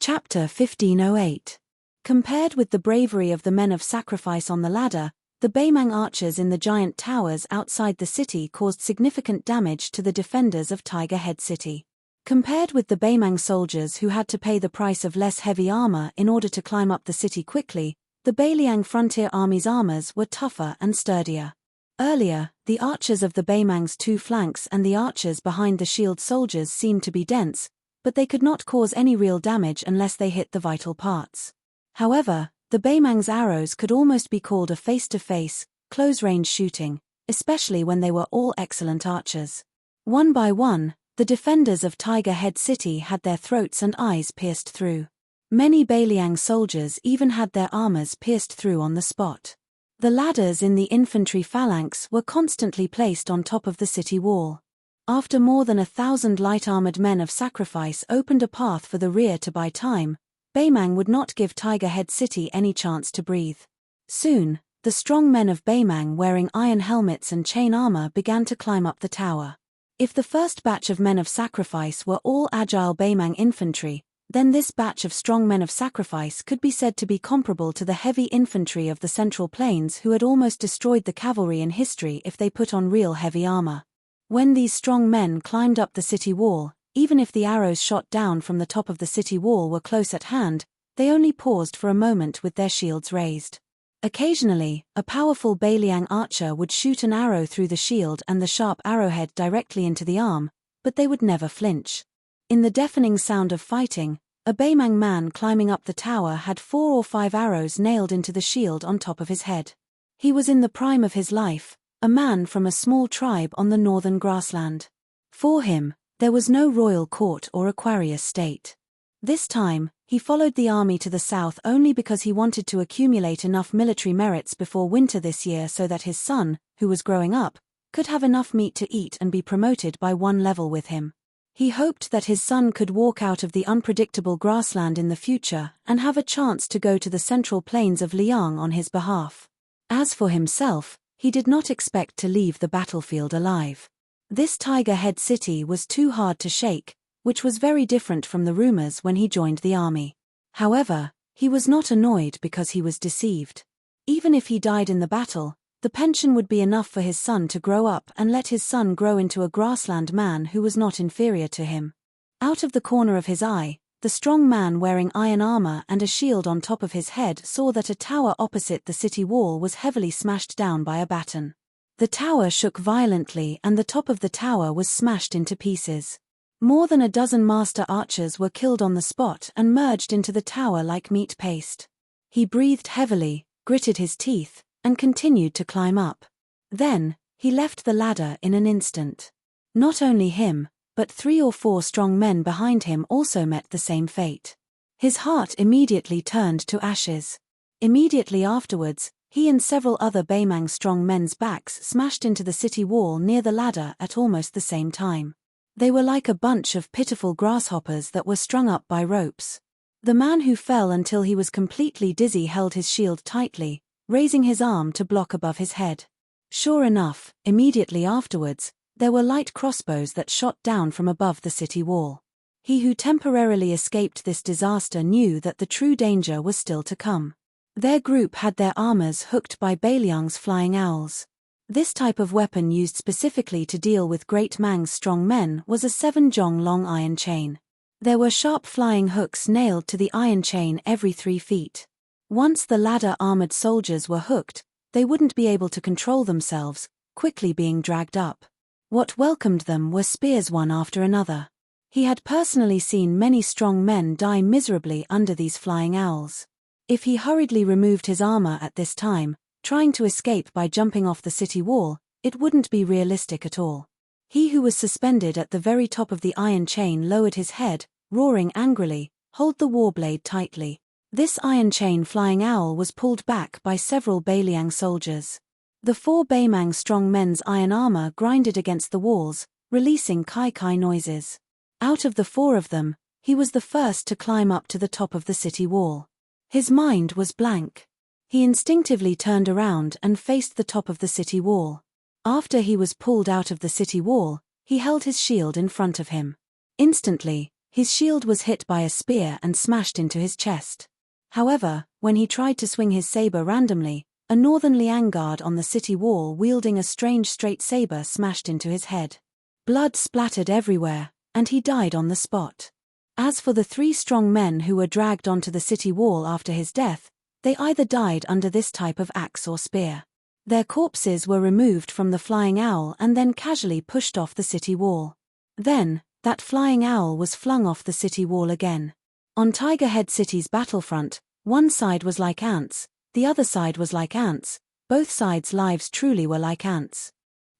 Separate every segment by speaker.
Speaker 1: Chapter 1508. Compared with the bravery of the men of sacrifice on the ladder, the Baemang archers in the giant towers outside the city caused significant damage to the defenders of Tiger Head City. Compared with the Baemang soldiers who had to pay the price of less heavy armor in order to climb up the city quickly, the Baeliang frontier army's armors were tougher and sturdier. Earlier, the archers of the Baemang's two flanks and the archers behind the shield soldiers seemed to be dense, but they could not cause any real damage unless they hit the vital parts. However, the Baemang's arrows could almost be called a face-to-face, close-range shooting, especially when they were all excellent archers. One by one, the defenders of Tiger Head City had their throats and eyes pierced through. Many Baeliang soldiers even had their armors pierced through on the spot. The ladders in the infantry phalanx were constantly placed on top of the city wall. After more than 1,000 light-armored men of sacrifice opened a path for the rear to buy time, Baemang would not give Tiger Head City any chance to breathe. Soon, the strong men of Baemang wearing iron helmets and chain armor began to climb up the tower. If the first batch of men of sacrifice were all agile Baemang infantry, then this batch of strong men of sacrifice could be said to be comparable to the heavy infantry of the Central Plains who had almost destroyed the cavalry in history if they put on real heavy armor. When these strong men climbed up the city wall, even if the arrows shot down from the top of the city wall were close at hand, they only paused for a moment with their shields raised. Occasionally, a powerful Baeliang archer would shoot an arrow through the shield and the sharp arrowhead directly into the arm, but they would never flinch. In the deafening sound of fighting, a Baemang man climbing up the tower had 4 or 5 arrows nailed into the shield on top of his head. He was in the prime of his life, a man from a small tribe on the northern grassland. For him, there was no royal court or Aquarius state. This time, he followed the army to the south only because he wanted to accumulate enough military merits before winter this year so that his son, who was growing up, could have enough meat to eat and be promoted by one level with him. He hoped that his son could walk out of the unpredictable grassland in the future and have a chance to go to the Central Plains of Liang on his behalf. As for himself, he did not expect to leave the battlefield alive. This Tiger Head City was too hard to shake, which was very different from the rumors when he joined the army. However, he was not annoyed because he was deceived. Even if he died in the battle, the pension would be enough for his son to grow up and let his son grow into a grassland man who was not inferior to him. Out of the corner of his eye, the strong man wearing iron armor and a shield on top of his head saw that a tower opposite the city wall was heavily smashed down by a baton. The tower shook violently and the top of the tower was smashed into pieces. More than a dozen master archers were killed on the spot and merged into the tower like meat paste. He breathed heavily, gritted his teeth, and continued to climb up. Then, he left the ladder in an instant. Not only him, but 3 or 4 strong men behind him also met the same fate. His heart immediately turned to ashes. Immediately afterwards, he and several other Baemang strong men's backs smashed into the city wall near the ladder at almost the same time. They were like a bunch of pitiful grasshoppers that were strung up by ropes. The man who fell until he was completely dizzy held his shield tightly, raising his arm to block above his head. Sure enough, immediately afterwards, there were light crossbows that shot down from above the city wall. He who temporarily escaped this disaster knew that the true danger was still to come. Their group had their armors hooked by Baeliang's flying owls. This type of weapon used specifically to deal with Great Mang's strong men was a 7-jong long iron chain. There were sharp flying hooks nailed to the iron chain every 3 feet. Once the ladder-armored soldiers were hooked, they wouldn't be able to control themselves, quickly being dragged up. What welcomed them were spears one after another. He had personally seen many strong men die miserably under these flying owls. If he hurriedly removed his armor at this time, trying to escape by jumping off the city wall, it wouldn't be realistic at all. He who was suspended at the very top of the iron chain lowered his head, roaring angrily, "Hold the warblade tightly." This iron chain flying owl was pulled back by several Baeliang soldiers. The 4 Baemang strong men's iron armor grinded against the walls, releasing kai-kai noises. Out of the 4 of them, he was the first to climb up to the top of the city wall. His mind was blank. He instinctively turned around and faced the top of the city wall. After he was pulled out of the city wall, he held his shield in front of him. Instantly, His shield was hit by a spear and smashed into his chest. However, when he tried to swing his saber randomly, a northern Liang guard on the city wall wielding a strange straight saber smashed into his head. Blood splattered everywhere, and he died on the spot. As for the 3 strong men who were dragged onto the city wall after his death, they either died under this type of axe or spear. Their corpses were removed from the flying owl and then casually pushed off the city wall. Then, that flying owl was flung off the city wall again. On Tiger Head City's battlefront, one side was like ants, the other side was like ants, both sides' lives truly were like ants.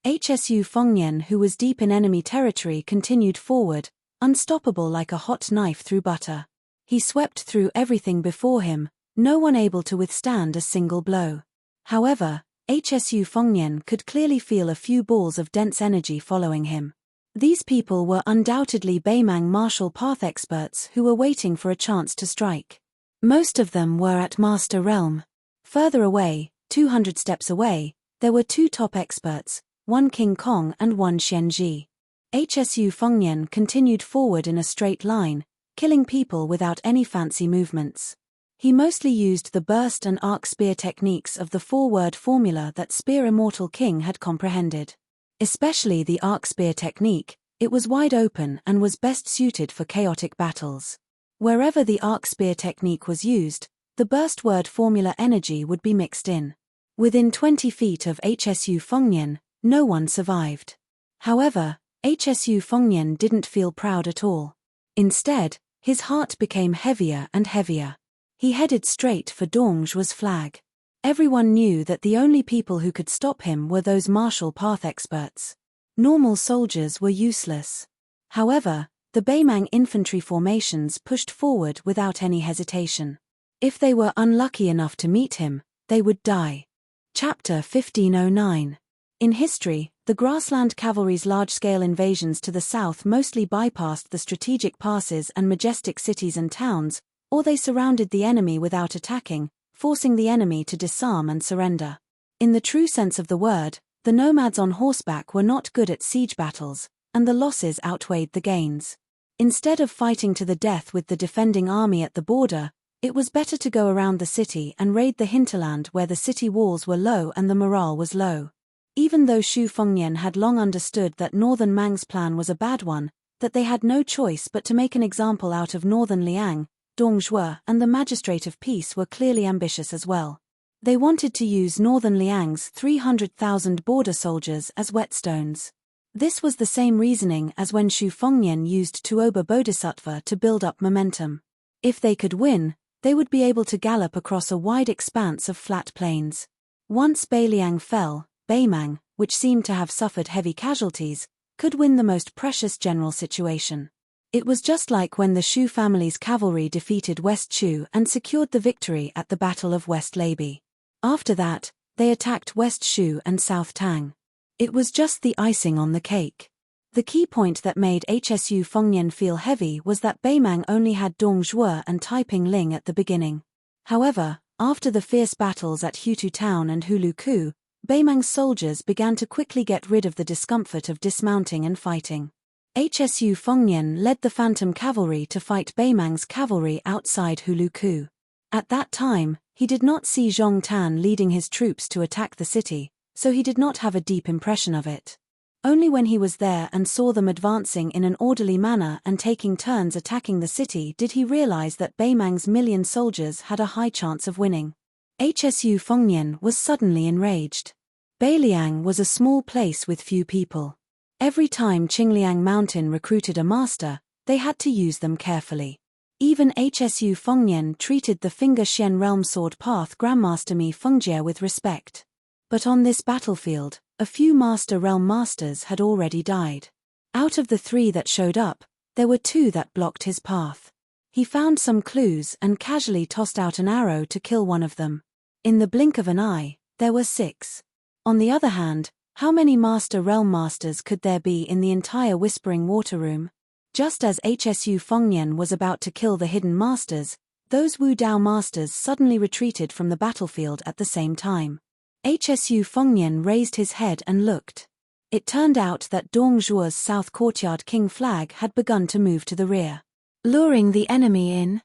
Speaker 1: HSU Fengnian, who was deep in enemy territory, continued forward, unstoppable like a hot knife through butter. He swept through everything before him, no one able to withstand a single blow. However, HSU Fengnian could clearly feel a few balls of dense energy following him. These people were undoubtedly Beimang martial path experts who were waiting for a chance to strike. Most of them were at Master Realm. Further away, 200 steps away, there were 2 top experts, one King Kong and one Xianji. HSU Fengnian continued forward in a straight line, killing people without any fancy movements. He mostly used the burst and arc spear techniques of the 4-word formula that Spear Immortal King had comprehended. Especially the arc spear technique, it was wide open and was best suited for chaotic battles. Wherever the arc spear technique was used, the burst word formula energy would be mixed in. Within 20 feet of HSU Fengnian, no one survived. However, HSU Fengnian didn't feel proud at all. Instead, his heart became heavier and heavier. He headed straight for Dongzhuo's flag. Everyone knew that the only people who could stop him were those martial path experts. Normal soldiers were useless. However, the Beimang infantry formations pushed forward without any hesitation. If they were unlucky enough to meet him, they would die. Chapter 1509. In history, the grassland cavalry's large-scale invasions to the south mostly bypassed the strategic passes and majestic cities and towns, or they surrounded the enemy without attacking, forcing the enemy to disarm and surrender. In the true sense of the word, the nomads on horseback were not good at siege battles, and the losses outweighed the gains. Instead of fighting to the death with the defending army at the border, it was better to go around the city and raid the hinterland where the city walls were low and the morale was low. Even though Xu Fengnian had long understood that Northern Mang's plan was a bad one, that they had no choice but to make an example out of Northern Liang, Dongzhuo and the Magistrate of Peace were clearly ambitious as well. They wanted to use Northern Liang's 300,000 border soldiers as whetstones. This was the same reasoning as when Xu Fengnian used Tuoba Bodhisattva to build up momentum. If they could win, they would be able to gallop across a wide expanse of flat plains. Once Beiliang fell, Beimang, which seemed to have suffered heavy casualties, could win the most precious general situation. It was just like when the Shu family's cavalry defeated West Shu and secured the victory at the Battle of West Leibi. After that, they attacked West Shu and South Tang. It was just the icing on the cake. The key point that made HSU Fengnian feel heavy was that Beimang only had Dongzhuo and Taiping Ling at the beginning. However, after the fierce battles at Hutu Town and Huluku, Beimang's soldiers began to quickly get rid of the discomfort of dismounting and fighting. HSU Fengnian led the Phantom Cavalry to fight Beimang's cavalry outside Huluku. At that time, he did not see Zhong Tan leading his troops to attack the city, so he did not have a deep impression of it. Only when he was there and saw them advancing in an orderly manner and taking turns attacking the city did he realize that Beimang's million soldiers had a high chance of winning. HSU Fengnian was suddenly enraged. Beiliang was a small place with few people. Every time Qingliang Mountain recruited a master, they had to use them carefully. Even HSU Fengnian treated the Finger Xian Realm Sword Path Grandmaster Mi Fengjie with respect. But on this battlefield, a few Master Realm Masters had already died. Out of the 3 that showed up, there were 2 that blocked his path. He found some clues and casually tossed out an arrow to kill one of them. In the blink of an eye, there were 6. On the other hand, how many Master Realm Masters could there be in the entire Whispering Water Room? Just as HSU Fengnian was about to kill the hidden Masters, those Wu Dao Masters suddenly retreated from the battlefield at the same time. HSU Fengnian raised his head and looked. It turned out that Dongzhuo's South Courtyard King flag had begun to move to the rear. luring the enemy in.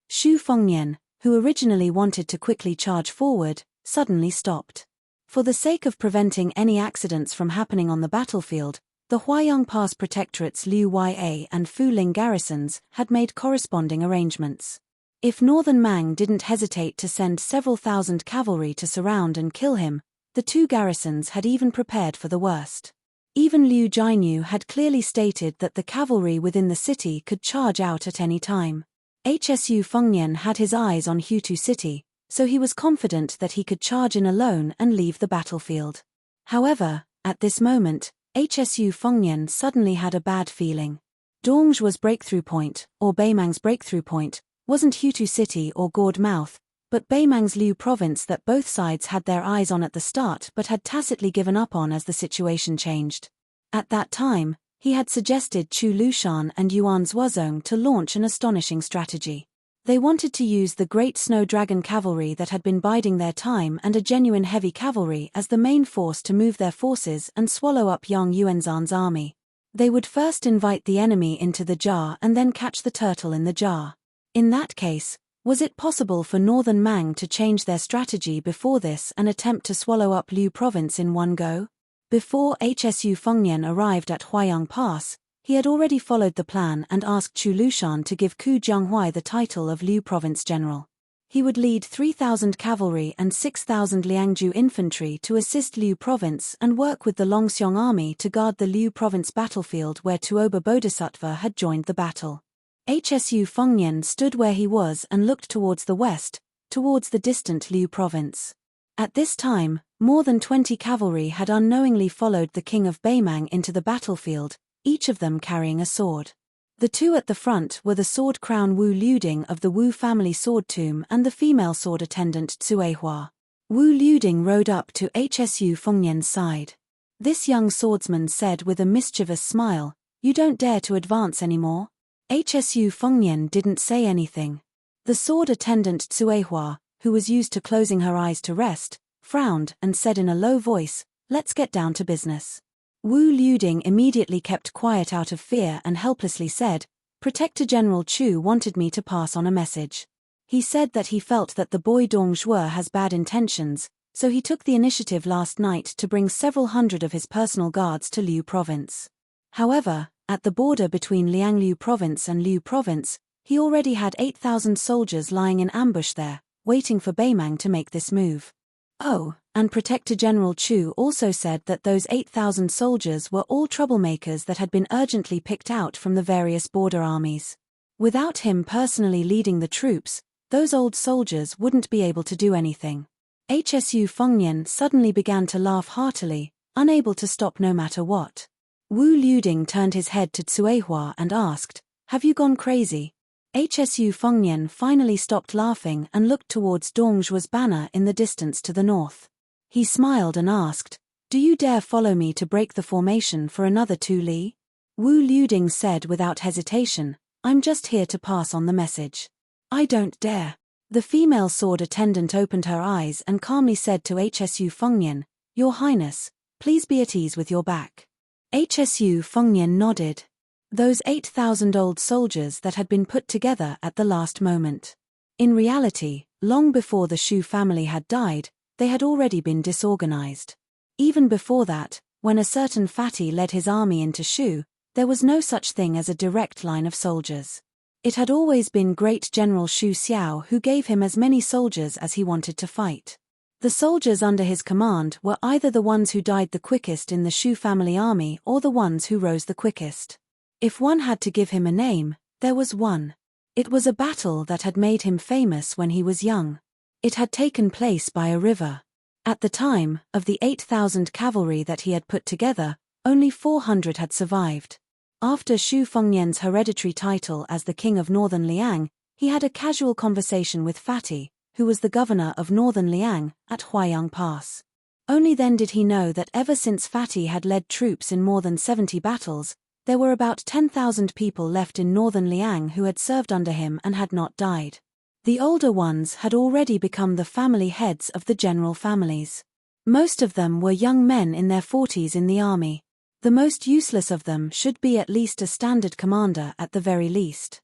Speaker 1: Xu Fengnian, who originally wanted to quickly charge forward, suddenly stopped. For the sake of preventing any accidents from happening on the battlefield, the Huayang Pass Protectorate's Liu Ya and Fu Ling garrisons had made corresponding arrangements. If Northern Mang didn't hesitate to send several thousand cavalry to surround and kill him, the two garrisons had even prepared for the worst. Even Liu Jianyu had clearly stated that the cavalry within the city could charge out at any time. Hsu Fengnian had his eyes on Hutu City, so he was confident that he could charge in alone and leave the battlefield. However, at this moment, Hsu Fengnian suddenly had a bad feeling. Dongzhu's breakthrough point, or Beimang's breakthrough point, wasn't Hutu City or Gourd Mouth, but Beimang's Liu province that both sides had their eyes on at the start but had tacitly given up on as the situation changed. At that time, he had suggested Chu Lushan and Yuan Zhuozong to launch an astonishing strategy. They wanted to use the Great Snow Dragon cavalry that had been biding their time and a genuine heavy cavalry as the main force to move their forces and swallow up Yang Yuanzhan's army. They would first invite the enemy into the jar and then catch the turtle in the jar. In that case, was it possible for Northern Mang to change their strategy before this and attempt to swallow up Liu province in one go? Before Hsu Fengnian arrived at Huayang Pass, he had already followed the plan and asked Chu Lushan to give Ku Jianghuai the title of Liu Province General. He would lead 3,000 cavalry and 6,000 Liangzhu infantry to assist Liu Province and work with the Longxiong army to guard the Liu Province battlefield where Tuoba Bodhisattva had joined the battle. Hsu Fengnian stood where he was and looked towards the west, towards the distant Liu Province. At this time, more than 20 cavalry had unknowingly followed the king of Beimang into the battlefield, each of them carrying a sword. The two at the front were the sword crown Wu Liuding of the Wu family sword tomb and the female sword attendant Tsuehua. Wu Liuding rode up to Hsu Fengnian's side. This young swordsman said with a mischievous smile, "You don't dare to advance anymore?" Hsu Fengnian didn't say anything. The sword attendant Tsuehua, who was used to closing her eyes to rest, frowned and said in a low voice, "Let's get down to business." Wu Liuding immediately kept quiet out of fear and helplessly said, "Protector General Chu wanted me to pass on a message. He said that he felt that the boy Dongzhuo has bad intentions, so he took the initiative last night to bring several hundred of his personal guards to Liu Province. However, at the border between Liangliu Province and Liu Province, he already had 8,000 soldiers lying in ambush there, waiting for Beimang to make this move. Oh, and Protector General Chu also said that those 8,000 soldiers were all troublemakers that had been urgently picked out from the various border armies. Without him personally leading the troops, those old soldiers wouldn't be able to do anything." Hsu Fengnian suddenly began to laugh heartily, unable to stop no matter what. Wu Liuding turned his head to Tsuehua and asked, "Have you gone crazy?" Hsu Fengnian finally stopped laughing and looked towards Dongzhuo's banner in the distance to the north. He smiled and asked, "Do you dare follow me to break the formation for another 2 li?" Wu Liuding said without hesitation, "I'm just here to pass on the message." "I don't dare." The female sword attendant opened her eyes and calmly said to Hsu Fengnian, "Your Highness, please be at ease with your back." Hsu Fengnian nodded. Those 8,000 old soldiers that had been put together at the last moment. In reality, long before the Shu family had died, they had already been disorganized. Even before that, when a certain Fatty led his army into Shu, there was no such thing as a direct line of soldiers. It had always been Great General Shu Xiao who gave him as many soldiers as he wanted to fight. The soldiers under his command were either the ones who died the quickest in the Shu family army or the ones who rose the quickest. If one had to give him a name, there was one. It was a battle that had made him famous when he was young. It had taken place by a river. At the time, of the 8,000 cavalry that he had put together, only 400 had survived. After Xu Fengnian's hereditary title as the king of Northern Liang, he had a casual conversation with Fatty, who was the governor of Northern Liang, at Huayang Pass. Only then did he know that ever since Fatty had led troops in more than 70 battles, there were about 10,000 people left in Northern Liang who had served under him and had not died. The older ones had already become the family heads of the general families. Most of them were young men in their 40s in the army. The most useless of them should be at least a standard commander at the very least.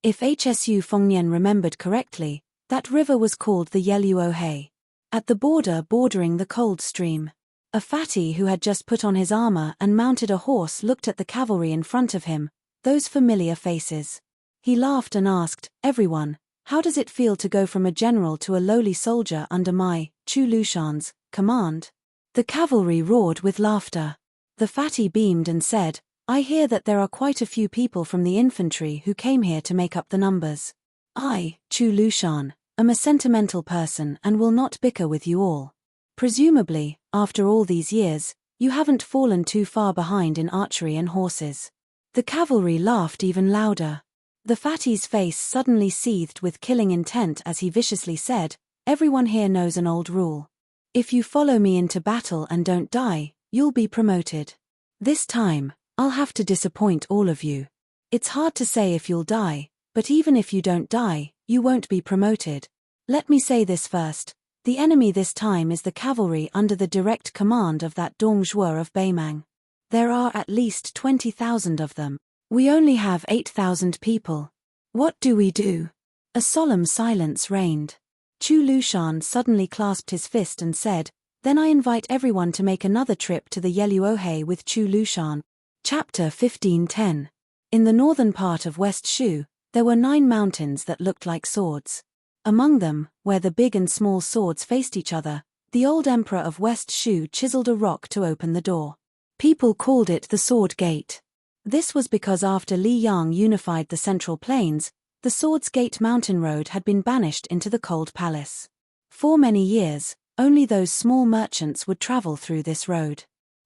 Speaker 1: If HSU Fengnian remembered correctly, that river was called the Yeluohe. At the border bordering the cold stream, a fatty who had just put on his armor and mounted a horse looked at the cavalry in front of him, those familiar faces. He laughed and asked, "Everyone, how does it feel to go from a general to a lowly soldier under my, Chu Lushan's, command?" The cavalry roared with laughter. The fatty beamed and said, "I hear that there are quite a few people from the infantry who came here to make up the numbers. I, Chu Lushan, am a sentimental person and will not bicker with you all. Presumably, after all these years, you haven't fallen too far behind in archery and horses." The cavalry laughed even louder. The fatty's face suddenly seethed with killing intent as he viciously said, "Everyone here knows an old rule. If you follow me into battle and don't die, you'll be promoted. This time, I'll have to disappoint all of you. It's hard to say if you'll die, but even if you don't die, you won't be promoted. Let me say this first. The enemy this time is the cavalry under the direct command of that Dong Zhuo of Beimang. There are at least 20,000 of them. We only have 8,000 people. What do we do?" A solemn silence reigned. Chu Lushan suddenly clasped his fist and said, "Then I invite everyone to make another trip to the Yeluohe with Chu Lushan." Chapter 15:10. In the northern part of West Shu, there were 9 mountains that looked like swords. Among them, where the big and small swords faced each other, the old emperor of West Shu chiseled a rock to open the door. People called it the Sword Gate. This was because after Li Yang unified the Central Plains, the Swords Gate mountain road had been banished into the Cold Palace. For many years, only those small merchants would travel through this road.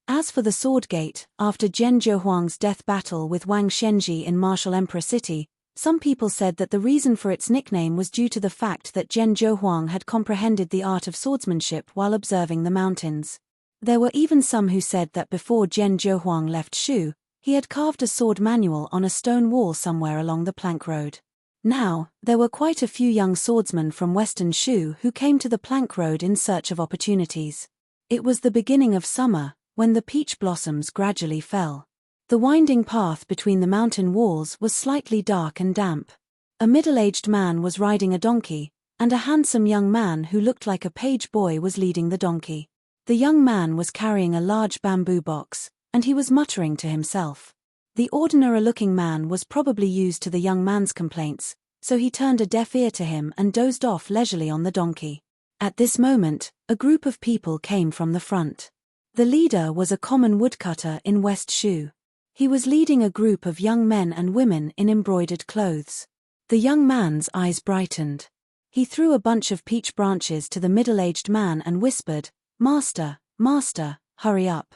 Speaker 1: As for the Sword Gate, after Zhen Zhehuang's death battle with Wang Xianji in Martial Emperor City, some people said that the reason for its nickname was due to the fact that Zhen Zhehuang had comprehended the art of swordsmanship while observing the mountains. There were even some who said that before Zhen Zhehuang left Shu, he had carved a sword manual on a stone wall somewhere along the plank road. Now, there were quite a few young swordsmen from Western Shu who came to the plank road in search of opportunities. It was the beginning of summer, when the peach blossoms gradually fell. The winding path between the mountain walls was slightly dark and damp. A middle-aged man was riding a donkey, and a handsome young man who looked like a page boy was leading the donkey. The young man was carrying a large bamboo box, and he was muttering to himself. The ordinary-looking man was probably used to the young man's complaints, so he turned a deaf ear to him and dozed off leisurely on the donkey. At this moment, a group of people came from the front. The leader was a common woodcutter in West Shu. He was leading a group of young men and women in embroidered clothes. The young man's eyes brightened. He threw a bunch of peach branches to the middle-aged man and whispered, "Master, master, hurry up.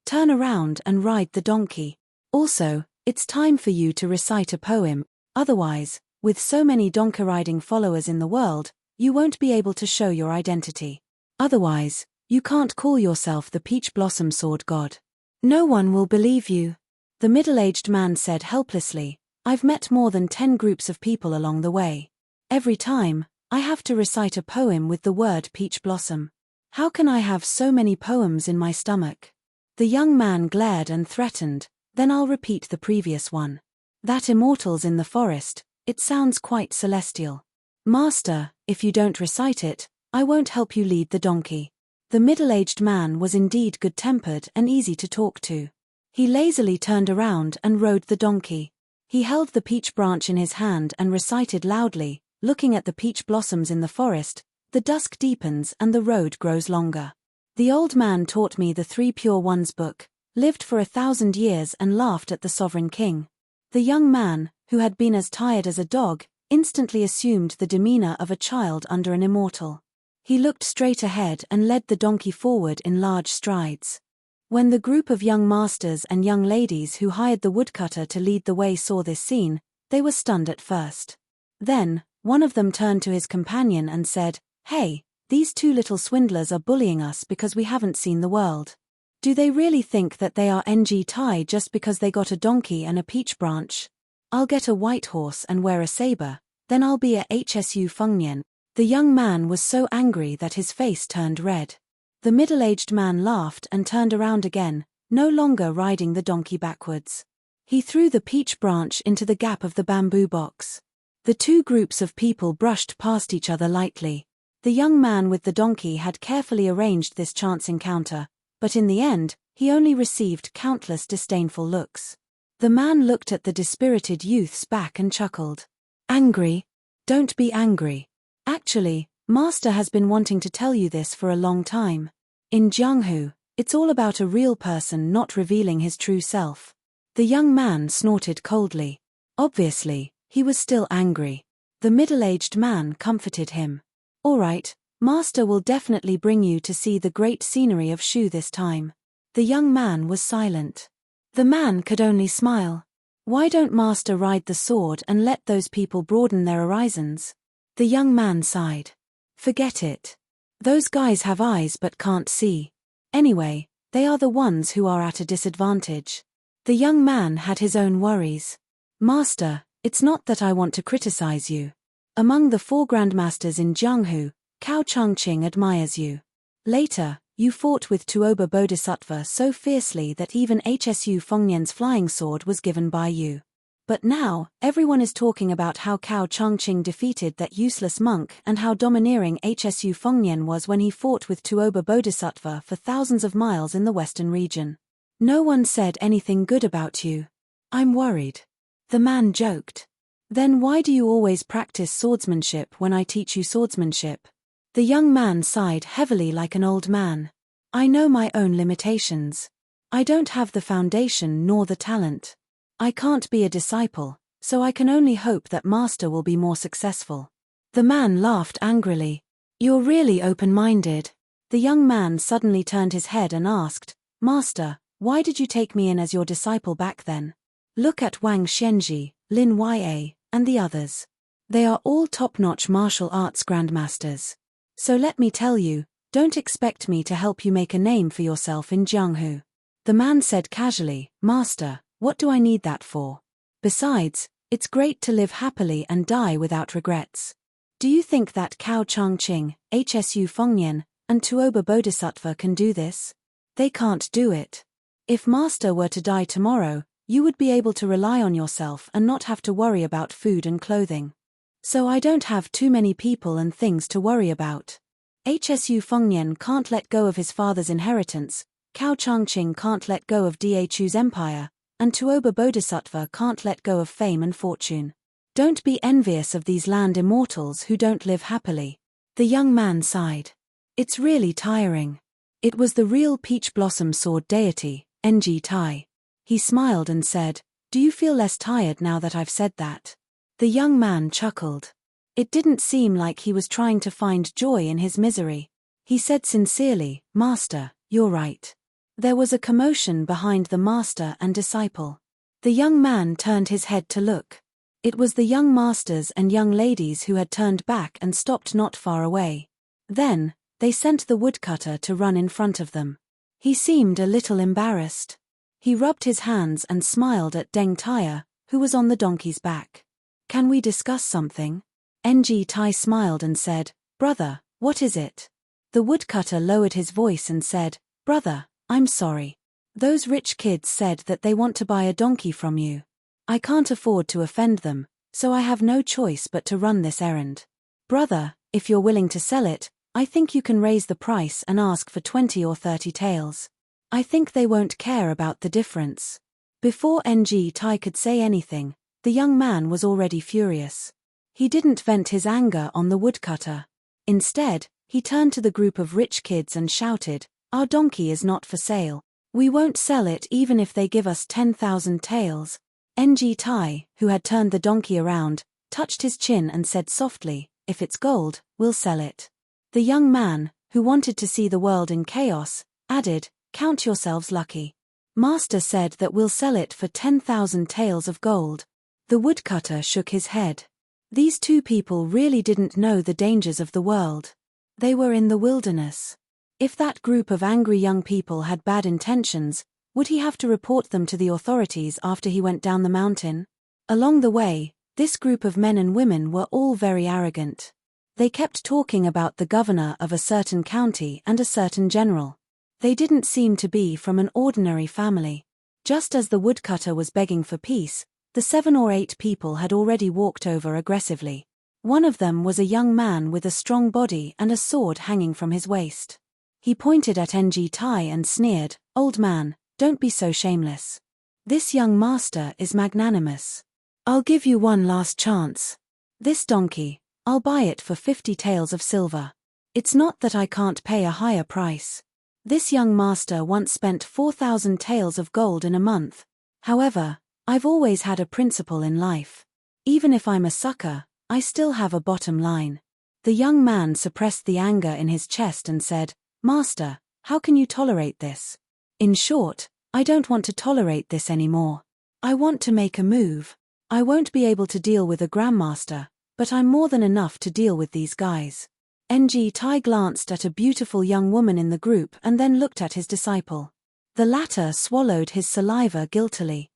Speaker 1: Turn around and ride the donkey. Also, it's time for you to recite a poem, otherwise, with so many donkey-riding followers in the world, you won't be able to show your identity. Otherwise, you can't call yourself the Peach Blossom Sword God. No one will believe you." The middle-aged man said helplessly, "I've met more than 10 groups of people along the way. Every time, I have to recite a poem with the word peach blossom. How can I have so many poems in my stomach?" The young man glared and threatened, "Then I'll repeat the previous one. That immortals in the forest, it sounds quite celestial. Master, if you don't recite it, I won't help you lead the donkey." The middle-aged man was indeed good-tempered and easy to talk to. He lazily turned around and rode the donkey. He held the peach branch in his hand and recited loudly, "Looking at the peach blossoms in the forest, the dusk deepens and the road grows longer. The old man taught me the 3 Pure Ones book, lived for 1,000 years and laughed at the sovereign king." The young man, who had been as tired as a dog, instantly assumed the demeanor of a child under an immortal. He looked straight ahead and led the donkey forward in large strides. When the group of young masters and young ladies who hired the woodcutter to lead the way saw this scene, they were stunned at first. Then, one of them turned to his companion and said, "Hey, these 2 little swindlers are bullying us because we haven't seen the world. Do they really think that they are NG Tai just because they got a donkey and a peach branch? I'll get a white horse and wear a saber, then I'll be a HSU Fengnian." The young man was so angry that his face turned red. The middle-aged man laughed and turned around again, no longer riding the donkey backwards. He threw the peach branch into the gap of the bamboo box. The two groups of people brushed past each other lightly. The young man with the donkey had carefully arranged this chance encounter, but in the end, he only received countless disdainful looks. The man looked at the dispirited youth's back and chuckled. Angry? Don't be angry. Actually, Master has been wanting to tell you this for a long time. In Jianghu, it's all about a real person not revealing his true self. The young man snorted coldly. Obviously, he was still angry. The middle-aged man comforted him. All right, Master will definitely bring you to see the great scenery of Shu this time. The young man was silent. The man could only smile. Why don't Master ride the sword and let those people broaden their horizons? The young man sighed. Forget it. Those guys have eyes but can't see. Anyway, they are the ones who are at a disadvantage. The young man had his own worries. Master, it's not that I want to criticize you. Among the 4 grandmasters in Jianghu, Cao Changqing admires you. Later, you fought with Tuoba Bodhisattva so fiercely that even Hsu Fengnian's flying sword was given by you. But now, everyone is talking about how Cao Changqing defeated that useless monk and how domineering Hsu Fengnian was when he fought with Tuoba Bodhisattva for thousands of miles in the western region. No one said anything good about you. I'm worried. The man joked. Then why do you always practice swordsmanship when I teach you swordsmanship? The young man sighed heavily like an old man. I know my own limitations. I don't have the foundation nor the talent. I can't be a disciple, so I can only hope that Master will be more successful. The man laughed angrily. You're really open-minded. The young man suddenly turned his head and asked, Master, why did you take me in as your disciple back then? Look at Wang Xianji, Lin Ya, and the others. They are all top-notch martial arts grandmasters. So let me tell you, don't expect me to help you make a name for yourself in Jianghu. The man said casually, Master, what do I need that for? Besides, it's great to live happily and die without regrets. Do you think that Cao Changqing, Hsu Fengnian, and Tuoba Bodhisattva can do this? They can't do it. If Master were to die tomorrow, you would be able to rely on yourself and not have to worry about food and clothing. So I don't have too many people and things to worry about. Hsu Fengnian can't let go of his father's inheritance, Cao Changqing can't let go of Dachu's empire, and Tuoba Bodhisattva can't let go of fame and fortune. Don't be envious of these land immortals who don't live happily. The young man sighed. It's really tiring. It was the real peach blossom sword deity, Enji Tai. He smiled and said, Do you feel less tired now that I've said that? The young man chuckled. It didn't seem like he was trying to find joy in his misery. He said sincerely, Master, you're right. There was a commotion behind the master and disciple. The young man turned his head to look. It was the young masters and young ladies who had turned back and stopped not far away. Then, they sent the woodcutter to run in front of them. He seemed a little embarrassed. He rubbed his hands and smiled at Deng Taya, who was on the donkey's back. Can we discuss something? Enji Tai smiled and said, Brother, what is it? The woodcutter lowered his voice and said, Brother, I'm sorry. Those rich kids said that they want to buy a donkey from you. I can't afford to offend them, so I have no choice but to run this errand. Brother, if you're willing to sell it, I think you can raise the price and ask for 20 or 30 taels. I think they won't care about the difference. Before Enji Tai could say anything, the young man was already furious. He didn't vent his anger on the woodcutter. Instead, he turned to the group of rich kids and shouted, Our donkey is not for sale. We won't sell it even if they give us 10,000 taels. Enji Tai, who had turned the donkey around, touched his chin and said softly, If it's gold, we'll sell it. The young man, who wanted to see the world in chaos, added, Count yourselves lucky. Master said that we'll sell it for 10,000 taels of gold. The woodcutter shook his head. These two people really didn't know the dangers of the world. They were in the wilderness. If that group of angry young people had bad intentions, would he have to report them to the authorities after he went down the mountain? Along the way, this group of men and women were all very arrogant. They kept talking about the governor of a certain county and a certain general. They didn't seem to be from an ordinary family. Just as the woodcutter was begging for peace, The 7 or 8 people had already walked over aggressively. One of them was a young man with a strong body and a sword hanging from his waist. He pointed at Enrich and sneered, "Old man, don't be so shameless. This young master is magnanimous. I'll give you one last chance. This donkey, I'll buy it for 50 taels of silver. It's not that I can't pay a higher price. This young master once spent 4,000 taels of gold in a month. However, I've always had a principle in life. Even if I'm a sucker, I still have a bottom line." The young man suppressed the anger in his chest and said, "Master, how can you tolerate this? In short, I don't want to tolerate this anymore. I want to make a move. I won't be able to deal with a grandmaster, but I'm more than enough to deal with these guys." Enrich glanced at a beautiful young woman in the group and then looked at his disciple. The latter swallowed his saliva guiltily.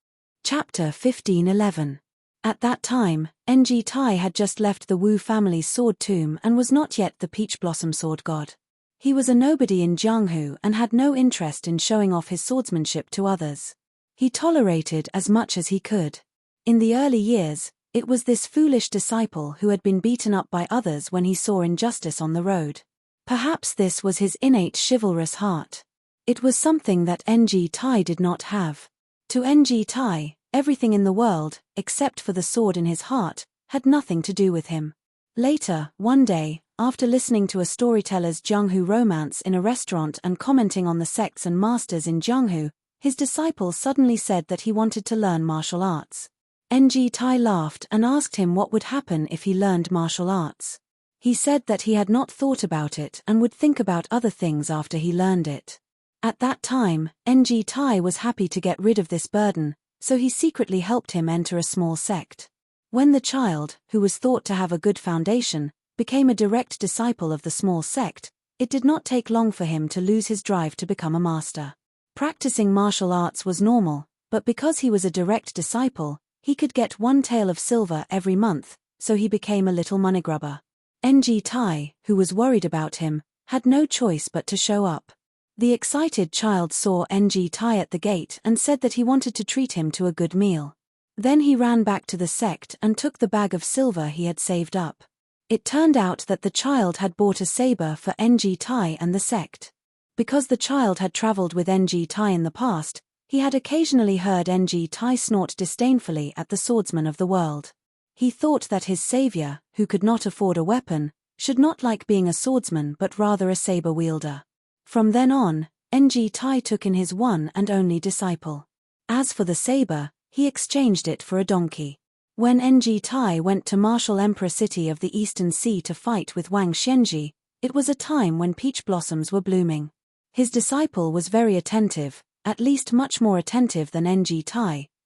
Speaker 1: Chapter 15:11. At that time, Enrich had just left the Wu family's sword tomb and was not yet the Peach Blossom sword god. He was a nobody in Jianghu and had no interest in showing off his swordsmanship to others. He tolerated as much as he could. In the early years, it was this foolish disciple who had been beaten up by others when he saw injustice on the road. Perhaps this was his innate chivalrous heart. It was something that Enrich did not have. To Enrich, everything in the world, except for the sword in his heart, had nothing to do with him. Later, one day, after listening to a storyteller's Jianghu romance in a restaurant and commenting on the sects and masters in Jianghu, his disciple suddenly said that he wanted to learn martial arts. Enrich laughed and asked him what would happen if he learned martial arts. He said that he had not thought about it and would think about other things after he learned it. At that time, Enrich was happy to get rid of this burden, so he secretly helped him enter a small sect. When the child, who was thought to have a good foundation, became a direct disciple of the small sect, it did not take long for him to lose his drive to become a master. Practicing martial arts was normal, but because he was a direct disciple, he could get 1 tael of silver every month, so he became a little moneygrubber. Enrich, who was worried about him, had no choice but to show up. The excited child saw Enrich at the gate and said that he wanted to treat him to a good meal. Then he ran back to the sect and took the bag of silver he had saved up. It turned out that the child had bought a saber for Enrich and the sect. Because the child had traveled with Enrich in the past, he had occasionally heard Enrich snort disdainfully at the swordsman of the world. He thought that his savior, who could not afford a weapon, should not like being a swordsman but rather a saber wielder. From then on, Enrich took in his one and only disciple. As for the saber, he exchanged it for a donkey. When Enrich went to martial emperor city of the Eastern Sea to fight with Wang Xianji, it was a time when peach blossoms were blooming. His disciple was very attentive, at least much more attentive than Enrich,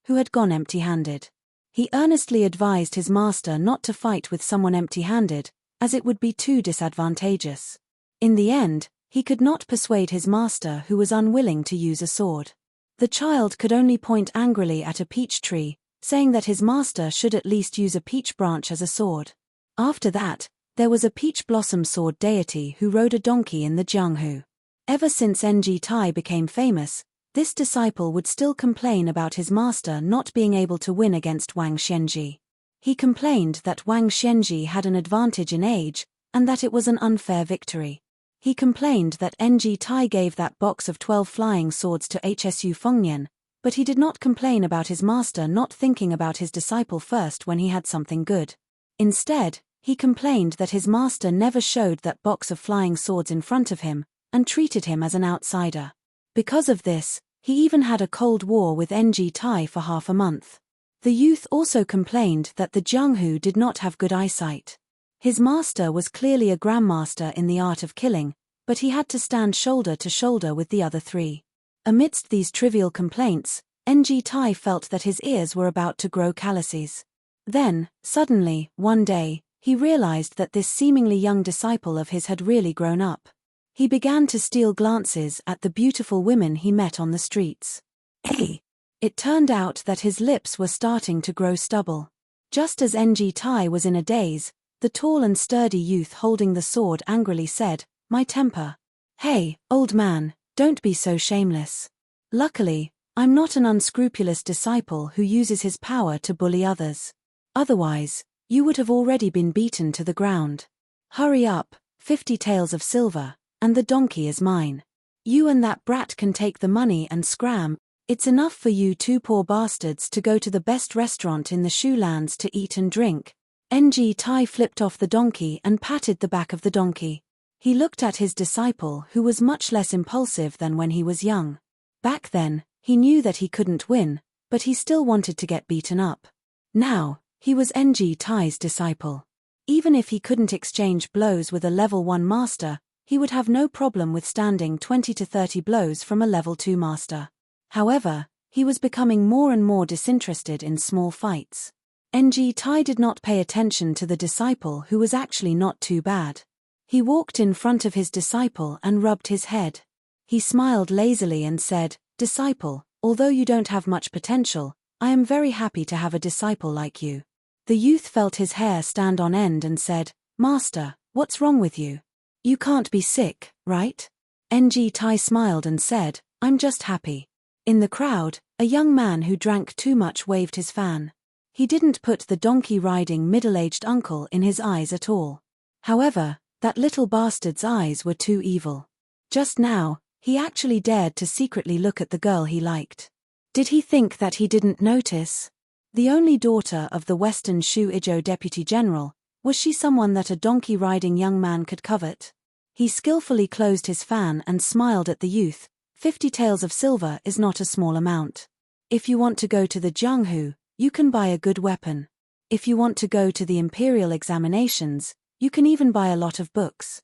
Speaker 1: who had gone empty-handed. He earnestly advised his master not to fight with someone empty-handed, as it would be too disadvantageous. In the end, he could not persuade his master who was unwilling to use a sword. The child could only point angrily at a peach tree, saying that his master should at least use a peach branch as a sword. After that, there was a peach blossom sword deity who rode a donkey in the Jianghu. Ever since Enrich became famous, this disciple would still complain about his master not being able to win against Wang Xianji. He complained that Wang Xianji had an advantage in age, and that it was an unfair victory. He complained that Enrich gave that box of 12 flying swords to Hsu Fengnian, but he did not complain about his master not thinking about his disciple first when he had something good. Instead, he complained that his master never showed that box of flying swords in front of him, and treated him as an outsider. Because of this, he even had a cold war with Enrich for half a month. The youth also complained that the Jianghu did not have good eyesight. His master was clearly a grandmaster in the art of killing, but he had to stand shoulder to shoulder with the other 3. Amidst these trivial complaints, Enrich felt that his ears were about to grow calluses. Then, suddenly, one day, he realized that this seemingly young disciple of his had really grown up. He began to steal glances at the beautiful women he met on the streets. Hey! It turned out that his lips were starting to grow stubble. Just as Enrich was in a daze, the tall and sturdy youth holding the sword angrily said, "My temper. Hey, old man, don't be so shameless. Luckily, I'm not an unscrupulous disciple who uses his power to bully others. Otherwise, you would have already been beaten to the ground. Hurry up, 50 taels of silver, and the donkey is mine. You and that brat can take the money and scram. It's enough for you two poor bastards to go to the best restaurant in the Shu lands to eat and drink. Tai flipped off the donkey and patted the back of the donkey. He looked at his disciple, who was much less impulsive than when he was young. Back then, he knew that he couldn't win, but he still wanted to get beaten up. Now, he was Tai's disciple. Even if he couldn't exchange blows with a level 1 master, he would have no problem withstanding 20 to 30 blows from a level 2 master. However, he was becoming more and more disinterested in small fights. Tai did not pay attention to the disciple, who was actually not too bad. He walked in front of his disciple and rubbed his head. He smiled lazily and said, "Disciple, although you don't have much potential, I am very happy to have a disciple like you." The youth felt his hair stand on end and said, "Master, what's wrong with you? You can't be sick, right?" Tai smiled and said, "I'm just happy." In the crowd, a young man who drank too much waved his fan. He didn't put the donkey-riding middle-aged uncle in his eyes at all. However, that little bastard's eyes were too evil. Just now, he actually dared to secretly look at the girl he liked. Did he think that he didn't notice? The only daughter of the Western Shu Ijo deputy general, was she someone that a donkey-riding young man could covet? He skillfully closed his fan and smiled at the youth. 50 taels of silver is not a small amount. If you want to go to the Jianghu, you can buy a good weapon. If you want to go to the imperial examinations, you can even buy a lot of books.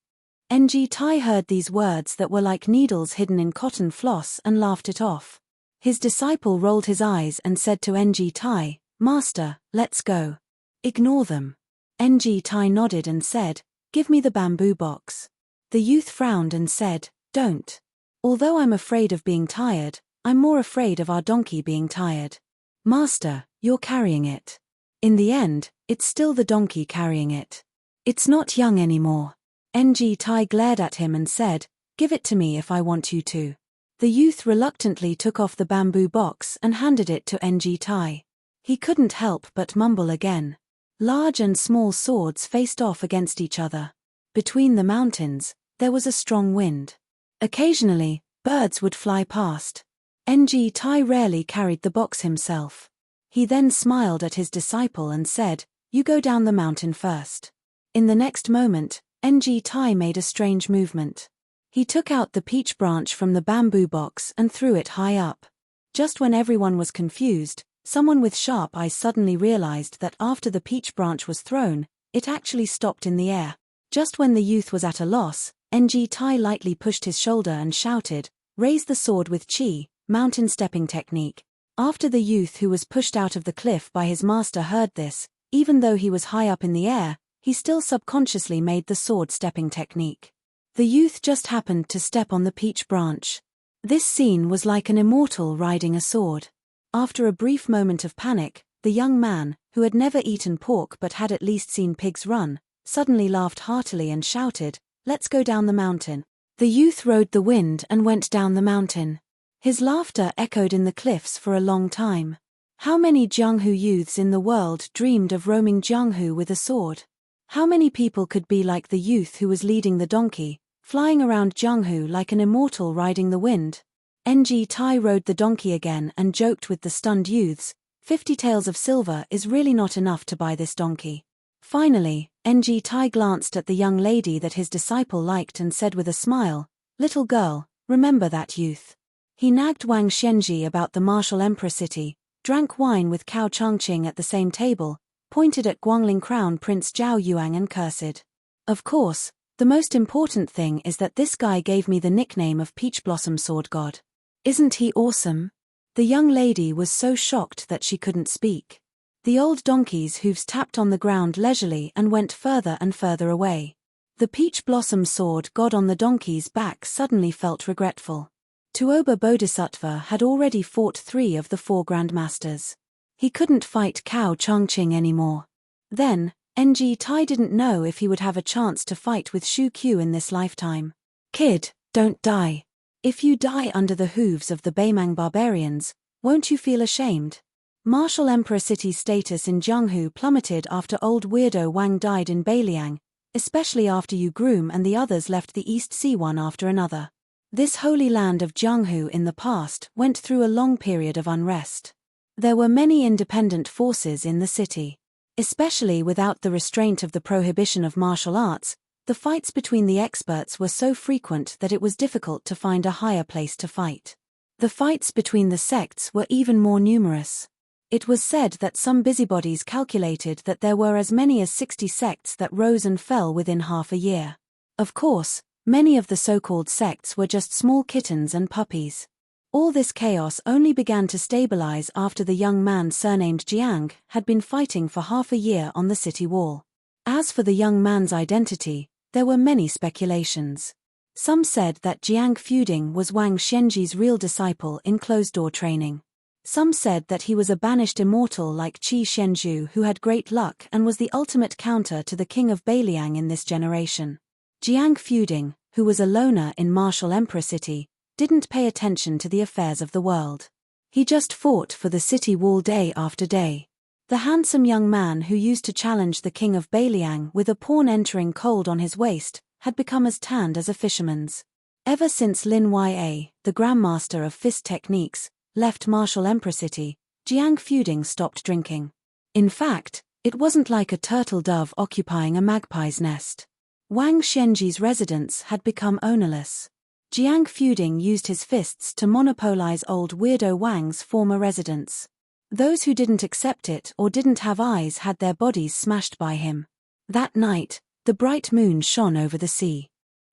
Speaker 1: Tai heard these words that were like needles hidden in cotton floss and laughed it off. His disciple rolled his eyes and said to Tai, "Master, let's go." "Ignore them." Tai nodded and said, "Give me the bamboo box." The youth frowned and said, "Don't. Although I'm afraid of being tired, I'm more afraid of our donkey being tired." "Master, you're carrying it." In the end, it's still the donkey carrying it. It's not young anymore. Tai glared at him and said, "Give it to me if I want you to." The youth reluctantly took off the bamboo box and handed it to Tai. He couldn't help but mumble again. Large and small swords faced off against each other. Between the mountains, there was a strong wind. Occasionally, birds would fly past. Tai rarely carried the box himself. He then smiled at his disciple and said, "You go down the mountain first." In the next moment, Tai made a strange movement. He took out the peach branch from the bamboo box and threw it high up. Just when everyone was confused, someone with sharp eyes suddenly realized that after the peach branch was thrown, it actually stopped in the air. Just when the youth was at a loss, Tai lightly pushed his shoulder and shouted, "Raise the sword with chi, mountain stepping technique." After the youth who was pushed out of the cliff by his master heard this, even though he was high up in the air, he still subconsciously made the sword stepping technique. The youth just happened to step on the peach branch. This scene was like an immortal riding a sword. After a brief moment of panic, the young man, who had never eaten pork but had at least seen pigs run, suddenly laughed heartily and shouted, "Let's go down the mountain." The youth rode the wind and went down the mountain. His laughter echoed in the cliffs for a long time. How many Jianghu youths in the world dreamed of roaming Jianghu with a sword? How many people could be like the youth who was leading the donkey, flying around Jianghu like an immortal riding the wind? Tai rode the donkey again and joked with the stunned youths, 50 taels of silver is really not enough to buy this donkey. Finally, Tai glanced at the young lady that his disciple liked and said with a smile, "Little girl, remember that youth." He nagged Wang Xianji about the martial emperor city, drank wine with Cao Changqing at the same table, pointed at Guangling Crown Prince Zhao Yuang and cursed. Of course, the most important thing is that this guy gave me the nickname of Peach Blossom Sword God. Isn't he awesome? The young lady was so shocked that she couldn't speak. The old donkey's hooves tapped on the ground leisurely and went further and further away. The Peach Blossom Sword God on the donkey's back suddenly felt regretful. Tuoba Bodhisattva had already fought 3 of the 4 grandmasters. He couldn't fight Cao Changqing anymore. Then, Tai didn't know if he would have a chance to fight with Shu Q in this lifetime. "Kid, don't die. If you die under the hooves of the Beimang barbarians, Won't you feel ashamed? Martial Emperor City's status in Jianghu plummeted after old weirdo Wang died in Beiliang, especially after Yu Groom and the others left the East Sea one after another. This holy land of Jianghu in the past went through a long period of unrest. There were many independent forces in the city. Especially without the restraint of the prohibition of martial arts, the fights between the experts were so frequent that it was difficult to find a higher place to fight. The fights between the sects were even more numerous. It was said that some busybodies calculated that there were as many as 60 sects that rose and fell within half a year. Of course, many of the so-called sects were just small kittens and puppies. All this chaos only began to stabilize after the young man surnamed Jiang had been fighting for half a year on the city wall. As for the young man's identity, there were many speculations. Some said that Jiang Fuding was Wang Xianji's real disciple in closed-door training. Some said that he was a banished immortal like Qi Xianzhu who had great luck and was the ultimate counter to the king of Beiliang in this generation. Jiang Fuding, who was a loner in martial Emperor City, didn't pay attention to the affairs of the world. He just fought for the city wall day after day. The handsome young man who used to challenge the king of Beiliang with a pawn entering cold on his waist had become as tanned as a fisherman's. Ever since Lin Ya, the grandmaster of fist techniques, left martial Emperor City, Jiang Fuding stopped drinking. In fact, it wasn't like a turtle dove occupying a magpie's nest. Wang Xianji's residence had become ownerless. Jiang Fuding used his fists to monopolize old weirdo Wang's former residence. Those who didn't accept it or didn't have eyes had their bodies smashed by him. That night, the bright moon shone over the sea.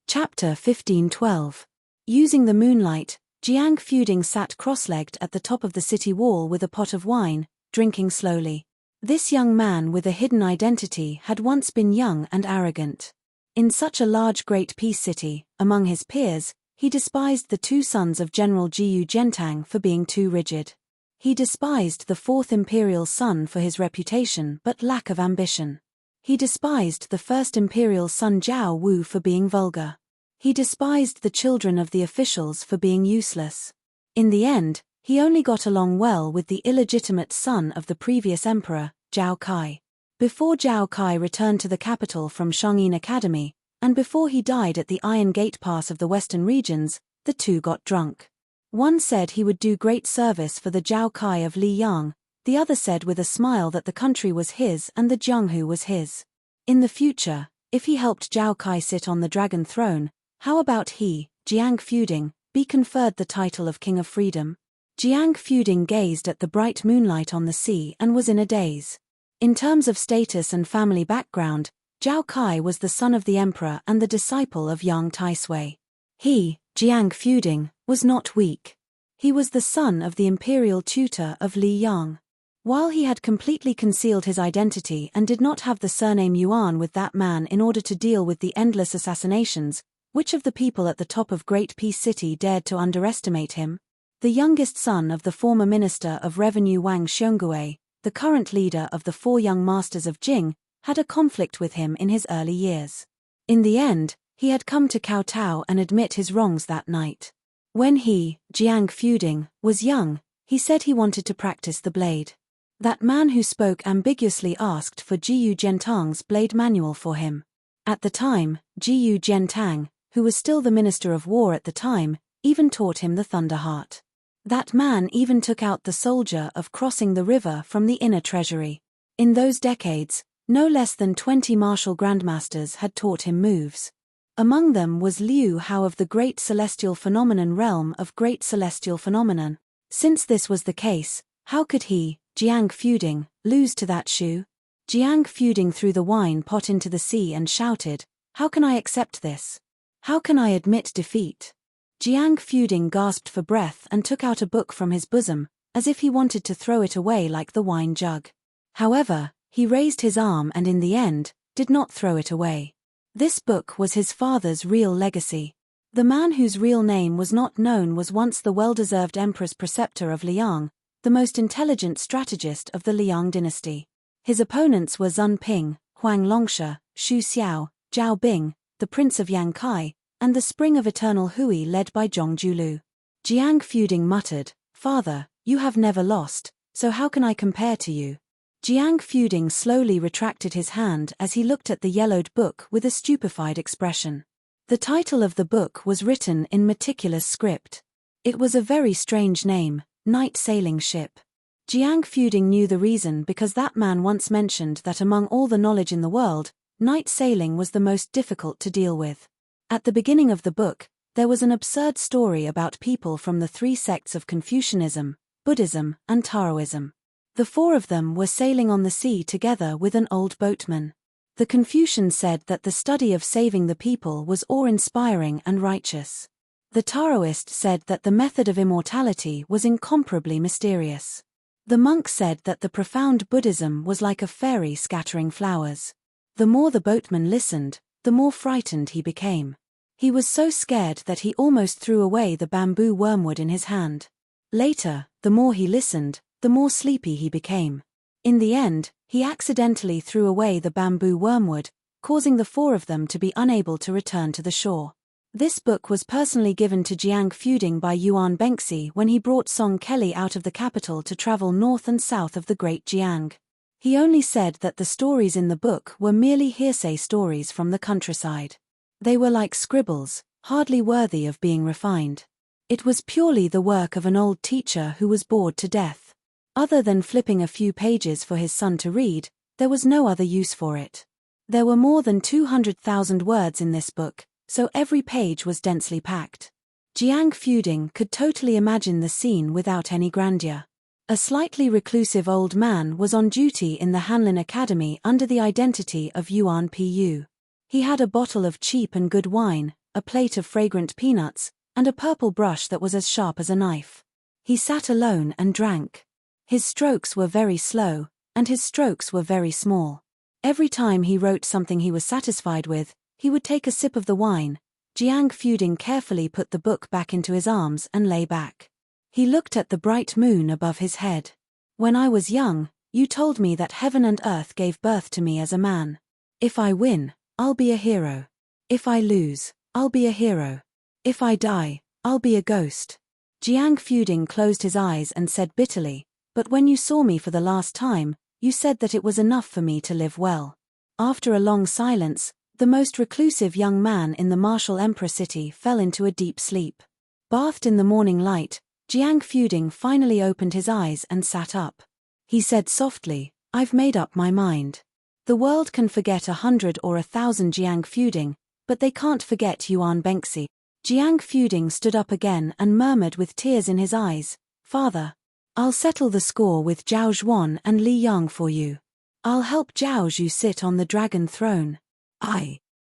Speaker 1: Chapter 15:12. Using the moonlight, Jiang Fuding sat cross-legged at the top of the city wall with a pot of wine, drinking slowly. This young man with a hidden identity had once been young and arrogant. In such a large great peace city, among his peers, he despised the two sons of General Jiyu Gentang for being too rigid. He despised the fourth imperial son for his reputation but lack of ambition. He despised the first imperial son Zhao Wu for being vulgar. He despised the children of the officials for being useless. In the end, he only got along well with the illegitimate son of the previous emperor, Zhao Kai. Before Zhao Kai returned to the capital from Shangyin Academy, and before he died at the Iron Gate Pass of the Western regions, the two got drunk. One said he would do great service for the Zhao Kai of Liyang, the other said with a smile that the country was his and the Jianghu was his. In the future, if he helped Zhao Kai sit on the dragon throne, how about he, Jiang Fuding, be conferred the title of King of Freedom? Jiang Fuding gazed at the bright moonlight on the sea and was in a daze. In terms of status and family background, Zhao Kai was the son of the emperor and the disciple of Yang Taisui. He, Jiang Fuding, was not weak. He was the son of the imperial tutor of Li Yang. While he had completely concealed his identity and did not have the surname Yuan with that man in order to deal with the endless assassinations, which of the people at the top of Great Peace City dared to underestimate him? The youngest son of the former Minister of Revenue Wang Xiongui, the current leader of the four young masters of Jing, had a conflict with him in his early years. In the end, he had come to kowtow and admit his wrongs that night. When he, Jiang Fuding, was young, he said he wanted to practice the blade. That man who spoke ambiguously asked for Jiyu Gentang's blade manual for him. At the time, Jiyu Gentang, who was still the Minister of War at the time, even taught him the Thunder Heart. That man even took out the soldier of crossing the river from the inner treasury. In those decades, no less than 20 martial grandmasters had taught him moves. Among them was Liu Hao of the Great Celestial Phenomenon realm of Great Celestial Phenomenon. Since this was the case, how could he, Jiang Fuding, lose to that Shu? Jiang Fuding threw the wine pot into the sea and shouted, "How can I accept this? How can I admit defeat?" Jiang Fuding gasped for breath and took out a book from his bosom, as if he wanted to throw it away like the wine jug. However, he raised his arm and in the end, did not throw it away. This book was his father's real legacy. The man whose real name was not known was once the well-deserved emperor's preceptor of Liang, the most intelligent strategist of the Liang dynasty. His opponents were Zun Ping, Huang Longsha, Xu Xiao, Zhao Bing, the Prince of Yang Kai, and the Spring of Eternal Hui led by Zhong Julu. Jiang Fuding muttered, "Father, You have never lost, so how can I compare to you? Jiang Fuding slowly retracted his hand as he looked at the yellowed book with a stupefied expression. The title of the book was written in meticulous script. It was a very strange name, Night Sailing Ship. Jiang Fuding knew the reason because that man once mentioned that among all the knowledge in the world, night sailing was the most difficult to deal with. At the beginning of the book, there was an absurd story about people from the three sects of Confucianism, Buddhism, and Taoism. The four of them were sailing on the sea together with an old boatman. The Confucians said that the study of saving the people was awe-inspiring and righteous. The Taoist said that the method of immortality was incomparably mysterious. The monk said that the profound Buddhism was like a fairy scattering flowers. The more the boatman listened, the more frightened he became. He was so scared that he almost threw away the bamboo wormwood in his hand. Later, the more he listened, the more sleepy he became. In the end, he accidentally threw away the bamboo wormwood, causing the four of them to be unable to return to the shore. This book was personally given to Jiang Fuding by Yuan Bengzi when he brought Song Kelly out of the capital to travel north and south of the Great Jiang. He only said that the stories in the book were merely hearsay stories from the countryside. They were like scribbles, hardly worthy of being refined. It was purely the work of an old teacher who was bored to death. Other than flipping a few pages for his son to read, there was no other use for it. There were more than 200,000 words in this book, so every page was densely packed. Jiang Fuding could totally imagine the scene without any grandeur. A slightly reclusive old man was on duty in the Hanlin Academy under the identity of Yuan Pu. He had a bottle of cheap and good wine, a plate of fragrant peanuts, and a purple brush that was as sharp as a knife. He sat alone and drank. His strokes were very slow, and his strokes were very small. Every time he wrote something he was satisfied with, he would take a sip of the wine. Jiang Fuding carefully put the book back into his arms and lay back. He looked at the bright moon above his head. When I was young, you told me that heaven and earth gave birth to me as a man. If I win, I'll be a hero. If I lose, I'll be a hero. If I die, I'll be a ghost. Jiang Fuding closed his eyes and said bitterly, but when you saw me for the last time, you said that it was enough for me to live well. After a long silence, the most reclusive young man in the martial emperor city fell into a deep sleep. Bathed in the morning light, Jiang Fuding finally opened his eyes and sat up. He said softly, I've made up my mind. The world can forget 100 or 1,000 Jiang Fuding, but they can't forget Yuan Bengzi. Jiang Fuding stood up again and murmured with tears in his eyes, Father, I'll settle the score with Zhao Zhuan and Li Yang for you. I'll help Zhao Zhu sit on the dragon throne.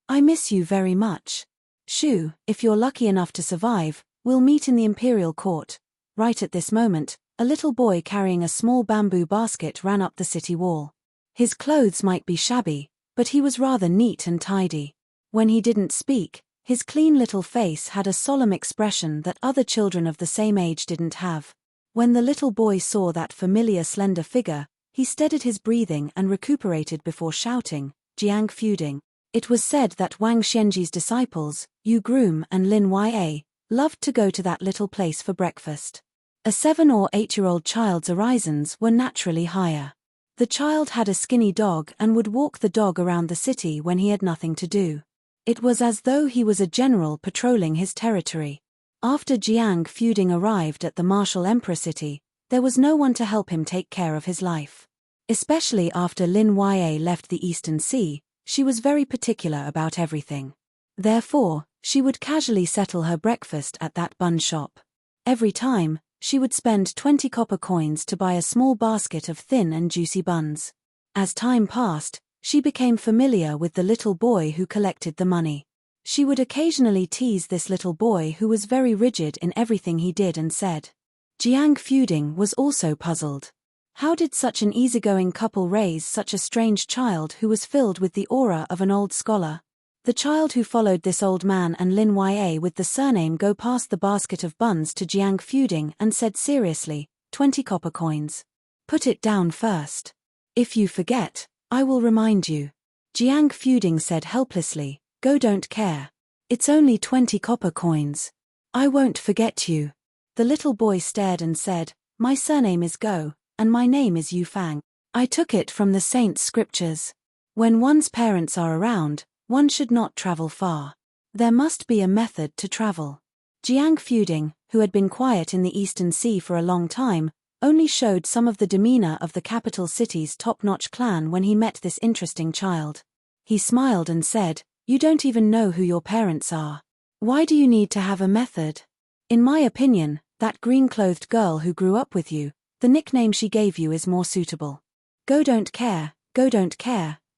Speaker 1: I miss you very much. Shu, if you're lucky enough to survive, we'll meet in the imperial court. Right at this moment, a little boy carrying a small bamboo basket ran up the city wall. His clothes might be shabby, but he was rather neat and tidy. When he didn't speak, his clean little face had a solemn expression that other children of the same age didn't have. When the little boy saw that familiar slender figure, he steadied his breathing and recuperated before shouting, Jiang Fuding. It was said that Wang Xianji's disciples, Yu Groom and Lin Ya, loved to go to that little place for breakfast. A 7 or 8-year-old child's horizons were naturally higher. The child had a skinny dog and would walk the dog around the city when he had nothing to do. It was as though he was a general patrolling his territory. After Jiang Fuding arrived at the martial emperor city, there was no one to help him take care of his life. Especially after Lin Ya left the Eastern Sea, she was very particular about everything. Therefore, she would casually settle her breakfast at that bun shop. Every time, she would spend 20 copper coins to buy a small basket of thin and juicy buns. As time passed, she became familiar with the little boy who collected the money. She would occasionally tease this little boy who was very rigid in everything he did and said. Jiang Fuding was also puzzled. How did such an easygoing couple raise such a strange child who was filled with the aura of an old scholar? The child who followed this old man and Lin Ya with the surname go past the basket of buns to Jiang Fuding and said seriously, 20 copper coins. Put it down first. If you forget, I will remind you. Jiang Fuding said helplessly, Go, don't care. It's only 20 copper coins. I won't forget you. The little boy stared and said, My surname is Go, and my name is Yufang. I took it from the saints' scriptures. When one's parents are around, one should not travel far. There must be a method to travel. Jiang Fuding, who had been quiet in the Eastern Sea for a long time, only showed some of the demeanor of the capital city's top-notch clan when he met this interesting child. He smiled and said, "You don't even know who your parents are. Why do you need to have a method? In my opinion, that green-clothed girl who grew up with you, the nickname she gave you is more suitable. Go don't care,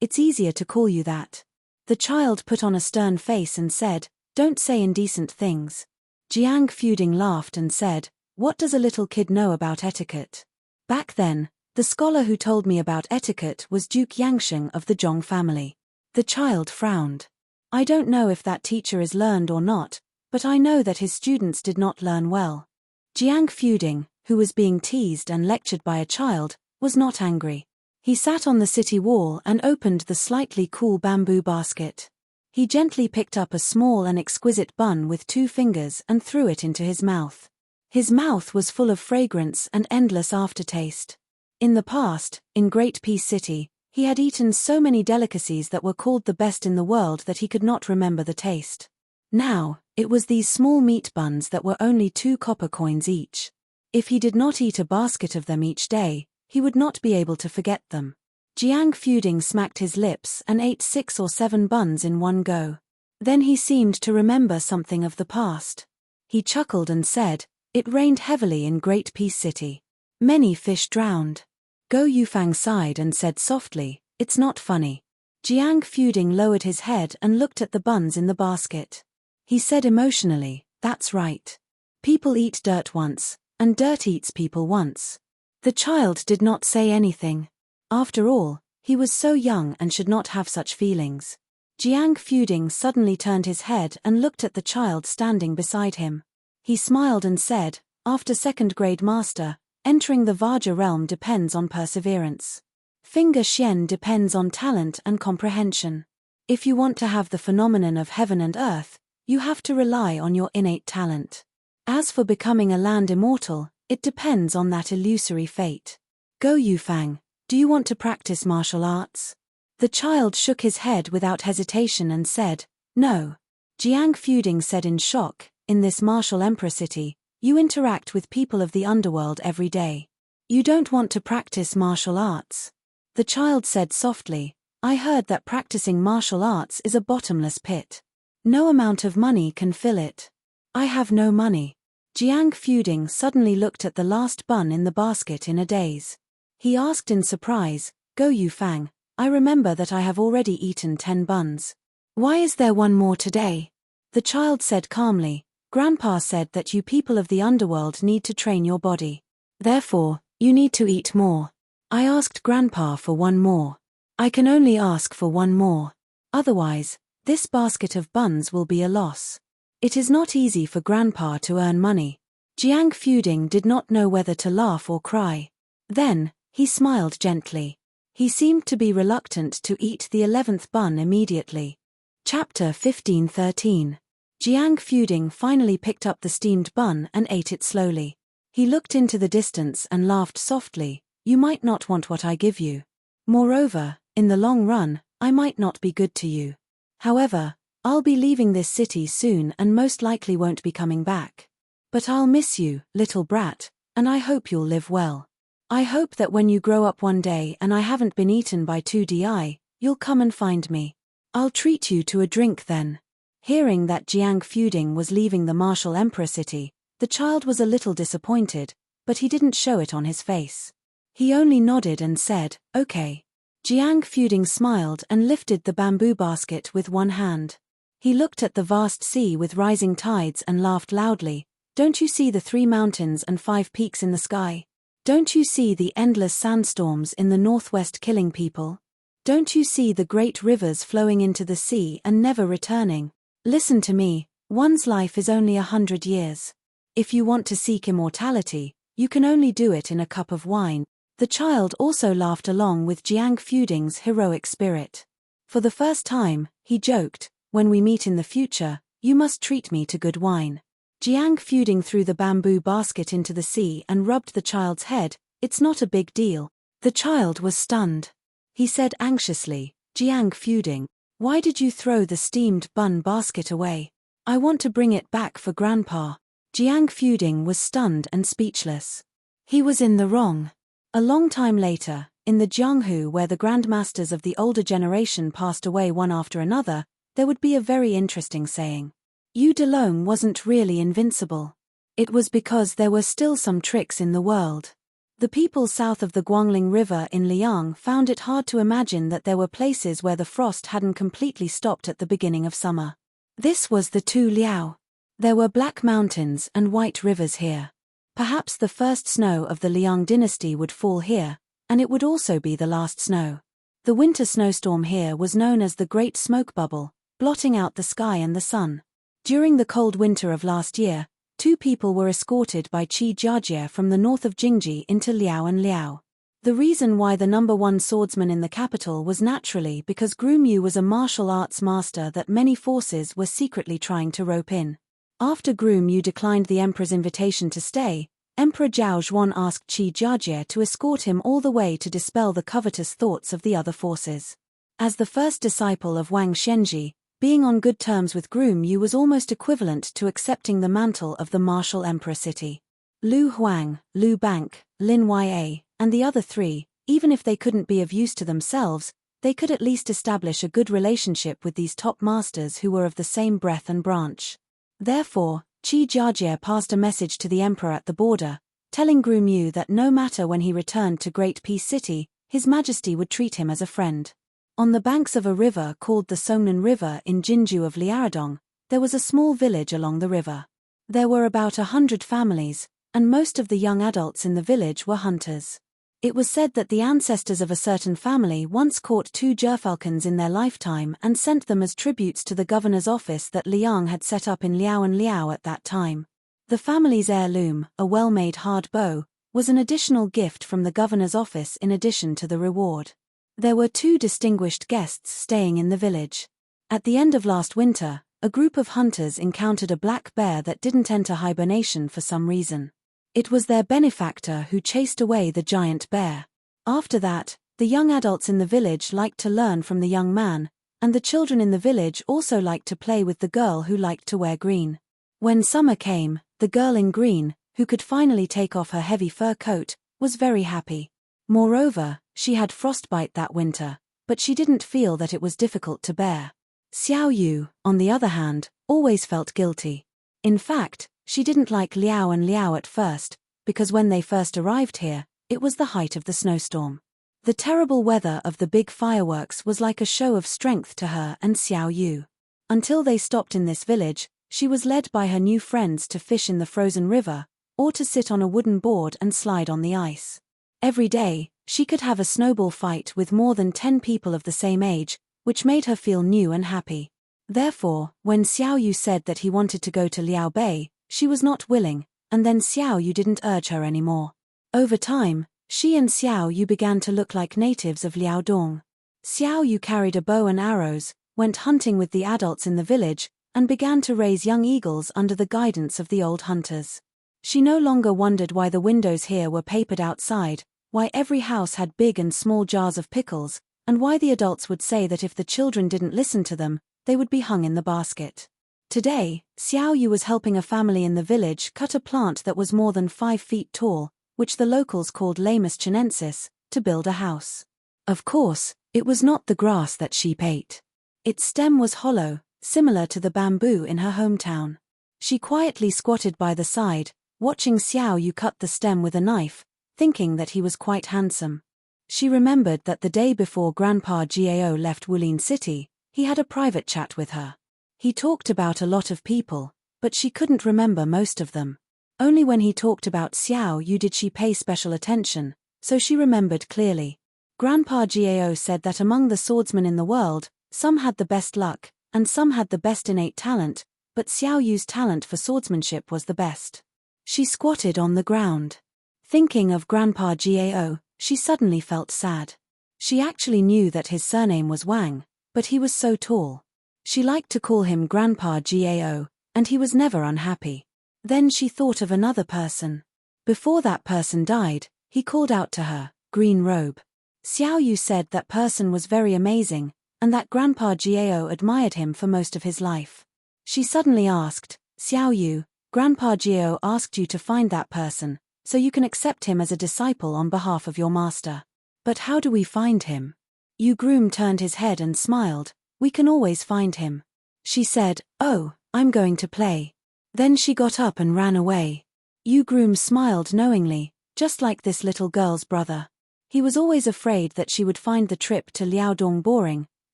Speaker 1: it's easier to call you that." The child put on a stern face and said, "Don't say indecent things." Jiang Fuding laughed and said, "What does a little kid know about etiquette?" Back then, the scholar who told me about etiquette was Duke Yangsheng of the Zhong family. The child frowned. "I don't know if that teacher is learned or not, but I know that his students did not learn well." Jiang Fuding, who was being teased and lectured by a child, was not angry. He sat on the city wall and opened the slightly cool bamboo basket. He gently picked up a small and exquisite bun with 2 fingers and threw it into his mouth. His mouth was full of fragrance and endless aftertaste. In the past, in Great Peace City, he had eaten so many delicacies that were called the best in the world that he could not remember the taste. Now, it was these small meat buns that were only 2 copper coins each. If he did not eat a basket of them each day, he would not be able to forget them. Jiang Fuding smacked his lips and ate 6 or 7 buns in one go. Then he seemed to remember something of the past. He chuckled and said, "It rained heavily in Great Peace City. Many fish drowned." Go Yufang sighed and said softly, "It's not funny." Jiang Fuding lowered his head and looked at the buns in the basket. He said emotionally, "That's right. People eat dirt once, and dirt eats people once." The child did not say anything. After all, he was so young and should not have such feelings. Jiang Fuding suddenly turned his head and looked at the child standing beside him. He smiled and said, "After 2nd grade master, entering the Vajra realm depends on perseverance. Finger Xian depends on talent and comprehension. If you want to have the phenomenon of heaven and earth, you have to rely on your innate talent. As for becoming a land immortal, it depends on that illusory fate. Go Yufang, do you want to practice martial arts?" The child shook his head without hesitation and said, "No." Jiang Fuding said in shock, "In this martial emperor city, you interact with people of the underworld every day. You don't want to practice martial arts?" The child said softly, "I heard that practicing martial arts is a bottomless pit. No amount of money can fill it. I have no money." Jiang Fuding suddenly looked at the last bun in the basket in a daze. He asked in surprise, "Go Yufang, I remember that I have already eaten 10 buns. Why is there one more today?" The child said calmly, "Grandpa said that you people of the underworld need to train your body. Therefore, you need to eat more. I asked Grandpa for one more. I can only ask for one more. Otherwise, this basket of buns will be a loss. It is not easy for Grandpa to earn money." Jiang Fuding did not know whether to laugh or cry. Then, he smiled gently. He seemed to be reluctant to eat the 11th bun immediately. Chapter 15:13. Jiang Fuding finally picked up the steamed bun and ate it slowly. He looked into the distance and laughed softly, "You might not want what I give you. Moreover, in the long run, I might not be good to you. However, I'll be leaving this city soon and most likely won't be coming back. But I'll miss you, little brat, and I hope you'll live well. I hope that when you grow up one day and I haven't been eaten by 2DI, you'll come and find me. I'll treat you to a drink then." Hearing that Jiang Fuding was leaving the martial emperor city, the child was a little disappointed, but he didn't show it on his face. He only nodded and said, "Okay." Jiang Fuding smiled and lifted the bamboo basket with one hand. He looked at the vast sea with rising tides and laughed loudly. "Don't you see the 3 mountains and 5 peaks in the sky? Don't you see the endless sandstorms in the northwest killing people? Don't you see the great rivers flowing into the sea and never returning? Listen to me, one's life is only 100 years. If you want to seek immortality, you can only do it in a cup of wine." The child also laughed along with Jiang Fuding's heroic spirit. For the first time, he joked, "When we meet in the future, you must treat me to good wine." Jiang Fuding threw the bamboo basket into the sea and rubbed the child's head. "It's not a big deal." The child was stunned. He said anxiously, "Jiang Fuding, why did you throw the steamed bun basket away? I want to bring it back for Grandpa." Jiang Fuding was stunned and speechless. He was in the wrong. A long time later, in the Jianghu where the grandmasters of the older generation passed away one after another, there would be a very interesting saying. Yu Delong wasn't really invincible. It was because there were still some tricks in the world. The people south of the Guangling River in Liang found it hard to imagine that there were places where the frost hadn't completely stopped at the beginning of summer. This was the Tu Liao. There were black mountains and white rivers here. Perhaps the first snow of the Liang dynasty would fall here, and it would also be the last snow. The winter snowstorm here was known as the Great Smoke Bubble, blotting out the sky and the sun. During the cold winter of last year, 2 people were escorted by Qi Jiajie from the north of Jingji into Liao and Liao. The reason why the number 1 swordsman in the capital was naturally because Groom Yu was a martial arts master that many forces were secretly trying to rope in. After Groom Yu declined the emperor's invitation to stay, Emperor Zhao Zhuan asked Qi Jiajie to escort him all the way to dispel the covetous thoughts of the other forces. As the first disciple of Wang Shenji, being on good terms with Groom Yu was almost equivalent to accepting the mantle of the martial emperor city. Lu Huang, Lu Bank, Lin Ya, and the other 3, even if they couldn't be of use to themselves, they could at least establish a good relationship with these top masters who were of the same breath and branch. Therefore, Qi Jiajie passed a message to the emperor at the border, telling Groom Yu that no matter when he returned to Great Peace City, His Majesty would treat him as a friend. On the banks of a river called the Songnan River in Jinju of Liaodong, there was a small village along the river. There were about 100 families, and most of the young adults in the village were hunters. It was said that the ancestors of a certain family once caught 2 gerfalcons in their lifetime and sent them as tributes to the governor's office that Liang had set up in Liao and Liao at that time. The family's heirloom, a well-made hard bow, was an additional gift from the governor's office in addition to the reward. There were 2 distinguished guests staying in the village. At the end of last winter, a group of hunters encountered a black bear that didn't enter hibernation for some reason. It was their benefactor who chased away the giant bear. After that, the young adults in the village liked to learn from the young man, and the children in the village also liked to play with the girl who liked to wear green. When summer came, the girl in green, who could finally take off her heavy fur coat, was very happy. Moreover, she had frostbite that winter, but she didn't feel that it was difficult to bear. Xiao Yu, on the other hand, always felt guilty. In fact, she didn't like Liao and Liao at first, because when they first arrived here, it was the height of the snowstorm. The terrible weather of the big fireworks was like a show of strength to her and Xiao Yu. Until they stopped in this village, she was led by her new friends to fish in the frozen river, or to sit on a wooden board and slide on the ice. Every day, she could have a snowball fight with more than 10 people of the same age, which made her feel new and happy. Therefore, when Xiao Yu said that he wanted to go to Liao Bei, she was not willing, and then Xiao Yu didn't urge her anymore. Over time, she and Xiao Yu began to look like natives of Liaodong. Xiao Yu carried a bow and arrows, went hunting with the adults in the village, and began to raise young eagles under the guidance of the old hunters. She no longer wondered why the windows here were papered outside, why every house had big and small jars of pickles, and why the adults would say that if the children didn't listen to them, they would be hung in the basket. Today, Xiao Yu was helping a family in the village cut a plant that was more than 5 feet tall, which the locals called Lamus chinensis, to build a house. Of course, it was not the grass that sheep ate. Its stem was hollow, similar to the bamboo in her hometown. She quietly squatted by the side, watching Xiao Yu cut the stem with a knife, thinking that he was quite handsome. She remembered that the day before Grandpa Gao left Wulin City, he had a private chat with her. He talked about a lot of people, but she couldn't remember most of them. Only when he talked about Xiao Yu did she pay special attention, so she remembered clearly. Grandpa Gao said that among the swordsmen in the world, some had the best luck, and some had the best innate talent, but Xiao Yu's talent for swordsmanship was the best. She squatted on the ground. Thinking of Grandpa Gao, she suddenly felt sad. She actually knew that his surname was Wang, but he was so tall. She liked to call him Grandpa Gao, and he was never unhappy. Then she thought of another person. Before that person died, he called out to her, "Green robe." Xiao Yu said that person was very amazing, and that Grandpa Jiao admired him for most of his life. She suddenly asked, "Xiao Yu, Grandpa Jiao asked you to find that person, so you can accept him as a disciple on behalf of your master. But how do we find him?" Yu Groom turned his head and smiled. "We can always find him." She said, "Oh, I'm going to play." Then she got up and ran away. Yu Groom smiled knowingly, just like this little girl's brother. He was always afraid that she would find the trip to Liaodong boring,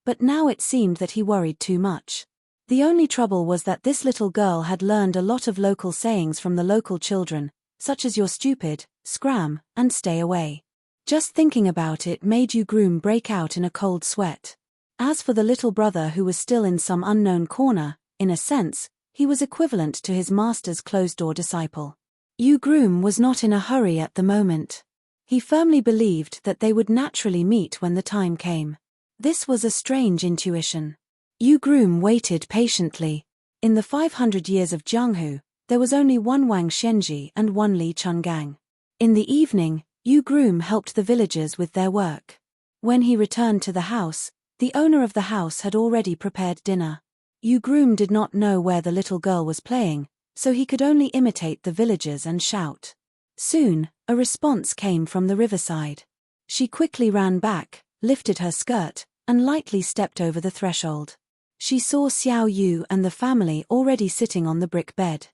Speaker 1: but now it seemed that he worried too much. The only trouble was that this little girl had learned a lot of local sayings from the local children, such as "you're stupid," "scram," and "stay away." Just thinking about it made Yu Groom break out in a cold sweat. As for the little brother who was still in some unknown corner, in a sense, he was equivalent to his master's closed-door disciple. Yu Groom was not in a hurry at the moment. He firmly believed that they would naturally meet when the time came. This was a strange intuition. Yu Groom waited patiently. In the 500 years of Jianghu, there was only one Wang Xianji and one Li Chungang. In the evening, Yu Groom helped the villagers with their work. When he returned to the house, the owner of the house had already prepared dinner. Yu Groom did not know where the little girl was playing, so he could only imitate the villagers and shout. Soon, a response came from the riverside. She quickly ran back, lifted her skirt, and lightly stepped over the threshold. She saw Xiao Yu and the family already sitting on the brick bed.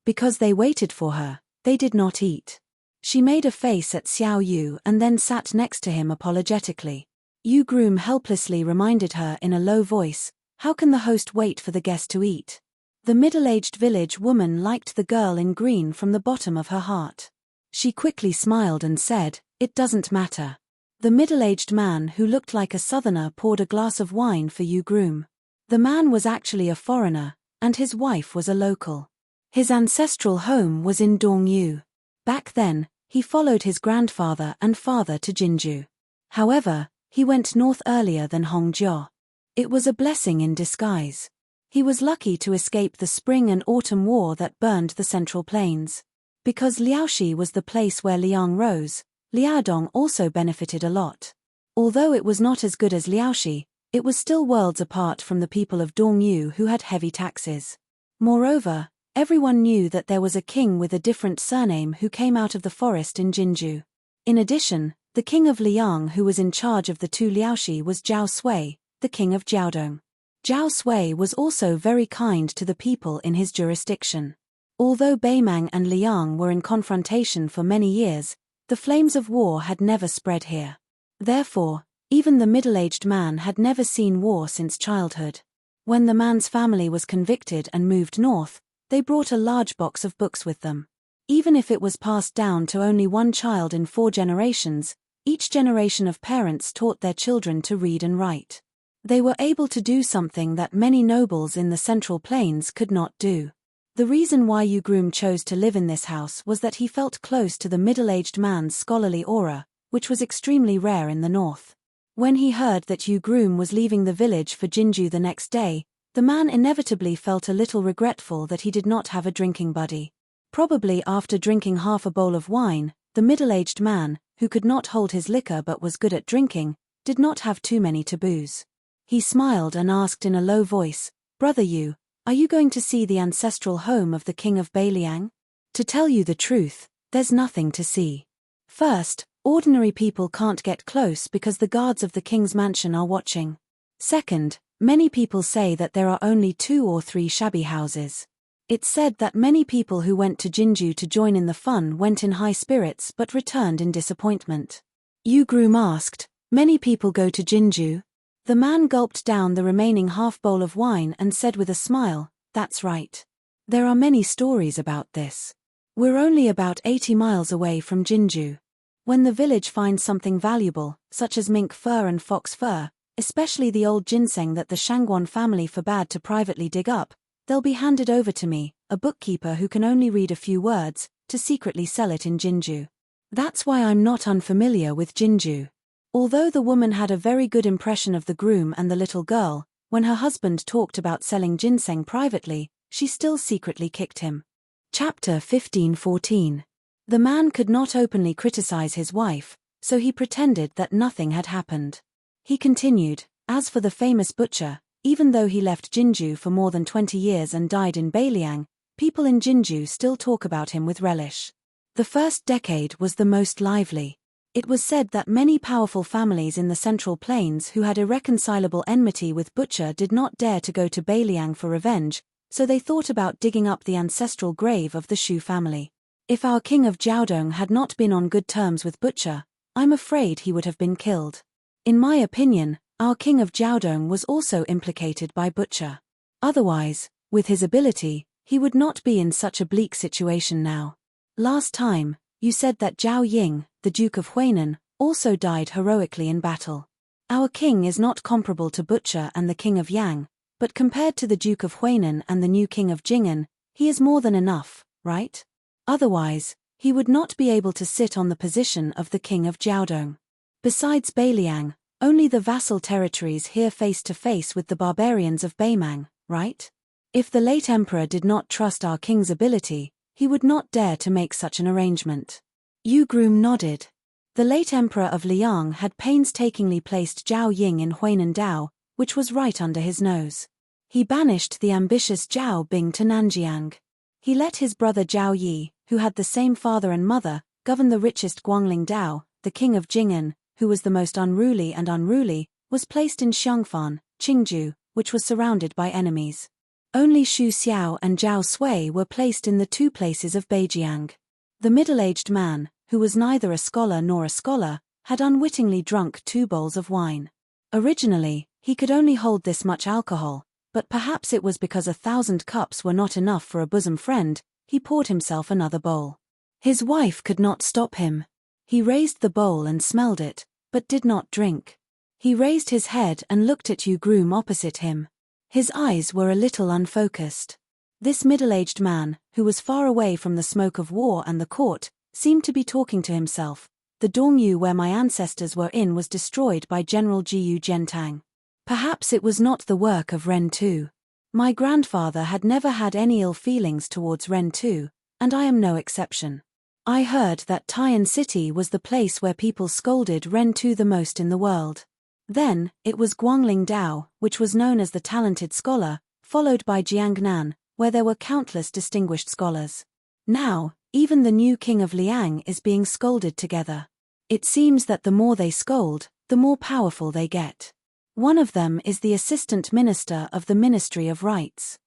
Speaker 1: Because they waited for her, they did not eat. She made a face at Xiao Yu and then sat next to him apologetically. Yu Groom helplessly reminded her in a low voice, "How can the host wait for the guest to eat?" The middle-aged village woman liked the girl in green from the bottom of her heart. She quickly smiled and said, "It doesn't matter." The middle-aged man who looked like a southerner poured a glass of wine for Yu Groom. The man was actually a foreigner, and his wife was a local. His ancestral home was in Dongyu. Back then, he followed his grandfather and father to Jinju. However, he went north earlier than Hongjiao. It was a blessing in disguise. He was lucky to escape the spring and autumn war that burned the Central Plains. Because Liaoxi was the place where Liang rose, Liaodong also benefited a lot. Although it was not as good as Liaoxi, it was still worlds apart from the people of Dongyu who had heavy taxes. Moreover, everyone knew that there was a king with a different surname who came out of the forest in Jinju. In addition, the king of Liang who was in charge of the two Liaoxi was Zhao Sui, the king of Jiaodong. Zhao Sui was also very kind to the people in his jurisdiction. Although Beimang and Liang were in confrontation for many years, the flames of war had never spread here. Therefore, even the middle-aged man had never seen war since childhood. When the man's family was convicted and moved north, they brought a large box of books with them. Even if it was passed down to only one child in 4 generations, each generation of parents taught their children to read and write. They were able to do something that many nobles in the Central Plains could not do. The reason why Yu Groom chose to live in this house was that he felt close to the middle-aged man's scholarly aura, which was extremely rare in the north. When he heard that Yu Groom was leaving the village for Jinju the next day, the man inevitably felt a little regretful that he did not have a drinking buddy. Probably after drinking half a bowl of wine, the middle-aged man, who could not hold his liquor but was good at drinking, did not have too many to booze. He smiled and asked in a low voice, "Brother Yu, are you going to see the ancestral home of the king of Beiliang?" To tell you the truth, there's nothing to see. First, ordinary people can't get close because the guards of the king's mansion are watching. Second, many people say that there are only 2 or 3 shabby houses. It's said that many people who went to Jinju to join in the fun went in high spirits but returned in disappointment. Yu Groom asked, "Many people go to Jinju?" The man gulped down the remaining half bowl of wine and said with a smile, "That's right. There are many stories about this. We're only about 80 miles away from Jinju. When the village finds something valuable, such as mink fur and fox fur, especially the old ginseng that the Shangguan family forbade to privately dig up, they'll be handed over to me, a bookkeeper who can only read a few words, to secretly sell it in Jinju. That's why I'm not unfamiliar with Jinju." Although the woman had a very good impression of the groom and the little girl, when her husband talked about selling ginseng privately, she still secretly kicked him. Chapter 15:14. The man could not openly criticize his wife, so he pretended that nothing had happened. He continued, as for the famous butcher, even though he left Jinju for more than 20 years and died in Bailiang, people in Jinju still talk about him with relish. The first decade was the most lively. It was said that many powerful families in the Central Plains who had irreconcilable enmity with Butcher did not dare to go to Bailiang for revenge, so they thought about digging up the ancestral grave of the Shu family. If our king of Jiaodong had not been on good terms with Butcher, I'm afraid he would have been killed. In my opinion, our king of Jiaodong was also implicated by Butcher. Otherwise, with his ability, he would not be in such a bleak situation now. Last time, you said that Zhao Ying, the Duke of Huainan, also died heroically in battle. Our king is not comparable to Butcher and the king of Yang, but compared to the Duke of Huainan and the new king of Jing'an, he is more than enough, right? Otherwise, he would not be able to sit on the position of the king of Jiaodong. Besides Bailiang, only the vassal territories here face to face with the barbarians of Baimang, right? If the late emperor did not trust our king's ability, he would not dare to make such an arrangement. Yu Groom nodded. The late emperor of Liang had painstakingly placed Zhao Ying in Huainan Dao, which was right under his nose. He banished the ambitious Zhao Bing to Nanjiang. He let his brother Zhao Yi, who had the same father and mother, govern the richest Guangling Dao. The king of Jing'an, who was the most unruly, was placed in Xiangfan, Qingju, which was surrounded by enemies. Only Xu Xiao and Zhao Sui were placed in the two places of Beijiang. The middle-aged man, who was neither a scholar nor a scholar, had unwittingly drunk 2 bowls of wine. Originally, he could only hold this much alcohol, but perhaps it was because 1,000 cups were not enough for a bosom friend, he poured himself another bowl. His wife could not stop him. He raised the bowl and smelled it, but did not drink. He raised his head and looked at Yu Groom opposite him. His eyes were a little unfocused. This middle-aged man, who was far away from the smoke of war and the court, seemed to be talking to himself. The Dongyu where my ancestors were in was destroyed by General Jiyu Gentang. Perhaps it was not the work of Ren Tu. My grandfather had never had any ill feelings towards Ren Tu, and I am no exception. I heard that Taiyan City was the place where people scolded Ren Tu the most in the world. Then, it was Guangling Dao, which was known as the talented scholar, followed by Jiangnan, where there were countless distinguished scholars. Now, even the new king of Liang is being scolded together. It seems that the more they scold, the more powerful they get. One of them is the assistant minister of the Ministry of Rights.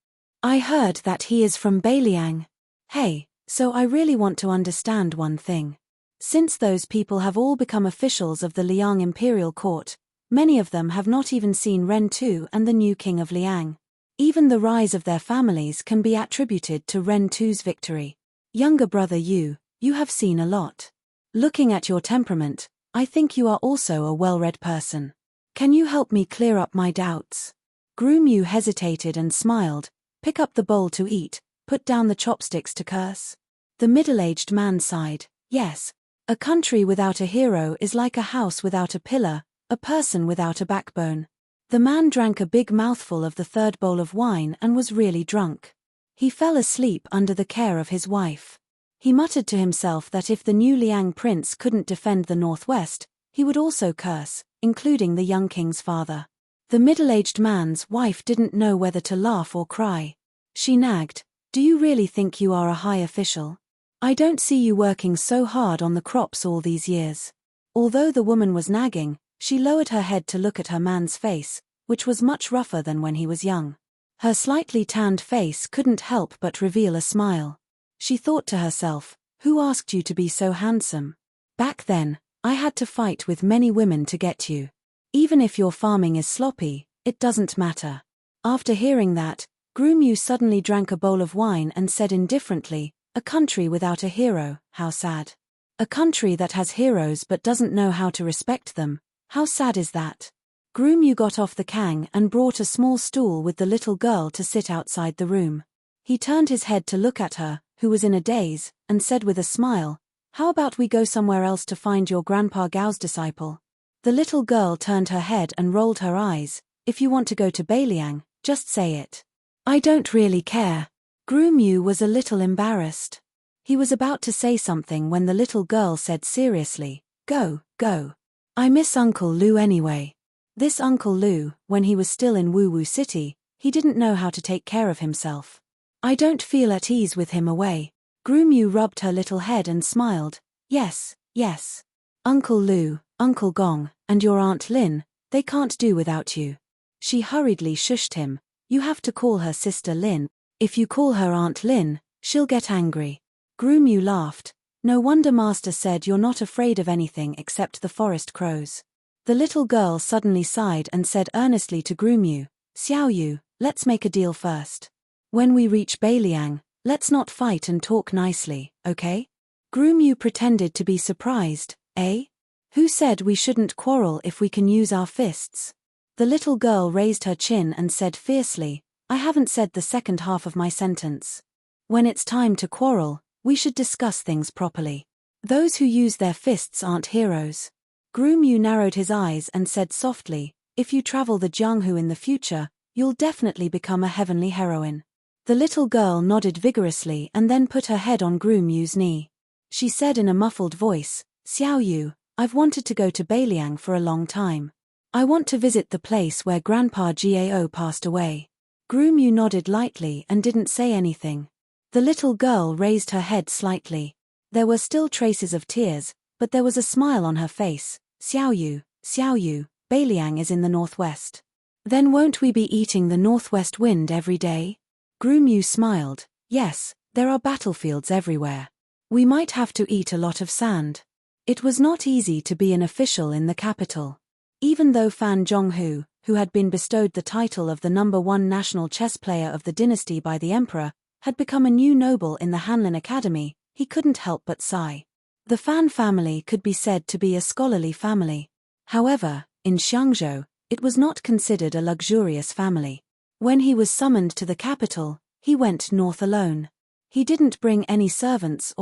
Speaker 1: I heard that he is from Bailiang. Hey, so I really want to understand one thing. Since those people have all become officials of the Liang imperial court, many of them have not even seen Ren Tu and the new king of Liang. Even the rise of their families can be attributed to Ren Tu's victory. Younger brother you have seen a lot. Looking at your temperament, I think you are also a well-read person. Can you help me clear up my doubts? Groom Yu hesitated and smiled, pick up the bowl to eat, put down the chopsticks to curse. The middle-aged man sighed, yes. A country without a hero is like a house without a pillar, a person without a backbone. The man drank a big mouthful of the 3rd bowl of wine and was really drunk. He fell asleep under the care of his wife. He muttered to himself that if the new Liang prince couldn't defend the northwest, he would also curse, including the young king's father. The middle-aged man's wife didn't know whether to laugh or cry. She nagged, "Do you really think you are a high official? I don't see you working so hard on the crops all these years." Although the woman was nagging, she lowered her head to look at her man's face, which was much rougher than when he was young. Her slightly tanned face couldn't help but reveal a smile. She thought to herself, who asked you to be so handsome? Back then, I had to fight with many women to get you. Even if your farming is sloppy, it doesn't matter. After hearing that, Groom Yu suddenly drank a bowl of wine and said indifferently, a country without a hero, how sad. A country that has heroes but doesn't know how to respect them, how sad is that? Groom Yu got off the kang and brought a small stool with the little girl to sit outside the room. He turned his head to look at her, who was in a daze, and said with a smile, "How about we go somewhere else to find your Grandpa Gao's disciple?" The little girl turned her head and rolled her eyes. "If you want to go to Bailiang, just say it. I don't really care." Groomyu was a little embarrassed. He was about to say something when the little girl said seriously, "Go, go. I miss Uncle Lu anyway." This Uncle Lu, when he was still in Woo Woo City, he didn't know how to take care of himself. "I don't feel at ease with him away." Groomyu rubbed her little head and smiled. "Yes, yes. Uncle Lu, Uncle Gong, and your Aunt Lin, they can't do without you." She hurriedly shushed him. "You have to call her Sister Lin. If you call her Aunt Lin, she'll get angry." Groomyu laughed. "No wonder Master said you're not afraid of anything except the forest crows." The little girl suddenly sighed and said earnestly to Groomyu, "Xiao Yu, let's make a deal first. When we reach Beiliang, let's not fight and talk nicely, okay?" Groomyu pretended to be surprised. "Eh? Who said we shouldn't quarrel if we can use our fists?" The little girl raised her chin and said fiercely, "I haven't said the second half of my sentence. When it's time to quarrel, we should discuss things properly. Those who use their fists aren't heroes." Groomyu narrowed his eyes and said softly, "If you travel the Jianghu in the future, you'll definitely become a heavenly heroine." The little girl nodded vigorously and then put her head on Groomyu's knee. She said in a muffled voice, "Xiao Yu, I've wanted to go to Beiliang for a long time. I want to visit the place where Grandpa Gao passed away." Groomyu nodded lightly and didn't say anything. The little girl raised her head slightly. There were still traces of tears, but there was a smile on her face. Xiao Yu, Beiliang is in the northwest. Then won't we be eating the northwest wind every day?" Groomyu smiled. "Yes, there are battlefields everywhere. We might have to eat a lot of sand." It was not easy to be an official in the capital. Even though Fan Zhonghu, who had been bestowed the title of the #1 national chess player of the dynasty by the emperor, had become a new noble in the Hanlin Academy, he couldn't help but sigh. The Fan family could be said to be a scholarly family. However, in Xiangzhou, it was not considered a luxurious family. When he was summoned to the capital, he went north alone. He didn't bring any servants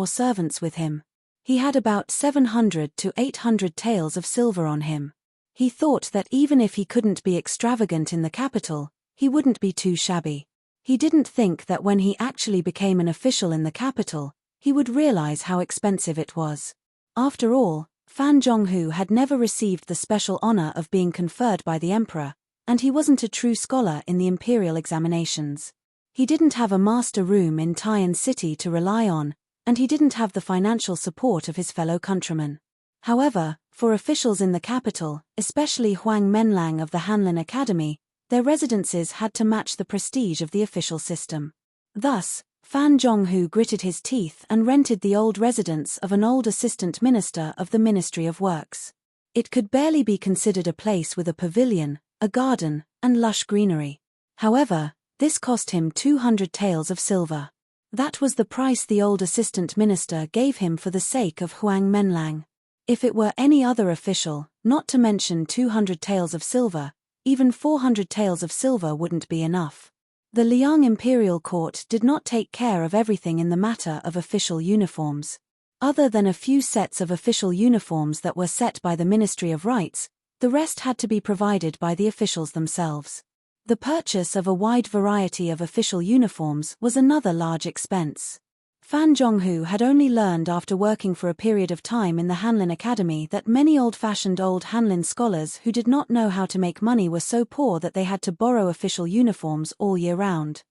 Speaker 1: with him. He had about 700 to 800 taels of silver on him. He thought that even if he couldn't be extravagant in the capital, he wouldn't be too shabby. He didn't think that when he actually became an official in the capital, he would realize how expensive it was. After all, Fan Zhonghu had never received the special honor of being conferred by the emperor, and he wasn't a true scholar in the imperial examinations. He didn't have a master room in Tai'an City to rely on, and he didn't have the financial support of his fellow countrymen. However, for officials in the capital, especially Huang Menlang of the Hanlin Academy, their residences had to match the prestige of the official system. Thus, Fan Zhonghu gritted his teeth and rented the old residence of an old assistant minister of the Ministry of Works. It could barely be considered a place with a pavilion, a garden, and lush greenery. However, this cost him 200 taels of silver. That was the price the old assistant minister gave him for the sake of Huang Menlang. If it were any other official, not to mention 200 taels of silver, even 400 taels of silver wouldn't be enough. The Liang Imperial Court did not take care of everything in the matter of official uniforms. Other than a few sets of official uniforms that were set by the Ministry of Rites, the rest had to be provided by the officials themselves. The purchase of a wide variety of official uniforms was another large expense. Fan Zhonghu had only learned after working for a period of time in the Hanlin Academy that many old-fashioned old Hanlin scholars who did not know how to make money were so poor that they had to borrow official uniforms all year round.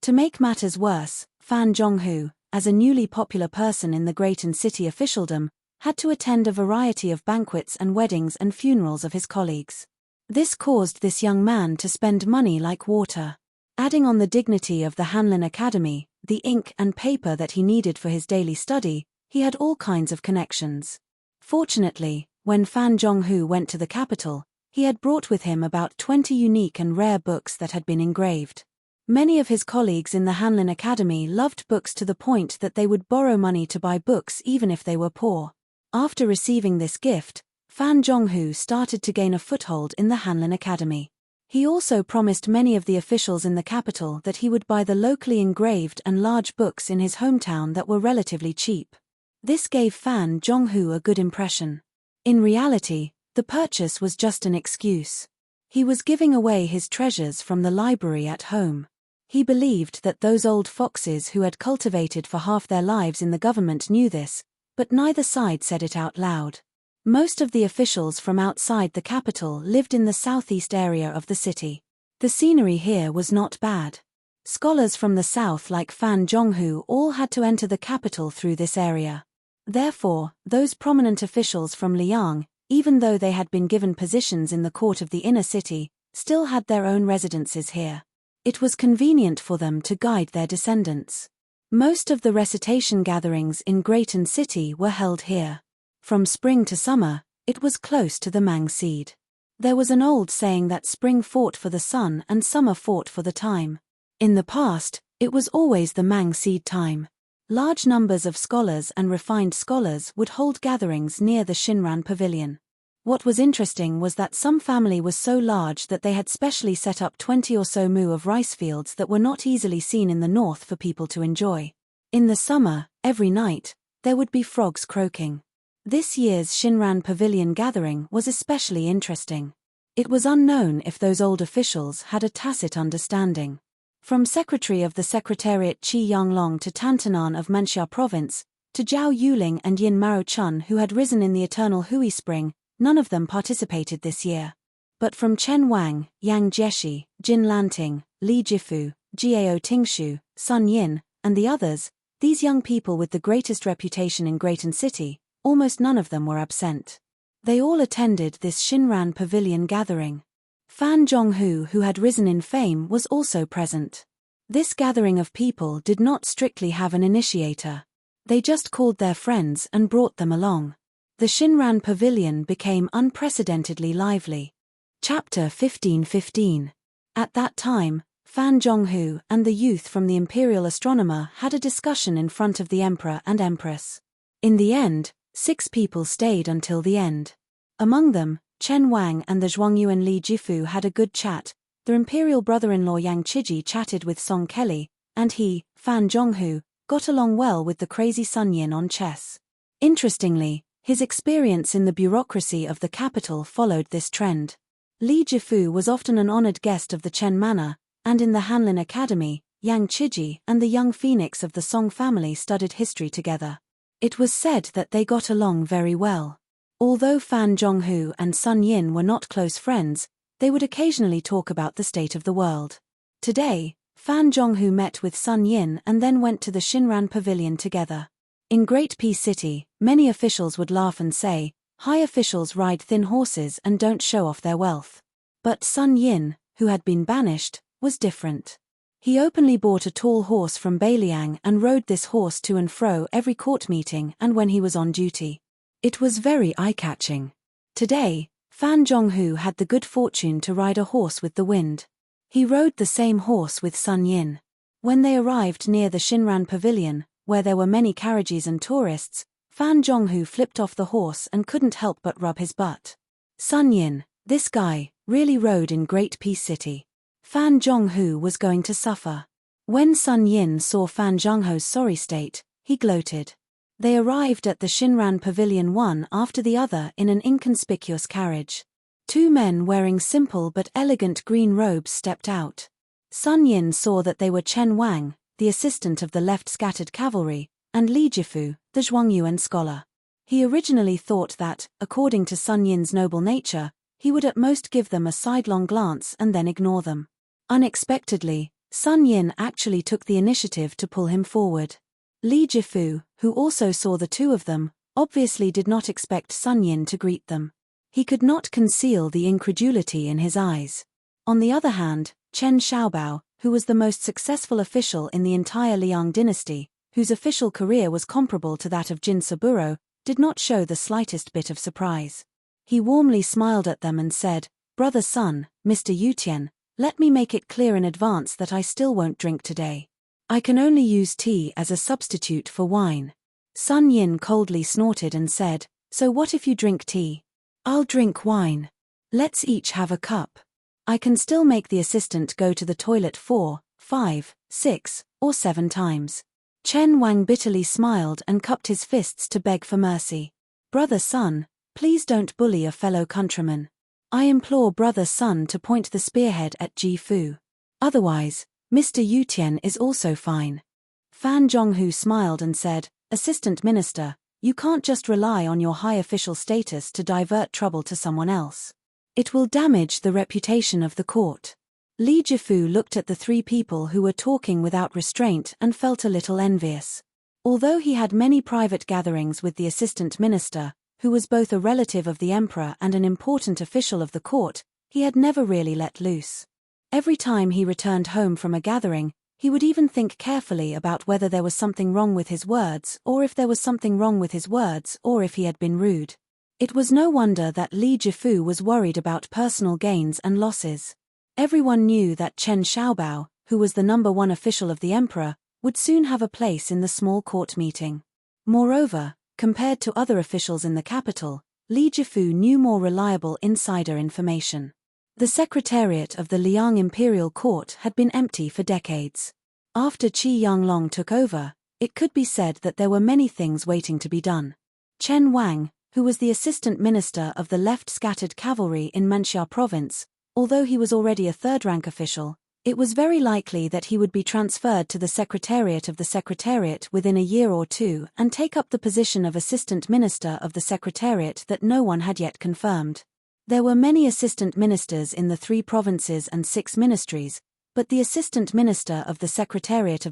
Speaker 1: To make matters worse, Fan Zhonghu, as a newly popular person in the great and city officialdom, had to attend a variety of banquets and weddings and funerals of his colleagues. This caused this young man to spend money like water. Adding on the dignity of the Hanlin Academy, the ink and paper that he needed for his daily study, he had all kinds of connections. Fortunately, when Fan Zhonghu went to the capital, he had brought with him about 20 unique and rare books that had been engraved. Many of his colleagues in the Hanlin Academy loved books to the point that they would borrow money to buy books even if they were poor. After receiving this gift, Fan Zhonghu started to gain a foothold in the Hanlin Academy. He also promised many of the officials in the capital that he would buy the locally engraved and large books in his hometown that were relatively cheap. This gave Fan Zhonghu a good impression. In reality, the purchase was just an excuse. He was giving away his treasures from the library at home. He believed that those old foxes who had cultivated for half their lives in the government knew this, but neither side said it out loud. Most of the officials from outside the capital lived in the southeast area of the city. The scenery here was not bad. Scholars from the south like Fan Zhonghu all had to enter the capital through this area. Therefore, those prominent officials from Liang, even though they had been given positions in the court of the inner city, still had their own residences here. It was convenient for them to guide their descendants. Most of the recitation gatherings in Greaton City were held here. From spring to summer, it was close to the Mang seed. There was an old saying that spring fought for the sun and summer fought for the time. In the past, it was always the Mang seed time. Large numbers of scholars and refined scholars would hold gatherings near the Shinran Pavilion. What was interesting was that some family was so large that they had specially set up 20 or so mu of rice fields that were not easily seen in the north for people to enjoy. In the summer, every night, there would be frogs croaking. This year's Shinran Pavilion gathering was especially interesting. It was unknown if those old officials had a tacit understanding. From Secretary of the Secretariat Qi Yanglong to Tantanan of Manxia Province, to Zhao Yuling and Yin Mao Chun who had risen in the eternal Hui Spring, none of them participated this year. But from Chen Wang, Yang Jieshi, Jin Lanting, Li Jifu, Jiao Tingshu, Sun Yin, and the others, these young people with the greatest reputation in Greaton City, almost none of them were absent. They all attended this Shinran Pavilion gathering. Fan Zhonghu, who had risen in fame, was also present. This gathering of people did not strictly have an initiator. They just called their friends and brought them along. The Shinran Pavilion became unprecedentedly lively. Chapter 1515. At that time, Fan Zhonghu and the youth from the Imperial Astronomer had a discussion in front of the Emperor and Empress. In the end, 6 people stayed until the end. Among them, Chen Wang and the Zhuangyuan Li Jifu had a good chat. Their imperial brother-in-law Yang Chiji chatted with Song Kelly, and he, Fan Zhonghu, got along well with the crazy Sun Yin on chess. Interestingly, his experience in the bureaucracy of the capital followed this trend. Li Jifu was often an honored guest of the Chen Manor, and in the Hanlin Academy, Yang Chiji and the young phoenix of the Song family studied history together. It was said that they got along very well. Although Fan Zhonghu and Sun Yin were not close friends, they would occasionally talk about the state of the world. Today, Fan Zhonghu met with Sun Yin and then went to the Shinran Pavilion together. In Great Peace City, many officials would laugh and say, high officials ride thin horses and don't show off their wealth. But Sun Yin, who had been banished, was different. He openly bought a tall horse from Beiliang and rode this horse to and fro every court meeting and when he was on duty. It was very eye-catching. Today, Fan Zhonghu had the good fortune to ride a horse with the wind. He rode the same horse with Sun Yin. When they arrived near the Shinran Pavilion, where there were many carriages and tourists, Fan Zhonghu flipped off the horse and couldn't help but rub his butt. Sun Yin, this guy, really rode in Great Peace City. Fan Zhonghu was going to suffer. When Sun Yin saw Fan Zhonghu's sorry state, he gloated. They arrived at the Shinran Pavilion one after the other in an inconspicuous carriage. 2 men wearing simple but elegant green robes stepped out. Sun Yin saw that they were Chen Wang, the assistant of the left scattered cavalry, and Li Jifu, the Zhuangyuan scholar. He originally thought that, according to Sun Yin's noble nature, he would at most give them a sidelong glance and then ignore them. Unexpectedly, Sun Yin actually took the initiative to pull him forward. Li Jifu, who also saw the 2 of them, obviously did not expect Sun Yin to greet them. He could not conceal the incredulity in his eyes. On the other hand, Chen Xiaobao, who was the most successful official in the entire Liang dynasty, whose official career was comparable to that of Jin Saburo, did not show the slightest bit of surprise. He warmly smiled at them and said, "Brother Sun, Mr. Yutian, let me make it clear in advance that I still won't drink today. I can only use tea as a substitute for wine." Sun Yin coldly snorted and said, "So what if you drink tea? I'll drink wine. Let's each have a cup. I can still make the assistant go to the toilet 4, 5, 6, or 7 times. Chen Wang bitterly smiled and cupped his fists to beg for mercy. "Brother Sun, please don't bully a fellow countryman. I implore Brother Sun to point the spearhead at Ji Fu. Otherwise, Mr. Yutian is also fine. Fan Zhonghu smiled and said, Assistant Minister, you can't just rely on your high official status to divert trouble to someone else. It will damage the reputation of the court. Li Jifu looked at the three people who were talking without restraint and felt a little envious. Although he had many private gatherings with the assistant minister, who was both a relative of the emperor and an important official of the court, he had never really let loose. Every time he returned home from a gathering, he would even think carefully about whether there was something wrong with his words, or if there was something wrong with his words, or if he had been rude. It was no wonder that Li Jifu was worried about personal gains and losses. Everyone knew that Chen Xiaobao, who was the #1 official of the emperor, would soon have a place in the small court meeting. Moreover, compared to other officials in the capital, Li Jifu knew more reliable insider information. The secretariat of the Liang Imperial Court had been empty for decades. After Qi Yanglong took over, it could be said that there were many things waiting to be done. Chen Wang, who was the assistant minister of the left scattered cavalry in Manxia province, although he was already a third-rank official, it was very likely that he would be transferred to the secretariat of the secretariat within a year or two and take up the position of assistant minister of the secretariat that no one had yet confirmed. There were many assistant ministers in the 3 provinces and 6 ministries, but the assistant minister of the secretariat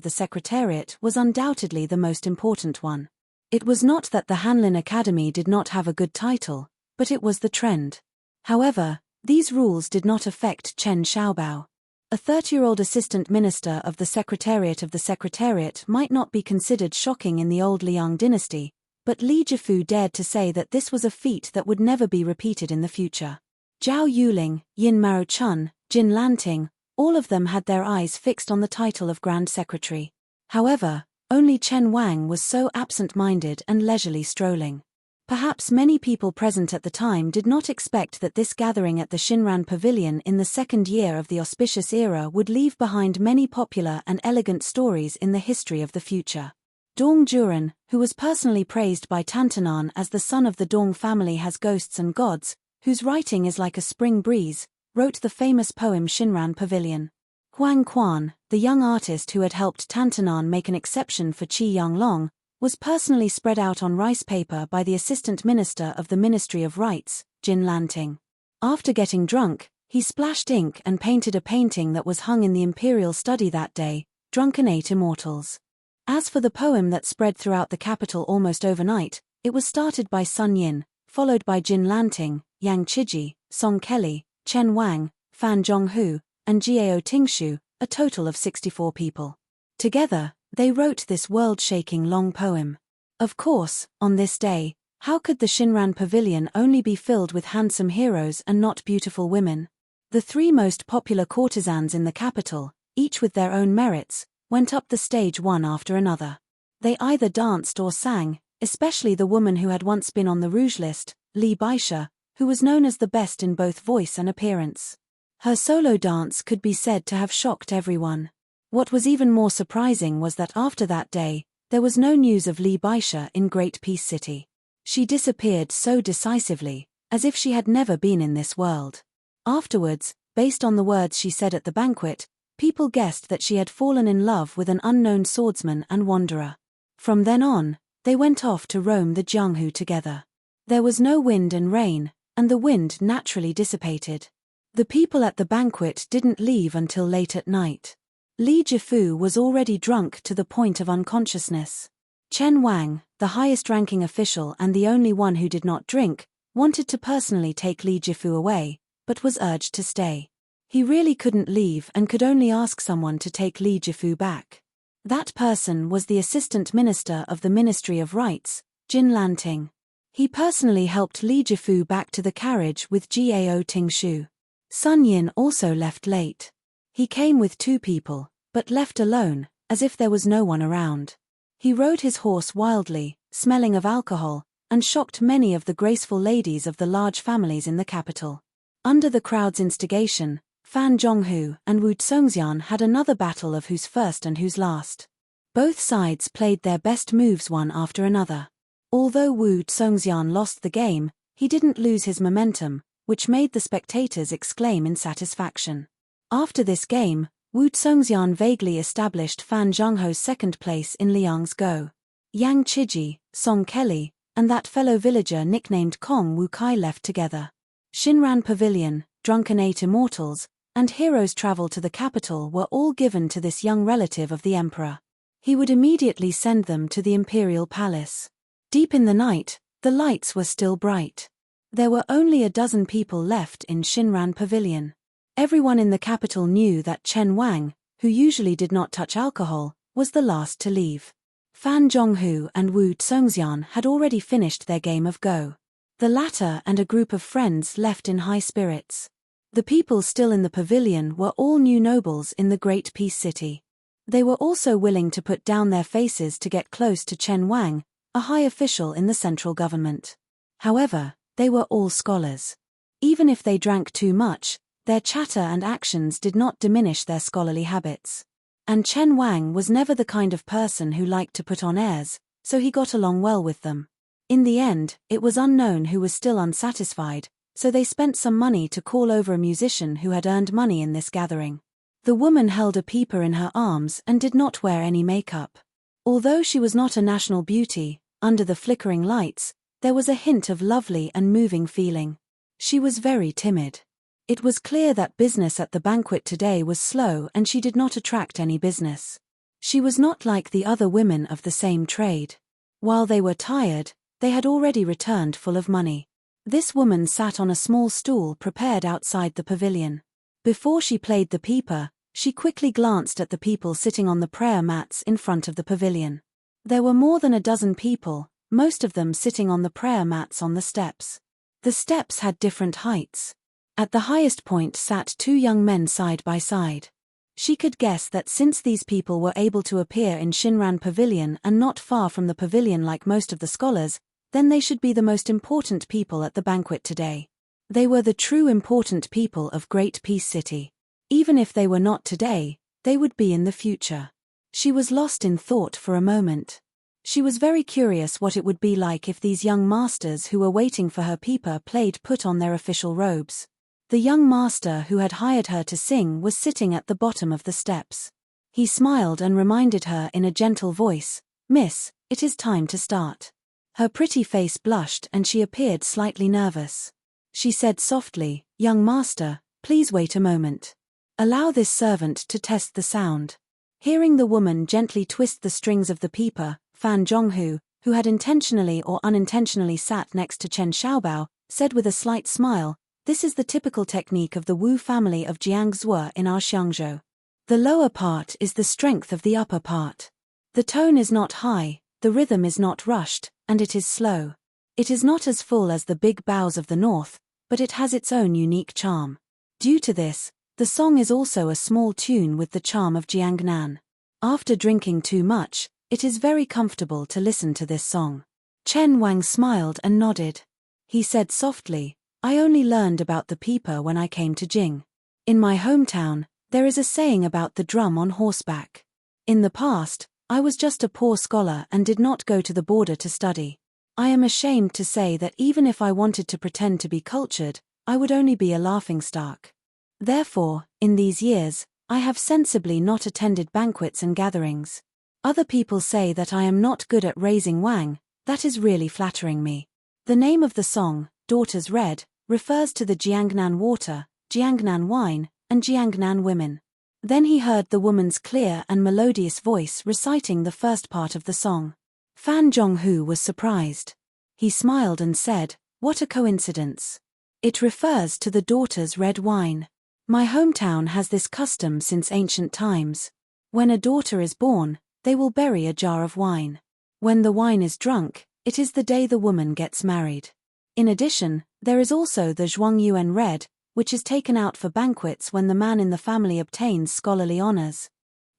Speaker 1: was undoubtedly the most important one. It was not that the Hanlin Academy did not have a good title, but it was the trend. However, these rules did not affect Chen Xiaobao. A 30-year-old assistant minister of the secretariat might not be considered shocking in the old Liang dynasty, but Li Jifu dared to say that this was a feat that would never be repeated in the future. Zhao Yuling, Yin Maochun, Jin Lanting, all of them had their eyes fixed on the title of Grand Secretary. However, only Chen Wang was so absent-minded and leisurely strolling. Perhaps many people present at the time did not expect that this gathering at the Shinran Pavilion in the second year of the auspicious era would leave behind many popular and elegant stories in the history of the future. Dong Juran, who was personally praised by Tantanan as the son of the Dong family has ghosts and gods, whose writing is like a spring breeze, wrote the famous poem Shinran Pavilion. Huang Quan, the young artist who had helped Tantanan make an exception for Qi Yanglong, was personally spread out on rice paper by the assistant minister of the Ministry of Rites, Jin Lanting. After getting drunk, he splashed ink and painted a painting that was hung in the imperial study that day, Drunken 8 Immortals. As for the poem that spread throughout the capital almost overnight, it was started by Sun Yin, followed by Jin Lanting, Yang Chiji, Song Kelly, Chen Wang, Fan Zhonghu, and Jiao Tingshu, a total of 64 people. Together, they wrote this world-shaking long poem. Of course, on this day, how could the Shinran Pavilion only be filled with handsome heroes and not beautiful women? The 3 most popular courtesans in the capital, each with their own merits, went up the stage one after another. They either danced or sang, especially the woman who had once been on the Rouge list, Li Baisha, who was known as the best in both voice and appearance. Her solo dance could be said to have shocked everyone. What was even more surprising was that after that day, there was no news of Li Baisha in Great Peace City. She disappeared so decisively, as if she had never been in this world. Afterwards, based on the words she said at the banquet, people guessed that she had fallen in love with an unknown swordsman and wanderer. From then on, they went off to roam the Jianghu together. There was no wind and rain, and the wind naturally dissipated. The people at the banquet didn't leave until late at night. Li Jifu was already drunk to the point of unconsciousness. Chen Wang, the highest-ranking official and the only one who did not drink, wanted to personally take Li Jifu away, but was urged to stay. He really couldn't leave and could only ask someone to take Li Jifu back. That person was the assistant minister of the Ministry of Rites, Jin Lanting. He personally helped Li Jifu back to the carriage with Jiao Tingshu. Sun Yin also left late. He came with 2 people, but left alone, as if there was no one around. He rode his horse wildly, smelling of alcohol, and shocked many of the graceful ladies of the large families in the capital. Under the crowd's instigation, Fan Zhonghu and Wu Tsongxian had another battle of who's first and who's last. Both sides played their best moves one after another. Although Wu Tsongxian lost the game, he didn't lose his momentum, which made the spectators exclaim in satisfaction. After this game, Wu Tsongxian vaguely established Fan Zhengho's second place in Liang's Go. Yang Chiji, Song Kelly, and that fellow villager nicknamed Kong Wu Kai left together. Shinran Pavilion, Drunken Eight Immortals, and Heroes Travel to the Capital were all given to this young relative of the emperor. He would immediately send them to the imperial palace. Deep in the night, the lights were still bright. There were only a dozen people left in Shinran Pavilion. Everyone in the capital knew that Chen Wang, who usually did not touch alcohol, was the last to leave. Fan Zhonghu and Wu Tsongxian had already finished their game of Go. The latter and a group of friends left in high spirits. The people still in the pavilion were all new nobles in the Great Peace City. They were also willing to put down their faces to get close to Chen Wang, a high official in the central government. However, they were all scholars. Even if they drank too much, their chatter and actions did not diminish their scholarly habits. And Chen Wang was never the kind of person who liked to put on airs, so he got along well with them. In the end, it was unknown who was still unsatisfied, so they spent some money to call over a musician who had earned money in this gathering. The woman held a peeper in her arms and did not wear any makeup. Although she was not a national beauty, under the flickering lights, there was a hint of lovely and moving feeling. She was very timid. It was clear that business at the banquet today was slow and she did not attract any business. She was not like the other women of the same trade. While they were tired, they had already returned full of money. This woman sat on a small stool prepared outside the pavilion. Before she played the peeper, she quickly glanced at the people sitting on the prayer mats in front of the pavilion. There were more than a dozen people, most of them sitting on the prayer mats on the steps. The steps had different heights. At the highest point sat two young men side by side. She could guess that since these people were able to appear in Shinran Pavilion and not far from the pavilion like most of the scholars, then they should be the most important people at the banquet today. They were the true important people of Great Peace City. Even if they were not today, they would be in the future. She was lost in thought for a moment. She was very curious what it would be like if these young masters who were waiting for her peeper put on their official robes. The young master who had hired her to sing was sitting at the bottom of the steps. He smiled and reminded her in a gentle voice, "Miss, it is time to start." Her pretty face blushed and she appeared slightly nervous. She said softly, "Young master, please wait a moment. Allow this servant to test the sound." Hearing the woman gently twist the strings of the peeper, Fan Zhonghu, who had intentionally or unintentionally sat next to Chen Xiaobao, said with a slight smile, "This is the typical technique of the Wu family of Jiangzuo in our Xiangzhou. The lower part is the strength of the upper part. The tone is not high, the rhythm is not rushed, and it is slow. It is not as full as the big bows of the north, but it has its own unique charm. Due to this, the song is also a small tune with the charm of Jiangnan. After drinking too much, it is very comfortable to listen to this song." Chen Wang smiled and nodded. He said softly, "I only learned about the peeper when I came to Jing. In my hometown, there is a saying about the drum on horseback. In the past, I was just a poor scholar and did not go to the border to study. I am ashamed to say that even if I wanted to pretend to be cultured, I would only be a laughingstock. Therefore, in these years, I have sensibly not attended banquets and gatherings. Other people say that I am not good at raising wang, that is really flattering me." The name of the song, Daughters Red, refers to the Jiangnan water, Jiangnan wine, and Jiangnan women. Then he heard the woman's clear and melodious voice reciting the first part of the song. Fan Zhonghu was surprised. He smiled and said, "What a coincidence. It refers to the Daughters Red wine. My hometown has this custom since ancient times. When a daughter is born, they will bury a jar of wine. When the wine is drunk, it is the day the woman gets married. In addition, there is also the Zhuangyuan Red, which is taken out for banquets when the man in the family obtains scholarly honors."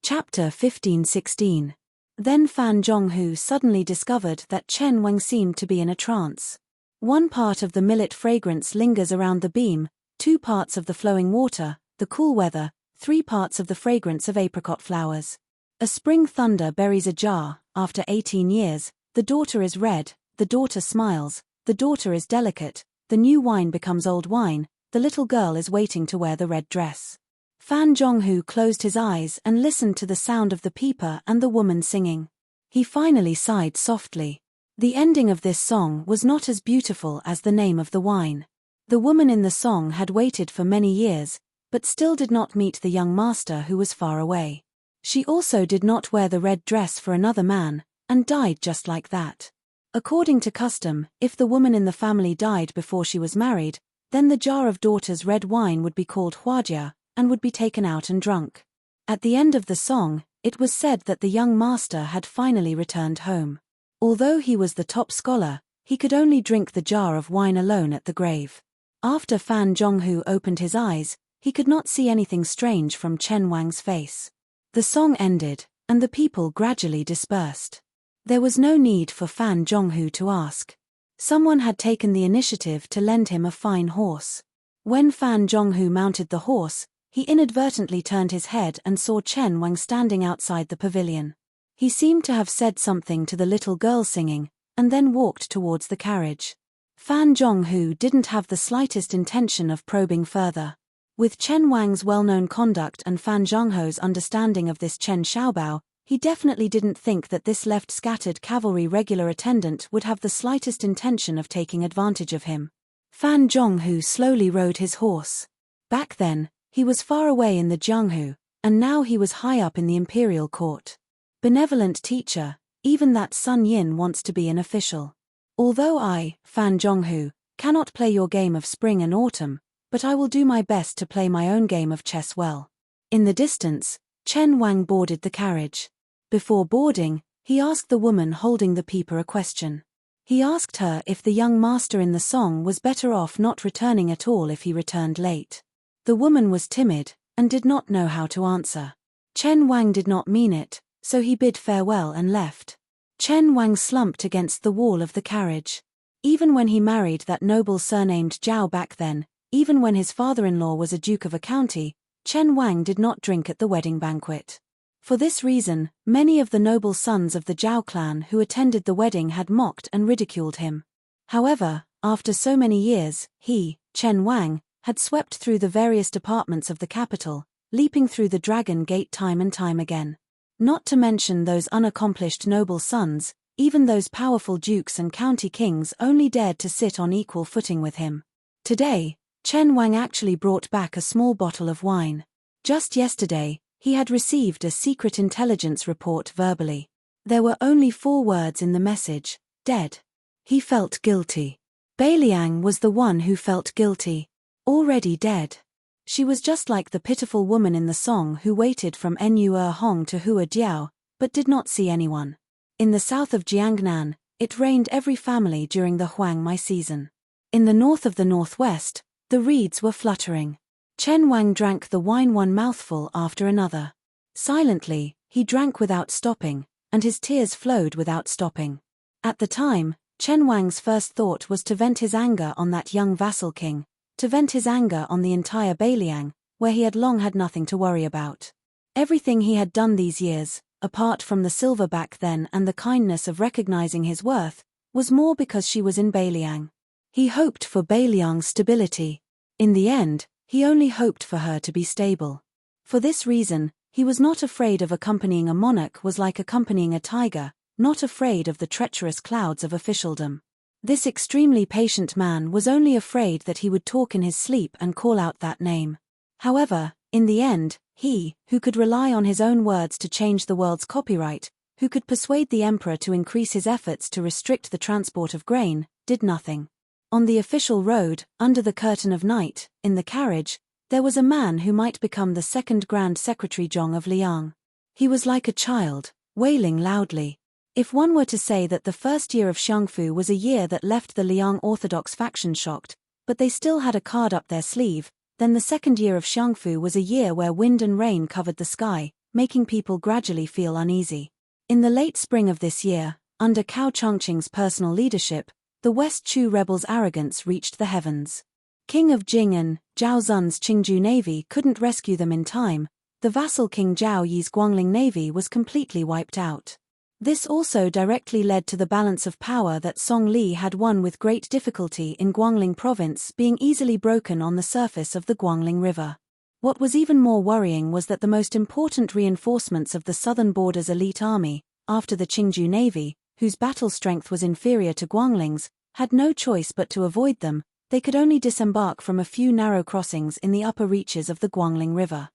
Speaker 1: Chapter 15-16. Then Fan Zhonghu suddenly discovered that Chen Wang seemed to be in a trance. One part of the millet fragrance lingers around the beam, 2 parts of the flowing water, the cool weather, 3 parts of the fragrance of apricot flowers. A spring thunder buries a jar, after 18 years, the daughter is red, the daughter smiles, the daughter is delicate, the new wine becomes old wine, the little girl is waiting to wear the red dress. Fan Zhonghu closed his eyes and listened to the sound of the peeper and the woman singing. He finally sighed softly. The ending of this song was not as beautiful as the name of the wine. The woman in the song had waited for many years, but still did not meet the young master who was far away. She also did not wear the red dress for another man, and died just like that. According to custom, if the woman in the family died before she was married, then the jar of daughter's red wine would be called huajia, and would be taken out and drunk. At the end of the song, it was said that the young master had finally returned home. Although he was the top scholar, he could only drink the jar of wine alone at the grave. After Fan Zhonghu opened his eyes, he could not see anything strange from Chen Wang's face. The song ended, and the people gradually dispersed. There was no need for Fan Zhonghu to ask. Someone had taken the initiative to lend him a fine horse. When Fan Zhonghu mounted the horse, he inadvertently turned his head and saw Chen Wang standing outside the pavilion. He seemed to have said something to the little girl singing, and then walked towards the carriage. Fan Zhonghu didn't have the slightest intention of probing further. With Chen Wang's well-known conduct and Fan Zhonghu's understanding of this Chen Xiaobao, he definitely didn't think that this left-scattered cavalry regular attendant would have the slightest intention of taking advantage of him. Fan Zhonghu slowly rode his horse. Back then, he was far away in the Jianghu, and now he was high up in the imperial court. Benevolent teacher, even that Sun Yin wants to be an official. Although I, Fan Zhonghu, cannot play your game of spring and autumn, but I will do my best to play my own game of chess well. In the distance, Chen Wang boarded the carriage. Before boarding, he asked the woman holding the peeper a question. He asked her if the young master in the song was better off not returning at all if he returned late. The woman was timid, and did not know how to answer. Chen Wang did not mean it, so he bid farewell and left. Chen Wang slumped against the wall of the carriage. Even when he married that noble surnamed Zhao back then, even when his father-in-law was a duke of a county, Chen Wang did not drink at the wedding banquet. For this reason, many of the noble sons of the Zhao clan who attended the wedding had mocked and ridiculed him. However, after so many years, he, Chen Wang, had swept through the various departments of the capital, leaping through the Dragon Gate time and time again. Not to mention those unaccomplished noble sons, even those powerful dukes and county kings only dared to sit on equal footing with him. Today, Chen Wang actually brought back a small bottle of wine. Just yesterday, he had received a secret intelligence report verbally. There were only 4 words in the message: dead. He felt guilty. Beiliang was the one who felt guilty. Already dead. She was just like the pitiful woman in the song who waited from Nu Hong to Hua Diao, but did not see anyone. In the south of Jiangnan, it rained every family during the Huang Mai season. In the north of the northwest, the reeds were fluttering. Chen Wang drank the wine one mouthful after another. Silently, he drank without stopping, and his tears flowed without stopping. At the time, Chen Wang's first thought was to vent his anger on that young vassal king, to vent his anger on the entire Beiliang, where he had long had nothing to worry about. Everything he had done these years, apart from the silver back then and the kindness of recognizing his worth, was more because she was in Beiliang. He hoped for Beiliang's stability. In the end, he only hoped for her to be stable. For this reason, he was not afraid of accompanying a monarch was like accompanying a tiger, not afraid of the treacherous clouds of officialdom. This extremely patient man was only afraid that he would talk in his sleep and call out that name. However, in the end, he, who could rely on his own words to change the world's copyright, who could persuade the emperor to increase his efforts to restrict the transport of grain, did nothing. On the official road, under the curtain of night, in the carriage, there was a man who might become the second Grand Secretary Zhong of Liang. He was like a child, wailing loudly. If one were to say that the first year of Xiangfu was a year that left the Liang Orthodox faction shocked, but they still had a card up their sleeve, then the second year of Xiangfu was a year where wind and rain covered the sky, making people gradually feel uneasy. In the late spring of this year, under Cao Chongqing's personal leadership, the West Chu rebels' arrogance reached the heavens. King of Jing and Zhao Zun's Qingju navy couldn't rescue them in time. The vassal King Zhao Yi's Guangling navy was completely wiped out. This also directly led to the balance of power that Song Li had won with great difficulty in Guangling province being easily broken on the surface of the Guangling River. What was even more worrying was that the most important reinforcements of the southern border's elite army, after the Qingju Navy, whose battle strength was inferior to Guangling's, had no choice but to avoid them. They could only disembark from a few narrow crossings in the upper reaches of the Guangling River.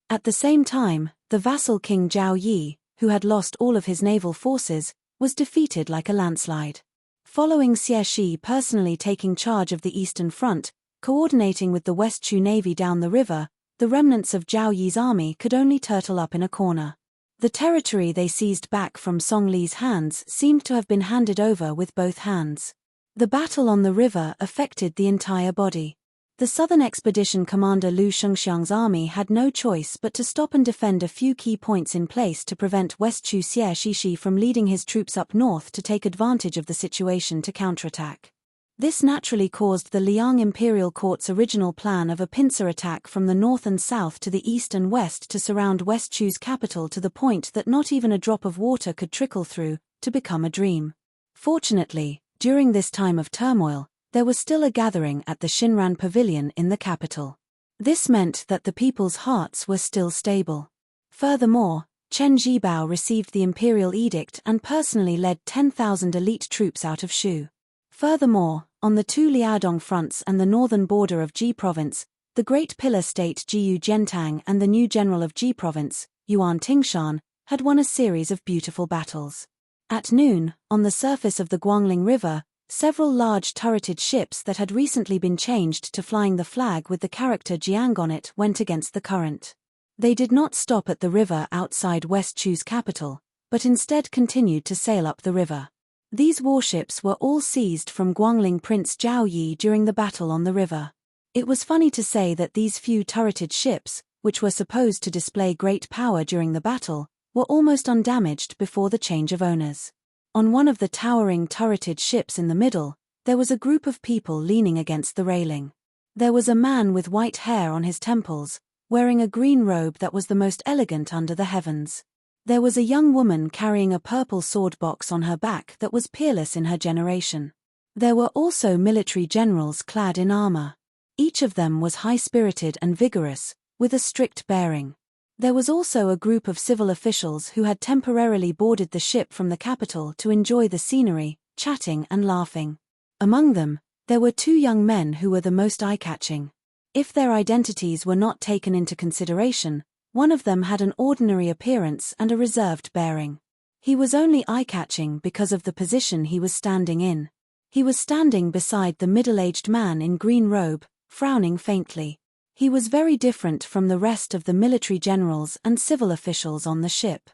Speaker 1: At the same time, the vassal king Zhao Yi, who had lost all of his naval forces, was defeated like a landslide. Following Xie Shi personally taking charge of the eastern front, coordinating with the West Chu Navy down the river, the remnants of Zhao Yi's army could only turtle up in a corner. The territory they seized back from Song Li's hands seemed to have been handed over with both hands. The battle on the river affected the entire body. The Southern Expedition commander Lu Shengxiang's army had no choice but to stop and defend a few key points in place to prevent West Chu Xie Shishi from leading his troops up north to take advantage of the situation to counterattack. This naturally caused the Liang Imperial Court's original plan of a pincer attack from the north and south to the east and west to surround West Chu's capital to the point that not even a drop of water could trickle through, to become a dream. Fortunately, during this time of turmoil, there was still a gathering at the Shinran Pavilion in the capital. This meant that the people's hearts were still stable. Furthermore, Chen Zhibao received the imperial edict and personally led 10,000 elite troops out of Shu. Furthermore, on the two Liaodong fronts and the northern border of Ji Province, the great pillar state Jiyu Jiantang and the new general of Ji Province, Yuan Tingshan, had won a series of beautiful battles. At noon, on the surface of the Guangling River, several large turreted ships that had recently been changed to flying the flag with the character Jiang on it went against the current. They did not stop at the river outside West Chu's capital, but instead continued to sail up the river. These warships were all seized from Guangling Prince Zhao Yi during the battle on the river. It was funny to say that these few turreted ships, which were supposed to display great power during the battle, were almost undamaged before the change of owners. On one of the towering turreted ships in the middle, there was a group of people leaning against the railing. There was a man with white hair on his temples, wearing a green robe that was the most elegant under the heavens. There was a young woman carrying a purple sword box on her back that was peerless in her generation. There were also military generals clad in armor. Each of them was high-spirited and vigorous, with a strict bearing. There was also a group of civil officials who had temporarily boarded the ship from the capital to enjoy the scenery, chatting and laughing. Among them, there were two young men who were the most eye-catching. If their identities were not taken into consideration, one of them had an ordinary appearance and a reserved bearing. He was only eye-catching because of the position he was standing in. He was standing beside the middle-aged man in green robe, frowning faintly. He was very different from the rest of the military generals and civil officials on the ship.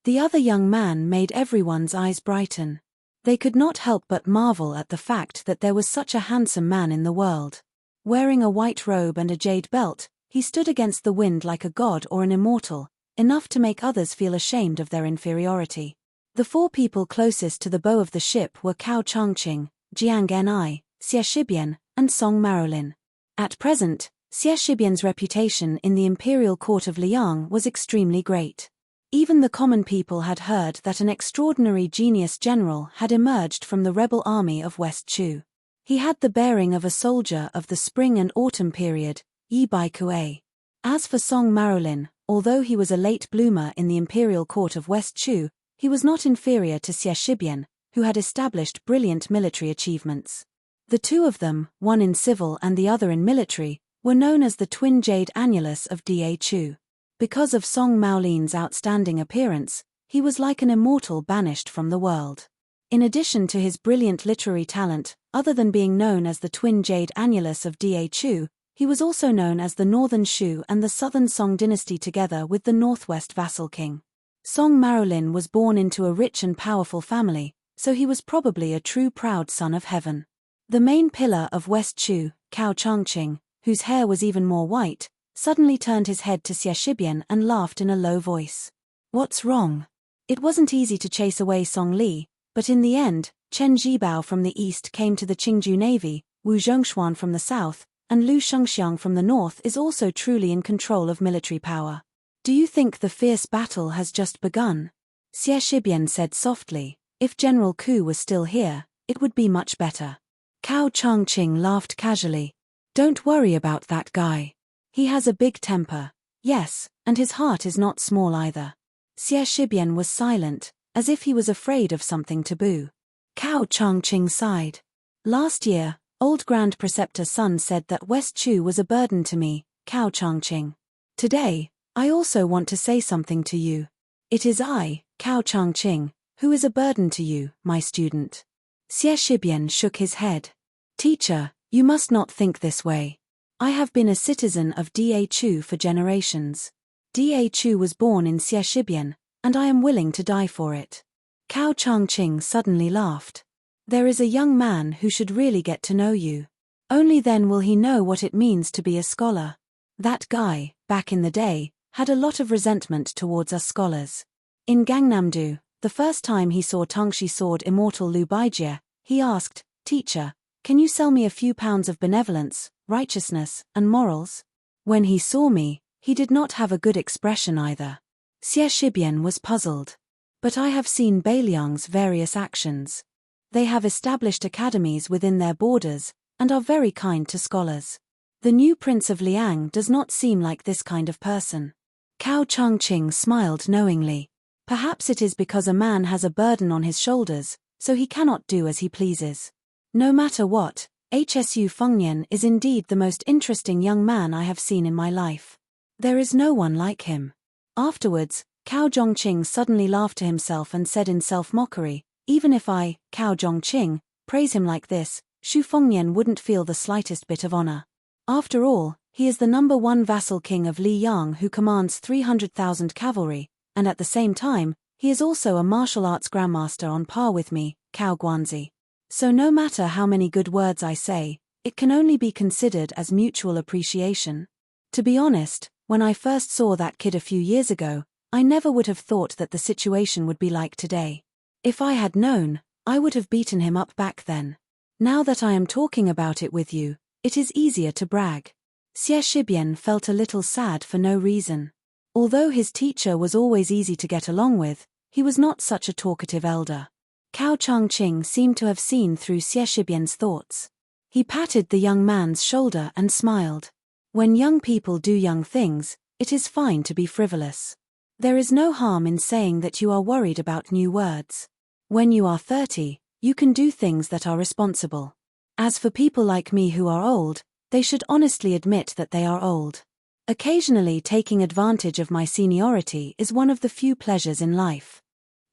Speaker 1: The other young man made everyone's eyes brighten. They could not help but marvel at the fact that there was such a handsome man in the world. Wearing a white robe and a jade belt, he stood against the wind like a god or an immortal, enough to make others feel ashamed of their inferiority. The four people closest to the bow of the ship were Cao Changqing, Jiang Ni, Xie Shibian, and Song Marolin. At present, Xie Shibian's reputation in the imperial court of Liang was extremely great. Even the common people had heard that an extraordinary genius general had emerged from the rebel army of West Chu. He had the bearing of a soldier of the spring and autumn period, Yi Bai Kuei. As for Song Marolin, although he was a late bloomer in the imperial court of West Chu, he was not inferior to Xie Shibian, who had established brilliant military achievements. The two of them, one in civil and the other in military, were known as the twin jade annulus of Da Chu. Because of Song Maolin's outstanding appearance, he was like an immortal banished from the world. In addition to his brilliant literary talent, other than being known as the twin jade annulus of Da Chu, he was also known as the Northern Shu and the Southern Song dynasty together with the Northwest vassal king. Song Marolin was born into a rich and powerful family, so he was probably a true proud son of heaven. The main pillar of West Chu, Cao Changqing, whose hair was even more white, suddenly turned his head to Xie Shibian and laughed in a low voice. "What's wrong?" It wasn't easy to chase away Song Li, but in the end, Chen Zhibao from the east came to the Qingju Navy, Wu Zhongshuan from the south, and Lu Shengxiang from the north is also truly in control of military power. "Do you think the fierce battle has just begun?" Xie Shibian said softly. "If General Ku was still here, it would be much better." Cao Changqing laughed casually. "Don't worry about that guy. He has a big temper. Yes, and his heart is not small either. Xie Shibian was silent, as if he was afraid of something taboo. Cao Changqing sighed. Last year, old Grand Preceptor Sun said that West Chu was a burden to me, Cao Changqing. Today, I also want to say something to you. It is I, Cao Changqing, who is a burden to you, my student. Xie Shibian shook his head. Teacher, you must not think this way. I have been a citizen of Da Chu for generations. Da Chu was born in Xie Shibian, and I am willing to die for it. Cao Changqing suddenly laughed. There is a young man who should really get to know you. Only then will he know what it means to be a scholar. That guy, back in the day, had a lot of resentment towards us scholars. In Gangnam-do, the first time he saw Tongshi Sword Immortal Lu Baijie, he asked, Teacher, can you sell me a few pounds of benevolence, righteousness, and morals? When he saw me, he did not have a good expression either. Xie Shibian was puzzled. But I have seen Beiliang's various actions. They have established academies within their borders, and are very kind to scholars. The new Prince of Liang does not seem like this kind of person. Cao Changqing smiled knowingly. Perhaps it is because a man has a burden on his shoulders, so he cannot do as he pleases. No matter what, Hsu Fengnian is indeed the most interesting young man I have seen in my life. There is no one like him. Afterwards, Cao Zhongqing suddenly laughed to himself and said in self-mockery, even if I, Cao Zhongqing, praise him like this, Xu Fengnian wouldn't feel the slightest bit of honor. After all, he is the #1 vassal king of Liyang who commands 300,000 cavalry, and at the same time, he is also a martial arts grandmaster on par with me, Cao Guanzi. So no matter how many good words I say, it can only be considered as mutual appreciation. To be honest, when I first saw that kid a few years ago, I never would have thought that the situation would be like today. If I had known, I would have beaten him up back then. Now that I am talking about it with you, it is easier to brag. Xie Shibian felt a little sad for no reason. Although his teacher was always easy to get along with, he was not such a talkative elder. Cao Changqing seemed to have seen through Xie Shibian's thoughts. He patted the young man's shoulder and smiled. When young people do young things, it is fine to be frivolous. There is no harm in saying that you are worried about new words. When you are 30, you can do things that are responsible. As for people like me who are old, they should honestly admit that they are old. Occasionally taking advantage of my seniority is one of the few pleasures in life.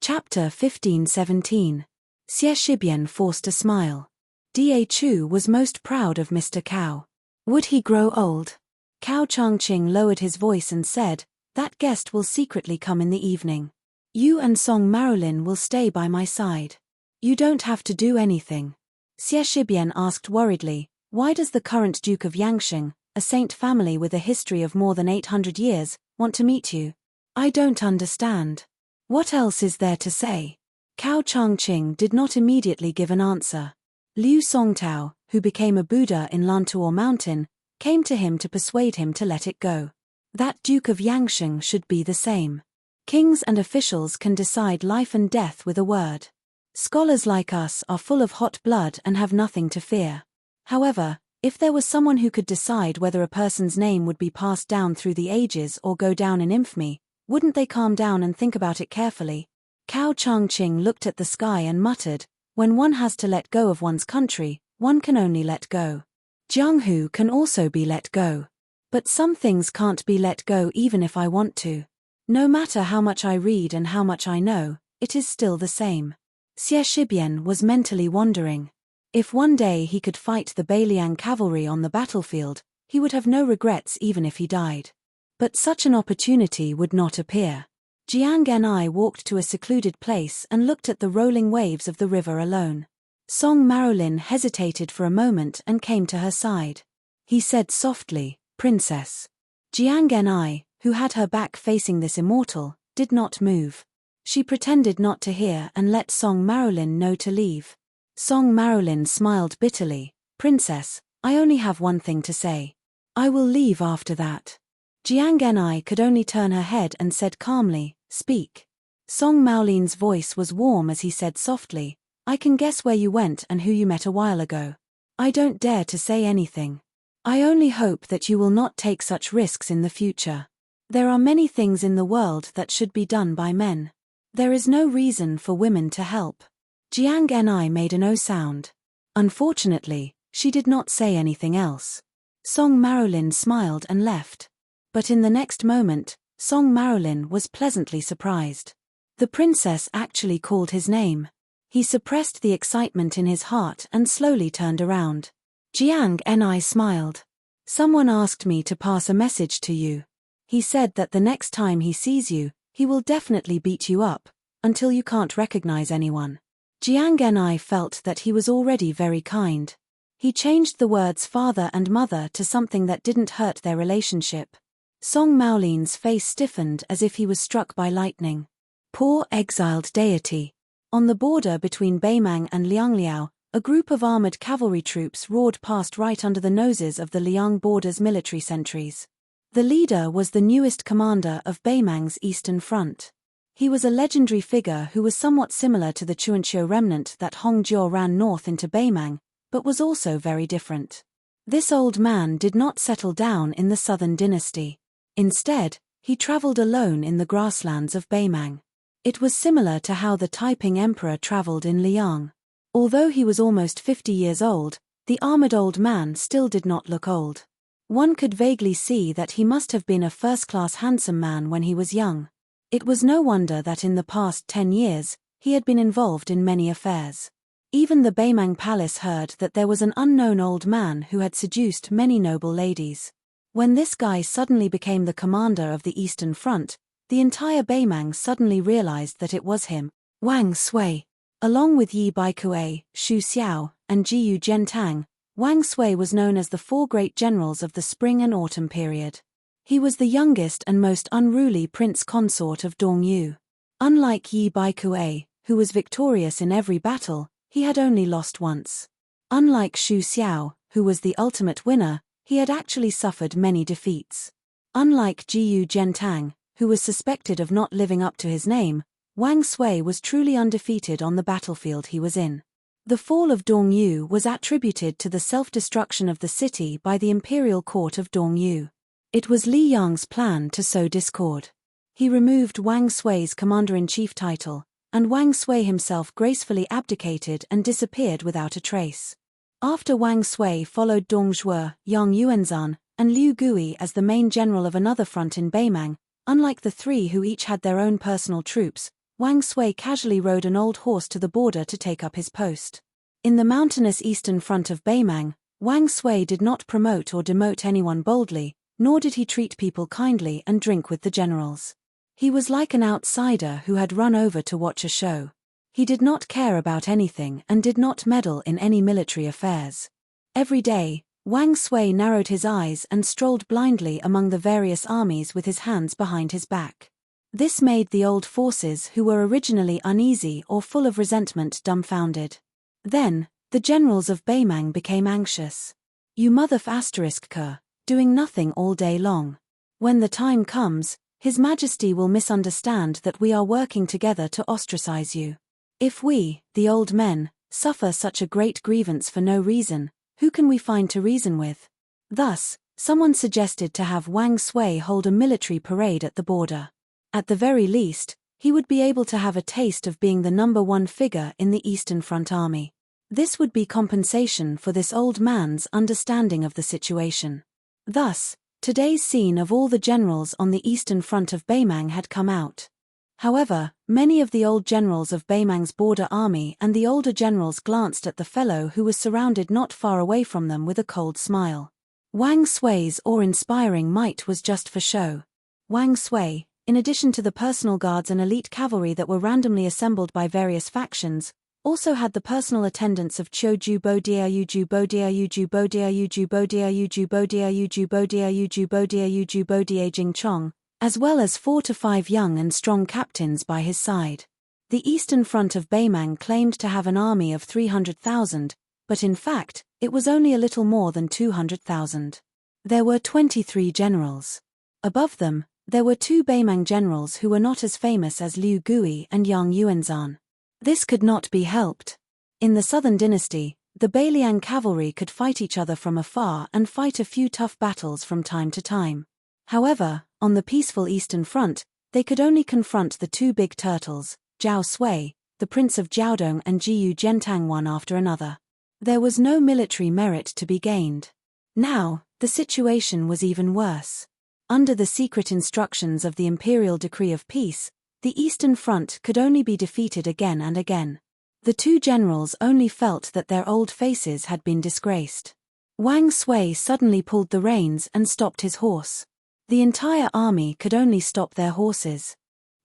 Speaker 1: Chapter 15-17. Xie Shibian forced a smile. Da Chu was most proud of Mr. Cao. Would he grow old? Cao Changqing lowered his voice and said, that guest will secretly come in the evening. You and Song Marolin will stay by my side. You don't have to do anything. Xie Shibian asked worriedly, why does the current Duke of Yangsheng, a saint family with a history of more than 800 years, want to meet you? I don't understand. What else is there to say? Cao Changqing did not immediately give an answer. Liu Songtao, who became a Buddha in Lantuo Mountain, came to him to persuade him to let it go. That Duke of Yangsheng should be the same. Kings and officials can decide life and death with a word. Scholars like us are full of hot blood and have nothing to fear. However, if there was someone who could decide whether a person's name would be passed down through the ages or go down in infamy, wouldn't they calm down and think about it carefully? Cao Changqing looked at the sky and muttered, when one has to let go of one's country, one can only let go. Jianghu can also be let go. But some things can't be let go even if I want to. No matter how much I read and how much I know, it is still the same. Xie Shibian was mentally wondering. If one day he could fight the Beiliang cavalry on the battlefield, he would have no regrets even if he died. But such an opportunity would not appear. Jiang and I walked to a secluded place and looked at the rolling waves of the river alone. Song Marolin hesitated for a moment and came to her side. He said softly, Princess. Jiang and I, who had her back facing this immortal, did not move. She pretended not to hear and let Song Marolin know to leave. Song Marolin smiled bitterly, Princess, I only have one thing to say. I will leave after that. Jiang and I could only turn her head and said calmly, Speak. Song Maolin's voice was warm as he said softly, I can guess where you went and who you met a while ago. I don't dare to say anything. I only hope that you will not take such risks in the future. There are many things in the world that should be done by men. There is no reason for women to help. Jiang Ni made a no sound. Unfortunately, she did not say anything else. Song Marolin smiled and left. But in the next moment, Song Marolin was pleasantly surprised. The princess actually called his name. He suppressed the excitement in his heart and slowly turned around. Jiang Ni smiled. Someone asked me to pass a message to you. He said that the next time he sees you, he will definitely beat you up, until you can't recognize anyone. Jiang Ni felt that he was already very kind. He changed the words father and mother to something that didn't hurt their relationship. Song Maolin's face stiffened as if he was struck by lightning. Poor exiled deity. On the border between Beimang and Liangliao, a group of armored cavalry troops roared past right under the noses of the Liang border's military sentries. The leader was the newest commander of Beimang's eastern front. He was a legendary figure who was somewhat similar to the Chuanqiu remnant that Hongjiao ran north into Beimang, but was also very different. This old man did not settle down in the southern dynasty. Instead, he traveled alone in the grasslands of Beimang. It was similar to how the Taiping emperor traveled in Liang. Although he was almost 50 years old, the armored old man still did not look old. One could vaguely see that he must have been a first-class handsome man when he was young. It was no wonder that in the past 10 years, he had been involved in many affairs. Even the Beimang palace heard that there was an unknown old man who had seduced many noble ladies. When this guy suddenly became the commander of the Eastern Front, the entire Beimang suddenly realized that it was him, Wang Sui. Along with Yi Baikue, Xu Xiao, and Jiyu Zhentang, Wang Sui was known as the four great generals of the spring and autumn period. He was the youngest and most unruly prince consort of Dongyu. Unlike Yi Baikue, who was victorious in every battle, he had only lost once. Unlike Xu Xiao, who was the ultimate winner, he had actually suffered many defeats. Unlike Jiyu Zhentang, who was suspected of not living up to his name, Wang Sui was truly undefeated on the battlefield he was in. The fall of Dongyu was attributed to the self-destruction of the city by the imperial court of Dongyu. It was Li Yang's plan to sow discord. He removed Wang Sui's commander-in-chief title, and Wang Sui himself gracefully abdicated and disappeared without a trace. After Wang Sui followed Dong Zhuo, Yang Yuanzhan, and Liu Gui as the main general of another front in Beimang. Unlike the three who each had their own personal troops, Wang Sui casually rode an old horse to the border to take up his post. In the mountainous eastern front of Beimang, Wang Sui did not promote or demote anyone boldly, nor did he treat people kindly and drink with the generals. He was like an outsider who had run over to watch a show. He did not care about anything and did not meddle in any military affairs. Every day, Wang Sui narrowed his eyes and strolled blindly among the various armies with his hands behind his back. This made the old forces who were originally uneasy or full of resentment dumbfounded. Then, the generals of Beimang became anxious. You mother f***, doing nothing all day long. When the time comes, His Majesty will misunderstand that we are working together to ostracize you. If we, the old men, suffer such a great grievance for no reason, who can we find to reason with? Thus, someone suggested to have Wang Sui hold a military parade at the border. At the very least, he would be able to have a taste of being the number one figure in the Eastern Front Army. This would be compensation for this old man's understanding of the situation. Thus, today's scene of all the generals on the Eastern Front of Beimang had come out. However, many of the old generals of Beimang's border army and the older generals glanced at the fellow who was surrounded not far away from them with a cold smile. Wang Sui's awe-inspiring might was just for show. Wang Sui, in addition to the personal guards and elite cavalry that were randomly assembled by various factions, also had the personal attendants of Qiu Bodiayu Bodiayu Bodiayu Bodiayu Bodiayu Bodiayu Bodiayu Bodia Jingchong, as well as 4 to 5 young and strong captains by his side. The Eastern Front of Beimang claimed to have an army of 300,000, but in fact, it was only a little more than 200,000. There were 23 generals. Above them, there were 2 Beimang generals who were not as famous as Liu Gui and Yang Yuanzhan. This could not be helped. In the Southern Dynasty, The Beiliang cavalry could fight each other from afar and fight a few tough battles from time to time. However, on the peaceful Eastern Front, they could only confront the two big turtles, Zhao Sui, the Prince of Jiaodong, and Jiyu Zhentang, one after another. There was no military merit to be gained. Now, the situation was even worse. Under the secret instructions of the Imperial Decree of Peace, the Eastern Front could only be defeated again and again. The two generals only felt that their old faces had been disgraced. Wang Sui suddenly pulled the reins and stopped his horse. The entire army could only stop their horses.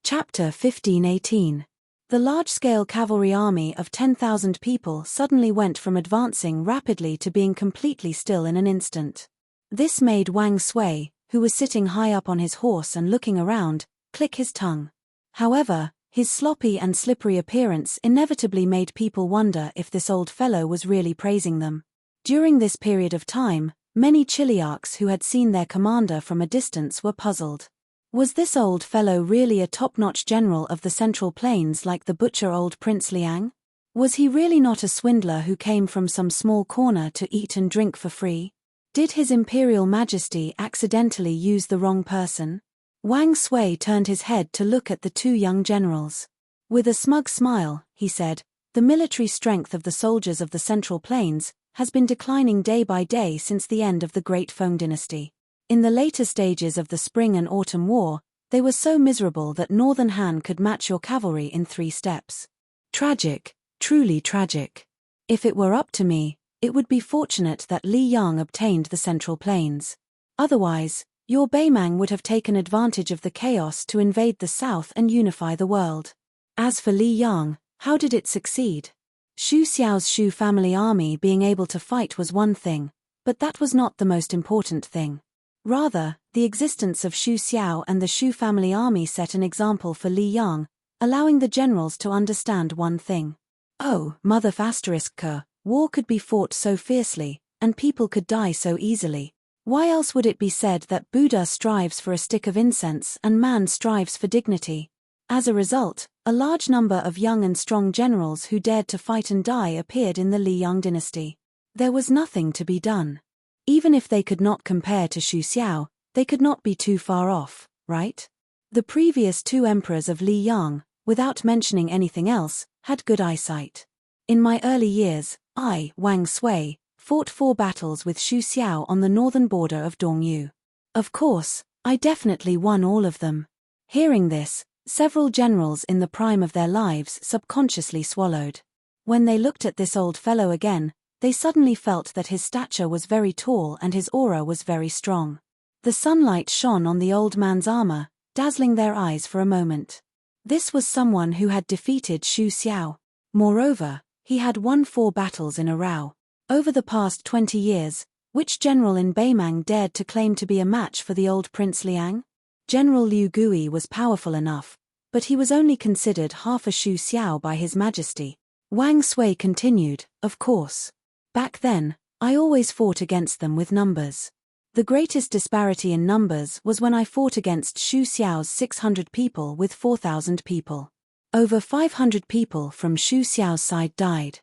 Speaker 1: Chapter 15:18. The large-scale cavalry army of 10,000 people suddenly went from advancing rapidly to being completely still in an instant. This made Wang Sui, who was sitting high up on his horse and looking around, click his tongue. However, his sloppy and slippery appearance inevitably made people wonder if this old fellow was really praising them. During this period of time, many Chiliarchs who had seen their commander from a distance were puzzled. Was this old fellow really a top-notch general of the Central Plains like the butcher old Prince Liang? Was he really not a swindler who came from some small corner to eat and drink for free? Did His Imperial Majesty accidentally use the wrong person? Wang Sui turned his head to look at the two young generals. With a smug smile, he said, "The military strength of the soldiers of the Central Plains has been declining day by day since the end of the Great Feng dynasty. In the later stages of the Spring and Autumn War, they were so miserable that Northern Han could match your cavalry in 3 steps. Tragic, truly tragic. If it were up to me, it would be fortunate that Li Yang obtained the Central Plains. Otherwise, your Beimang would have taken advantage of the chaos to invade the south and unify the world. As for Li Yang, how did it succeed? Xu Xiao's Xu family army being able to fight was one thing, but that was not the most important thing. Rather, the existence of Xu Xiao and the Xu family army set an example for Li Yang, allowing the generals to understand one thing. Oh, mother ***, war could be fought so fiercely, and people could die so easily. Why else would it be said that Buddha strives for a stick of incense and man strives for dignity? As a result, a large number of young and strong generals who dared to fight and die appeared in the Liang dynasty. There was nothing to be done. Even if they could not compare to Xu Xiao, they could not be too far off, right? The previous 2 emperors of Liang, without mentioning anything else, had good eyesight. In my early years, I, Wang Sui, fought 4 battles with Xu Xiao on the northern border of Dongyu. Of course, I definitely won all of them. Hearing this, several generals in the prime of their lives subconsciously swallowed. When they looked at this old fellow again, they suddenly felt that his stature was very tall and his aura was very strong. The sunlight shone on the old man's armor, dazzling their eyes for a moment. This was someone who had defeated Xu Xiao. Moreover, he had won 4 battles in a row. Over the past 20 years, which general in Beimang dared to claim to be a match for the old Prince Liang? General Liu Gui was powerful enough, but he was only considered half a Xu Xiao by His Majesty. Wang Sui continued, "Of course. Back then, I always fought against them with numbers. The greatest disparity in numbers was when I fought against Xu Xiao's 600 people with 4,000 people. Over 500 people from Xu Xiao's side died.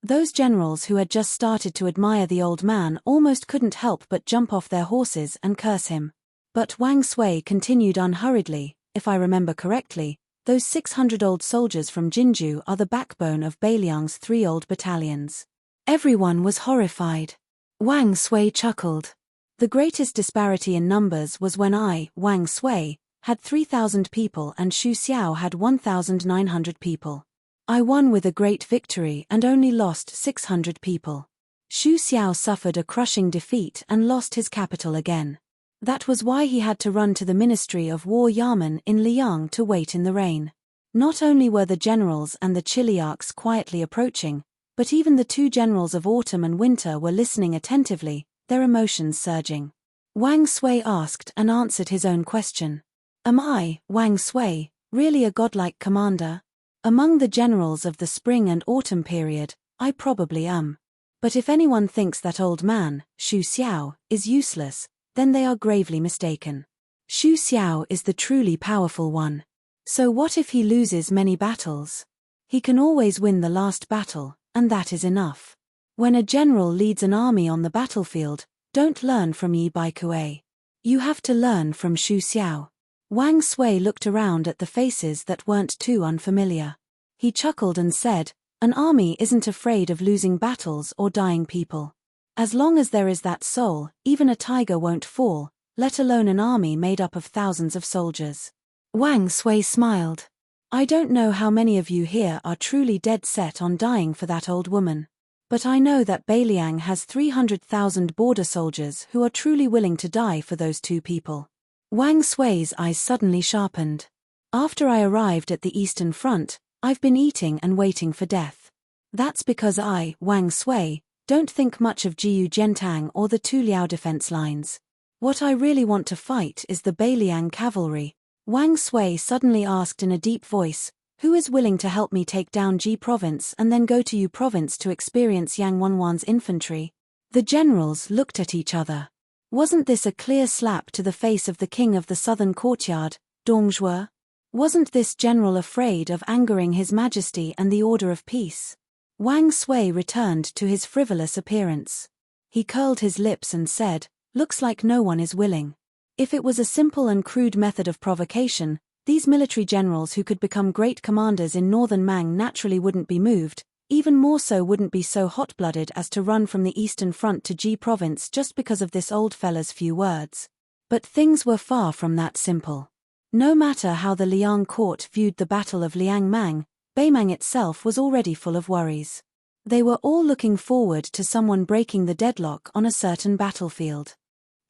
Speaker 1: Those generals who had just started to admire the old man almost couldn't help but jump off their horses and curse him. But Wang Sui continued unhurriedly, if I remember correctly, those 600 old soldiers from Jinju are the backbone of Beiliang's 3 old battalions." Everyone was horrified. Wang Sui chuckled. The greatest disparity in numbers was when I, Wang Sui, had 3,000 people and Xu Xiao had 1,900 people. I won with a great victory and only lost 600 people. Xu Xiao suffered a crushing defeat and lost his capital again. That was why he had to run to the Ministry of War Yamen in Liang to wait in the rain. Not only were the generals and the Chiliarchs quietly approaching, but even the 2 generals of autumn and winter were listening attentively, their emotions surging. Wang Sui asked and answered his own question. Am I, Wang Sui, really a godlike commander? Among the generals of the spring and autumn period, I probably am. But if anyone thinks that old man, Xu Xiao, is useless, then they are gravely mistaken. Xu Xiao is the truly powerful one. So what if he loses many battles? He can always win the last battle, and that is enough. When a general leads an army on the battlefield, don't learn from Yi Baikue. You have to learn from Xu Xiao. Wang Sui looked around at the faces that weren't too unfamiliar. He chuckled and said, "An army isn't afraid of losing battles or dying people. As long as there is that soul, even a tiger won't fall, let alone an army made up of thousands of soldiers." Wang Sui smiled. "I don't know how many of you here are truly dead set on dying for that old woman. But I know that Beiliang has 300,000 border soldiers who are truly willing to die for those two people." Wang Sui's eyes suddenly sharpened. "After I arrived at the Eastern Front, I've been eating and waiting for death. That's because I, Wang Sui, don't think much of Jiu Gentang or the Tu Liao defense lines. What I really want to fight is the Beiliang cavalry." Wang Sui suddenly asked in a deep voice, "Who is willing to help me take down Ji province and then go to Yu province to experience Yang Wanwan's infantry?" The generals looked at each other. Wasn't this a clear slap to the face of the king of the southern courtyard, Dongzhuo? Wasn't this general afraid of angering his majesty and the order of peace? Wang Sui returned to his frivolous appearance. He curled his lips and said, "Looks like no one is willing." If it was a simple and crude method of provocation, these military generals who could become great commanders in northern Mang naturally wouldn't be moved, even more so wouldn't be so hot-blooded as to run from the Eastern Front to Ji province just because of this old fella's few words. But things were far from that simple. No matter how the Liang court viewed the Battle of Liangmang, Beimang itself was already full of worries. They were all looking forward to someone breaking the deadlock on a certain battlefield.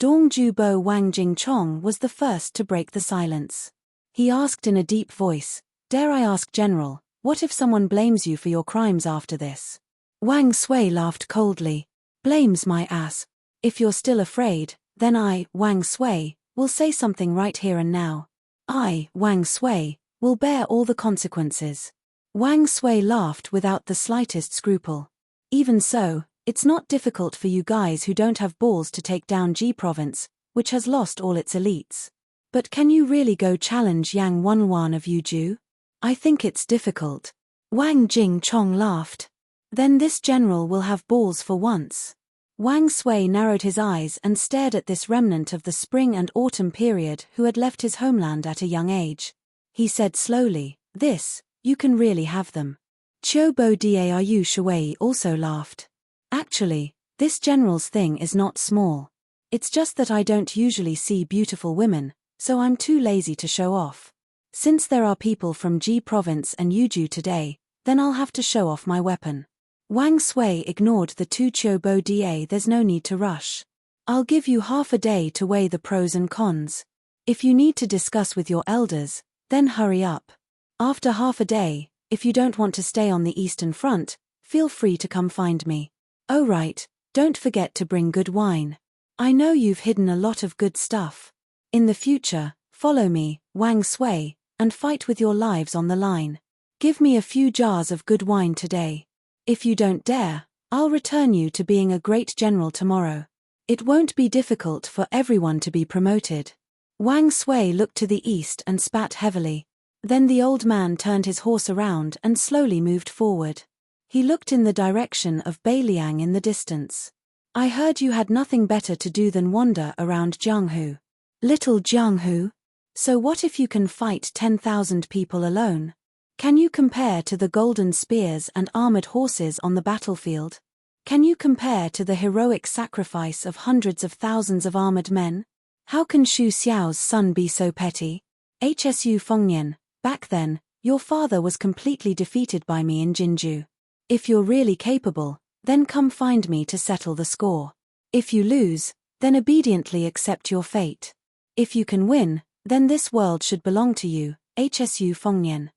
Speaker 1: Dongjubo Wang Jingchong was the first to break the silence. He asked in a deep voice, "Dare I ask, General, what if someone blames you for your crimes after this?" Wang Sui laughed coldly. "Blames my ass. If you're still afraid, then I, Wang Sui, will say something right here and now. I, Wang Sui, will bear all the consequences." Wang Sui laughed without the slightest scruple. "Even so, it's not difficult for you guys who don't have balls to take down Ji province, which has lost all its elites. But can you really go challenge Yang Wanwan of Yuju? I think it's difficult." Wang Jingchong laughed. "Then this general will have balls for once." Wang Sui narrowed his eyes and stared at this remnant of the spring and autumn period who had left his homeland at a young age. He said slowly, You can really have them." Chobo Daru Shui also laughed. "Actually, this general's thing is not small. It's just that I don't usually see beautiful women, so I'm too lazy to show off. Since there are people from Ji province and Yuju today, then I'll have to show off my weapon." Wang Sui ignored the two Chobo Da. "There's no need to rush. I'll give you half a day to weigh the pros and cons. If you need to discuss with your elders, then hurry up. After half a day, if you don't want to stay on the Eastern Front, feel free to come find me. Oh right, don't forget to bring good wine. I know you've hidden a lot of good stuff. In the future, follow me, Wang Sui, and fight with your lives on the line. Give me a few jars of good wine today. If you don't dare, I'll return you to being a great general tomorrow. It won't be difficult for everyone to be promoted." Wang Sui looked to the east and spat heavily. Then the old man turned his horse around and slowly moved forward. He looked in the direction of Beiliang in the distance. "I heard you had nothing better to do than wander around Jianghu." "Little Jianghu? So what if you can fight 10,000 people alone? Can you compare to the golden spears and armored horses on the battlefield? Can you compare to the heroic sacrifice of hundreds of thousands of armored men? How can Xu Xiao's son be so petty? Hsu Fengnian, back then, your father was completely defeated by me in Jinju. If you're really capable, then come find me to settle the score. If you lose, then obediently accept your fate. If you can win, then this world should belong to you, Hsu Fengnian."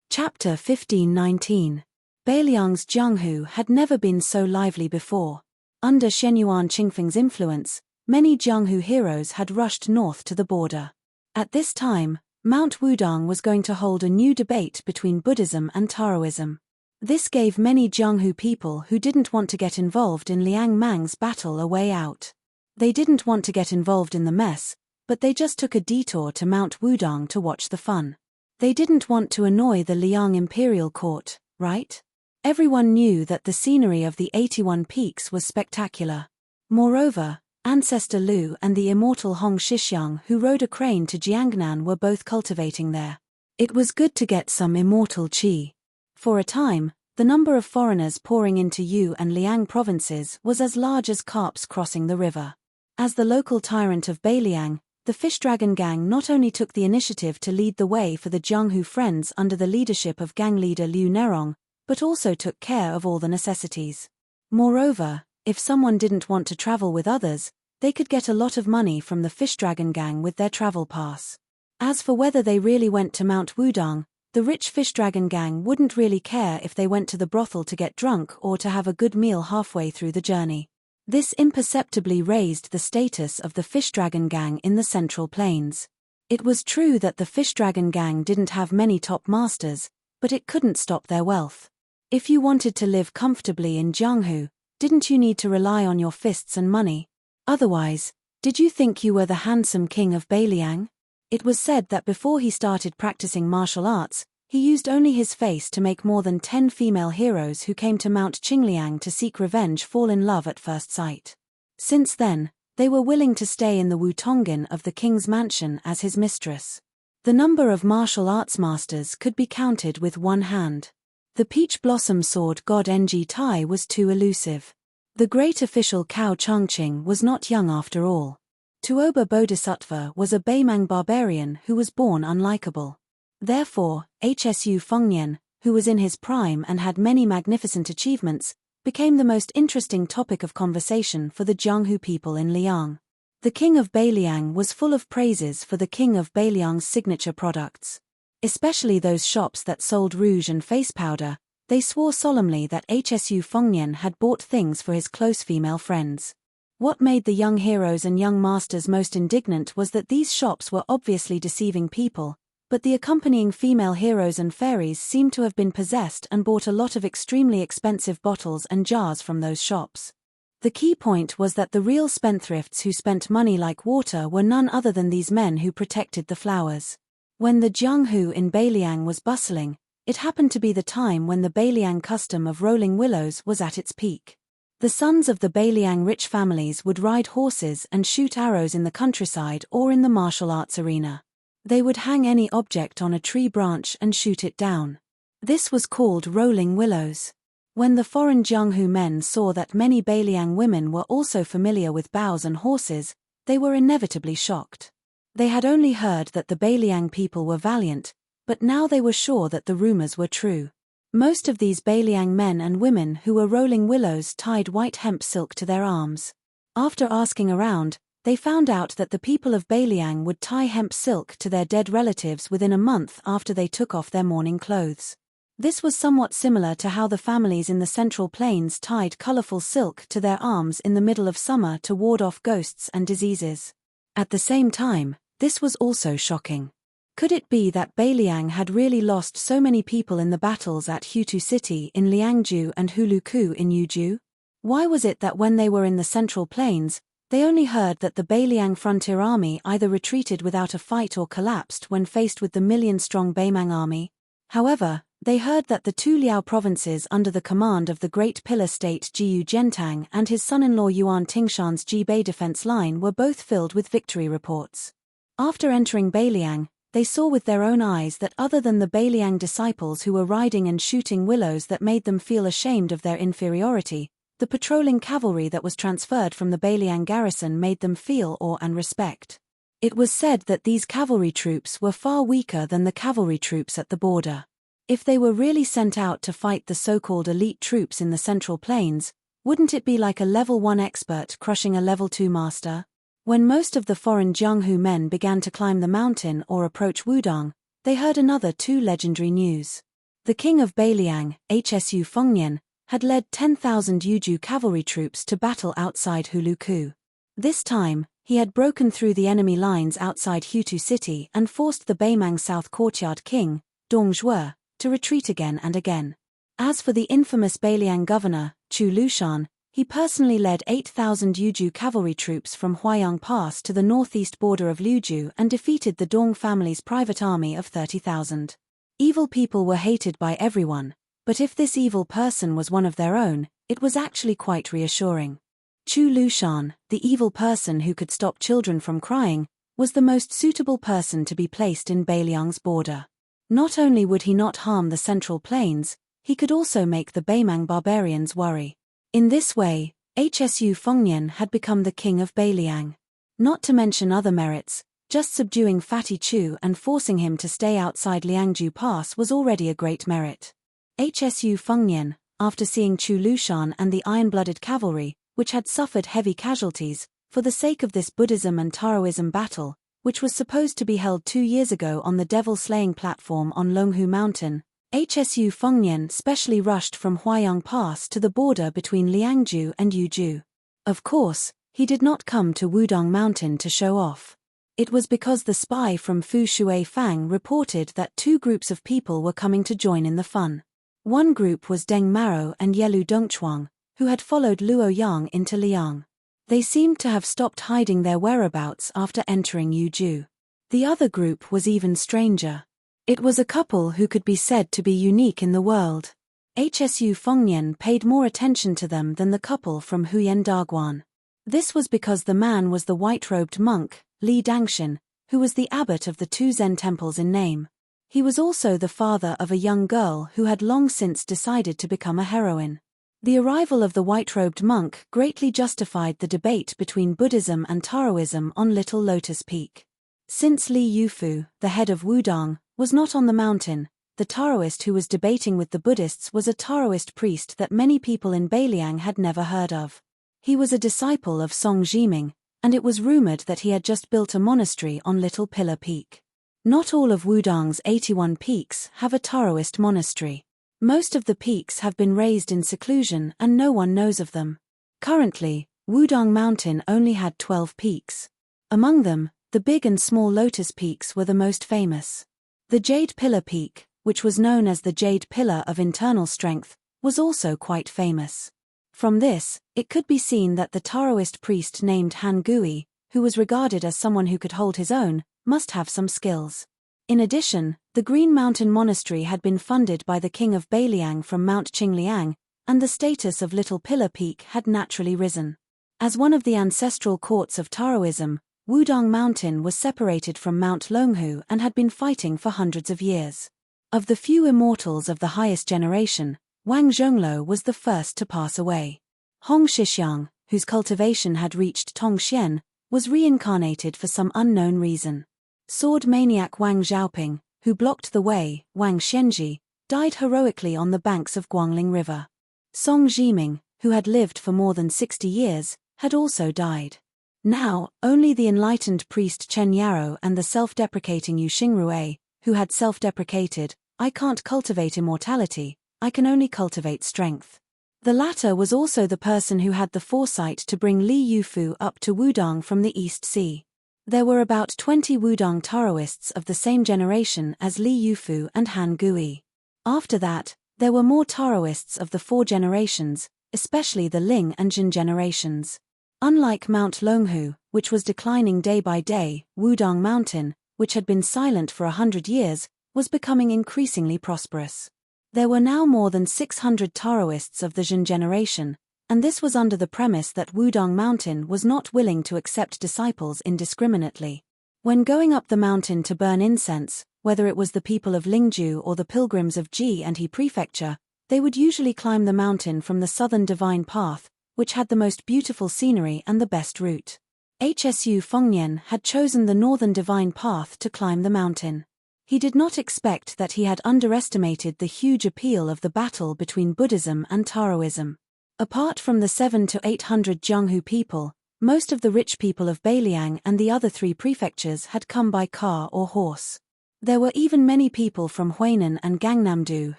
Speaker 1: Chapter 15:19. Beiliang's Jianghu had never been so lively before. Under Shenyuan Qingfeng's influence, many Jianghu heroes had rushed north to the border. At this time, Mount Wudang was going to hold a new debate between Buddhism and Taoism. This gave many Jianghu people who didn't want to get involved in Liang Mang's battle a way out. They didn't want to get involved in the mess, but they just took a detour to Mount Wudang to watch the fun. They didn't want to annoy the Liang imperial court, right? Everyone knew that the scenery of the 81 peaks was spectacular. Moreover, ancestor Lu and the immortal Hong Shixiang who rode a crane to Jiangnan were both cultivating there. It was good to get some immortal qi. For a time, the number of foreigners pouring into Yu and Liang provinces was as large as carps crossing the river. As the local tyrant of Beiliang, the Fish Dragon Gang not only took the initiative to lead the way for the Jianghu Friends under the leadership of gang leader Liu Nerong, but also took care of all the necessities. Moreover, if someone didn't want to travel with others, they could get a lot of money from the Fish Dragon Gang with their travel pass. As for whether they really went to Mount Wudang, the rich Fish Dragon Gang wouldn't really care if they went to the brothel to get drunk or to have a good meal halfway through the journey. This imperceptibly raised the status of the Fish Dragon Gang in the Central Plains. It was true that the Fish Dragon Gang didn't have many top masters, but it couldn't stop their wealth. If you wanted to live comfortably in Jianghu, didn't you need to rely on your fists and money? Otherwise, did you think you were the handsome king of Beiliang? It was said that before he started practicing martial arts, he used only his face to make more than 10 female heroes who came to Mount Qingliang to seek revenge fall in love at first sight. Since then, they were willing to stay in the Wutonghan of the king's mansion as his mistress. The number of martial arts masters could be counted with one hand. The peach blossom sword god Ng Tai was too elusive. The great official Cao Chongqing was not young after all. Tuoba Bodhisattva was a Beimang barbarian who was born unlikable. Therefore, Hsu Fengnian, who was in his prime and had many magnificent achievements, became the most interesting topic of conversation for the Jianghu people in Liang. The king of Beiliang was full of praises for the king of Beiliang's signature products. Especially those shops that sold rouge and face powder, they swore solemnly that Hsu Fengnian had bought things for his close female friends. What made the young heroes and young masters most indignant was that these shops were obviously deceiving people, but the accompanying female heroes and fairies seemed to have been possessed and bought a lot of extremely expensive bottles and jars from those shops. The key point was that the real spendthrifts who spent money like water were none other than these men who protected the flowers. When the Jianghu in Beiliang was bustling, it happened to be the time when the Beiliang custom of rolling willows was at its peak. The sons of the Beiliang rich families would ride horses and shoot arrows in the countryside or in the martial arts arena. They would hang any object on a tree branch and shoot it down. This was called rolling willows. When the foreign Jianghu men saw that many Beiliang women were also familiar with bows and horses, they were inevitably shocked. They had only heard that the Beiliang people were valiant, but now they were sure that the rumors were true. Most of these Beiliang men and women who were rolling willows tied white hemp silk to their arms. After asking around, they found out that the people of Beiliang would tie hemp silk to their dead relatives within a month after they took off their mourning clothes. This was somewhat similar to how the families in the Central Plains tied colorful silk to their arms in the middle of summer to ward off ghosts and diseases. At the same time, this was also shocking. Could it be that Beiliang had really lost so many people in the battles at Hutu City in Liangju and Huluku in Yuju? Why was it that when they were in the Central Plains, they only heard that the Beiliang frontier army either retreated without a fight or collapsed when faced with the million-strong Beimang army? However, they heard that the two Liao provinces under the command of the great pillar state Jiyu Gentang and his son-in-law Yuan Tingshan's Jibei defense line were both filled with victory reports. After entering Beiliang, they saw with their own eyes that other than the Beiliang disciples who were riding and shooting willows that made them feel ashamed of their inferiority, the patrolling cavalry that was transferred from the Beiliang garrison made them feel awe and respect. It was said that these cavalry troops were far weaker than the cavalry troops at the border. If they were really sent out to fight the so-called elite troops in the Central Plains, wouldn't it be like a level 1 expert crushing a level 2 master? When most of the foreign Jianghu men began to climb the mountain or approach Wudang, they heard another two legendary news. The king of Beiliang, Hsu Fengnian, had led 10,000 Yuju cavalry troops to battle outside Huluku. This time, he had broken through the enemy lines outside Hutu City and forced the Beimang South Courtyard king, Dong Zhuo, to retreat again and again. As for the infamous Beiliang governor, Chu Lushan, he personally led 8,000 Yuju cavalry troops from Huayang Pass to the northeast border of Liuju and defeated the Dong family's private army of 30,000. Evil people were hated by everyone, But if this evil person was one of their own, it was actually quite reassuring. Chu Lushan, the evil person who could stop children from crying, was the most suitable person to be placed in Beiliang's border. Not only would he not harm the Central Plains, he could also make the Beimang barbarians worry. In this way, Hsu Fengnian had become the king of Beiliang. Not to mention other merits, just subduing Fatty Chu and forcing him to stay outside Liangju Pass was already a great merit. Hsu Fengnian, after seeing Chu Lushan and the iron-blooded cavalry, which had suffered heavy casualties, for the sake of this Buddhism and Taoism battle, which was supposed to be held 2 years ago on the devil-slaying platform on Longhu Mountain, Hsu Fengnian specially rushed from Huayang Pass to the border between Liangju and Yuzhou. Of course, he did not come to Wudong Mountain to show off. It was because the spy from Fu Shui Fang reported that 2 groups of people were coming to join in the fun. One group was Deng Maro and Yelu Dongchuang, who had followed Luo Yang into Liang. They seemed to have stopped hiding their whereabouts after entering Yuzhou. The other group was even stranger. It was a couple who could be said to be unique in the world. Hsu Fengnian paid more attention to them than the couple from Huyen Daguan. This was because the man was the white-robed monk, Li Dangxin, who was the abbot of the 2 Zen temples in name. He was also the father of a young girl who had long since decided to become a heroine. The arrival of the white-robed monk greatly justified the debate between Buddhism and Taoism on Little Lotus Peak. Since Li Yufu, the head of Wudong, was not on the mountain, the Taoist who was debating with the Buddhists was a Taoist priest that many people in Beiliang had never heard of. He was a disciple of Song Jiming, and it was rumored that he had just built a monastery on Little Pillar Peak. Not all of Wudong's 81 peaks have a Taoist monastery. Most of the peaks have been raised in seclusion and no one knows of them. Currently, Wudong Mountain only had 12 peaks. Among them, the Big and Small Lotus Peaks were the most famous. The Jade Pillar Peak, which was known as the Jade Pillar of Internal Strength, was also quite famous. From this, it could be seen that the Taoist priest named Han Gui, who was regarded as someone who could hold his own, must have some skills. In addition, the Green Mountain Monastery had been funded by the king of Beiliang from Mount Qingliang, and the status of Little Pillar Peak had naturally risen. As one of the ancestral courts of Taoism, Wudong Mountain was separated from Mount Longhu and had been fighting for hundreds of years. Of the few immortals of the highest generation, Wang Zhongluo was the first to pass away. Hong Shixiang, whose cultivation had reached Tongxian, was reincarnated for some unknown reason. Sword maniac Wang Xiaoping, who blocked the way, Wang Xianji, died heroically on the banks of Guangling River. Song Jiming, who had lived for more than 60 years, had also died. Now, only the enlightened priest Chen Yarou and the self-deprecating Yu Xingrui, who had self-deprecated, "I can't cultivate immortality, I can only cultivate strength." The latter was also the person who had the foresight to bring Li Yufu up to Wudong from the East Sea. There were about 20 Wudong Taoists of the same generation as Li Yufu and Han Gui. After that, there were more Taoists of the 4 generations, especially the Ling and Jin generations. Unlike Mount Longhu, which was declining day by day, Wudong Mountain, which had been silent for 100 years, was becoming increasingly prosperous. There were now more than 600 Taoists of the Jin generation, and this was under the premise that Wudong Mountain was not willing to accept disciples indiscriminately. When going up the mountain to burn incense, whether it was the people of Lingju or the pilgrims of Ji and He Prefecture, they would usually climb the mountain from the southern divine path, which had the most beautiful scenery and the best route. Hsu Fengnian had chosen the northern divine path to climb the mountain. He did not expect that he had underestimated the huge appeal of the battle between Buddhism and Taoism. Apart from the 700 to 800 Jianghu people, most of the rich people of Beiliang and the other 3 prefectures had come by car or horse. There were even many people from Huainan and Gangnam-do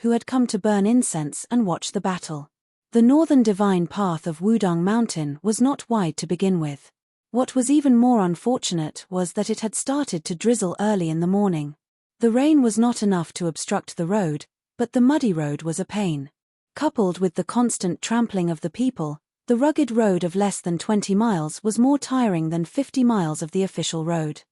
Speaker 1: who had come to burn incense and watch the battle. The northern divine path of Wudong Mountain was not wide to begin with. What was even more unfortunate was that it had started to drizzle early in the morning. The rain was not enough to obstruct the road, but the muddy road was a pain. Coupled with the constant trampling of the people, the rugged road of less than 20 miles was more tiring than 50 miles of the official road.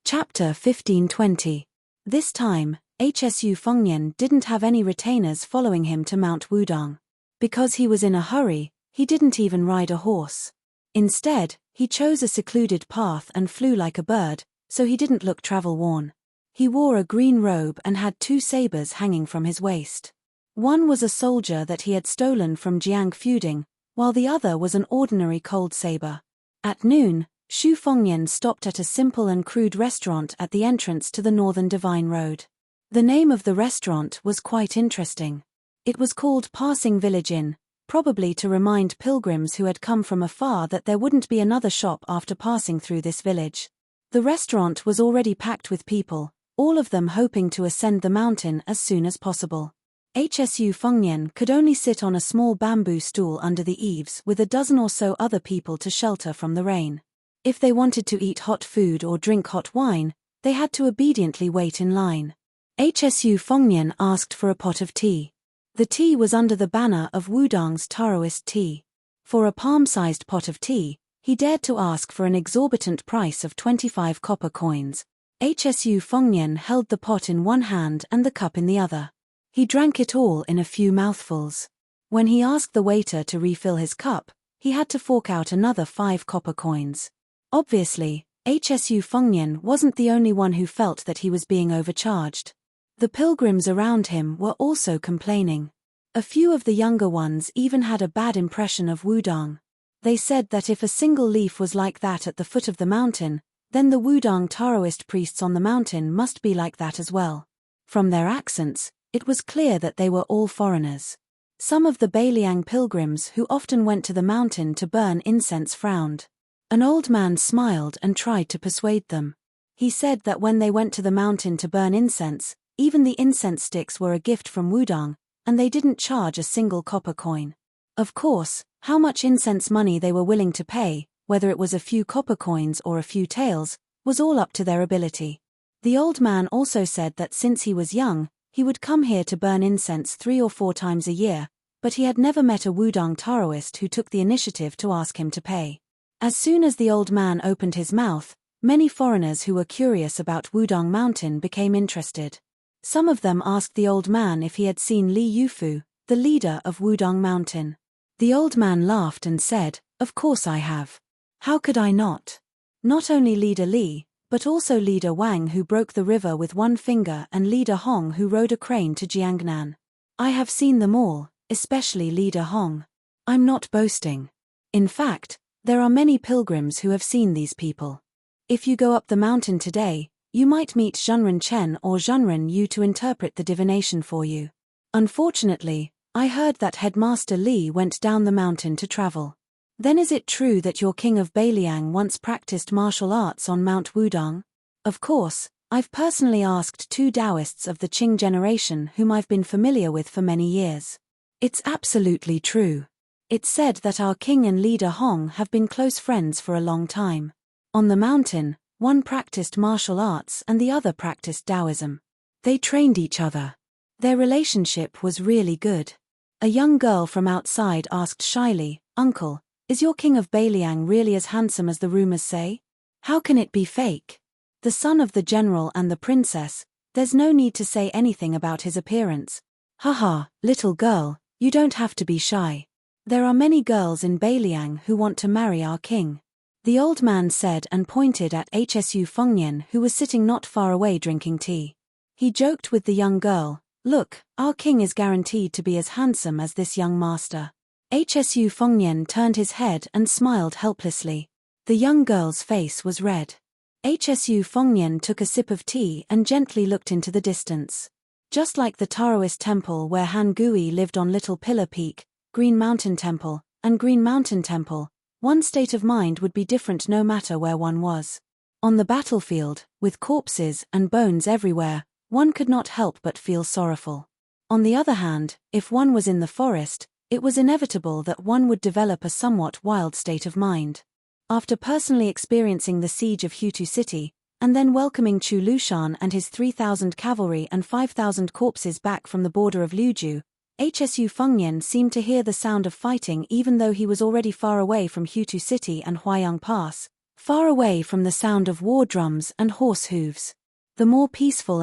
Speaker 1: Chapter 1520. This time, HSU Fengnian didn't have any retainers following him to Mount Wudang. Because he was in a hurry, he didn't even ride a horse. Instead, he chose a secluded path and flew like a bird, so he didn't look travel-worn. He wore a green robe and had 2 sabers hanging from his waist. One was a soldier that he had stolen from Jiang feuding, while the other was an ordinary cold saber. At noon, Xu Fengnian stopped at a simple and crude restaurant at the entrance to the Northern Divine Road. The name of the restaurant was quite interesting. It was called Passing Village Inn, probably to remind pilgrims who had come from afar that there wouldn't be another shop after passing through this village. The restaurant was already packed with people, all of them hoping to ascend the mountain as soon as possible. HSU Fengnian could only sit on a small bamboo stool under the eaves with a dozen or so other people to shelter from the rain. If they wanted to eat hot food or drink hot wine, they had to obediently wait in line. HSU Fengnian asked for a pot of tea. The tea was under the banner of Wudang's Taoist tea. For a palm-sized pot of tea, he dared to ask for an exorbitant price of 25 copper coins. HSU Fengnian held the pot in one hand and the cup in the other. He drank it all in a few mouthfuls. When he asked the waiter to refill his cup, he had to fork out another 5 copper coins. Obviously, HSU Fengnian wasn't the only one who felt that he was being overcharged. The pilgrims around him were also complaining. A few of the younger ones even had a bad impression of Wudang. They said that if a single leaf was like that at the foot of the mountain, then the Wudang Taoist priests on the mountain must be like that as well. From their accents, it was clear that they were all foreigners. Some of the Beiliang pilgrims who often went to the mountain to burn incense frowned. An old man smiled and tried to persuade them. He said that when they went to the mountain to burn incense, even the incense sticks were a gift from Wudang, and they didn't charge a single copper coin. Of course, how much incense money they were willing to pay, whether it was a few copper coins or a few taels, was all up to their ability. The old man also said that since he was young, he would come here to burn incense 3 or 4 times a year, but he had never met a Wudang Taoist who took the initiative to ask him to pay. As soon as the old man opened his mouth, many foreigners who were curious about Wudang Mountain became interested. Some of them asked the old man if he had seen Li Yufu, the leader of Wudang Mountain. The old man laughed and said, "Of course I have. How could I not? Not only Leader Li, but also Leader Wang who broke the river with one finger and Leader Hong who rode a crane to Jiangnan. I have seen them all, especially Leader Hong. I'm not boasting. In fact, there are many pilgrims who have seen these people. If you go up the mountain today, you might meet Zhenren Chen or Zhenren Yu to interpret the divination for you. Unfortunately, I heard that Headmaster Li went down the mountain to travel. Then is it true that your king of Beiliang once practiced martial arts on Mount Wudang? Of course, I've personally asked 2 Taoists of the Qing generation whom I've been familiar with for many years. It's absolutely true. It's said that our king and leader Hong have been close friends for a long time. On the mountain, one practiced martial arts and the other practiced Taoism. They trained each other. Their relationship was really good. A young girl from outside asked shyly, "Uncle, is your king of Beiliang really as handsome as the rumors say? How can it be fake? The son of the general and the princess, there's no need to say anything about his appearance." "Haha, little girl, you don't have to be shy. There are many girls in Beiliang who want to marry our king," the old man said and pointed at HSU Fengnian who was sitting not far away drinking tea. He joked with the young girl, "Look, our king is guaranteed to be as handsome as this young master." HSU Fengnian turned his head and smiled helplessly. The young girl's face was red. HSU Fengnian took a sip of tea and gently looked into the distance. Just like the Taoist temple where Han Gui lived on Little Pillar Peak, Green Mountain Temple, and Green Mountain Temple, one's state of mind would be different no matter where one was. On the battlefield, with corpses and bones everywhere, one could not help but feel sorrowful. On the other hand, if one was in the forest, it was inevitable that one would develop a somewhat wild state of mind. After personally experiencing the siege of Hutu City, and then welcoming Chu Lushan and his 3,000 cavalry and 5,000 corpses back from the border of Liuju, HSU Fengnian seemed to hear the sound of fighting even though he was already far away from Hutu City and Huayang Pass, far away from the sound of war drums and horse hooves. The more peaceful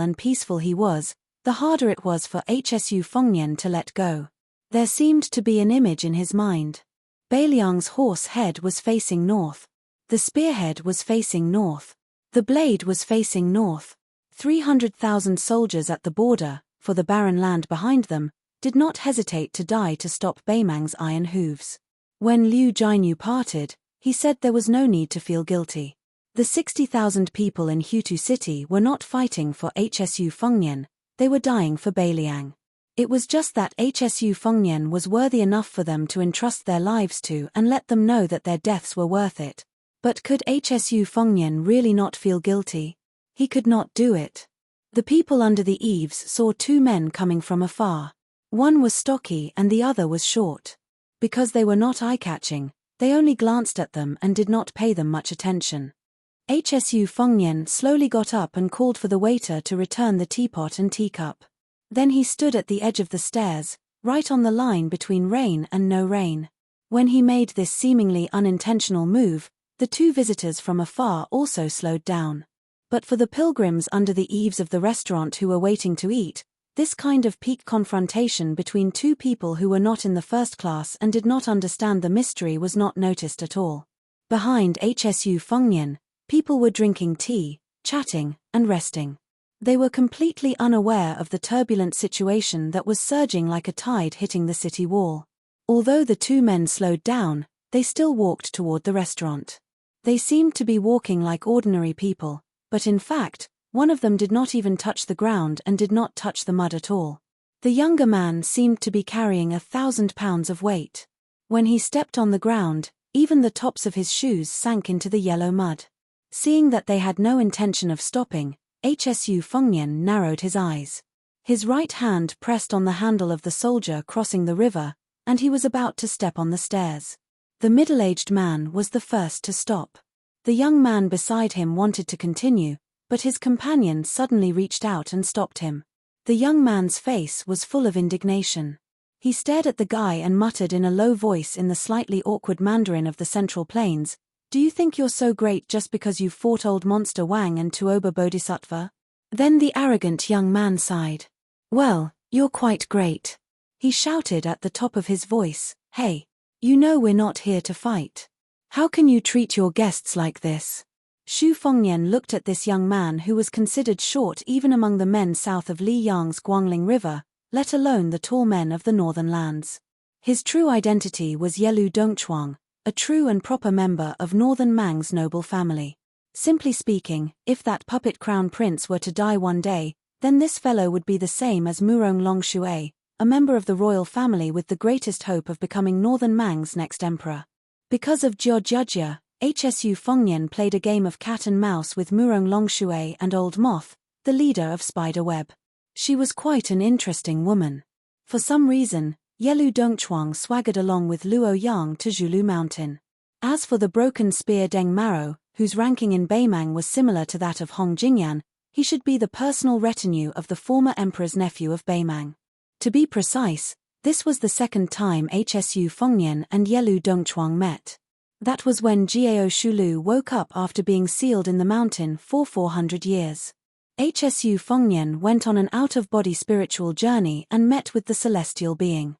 Speaker 1: he was, the harder it was for Hsu Fengnian to let go. There seemed to be an image in his mind. Beiliang's horse head was facing north. The spearhead was facing north. The blade was facing north. 300,000 soldiers at the border, for the barren land behind them, did not hesitate to die to stop Beimang's iron hooves. When Liu Jianyu parted, he said there was no need to feel guilty. The 60,000 people in Hutu City were not fighting for Hsu Fengnian, they were dying for Beiliang. It was just that Hsu Fengnian was worthy enough for them to entrust their lives to and let them know that their deaths were worth it. But could Hsu Fengnian really not feel guilty? He could not do it. The people under the eaves saw two men coming from afar. One was stocky and the other was short. Because they were not eye-catching, they only glanced at them and did not pay them much attention. Hsu Fengnian slowly got up and called for the waiter to return the teapot and teacup. Then he stood at the edge of the stairs, right on the line between rain and no rain. When he made this seemingly unintentional move, the two visitors from afar also slowed down. But for the pilgrims under the eaves of the restaurant who were waiting to eat, this kind of peak confrontation between two people who were not in the first class and did not understand the mystery was not noticed at all. Behind Hsu Fengnian, people were drinking tea, chatting, and resting. They were completely unaware of the turbulent situation that was surging like a tide hitting the city wall. Although the two men slowed down, they still walked toward the restaurant. They seemed to be walking like ordinary people, but in fact, one of them did not even touch the ground and did not touch the mud at all. The younger man seemed to be carrying 1,000 pounds of weight. When he stepped on the ground, even the tops of his shoes sank into the yellow mud. Seeing that they had no intention of stopping, Hsu Fengnian narrowed his eyes. His right hand pressed on the handle of the soldier crossing the river, and he was about to step on the stairs. The middle-aged man was the first to stop. The young man beside him wanted to continue, but his companion suddenly reached out and stopped him. The young man's face was full of indignation. He stared at the guy and muttered in a low voice in the slightly awkward Mandarin of the Central Plains, "Do you think you're so great just because you fought old monster Wang and Tuoba Bodhisattva?" Then the arrogant young man sighed. "Well, you're quite great." He shouted at the top of his voice, "Hey, you know we're not here to fight. How can you treat your guests like this?" Xu Fengnian looked at this young man who was considered short even among the men south of Liyang's Guangling River, let alone the tall men of the northern lands. His true identity was Yelu Dongchuang, a true and proper member of Northern Mang's noble family. Simply speaking, if that puppet crown prince were to die one day, then this fellow would be the same as Murong Longshui, a member of the royal family with the greatest hope of becoming Northern Mang's next emperor. Because of Jiao Jia, Hsu Fengnian played a game of cat and mouse with Murong Longshui and Old Moth, the leader of Spiderweb. She was quite an interesting woman. For some reason, Yelu Dongchuang swaggered along with Luo Yang to Zhulu Mountain. As for the broken spear Deng Maro, whose ranking in Beimang was similar to that of Hong Jingyan, he should be the personal retinue of the former emperor's nephew of Beimang. To be precise, this was the second time Hsu Fengnian and Yelu Dongchuang met. That was when Jiao Shulu woke up after being sealed in the mountain for 400 years. Hsu Fengnian went on an out-of-body spiritual journey and met with the celestial being.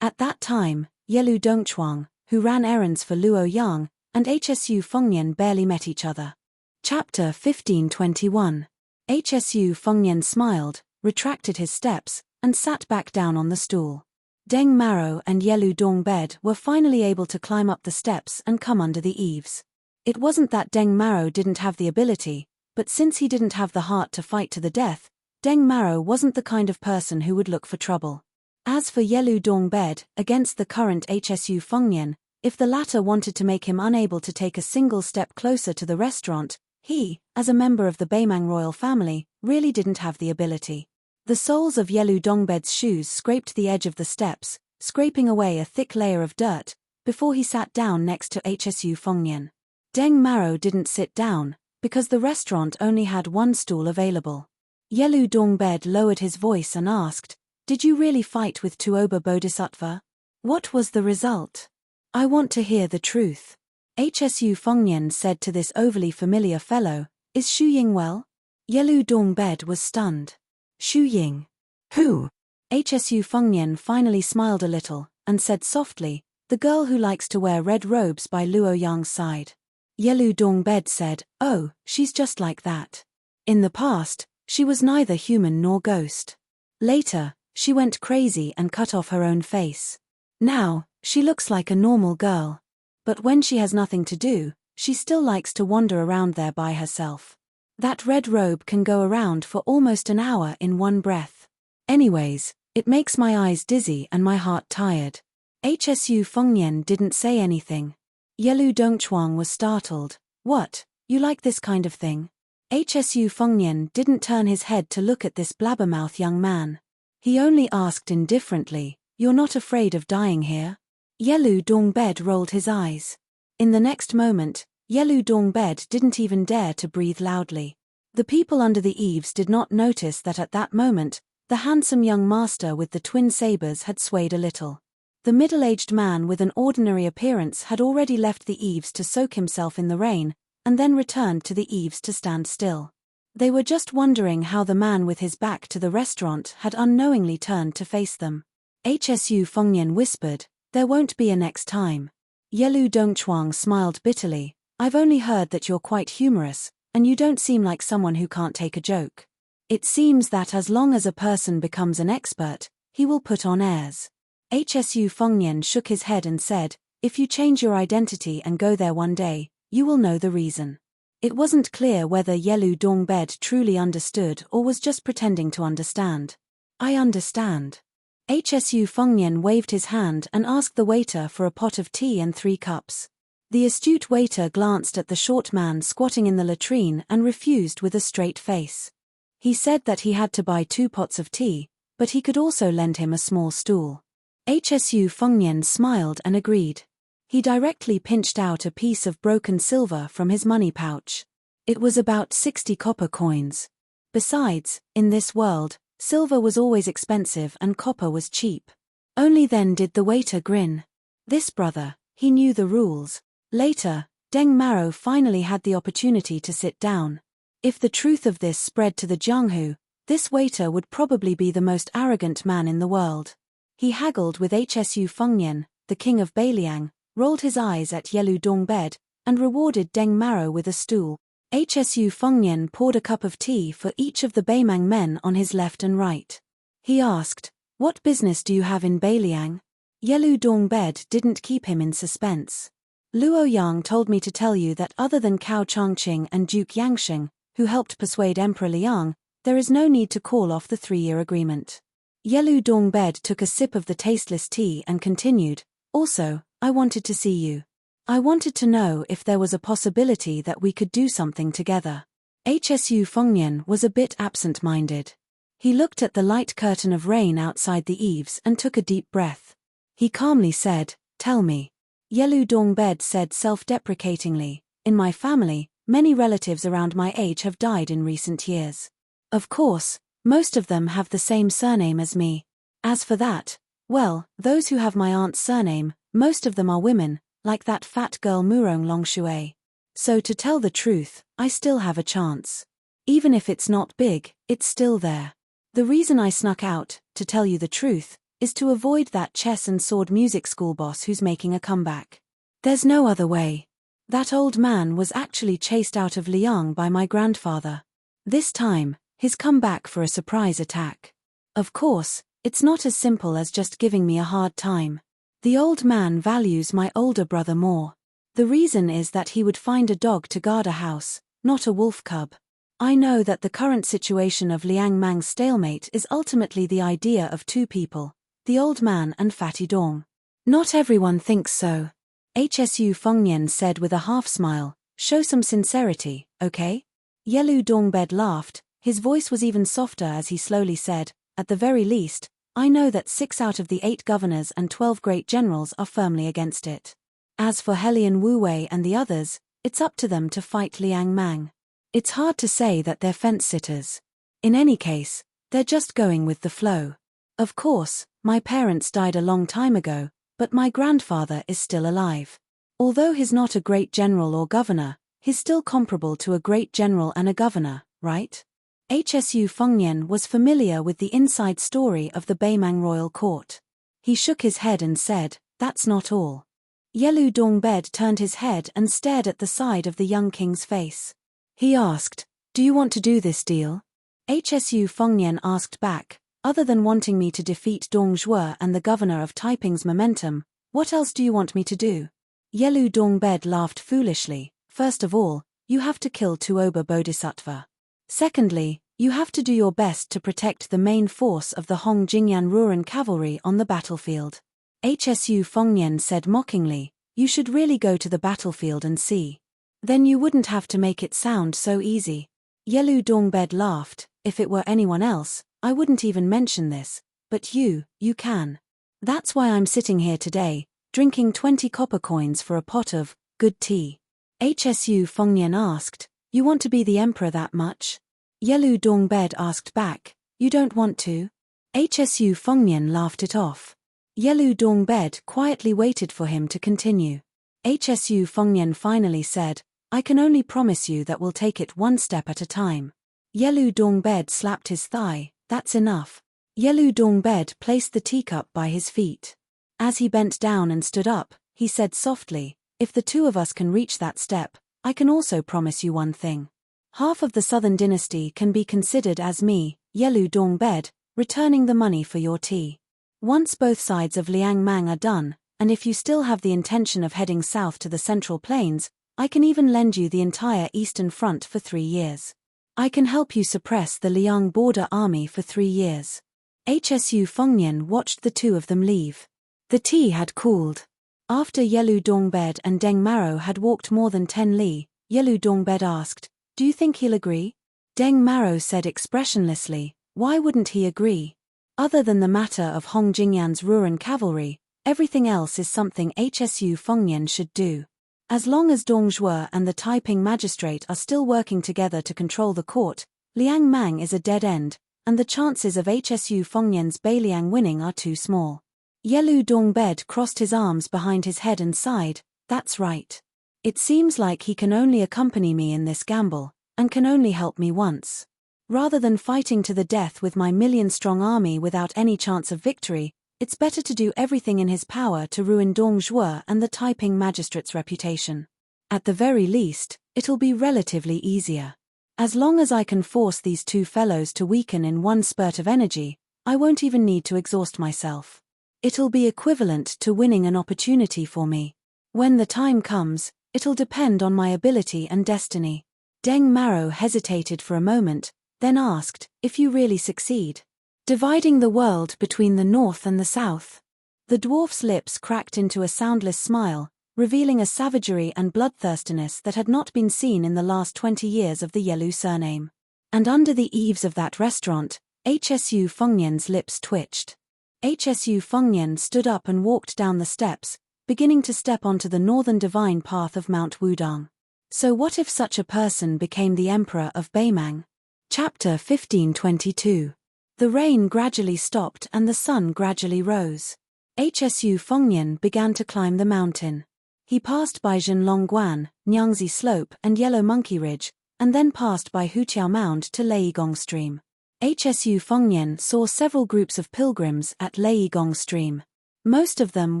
Speaker 1: At that time, Yelu Dongchuang, who ran errands for Luo Yang, and Hsu Fengnian barely met each other. Chapter 1521. Hsu Fengnian smiled, retracted his steps, and sat back down on the stool. Deng Maro and Yelu Dongbed were finally able to climb up the steps and come under the eaves. It wasn't that Deng Maro didn't have the ability, but since he didn't have the heart to fight to the death, Deng Maro wasn't the kind of person who would look for trouble. As for Yelu Dongbed, against the current Hsu Fengnian, if the latter wanted to make him unable to take a single step closer to the restaurant, he, as a member of the Beimang royal family, really didn't have the ability. The soles of Yelu Dongbed's shoes scraped the edge of the steps, scraping away a thick layer of dirt, before he sat down next to Hsu Fengnian. Deng Maro didn't sit down, because the restaurant only had one stool available. Yelu Dongbed lowered his voice and asked, "Did you really fight with Tuoba Bodhisattva? What was the result? I want to hear the truth." Hsu Fengnian said to this overly familiar fellow, "Is Xu Ying well?" Yelu Dongbed was stunned. "Xu Ying?
Speaker 2: Who?
Speaker 1: HSU Fengnian finally smiled a little, and said softly, "The girl who likes to wear red robes by Luo Yang's side." Yelu Dongbed said, "Oh, she's just like that. In the past, she was neither human nor ghost. Later, she went crazy and cut off her own face. Now, she looks like a normal girl. But when she has nothing to do, she still likes to wander around there by herself. That red robe can go around for almost an hour in one breath. Anyways, it makes my eyes dizzy and my heart tired." HSU Fengnian didn't say anything. Yelu Dongchuang was startled. "What, you like this kind of thing?" HSU Fengnian didn't turn his head to look at this blabbermouth young man. He only asked indifferently, "You're not afraid of dying here?" Yelu Dongbed rolled his eyes. In the next moment, Yelu Dongbed didn't even dare to breathe loudly. The people under the eaves did not notice that at that moment, the handsome young master with the twin sabers had swayed a little. The middle-aged man with an ordinary appearance had already left the eaves to soak himself in the rain, and then returned to the eaves to stand still. They were just wondering how the man with his back to the restaurant had unknowingly turned to face them. HSU Fengnian whispered, "There won't be a next time." Yelu Dongchuang smiled bitterly, "I've only heard that you're quite humorous, and you don't seem like someone who can't take a joke. It seems that as long as a person becomes an expert, he will put on airs." HSU Fengnian shook his head and said, "If you change your identity and go there one day, you will know the reason." It wasn't clear whether Yelu Dongbed truly understood or was just pretending to understand. "I understand." HSU Fengnian waved his hand and asked the waiter for a pot of tea and 3 cups. The astute waiter glanced at the short man squatting in the latrine and refused with a straight face. He said that he had to buy 2 pots of tea, but he could also lend him a small stool. HSU Fengnian smiled and agreed. He directly pinched out a piece of broken silver from his money pouch. It was about 60 copper coins. Besides, in this world, silver was always expensive and copper was cheap. Only then did the waiter grin. This brother, he knew the rules. Later, Deng Maro finally had the opportunity to sit down. If the truth of this spread to the Jianghu, this waiter would probably be the most arrogant man in the world. He haggled with HSU Fengnian, the king of Beiliang, rolled his eyes at Yelu Dongbed, and rewarded Deng Maro with a stool. HSU Fengnian poured a cup of tea for each of the Beimang men on his left and right. He asked, "What business do you have in Beiliang?" Yelu Dongbed didn't keep him in suspense. "Luo Yang told me to tell you that other than Cao Changqing and Duke Yangsheng, who helped persuade Emperor Liang, there is no need to call off the 3-year agreement." Yelu Dongbed took a sip of the tasteless tea and continued, "Also, I wanted to see you. I wanted to know if there was a possibility that we could do something together." HSU Fengnian was a bit absent-minded. He looked at the light curtain of rain outside the eaves and took a deep breath. He calmly said, "Tell me." Yelu Dongbed said self-deprecatingly, "In my family, many relatives around my age have died in recent years. Of course, most of them have the same surname as me. As for that, well, those who have my aunt's surname, most of them are women, like that fat girl Murong Longshui. So to tell the truth, I still have a chance. Even if it's not big, it's still there. The reason I snuck out, to tell you the truth, is to avoid that chess and sword music school boss who's making a comeback. There's no other way. That old man was actually chased out of Liang by my grandfather. This time, he's come back for a surprise attack. Of course, it's not as simple as just giving me a hard time. The old man values my older brother more. The reason is that he would find a dog to guard a house, not a wolf cub. I know that the current situation of Liang Mang's stalemate is ultimately the idea of 2 people, the old man and Fatty Dong. Not everyone thinks so. HSU Fengnian said with a half-smile, "Show some sincerity, okay?" Yelu Dongbed laughed. His voice was even softer as he slowly said, "At the very least, I know that 6 out of the 8 governors and 12 great generals are firmly against it. As for Helian Wu Wei and the others, it's up to them to fight Liang Mang. It's hard to say that they're fence-sitters. In any case, they're just going with the flow. Of course, my parents died a long time ago, but my grandfather is still alive. Although he's not a great general or governor, he's still comparable to a great general and a governor, right? Hsu Fengnian was familiar with the inside story of the Beimang royal court. He shook his head and said, "That's not all." Yelu Dongbed turned his head and stared at the side of the young king's face. He asked, "Do you want to do this deal?" Hsu Fengnian asked back, "Other than wanting me to defeat Dong Zhuo and the governor of Taiping's momentum, what else do you want me to do?" Yelu Dongbed laughed foolishly. "First of all, you have to kill Tuoba Bodhisattva. Secondly, you have to do your best to protect the main force of the Hong Jingyan Ruren cavalry on the battlefield." Hsu Fengnian said mockingly, "You should really go to the battlefield and see. Then you wouldn't have to make it sound so easy." Yelu Dongbed laughed, "If it were anyone else, I wouldn't even mention this, but you can. That's why I'm sitting here today, drinking 20 copper coins for a pot of good tea." Hsu Fengnian asked, "You want to be the emperor that much?" Yelu Dongbed asked back, "You don't want to?" Hsu Fengnian laughed it off. Yelu Dongbed quietly waited for him to continue. Hsu Fengnian finally said, "I can only promise you that we'll take it one step at a time." Yelu Dongbed slapped his thigh, "That's enough." Yelu Dongbed placed the teacup by his feet. As he bent down and stood up, he said softly, "If the two of us can reach that step, I can also promise you one thing. Half of the southern dynasty can be considered as me, Yelu Dongbed, returning the money for your tea. Once both sides of Liang Mang are done, and if you still have the intention of heading south to the Central Plains, I can even lend you the entire Eastern Front for 3 years. I can help you suppress the Liang border army for 3 years." Hsu Fengnian watched the two of them leave. The tea had cooled. After Yelu Dongbed and Deng Maro had walked more than 10 li, Yelu Dongbed asked, "Do you think he'll agree?" Deng Maro said expressionlessly, "Why wouldn't he agree? Other than the matter of Hong Jingyan's Ruren cavalry, everything else is something Hsu Fengnian should do. As long as Dong Zhuo and the Taiping magistrate are still working together to control the court, Liang Mang is a dead end, and the chances of Hsu Fengnian's Beiliang winning are too small." Yelu Dongbed crossed his arms behind his head and sighed, "That's right. It seems like he can only accompany me in this gamble, and can only help me once. Rather than fighting to the death with my million-strong army without any chance of victory, it's better to do everything in his power to ruin Dong Zhuo and the Taiping magistrate's reputation. At the very least, it'll be relatively easier. As long as I can force these two fellows to weaken in one spurt of energy, I won't even need to exhaust myself. It'll be equivalent to winning an opportunity for me. When the time comes, it'll depend on my ability and destiny." Deng Maro hesitated for a moment, then asked, "If you really succeed? Dividing the world between the north and the south?" The dwarf's lips cracked into a soundless smile, revealing a savagery and bloodthirstiness that had not been seen in the last 20 years of the Yelu surname. And under the eaves of that restaurant, Hsu Fengnian's lips twitched. Hsu Fengnian stood up and walked down the steps, beginning to step onto the northern divine path of Mount Wudang. So what if such a person became the emperor of Beimang? Chapter 1522. The rain gradually stopped and the sun gradually rose. Hsu Fengnian began to climb the mountain. He passed by Zhenlongguan, Nyangzi Slope and Yellow Monkey Ridge, and then passed by Huqiao Mound to Leigong Stream. Hsu Fengnian saw several groups of pilgrims at Leigong Stream. Most of them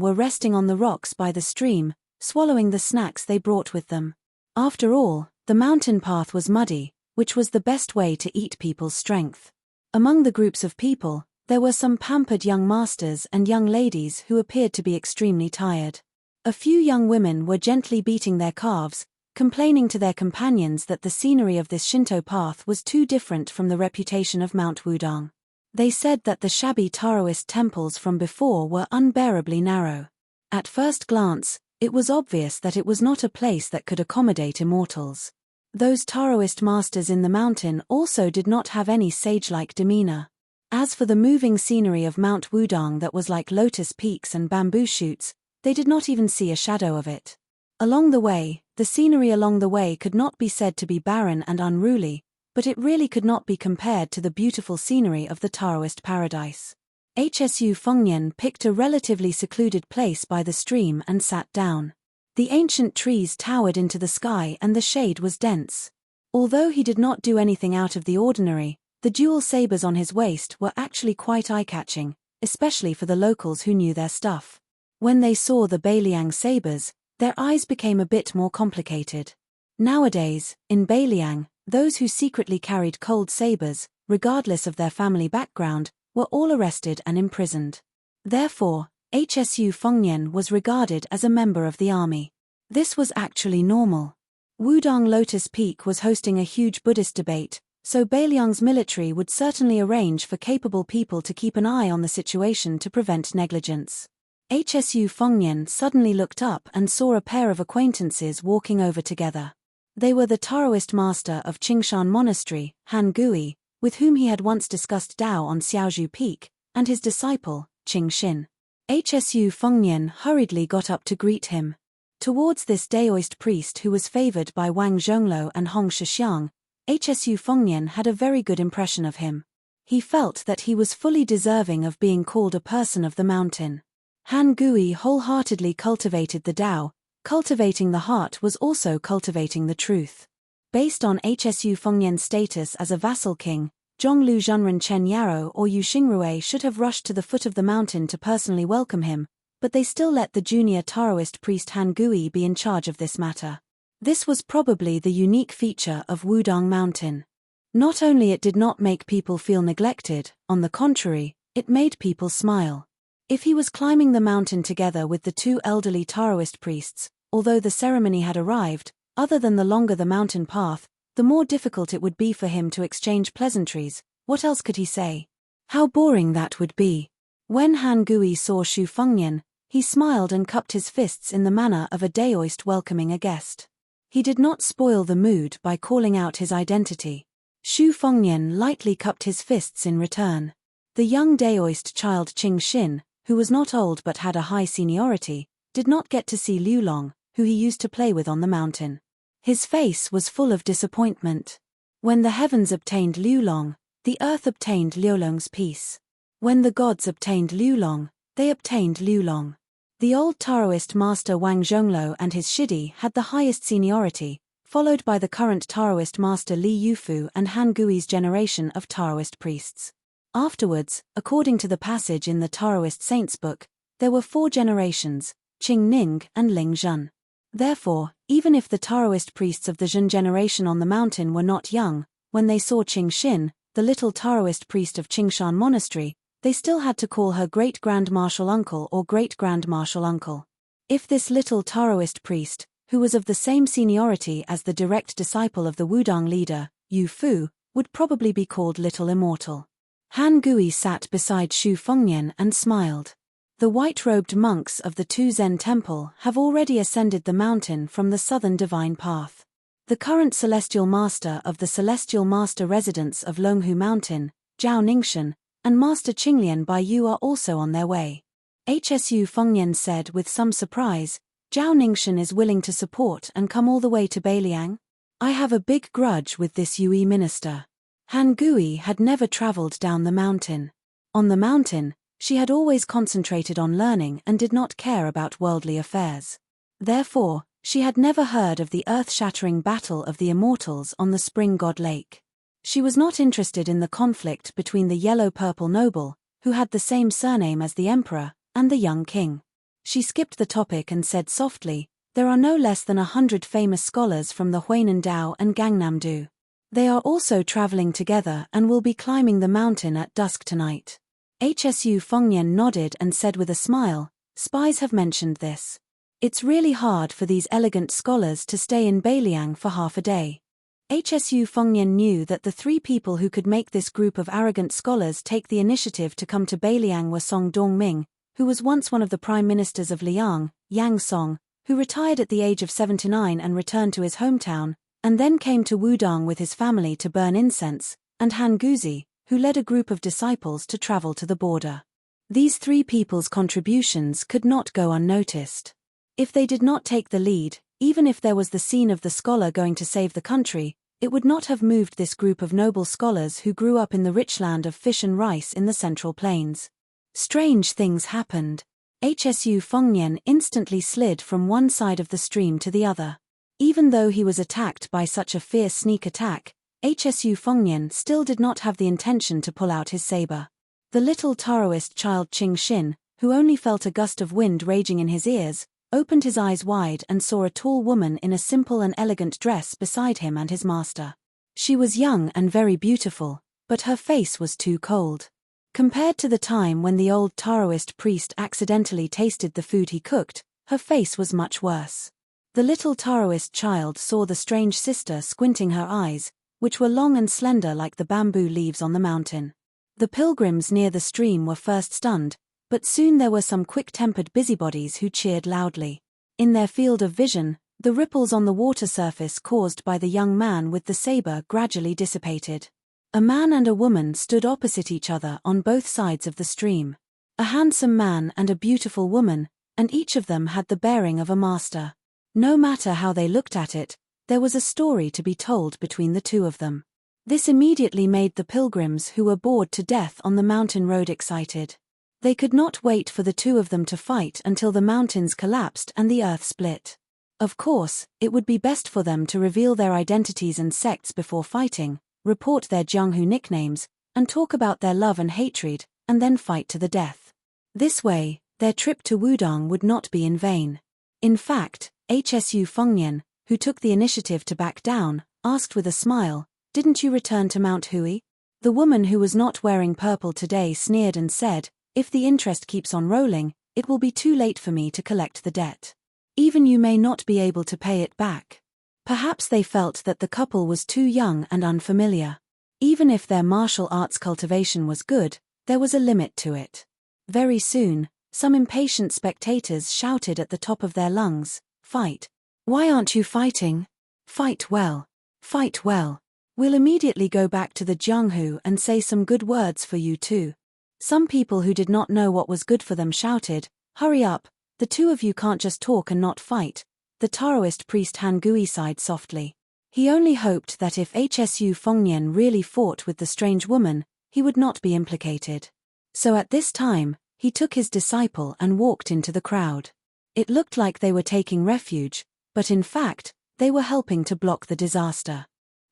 Speaker 1: were resting on the rocks by the stream, swallowing the snacks they brought with them. After all, the mountain path was muddy, which was the best way to eat people's strength. Among the groups of people, there were some pampered young masters and young ladies who appeared to be extremely tired. A few young women were gently beating their calves, complaining to their companions that the scenery of this Shinto path was too different from the reputation of Mount Wudang. They said that the shabby Taoist temples from before were unbearably narrow. At first glance, it was obvious that it was not a place that could accommodate immortals. Those Taoist masters in the mountain also did not have any sage-like demeanor. As for the moving scenery of Mount Wudang that was like lotus peaks and bamboo shoots, they did not even see a shadow of it. Along the way, the scenery along the way could not be said to be barren and unruly, but it really could not be compared to the beautiful scenery of the Taoist paradise. Hsu Fengnian picked a relatively secluded place by the stream and sat down. The ancient trees towered into the sky and the shade was dense. Although he did not do anything out of the ordinary, The dual sabers on his waist were actually quite eye-catching, especially for the locals who knew their stuff. When they saw the Beiliang sabers, their eyes became a bit more complicated. Nowadays, in Beiliang, those who secretly carried cold sabers, regardless of their family background, were all arrested and imprisoned. Therefore, Hsu Fengnian was regarded as a member of the army. This was actually normal. Wudong Lotus Peak was hosting a huge Buddhist debate, so Beiliang's military would certainly arrange for capable people to keep an eye on the situation to prevent negligence. Hsu Fengnian suddenly looked up and saw a pair of acquaintances walking over together. They were the Taoist master of Qingshan Monastery, Han Gui, with whom he had once discussed Tao on Xiaozhu Peak, and his disciple, Qing Xin. Hsu Fengnian hurriedly got up to greet him. Towards this Daoist priest who was favored by Wang Zhongluo and Hong Shixiang, Hsu Fengnian had a very good impression of him. He felt that he was fully deserving of being called a person of the mountain. Han Gui wholeheartedly cultivated the Tao. Cultivating the heart was also cultivating the truth. Based on Hsu Fengnian's status as a vassal king, Zhonglu Zhenren Chen Yarou or Yu Xingrui should have rushed to the foot of the mountain to personally welcome him, but they still let the junior Taoist priest Han Gui be in charge of this matter. This was probably the unique feature of Wudong Mountain. Not only it did not make people feel neglected, on the contrary, it made people smile. If he was climbing the mountain together with the two elderly Taoist priests, although the ceremony had arrived, other than the longer the mountain path, the more difficult it would be for him to exchange pleasantries. What else could he say? How boring that would be. When Han Gui saw Shu Fengnian, he smiled and cupped his fists in the manner of a Daoist welcoming a guest. He did not spoil the mood by calling out his identity. Shu Fengnian lightly cupped his fists in return. The young Daoist child Qing Xin, who was not old but had a high seniority, did not get to see Liu Long, who he used to play with on the mountain. His face was full of disappointment. When the heavens obtained Liu Long, the earth obtained Liu Long's peace. When the gods obtained Liu Long, they obtained Liu Long. The old Taoist master Wang Zhongluo and his Shidi had the highest seniority, followed by the current Taoist master Li Yufu and Han Gui's generation of Taoist priests. Afterwards, according to the passage in the Taoist Saints book, there were 4 generations, Qing Ning and Ling Zhen. Therefore, even if the Taoist priests of the Zhen generation on the mountain were not young, when they saw Qing Xin, the little Taoist priest of Qingshan Monastery, they still had to call her great-grand marshal uncle or great-grand marshal uncle. If this little Taoist priest, who was of the same seniority as the direct disciple of the Wudong leader, Yu Fu, would probably be called Little Immortal. Han Gui sat beside Shu Fengnian and smiled. The white-robed monks of the Tu Zen temple have already ascended the mountain from the southern divine path. The current celestial master of the celestial master residence of Longhu Mountain, Zhao Ningxian, and Master Qinglian Baiyu are also on their way. Hsu Fengnian said with some surprise, Zhao Ningxian is willing to support and come all the way to Beiliang? I have a big grudge with this Yue minister. Han Gui had never traveled down the mountain. On the mountain, she had always concentrated on learning and did not care about worldly affairs. Therefore, she had never heard of the earth-shattering battle of the immortals on the Spring God Lake. She was not interested in the conflict between the yellow-purple noble, who had the same surname as the emperor, and the young king. She skipped the topic and said softly, there are no less than 100 famous scholars from the Huainan Dao and Gangnam-do. They are also traveling together and will be climbing the mountain at dusk tonight. Hsu Fengnian nodded and said with a smile, spies have mentioned this. It's really hard for these elegant scholars to stay in Beiliang for half a day. Hsu Fengnian knew that the 3 people who could make this group of arrogant scholars take the initiative to come to Beiliang were Song Dongming, who was once one of the prime ministers of Liang, Yang Song, who retired at the age of 79 and returned to his hometown, and then came to Wudong with his family to burn incense, and Han Guzi, who led a group of disciples to travel to the border. These 3 people's contributions could not go unnoticed. If they did not take the lead, even if there was the scene of the scholar going to save the country, it would not have moved this group of noble scholars who grew up in the rich land of fish and rice in the Central Plains. Strange things happened. Hsu Fengnian instantly slid from one side of the stream to the other. Even though he was attacked by such a fierce sneak attack, HSU Fengnian still did not have the intention to pull out his saber. The little Taoist child Qing Xin, who only felt a gust of wind raging in his ears, opened his eyes wide and saw a tall woman in a simple and elegant dress beside him and his master. She was young and very beautiful, but her face was too cold. Compared to the time when the old Taoist priest accidentally tasted the food he cooked, her face was much worse. The little Taoist child saw the strange sister squinting her eyes, which were long and slender like the bamboo leaves on the mountain. The pilgrims near the stream were first stunned, but soon there were some quick-tempered busybodies who cheered loudly. In their field of vision, the ripples on the water surface caused by the young man with the saber gradually dissipated. A man and a woman stood opposite each other on both sides of the stream. A handsome man and a beautiful woman, and each of them had the bearing of a master. No matter how they looked at it, there was a story to be told between the two of them. This immediately made the pilgrims who were bored to death on the mountain road excited. They could not wait for the two of them to fight until the mountains collapsed and the earth split. Of course, it would be best for them to reveal their identities and sects before fighting, report their Jianghu nicknames, and talk about their love and hatred, and then fight to the death. This way, their trip to Wudong would not be in vain. In fact, HSU Fengnian, who took the initiative to back down, asked with a smile, "Didn't you return to Mount Hui?" The woman who was not wearing purple today sneered and said, "If the interest keeps on rolling, it will be too late for me to collect the debt. Even you may not be able to pay it back." Perhaps they felt that the couple was too young and unfamiliar. Even if their martial arts cultivation was good, there was a limit to it. Very soon, some impatient spectators shouted at the top of their lungs, "Fight! Why aren't you fighting? Fight well! Fight well! We'll immediately go back to the Jianghu and say some good words for you too." Some people who did not know what was good for them shouted, "Hurry up, the two of you can't just talk and not fight." The Taoist priest Han Gui sighed softly. He only hoped that if HSU Fengnian really fought with the strange woman, he would not be implicated. So at this time, he took his disciple and walked into the crowd. It looked like they were taking refuge, but in fact, they were helping to block the disaster.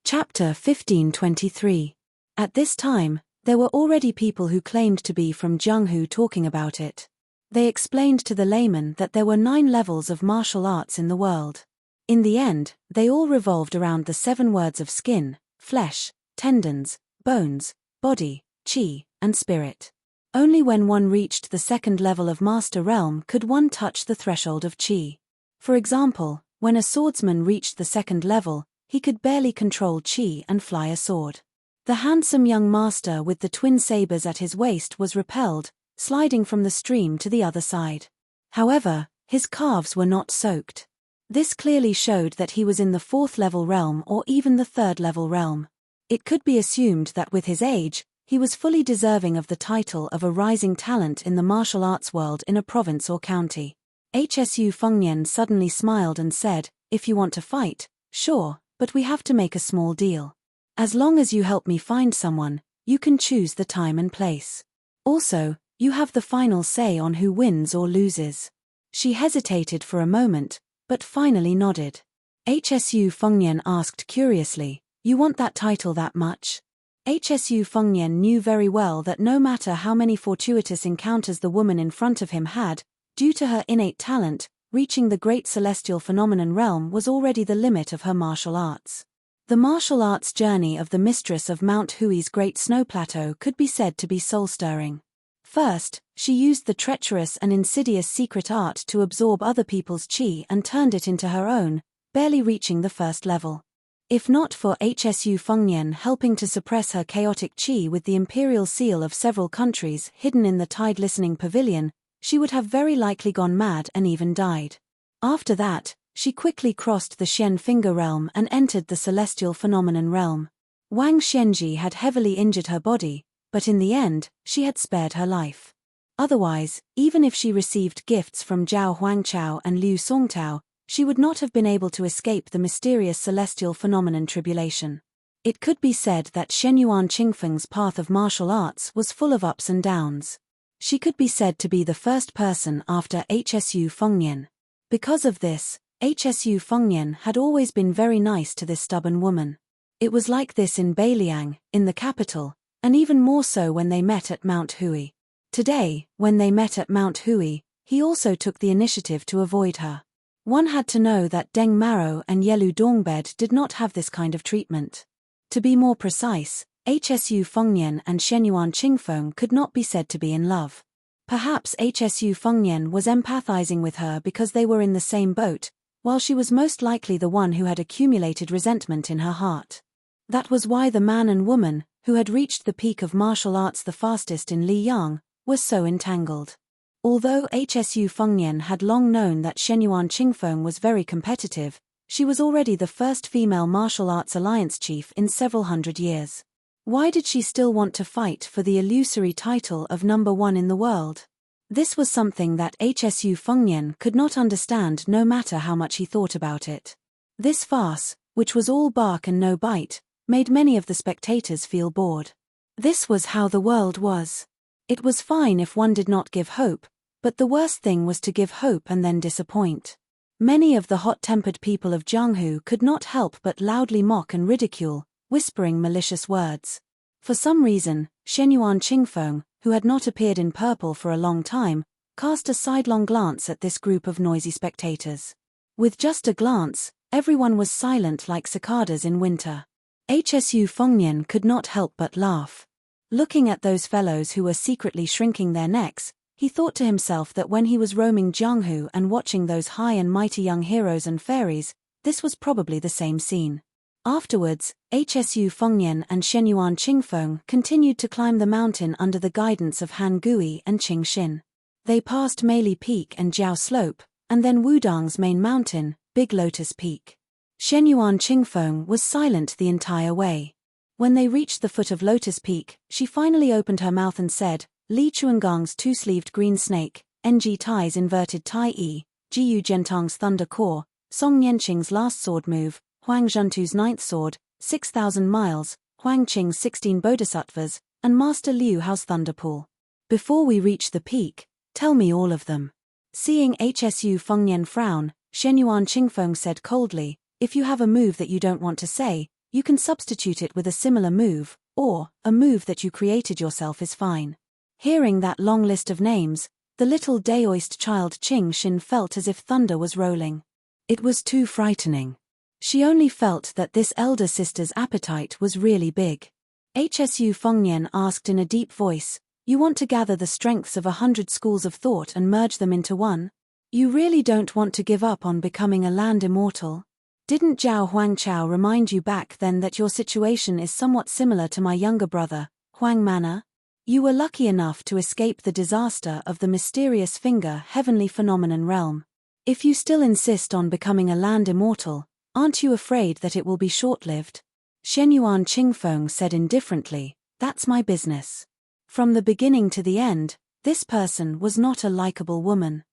Speaker 1: Chapter 1523. At this time, there were already people who claimed to be from Jianghu talking about it. They explained to the layman that there were 9 levels of martial arts in the world. In the end, they all revolved around the 7 words of skin, flesh, tendons, bones, body, qi, and spirit. Only when one reached the 2nd level of master realm could one touch the threshold of qi. For example, when a swordsman reached the 2nd level, he could barely control qi and fly a sword. The handsome young master with the twin sabers at his waist was repelled, sliding from the stream to the other side. However, his calves were not soaked. This clearly showed that he was in the 4th level realm or even the 3rd level realm. It could be assumed that with his age, he was fully deserving of the title of a rising talent in the martial arts world in a province or county. HSU Fengnian suddenly smiled and said, "If you want to fight, sure, but we have to make a small deal. As long as you help me find someone, you can choose the time and place. Also, you have the final say on who wins or loses." She hesitated for a moment, but finally nodded. HSU Fengnian asked curiously, "You want that title that much?" HSU Fengnian knew very well that no matter how many fortuitous encounters the woman in front of him had, due to her innate talent, reaching the great celestial phenomenon realm was already the limit of her martial arts. The martial arts journey of the mistress of Mount Hui's great snow plateau could be said to be soul-stirring. First, she used the treacherous and insidious secret art to absorb other people's qi and turned it into her own, barely reaching the 1st level. If not for HSU Fengnian helping to suppress her chaotic qi with the imperial seal of several countries hidden in the tide listening pavilion, she would have very likely gone mad and even died. After that, she quickly crossed the Xian finger realm and entered the celestial phenomenon realm. Wang Xianji had heavily injured her body, but in the end, she had spared her life. Otherwise, even if she received gifts from Zhao Huangchao and Liu Songtao, she would not have been able to escape the mysterious celestial phenomenon tribulation. It could be said that Shenyuan Qingfeng's path of martial arts was full of ups and downs. She could be said to be the first person after HSU Fengnian. Because of this, HSU Fengnian had always been very nice to this stubborn woman. It was like this in Beiliang, in the capital, and even more so when they met at Mount Hui. Today, when they met at Mount Hui, he also took the initiative to avoid her. One had to know that Deng Maro and Yelu Dongbed did not have this kind of treatment. To be more precise, Hsu Fengnian and Shenyuan Qingfeng could not be said to be in love. Perhaps Hsu Fengnian was empathizing with her because they were in the same boat, while she was most likely the one who had accumulated resentment in her heart. That was why the man and woman, who had reached the peak of martial arts the fastest in Liyang, were so entangled. Although Hsu Fengnian had long known that Shenyuan Qingfeng was very competitive, she was already the first female martial arts alliance chief in several hundred years. Why did she still want to fight for the illusory title of number one in the world? This was something that Hsu Fengnian could not understand no matter how much he thought about it. This farce, which was all bark and no bite, made many of the spectators feel bored. This was how the world was. It was fine if one did not give hope, but the worst thing was to give hope and then disappoint. Many of the hot-tempered people of Jianghu could not help but loudly mock and ridicule, whispering malicious words. For some reason, Shenyuan Qingfeng, who had not appeared in purple for a long time, cast a sidelong glance at this group of noisy spectators. With just a glance, everyone was silent like cicadas in winter. Hsu Fengnian could not help but laugh. Looking at those fellows who were secretly shrinking their necks, he thought to himself that when he was roaming Jianghu and watching those high and mighty young heroes and fairies, this was probably the same scene. Afterwards, Hsu Fengnian and Shenyuan Qingfeng continued to climb the mountain under the guidance of Han Gui and Qing Xin. They passed Meili Peak and Jiao Slope, and then Wudang's main mountain, Big Lotus Peak. Shenyuan Qingfeng was silent the entire way. When they reached the foot of Lotus Peak, she finally opened her mouth and said, Li Chuangong's two-sleeved green snake, Ng Tai's inverted Tai E, Jiyu Gentong's thunder core, Song Yanqing's last sword move, Huang Zhentu's ninth sword, 6,000 miles, Huang Qing's 16 bodhisattvas, and Master Liu Hao's thunderpool. Before we reach the peak, tell me all of them. Seeing Hsu Fengnian frown, Shenyuan Qingfeng said coldly, if you have a move that you don't want to say, you can substitute it with a similar move, or, a move that you created yourself is fine. Hearing that long list of names, the little Daoist child Qing Xin felt as if thunder was rolling. It was too frightening. She only felt that this elder sister's appetite was really big. Hsu Fengnian asked in a deep voice, you want to gather the strengths of 100 schools of thought and merge them into one? You really don't want to give up on becoming a land immortal? Didn't Zhao Huangchao remind you back then that your situation is somewhat similar to my younger brother, Huang Mana? You were lucky enough to escape the disaster of the mysterious finger heavenly phenomenon realm. If you still insist on becoming a land immortal, aren't you afraid that it will be short-lived? Shenyuan Qingfeng said indifferently, that's my business. From the beginning to the end, this person was not a likable woman.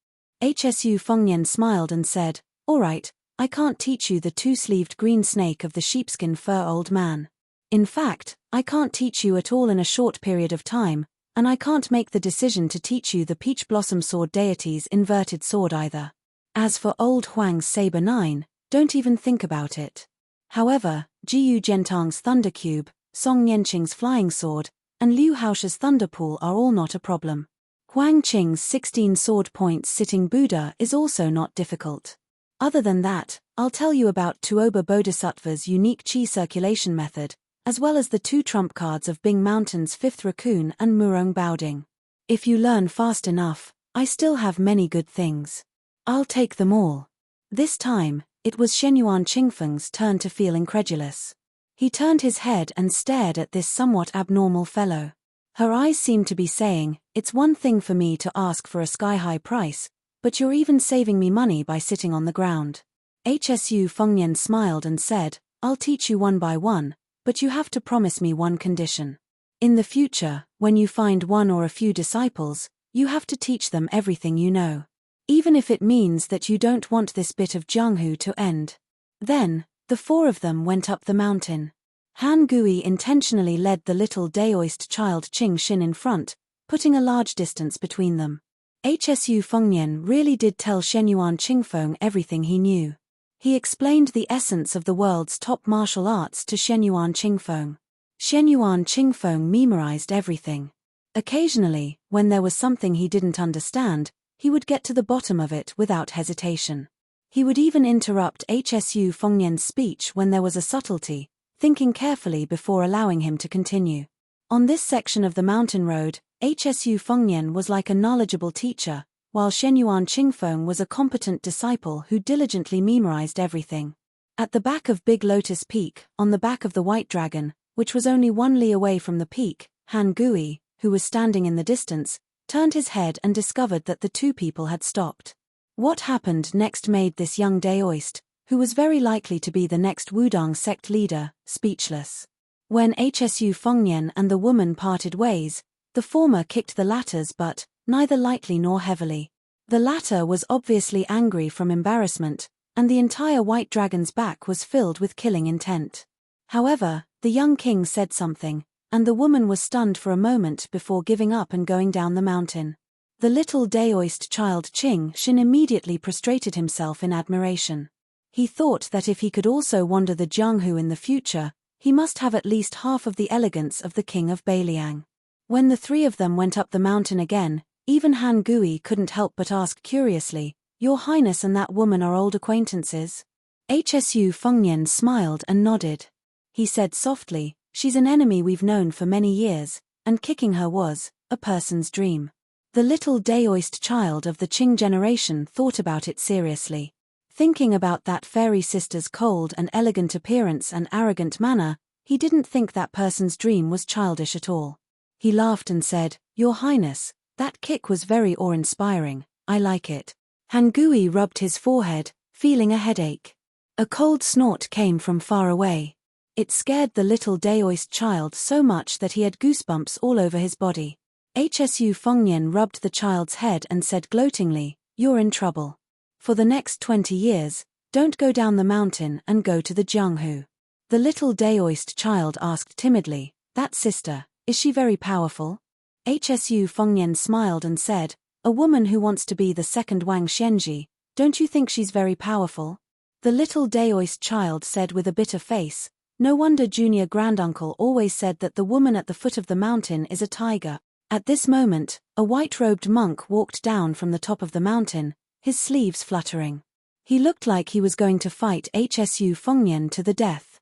Speaker 1: Hsu Fengnian smiled and said, all right, I can't teach you the two-sleeved green snake of the sheepskin fur old man. In fact, I can't teach you at all in a short period of time, and I can't make the decision to teach you the peach blossom sword deity's inverted sword either. As for old Huang's saber 9, don't even think about it. However, Jiyu Gentong's thunder cube, Song Yanqing's flying sword, and Liu Hao's thunderpool are all not a problem. Huang Qing's 16 sword points sitting Buddha is also not difficult. Other than that, I'll tell you about Tuoba Bodhisattva's unique qi circulation method, as well as the 2 trump cards of Bing Mountain's 5th raccoon and Murong Baoding. If you learn fast enough, I still have many good things. I'll take them all. This time, it was Shenyuan Qingfeng's turn to feel incredulous. He turned his head and stared at this somewhat abnormal fellow. Her eyes seemed to be saying, it's one thing for me to ask for a sky-high price, but you're even saving me money by sitting on the ground. Hsu Fengnian smiled and said, I'll teach you one by one, but you have to promise me one condition. In the future, when you find one or a few disciples, you have to teach them everything you know. Even if it means that you don't want this bit of Jianghu to end. Then, the 4 of them went up the mountain. Han Gui intentionally led the little Daoist child Qing Xin in front, putting a large distance between them. Hsu Fengnian really did tell Shenyuan Qingfeng everything he knew. He explained the essence of the world's top martial arts to Shenyuan Qingfeng. Shenyuan Qingfeng memorized everything. Occasionally, when there was something he didn't understand, he would get to the bottom of it without hesitation. He would even interrupt Hsu Fengnian's speech when there was a subtlety, thinking carefully before allowing him to continue. On this section of the mountain road, Hsu Fengnian was like a knowledgeable teacher, while Shenyuan Qingfeng was a competent disciple who diligently memorized everything. At the back of Big Lotus Peak, on the back of the White Dragon, which was only 1 li away from the peak, Han Gui, who was standing in the distance, turned his head and discovered that the two people had stopped. What happened next made this young Daoist, who was very likely to be the next Wudang sect leader, speechless. When Hsu Fengnian and the woman parted ways, the former kicked the latter's butt, neither lightly nor heavily. The latter was obviously angry from embarrassment, and the entire White Dragon's back was filled with killing intent. However, the young king said something, and the woman was stunned for a moment before giving up and going down the mountain. The little Daoist child Qing Xin immediately prostrated himself in admiration. He thought that if he could also wander the Jianghu in the future, he must have at least half of the elegance of the king of Beiliang. When the three of them went up the mountain again, even Han Gui couldn't help but ask curiously, "Your Highness and that woman are old acquaintances?" Hsu Fengnian smiled and nodded. He said softly, "She's an enemy we've known for many years, and kicking her was a person's dream." The little Daoist child of the Qing generation thought about it seriously. Thinking about that fairy sister's cold and elegant appearance and arrogant manner, he didn't think that person's dream was childish at all. He laughed and said, "Your Highness, that kick was very awe-inspiring, I like it." Han Gui rubbed his forehead, feeling a headache. A cold snort came from far away. It scared the little Daoist child so much that he had goosebumps all over his body. Hsu Fengnian rubbed the child's head and said gloatingly, "You're in trouble. For the next 20 years, don't go down the mountain and go to the Jianghu." The little Daoist child asked timidly, "That sister, is she very powerful?" Hsu Fengnian smiled and said, "A woman who wants to be the second Wang Xianji, don't you think she's very powerful?" The little Daoist child said with a bitter face, "No wonder junior granduncle always said that the woman at the foot of the mountain is a tiger." At this moment, a white-robed monk walked down from the top of the mountain, his sleeves fluttering. He looked like he was going to fight Hsu Fengnian to the death.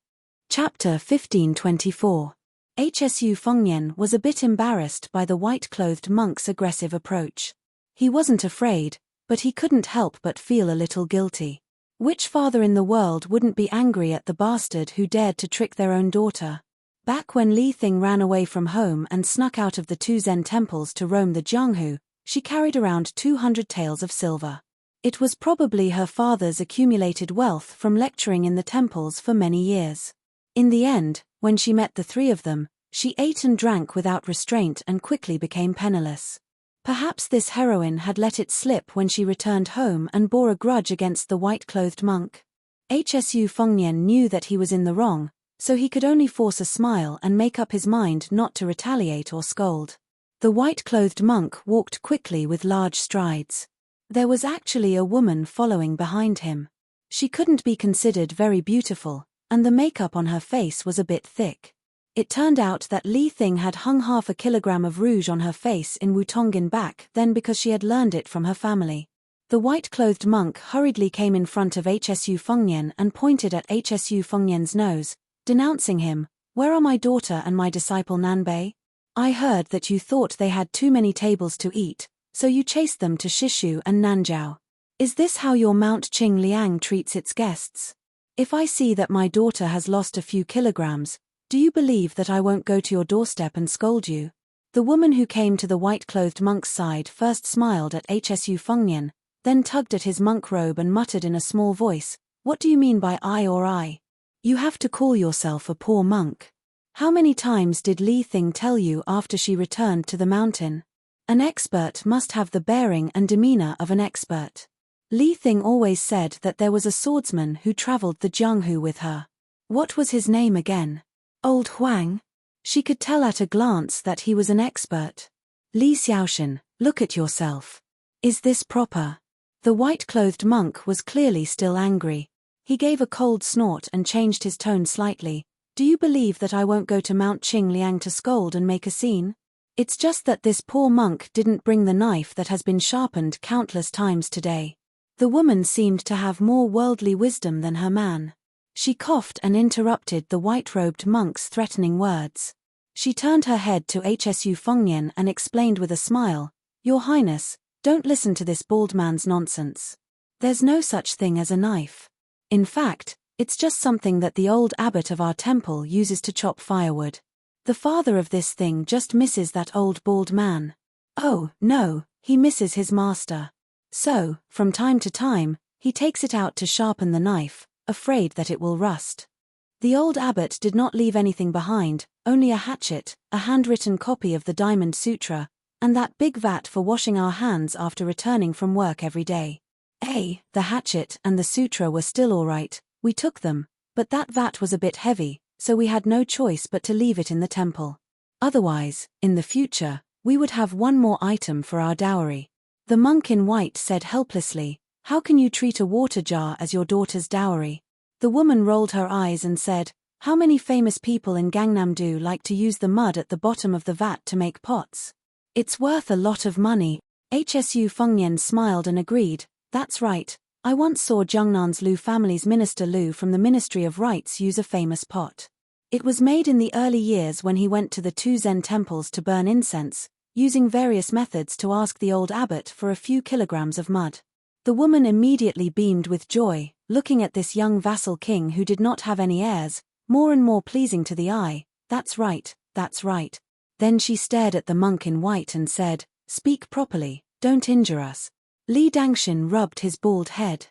Speaker 1: Chapter 1524. Hsu Fengnian was a bit embarrassed by the white-clothed monk's aggressive approach. He wasn't afraid, but he couldn't help but feel a little guilty. Which father in the world wouldn't be angry at the bastard who dared to trick their own daughter? Back when Li Thing ran away from home and snuck out of the two Zen temples to roam the Jianghu, she carried around 200 taels of silver. It was probably her father's accumulated wealth from lecturing in the temples for many years. In the end, when she met the three of them, she ate and drank without restraint and quickly became penniless. Perhaps this heroine had let it slip when she returned home and bore a grudge against the white-clothed monk. Hsu Fengnian knew that he was in the wrong, so he could only force a smile and make up his mind not to retaliate or scold. The white-clothed monk walked quickly with large strides. There was actually a woman following behind him. She couldn't be considered very beautiful, and the makeup on her face was a bit thick. It turned out that Li Thing had hung 1/2 kilogram of rouge on her face in Wutongin back then because she had learned it from her family. The white-clothed monk hurriedly came in front of Hsu Fengnian and pointed at Hsu Fengnian's nose, denouncing him, "Where are my daughter and my disciple Nanbei? I heard that you thought they had too many tables to eat, so you chased them to Shishu and Nanjiao. Is this how your Mount Qing Liang treats its guests? If I see that my daughter has lost a few kilograms, do you believe that I won't go to your doorstep and scold you?" The woman who came to the white-clothed monk's side first smiled at Hsu Fengnian, then tugged at his monk robe and muttered in a small voice, "What do you mean by I or I? You have to call yourself a poor monk. How many times did Li Thing tell you after she returned to the mountain? An expert must have the bearing and demeanor of an expert. Li Thing always said that there was a swordsman who traveled the Jianghu with her. What was his name again? Old Huang? She could tell at a glance that he was an expert. Li Xiaoshan, look at yourself. Is this proper?" The white-clothed monk was clearly still angry. He gave a cold snort and changed his tone slightly. Do you believe that I won't go to Mount Qingliang to scold and make a scene? It's just that this poor monk didn't bring the knife that has been sharpened countless times today. The woman seemed to have more worldly wisdom than her man. She coughed and interrupted the white-robed monk's threatening words. She turned her head to Hsu Fengnian and explained with a smile, Your Highness, don't listen to this bald man's nonsense. There's no such thing as a knife. In fact, it's just something that the old abbot of our temple uses to chop firewood. The father of this thing just misses that old bald man. Oh, no, he misses his master. So, from time to time, he takes it out to sharpen the knife, afraid that it will rust. The old abbot did not leave anything behind, only a hatchet, a handwritten copy of the Diamond Sutra, and that big vat for washing our hands after returning from work every day. The hatchet and the sutra were still all right, we took them, but that vat was a bit heavy, so we had no choice but to leave it in the temple. Otherwise, in the future, we would have one more item for our dowry. The monk in white said helplessly, How can you treat a water jar as your daughter's dowry? The woman rolled her eyes and said, How many famous people in Gangnam-do like to use the mud at the bottom of the vat to make pots? It's worth a lot of money. Hsu Fengnian smiled and agreed, That's right, I once saw Zhongnan's Lu family's minister Lu from the Ministry of Rites use a famous pot. It was made in the early years when he went to the two Zen temples to burn incense, using various methods to ask the old abbot for a few kilograms of mud. The woman immediately beamed with joy, looking at this young vassal king who did not have any heirs, more and more pleasing to the eye. That's right, that's right. Then she stared at the monk in white and said, Speak properly, don't injure us. Li Dangshan rubbed his bald head.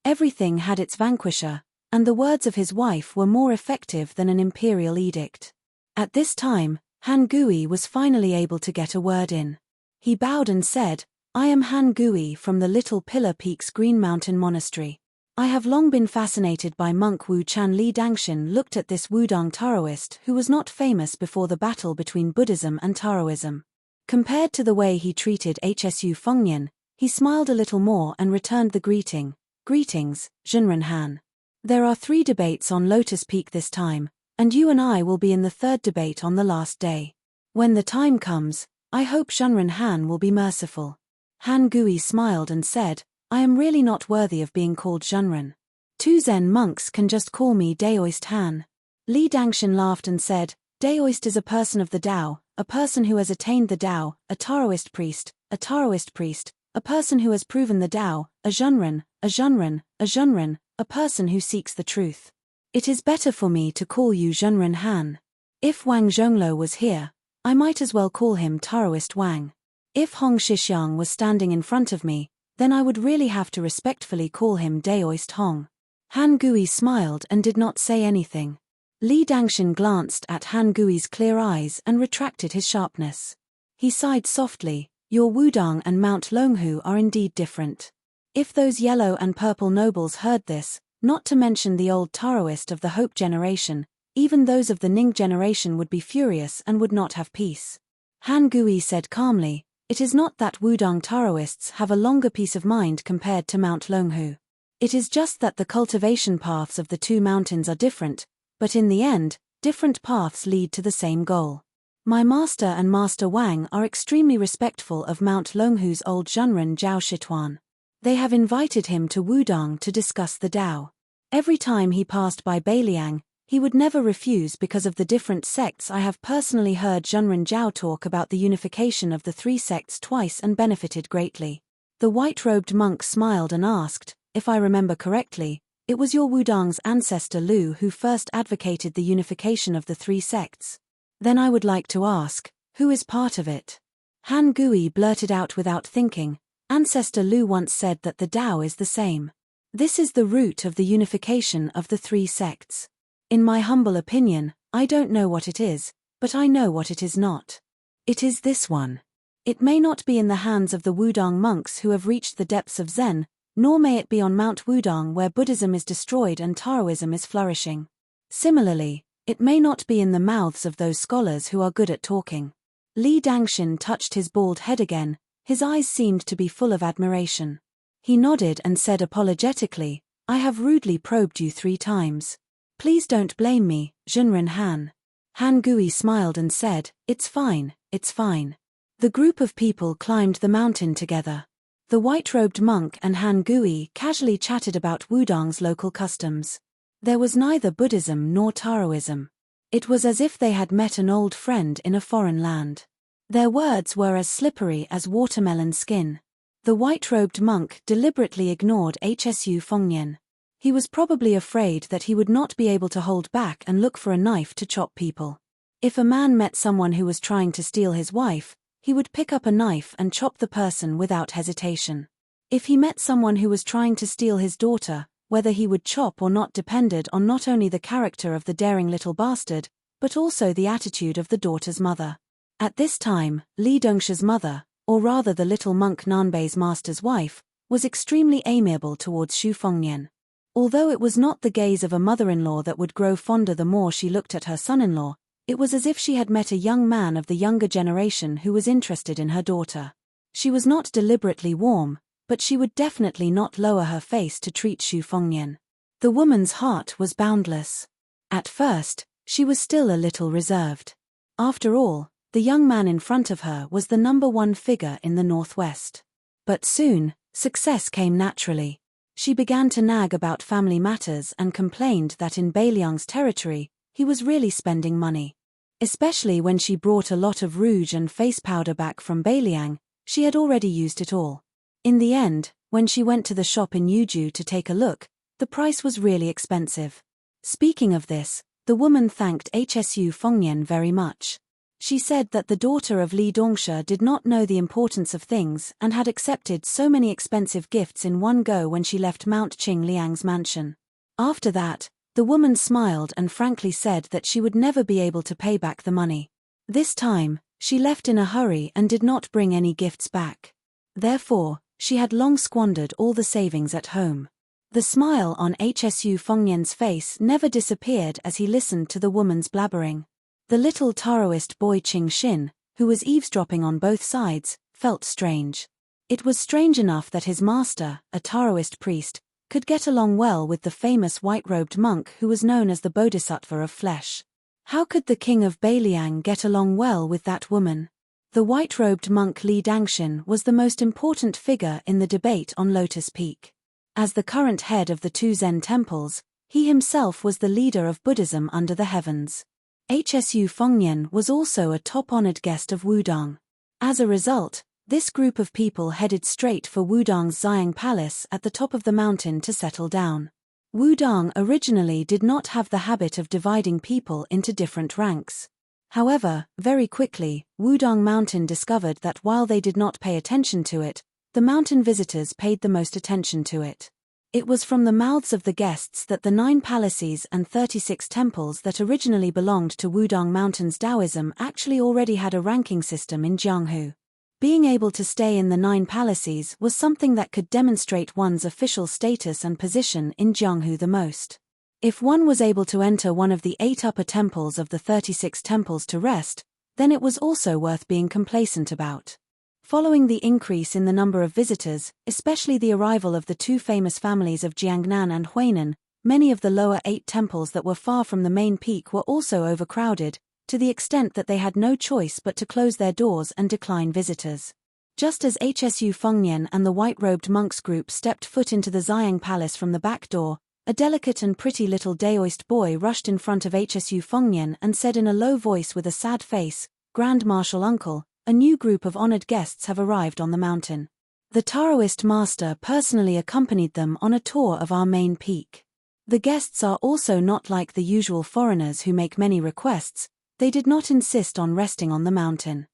Speaker 1: Everything had its vanquisher, and the words of his wife were more effective than an imperial edict. At this time, Han Gui was finally able to get a word in. He bowed and said, I am Han Gui from the Little Pillar Peaks Green Mountain Monastery. I have long been fascinated by monk Wu Chan. Li Dangshan looked at this Wudong Taoist who was not famous before the battle between Buddhism and Taoism. Compared to the way he treated Hsu Fengnian, he smiled a little more and returned the greeting. Greetings, Zhenren Han. There are 3 debates on Lotus Peak this time, and you and I will be in the 3rd debate on the last day. When the time comes, I hope Zhenren Han will be merciful. Han Gui smiled and said, I am really not worthy of being called Zhenren. 2 Zen monks can just call me Daoist Han. Li Dangshan laughed and said, Daoist is a person of the Tao, a person who has attained the Tao, a Taoist priest, a Taoist priest, a person who has proven the Tao, a Zhenren, a Zhenren, a Zhenren, a person who seeks the truth. It is better for me to call you Zhenren Han. If Wang Zhonglo was here, I might as well call him Taoist Wang. If Hong Shixiang was standing in front of me, then I would really have to respectfully call him Daoist Hong. Han Gui smiled and did not say anything. Li Dangshan glanced at Han Gui's clear eyes and retracted his sharpness. He sighed softly, Your Wudong and Mount Longhu are indeed different. If those yellow and purple nobles heard this, not to mention the old Taoist of the Hope generation, even those of the Ning generation would be furious and would not have peace. Han Gui said calmly, It is not that Wudong Taoists have a longer peace of mind compared to Mount Longhu. It is just that the cultivation paths of the 2 mountains are different, but in the end, different paths lead to the same goal. My master and Master Wang are extremely respectful of Mount Longhu's old Zhenren Zhao Shituan. They have invited him to Wudong to discuss the Tao. Every time he passed by Beiliang, he would never refuse because of the different sects. I have personally heard Zhenren Zhao talk about the unification of the 3 sects twice and benefited greatly. The white-robed monk smiled and asked, If I remember correctly, it was your Wudong's ancestor Lu who first advocated the unification of the 3 sects. Then I would like to ask, who is part of it? Han Gui blurted out without thinking, Ancestor Lu once said that the Tao is the same. This is the root of the unification of the 3 sects. In my humble opinion, I don't know what it is, but I know what it is not. It is this one. It may not be in the hands of the Wudong monks who have reached the depths of Zen, nor may it be on Mount Wudong where Buddhism is destroyed and Taoism is flourishing. Similarly, it may not be in the mouths of those scholars who are good at talking. Li Dangshan touched his bald head again, his eyes seemed to be full of admiration. He nodded and said apologetically, I have rudely probed you 3 times. Please don't blame me, Junrin Han. Han Gui smiled and said, it's fine, it's fine. The group of people climbed the mountain together. The white-robed monk and Han Gui casually chatted about Wudong's local customs. There was neither Buddhism nor Taoism. It was as if they had met an old friend in a foreign land. Their words were as slippery as watermelon skin. The white-robed monk deliberately ignored Hsu Fengnian. He was probably afraid that he would not be able to hold back and look for a knife to chop people. If a man met someone who was trying to steal his wife, he would pick up a knife and chop the person without hesitation. If he met someone who was trying to steal his daughter, whether he would chop or not depended on not only the character of the daring little bastard, but also the attitude of the daughter's mother. At this time, Li Dongsha's mother, or rather the little monk Nanbei's master's wife, was extremely amiable towards Xu Fengnian. Although it was not the gaze of a mother-in-law that would grow fonder the more she looked at her son-in-law, it was as if she had met a young man of the younger generation who was interested in her daughter. She was not deliberately warm, but she would definitely not lower her face to treat Xu Fengnian. The woman's heart was boundless. At first, she was still a little reserved. After all, the young man in front of her was the #1 figure in the Northwest. But soon, success came naturally. She began to nag about family matters and complained that in Beiliang's territory, he was really spending money. Especially when she brought a lot of rouge and face powder back from Beiliang, she had already used it all. In the end, when she went to the shop in Yuju to take a look, the price was really expensive. Speaking of this, the woman thanked Hsu Fengnian very much. She said that the daughter of Li Dongsha did not know the importance of things and had accepted so many expensive gifts in one go when she left Mount Qing Liang's mansion. After that, the woman smiled and frankly said that she would never be able to pay back the money. This time, she left in a hurry and did not bring any gifts back. Therefore, she had long squandered all the savings at home. The smile on Hsu Fengnian's face never disappeared as he listened to the woman's blabbering. The little Taoist boy Qing Xin, who was eavesdropping on both sides, felt strange. It was strange enough that his master, a Taoist priest, could get along well with the famous white-robed monk who was known as the Bodhisattva of flesh. How could the king of Beiliang get along well with that woman? The white-robed monk Li Dangxin was the most important figure in the debate on Lotus Peak. As the current head of the 2 Zen temples, he himself was the leader of Buddhism under the heavens. Hsu Fengnian was also a top-honored guest of Wudong. As a result, this group of people headed straight for Wudong's Xiang Palace at the top of the mountain to settle down. Wudong originally did not have the habit of dividing people into different ranks. However, very quickly, Wudong Mountain discovered that while they did not pay attention to it, the mountain visitors paid the most attention to it. It was from the mouths of the guests that the 9 palaces and 36 temples that originally belonged to Wudong Mountain's Taoism actually already had a ranking system in Jianghu. Being able to stay in the 9 palaces was something that could demonstrate one's official status and position in Jianghu the most. If one was able to enter one of the 8 upper temples of the 36 temples to rest, then it was also worth being complacent about. Following the increase in the number of visitors, especially the arrival of the 2 famous families of Jiangnan and Huainan, many of the lower 8 temples that were far from the main peak were also overcrowded, to the extent that they had no choice but to close their doors and decline visitors. Just as Hsu Fengnian and the white-robed monks group stepped foot into the Xiang Palace from the back door, a delicate and pretty little Daoist boy rushed in front of Hsu Fengnian and said in a low voice with a sad face, "Grand Marshal Uncle, a new group of honored guests have arrived on the mountain. The Taoist master personally accompanied them on a tour of our main peak. The guests are also not like the usual foreigners who make many requests. They did not insist on resting on the mountain.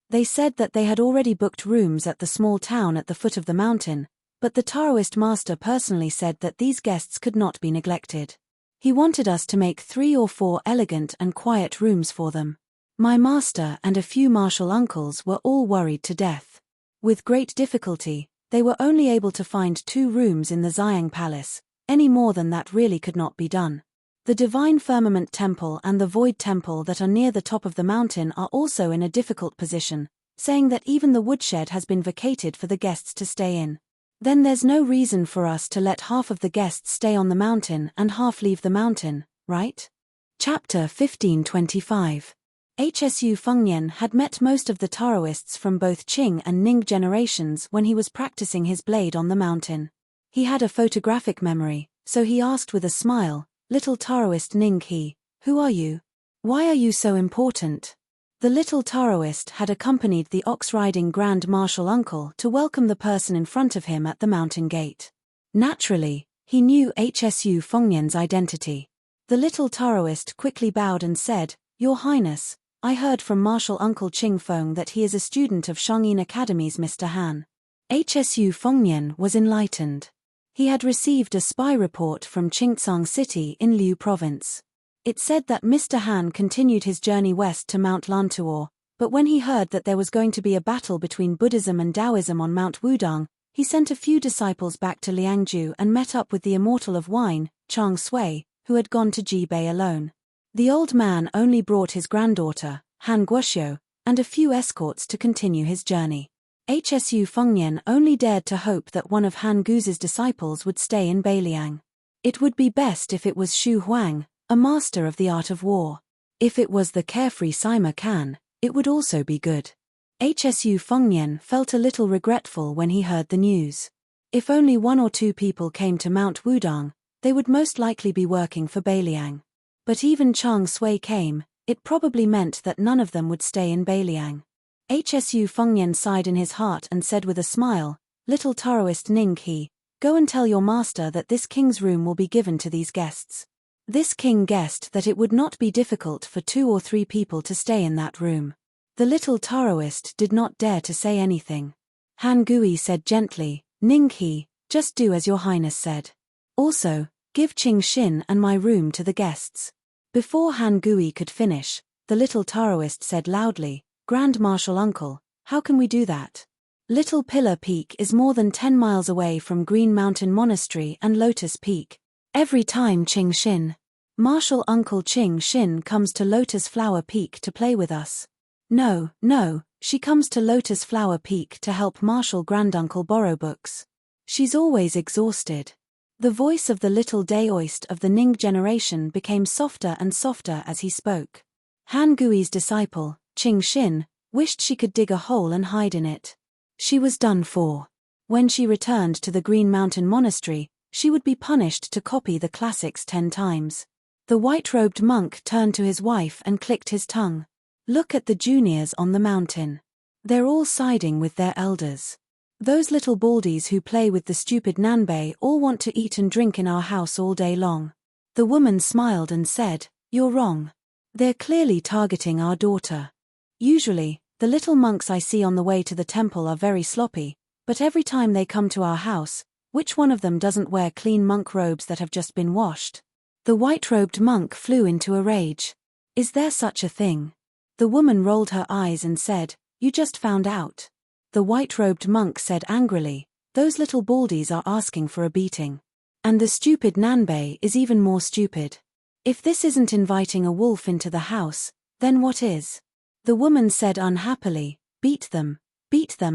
Speaker 1: They said that they had already booked rooms at the small town at the foot of the mountain, but the Taoist master personally said that these guests could not be neglected. He wanted us to make 3 or 4 elegant and quiet rooms for them. My master and a few martial uncles were all worried to death. With great difficulty, they were only able to find 2 rooms in the Xiang Palace. Any more than that really could not be done. The Divine Firmament Temple and the Void Temple that are near the top of the mountain are also in a difficult position, saying that even the woodshed has been vacated for the guests to stay in. Then there's no reason for us to let half of the guests stay on the mountain and half leave the mountain, right? Chapter 1525. HSU Fengnian had met most of the Taoists from both Qing and Ning generations when he was practicing his blade on the mountain. He had a photographic memory, so he asked with a smile, "Little Taoist Ning He, who are you? Why are you so important?" The little Taoist had accompanied the ox-riding Grand Marshal uncle to welcome the person in front of him at the mountain gate. Naturally, he knew HSU Fengnian's identity. The little Taoist quickly bowed and said, "Your Highness, I heard from Marshal Uncle Qing Feng that he is a student of Shangyin Academy's Mr. Han." HSU Fengnian was enlightened. He had received a spy report from Qingtsang City in Liu Province. It said that Mr. Han continued his journey west to Mount Lantuo, but when he heard that there was going to be a battle between Buddhism and Taoism on Mount Wudang, he sent a few disciples back to Liangzhu and met up with the immortal of wine, Chang Sui, who had gone to Jibei alone. The old man only brought his granddaughter, Han Guoxiu, and a few escorts to continue his journey. HSU Fengnian only dared to hope that one of Han Gu's disciples would stay in Beiliang. It would be best if it was Xu Huang, a master of the art of war. If it was the carefree Sima Kan, it would also be good. HSU Fengnian felt a little regretful when he heard the news. If only 1 or 2 people came to Mount Wudang, they would most likely be working for Beiliang. But even Chang Sui came, it probably meant that none of them would stay in Beiliang. HSU Fengnian sighed in his heart and said with a smile, "Little Taoist Ning He, go and tell your master that this king's room will be given to these guests." This king guessed that it would not be difficult for 2 or 3 people to stay in that room. The little Taoist did not dare to say anything. Han Gui said gently, "Ning He, just do as your highness said. Also, give Qing Xin and my room to the guests." Before Han Gui could finish, the little Taoist said loudly, "Grand Marshal uncle, how can we do that? Little Pillar Peak is more than 10 miles away from Green Mountain Monastery and Lotus Peak. Every time Qing Xin, Marshal Uncle Qing Xin comes to Lotus Flower Peak to play with us. No, she comes to Lotus Flower Peak to help Marshal Granduncle borrow books. She's always exhausted." The voice of the little Daoist of the Ning generation became softer and softer as he spoke. Han Gui's disciple, Qing Xin, wished she could dig a hole and hide in it. She was done for. When she returned to the Green Mountain Monastery, she would be punished to copy the classics 10 times. The white-robed monk turned to his wife and clicked his tongue. "Look at the juniors on the mountain. They're all siding with their elders. Those little baldies who play with the stupid Nanbei all want to eat and drink in our house all day long." The woman smiled and said, "You're wrong. They're clearly targeting our daughter. Usually, the little monks I see on the way to the temple are very sloppy, but every time they come to our house, which one of them doesn't wear clean monk robes that have just been washed?" The white-robed monk flew into a rage. "Is there such a thing?" The woman rolled her eyes and said, "You just found out." The white-robed monk said angrily, "Those little baldies are asking for a beating. And the stupid Nanbei is even more stupid. If this isn't inviting a wolf into the house, then what is?" The woman said unhappily, beat them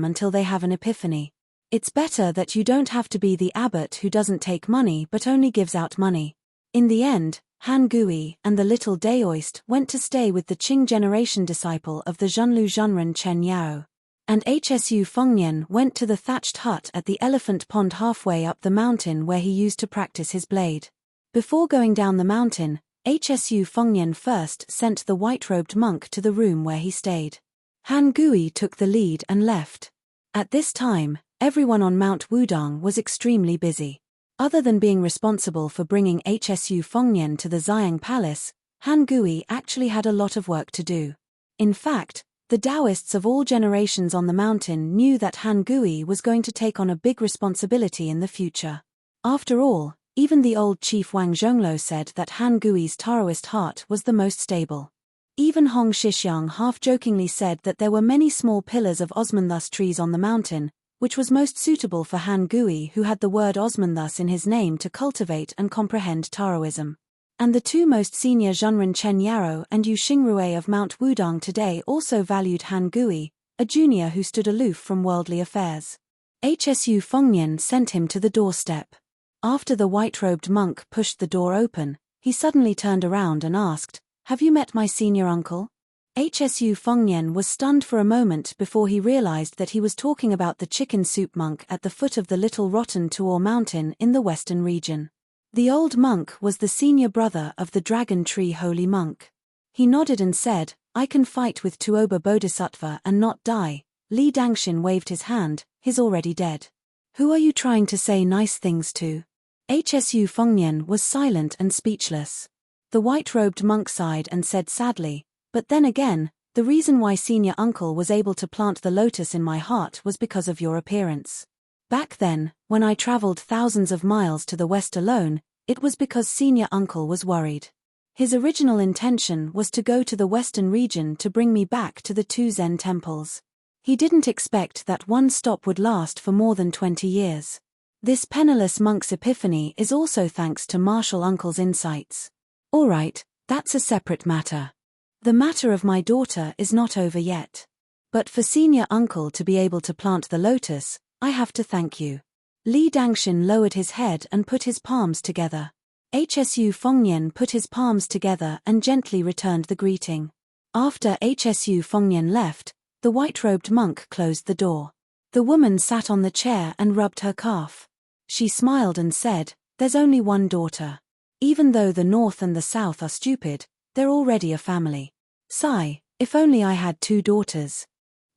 Speaker 1: until they have an epiphany. It's better that you don't have to be the abbot who doesn't take money but only gives out money." In the end, Han Gui and the little Daoist went to stay with the Qing generation disciple of the Zhenlu Zhenren Chen Yao. And HSU Fengnian went to the thatched hut at the elephant pond halfway up the mountain where he used to practice his blade. Before going down the mountain, HSU Fengnian first sent the white-robed monk to the room where he stayed. Han Gui took the lead and left. At this time, everyone on Mount Wudang was extremely busy. Other than being responsible for bringing HSU Fengnian to the Xiang Palace, Han Gui actually had a lot of work to do. In fact, the Taoists of all generations on the mountain knew that Han Gui was going to take on a big responsibility in the future. After all, even the old chief Wang Zhonglo said that Han Gui's Taoist heart was the most stable. Even Hong Shixiang half-jokingly said that there were many small pillars of Osmanthus trees on the mountain, which was most suitable for Han Gui, who had the word Osmanthus in his name to cultivate and comprehend Taoism. And the 2 most senior Zhenren Chen Yao and Yu Xingrui of Mount Wudang today also valued Han Gui, a junior who stood aloof from worldly affairs. Hsu Fengnian sent him to the doorstep. After the white-robed monk pushed the door open, he suddenly turned around and asked, "Have you met my senior uncle?" Hsu Fengnian was stunned for a moment before he realized that he was talking about the chicken soup monk at the foot of the little rotten Tuor mountain in the western region. The old monk was the senior brother of the dragon tree holy monk. He nodded and said, "I can fight with Tuoba Bodhisattva and not die." Li Dangshin waved his hand, "He's already dead. Who are you trying to say nice things to?" Hsu Fengnian was silent and speechless. The white-robed monk sighed and said sadly, "But then again, the reason why senior uncle was able to plant the lotus in my heart was because of your appearance. Back then, when I traveled thousands of miles to the west alone, it was because senior uncle was worried. His original intention was to go to the western region to bring me back to the two Zen temples. He didn't expect that one stop would last for more than 20 years. This penniless monk's epiphany is also thanks to martial uncle's insights. Alright, that's a separate matter. The matter of my daughter is not over yet. But for senior uncle to be able to plant the lotus, I have to thank you." Li Dangshin lowered his head and put his palms together. Hsu Fengnian put his palms together and gently returned the greeting. After Hsu Fengnian left, the white-robed monk closed the door. The woman sat on the chair and rubbed her calf. She smiled and said, "There's only one daughter. Even though the north and the south are stupid, they're already a family. Sigh, if only I had 2 daughters."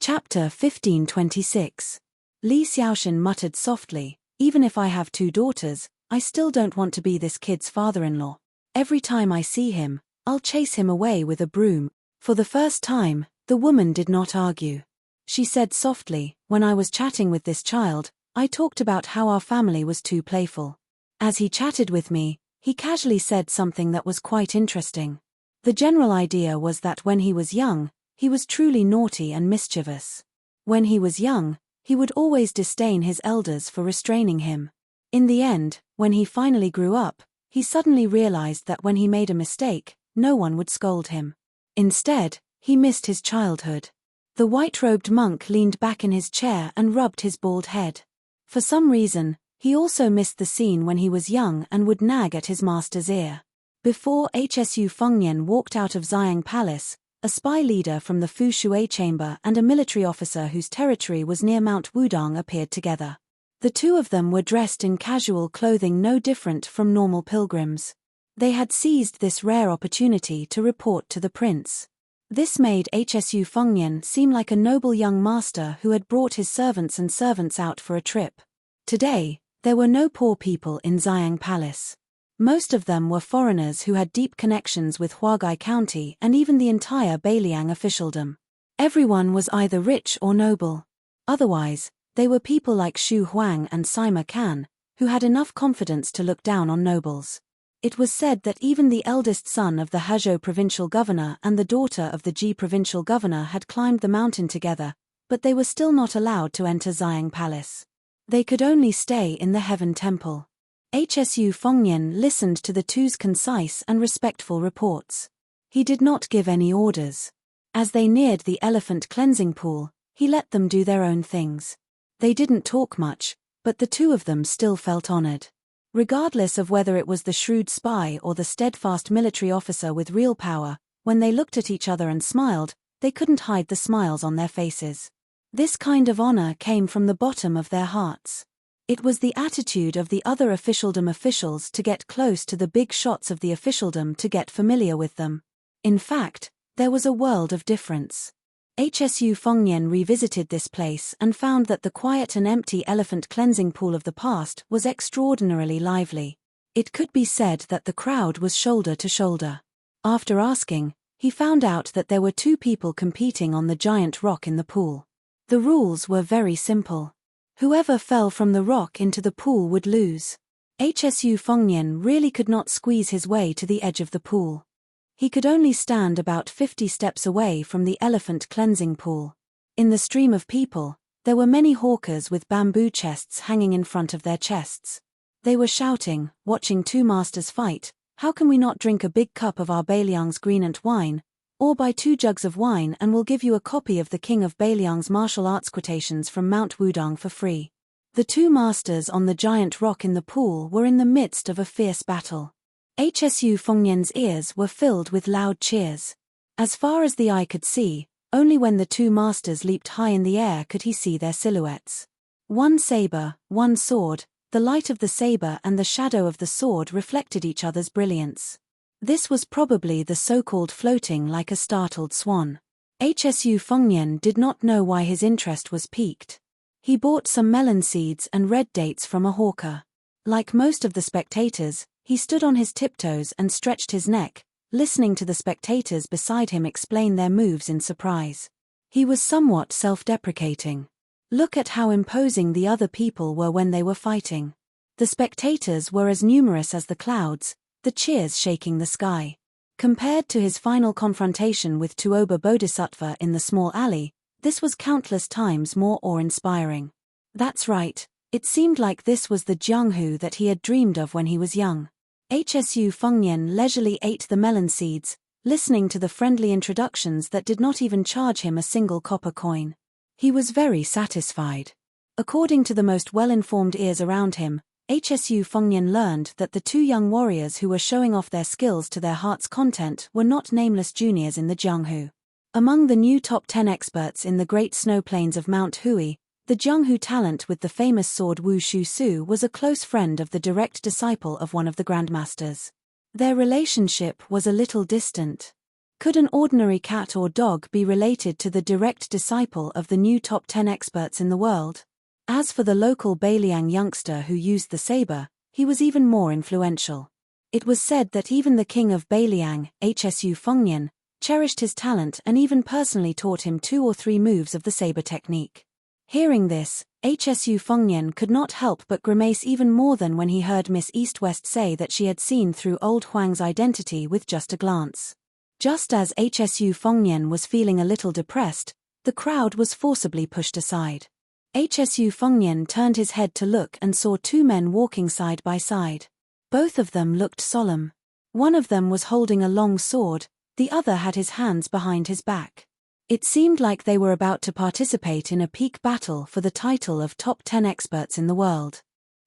Speaker 1: Chapter 1526. Li Xiaoxin muttered softly, "Even if I have 2 daughters, I still don't want to be this kid's father-in-law. Every time I see him, I'll chase him away with a broom." For the first time, the woman did not argue. She said softly, "When I was chatting with this child, I talked about how our family was too playful. As he chatted with me, he casually said something that was quite interesting. The general idea was that when he was young, he was truly naughty and mischievous. When he was young, he would always disdain his elders for restraining him. In the end, when he finally grew up, he suddenly realized that when he made a mistake, no one would scold him. Instead, he missed his childhood." The white-robed monk leaned back in his chair and rubbed his bald head. For some reason, he also missed the scene when he was young and would nag at his master's ear. Before Hsu Fengnian walked out of Xiang Palace, a spy leader from the Fu Shui chamber and a military officer whose territory was near Mount Wudong appeared together. The two of them were dressed in casual clothing no different from normal pilgrims. They had seized this rare opportunity to report to the prince. This made Hsu Fengnian seem like a noble young master who had brought his servants and servants out for a trip. Today, there were no poor people in Xiang Palace. Most of them were foreigners who had deep connections with Huagai County and even the entire Beiliang officialdom. Everyone was either rich or noble. Otherwise, they were people like Xu Huang and Sima Kan, who had enough confidence to look down on nobles. It was said that even the eldest son of the Hezhou provincial governor and the daughter of the Ji provincial governor had climbed the mountain together, but they were still not allowed to enter Xiang Palace. They could only stay in the Heaven Temple. Hsu Fengnian listened to the two's concise and respectful reports. He did not give any orders. As they neared the elephant cleansing pool, he let them do their own things. They didn't talk much, but the two of them still felt honored. Regardless of whether it was the shrewd spy or the steadfast military officer with real power, when they looked at each other and smiled, they couldn't hide the smiles on their faces. This kind of honor came from the bottom of their hearts. It was the attitude of the other officialdom officials to get close to the big shots of the officialdom to get familiar with them. In fact, there was a world of difference. Hsu Fengnian revisited this place and found that the quiet and empty elephant cleansing pool of the past was extraordinarily lively. It could be said that the crowd was shoulder to shoulder. After asking, he found out that there were 2 people competing on the giant rock in the pool. The rules were very simple. Whoever fell from the rock into the pool would lose. Hsu Fengnian really could not squeeze his way to the edge of the pool. He could only stand about 50 steps away from the elephant cleansing pool. In the stream of people, there were many hawkers with bamboo chests hanging in front of their chests. They were shouting, watching 2 masters fight, "How can we not drink a big cup of our Beiliang's greenant wine? Or buy 2 jugs of wine and we'll give you a copy of the King of Beiliang's martial arts quotations from Mount Wudong for free." The two masters on the giant rock in the pool were in the midst of a fierce battle. Hsu Fengnian's ears were filled with loud cheers. As far as the eye could see, only when the two masters leaped high in the air could he see their silhouettes. One saber, one sword, the light of the saber and the shadow of the sword reflected each other's brilliance. This was probably the so-called floating like a startled swan. Hsu Fengnian did not know why his interest was piqued. He bought some melon seeds and red dates from a hawker. Like most of the spectators, he stood on his tiptoes and stretched his neck, listening to the spectators beside him explain their moves in surprise. He was somewhat self-deprecating. Look at how imposing the other people were when they were fighting. The spectators were as numerous as the clouds, the cheers shaking the sky. Compared to his final confrontation with Tuoba Bodhisattva in the small alley, this was countless times more awe-inspiring. That's right, it seemed like this was the Jianghu that he had dreamed of when he was young. Hsu Fengnian leisurely ate the melon seeds, listening to the friendly introductions that did not even charge him a single copper coin. He was very satisfied. According to the most well-informed ears around him, Hsu Fengnian learned that the two young warriors who were showing off their skills to their heart's content were not nameless juniors in the Jianghu. Among the new top 10 experts in the great snow plains of Mount Hui, the Jianghu talent with the famous sword Wu Shu was a close friend of the direct disciple of one of the grandmasters. Their relationship was a little distant. Could an ordinary cat or dog be related to the direct disciple of the new top 10 experts in the world? As for the local Beiliang youngster who used the saber, he was even more influential. It was said that even the king of Beiliang, Hsu Fengnian, cherished his talent and even personally taught him 2 or 3 moves of the saber technique. Hearing this, Hsu Fengnian could not help but grimace even more than when he heard Miss East-West say that she had seen through old Huang's identity with just a glance. Just as Hsu Fengnian was feeling a little depressed, the crowd was forcibly pushed aside. Hsu Fengnian turned his head to look and saw 2 men walking side by side. Both of them looked solemn. One of them was holding a long sword, the other had his hands behind his back. It seemed like they were about to participate in a peak battle for the title of top 10 experts in the world.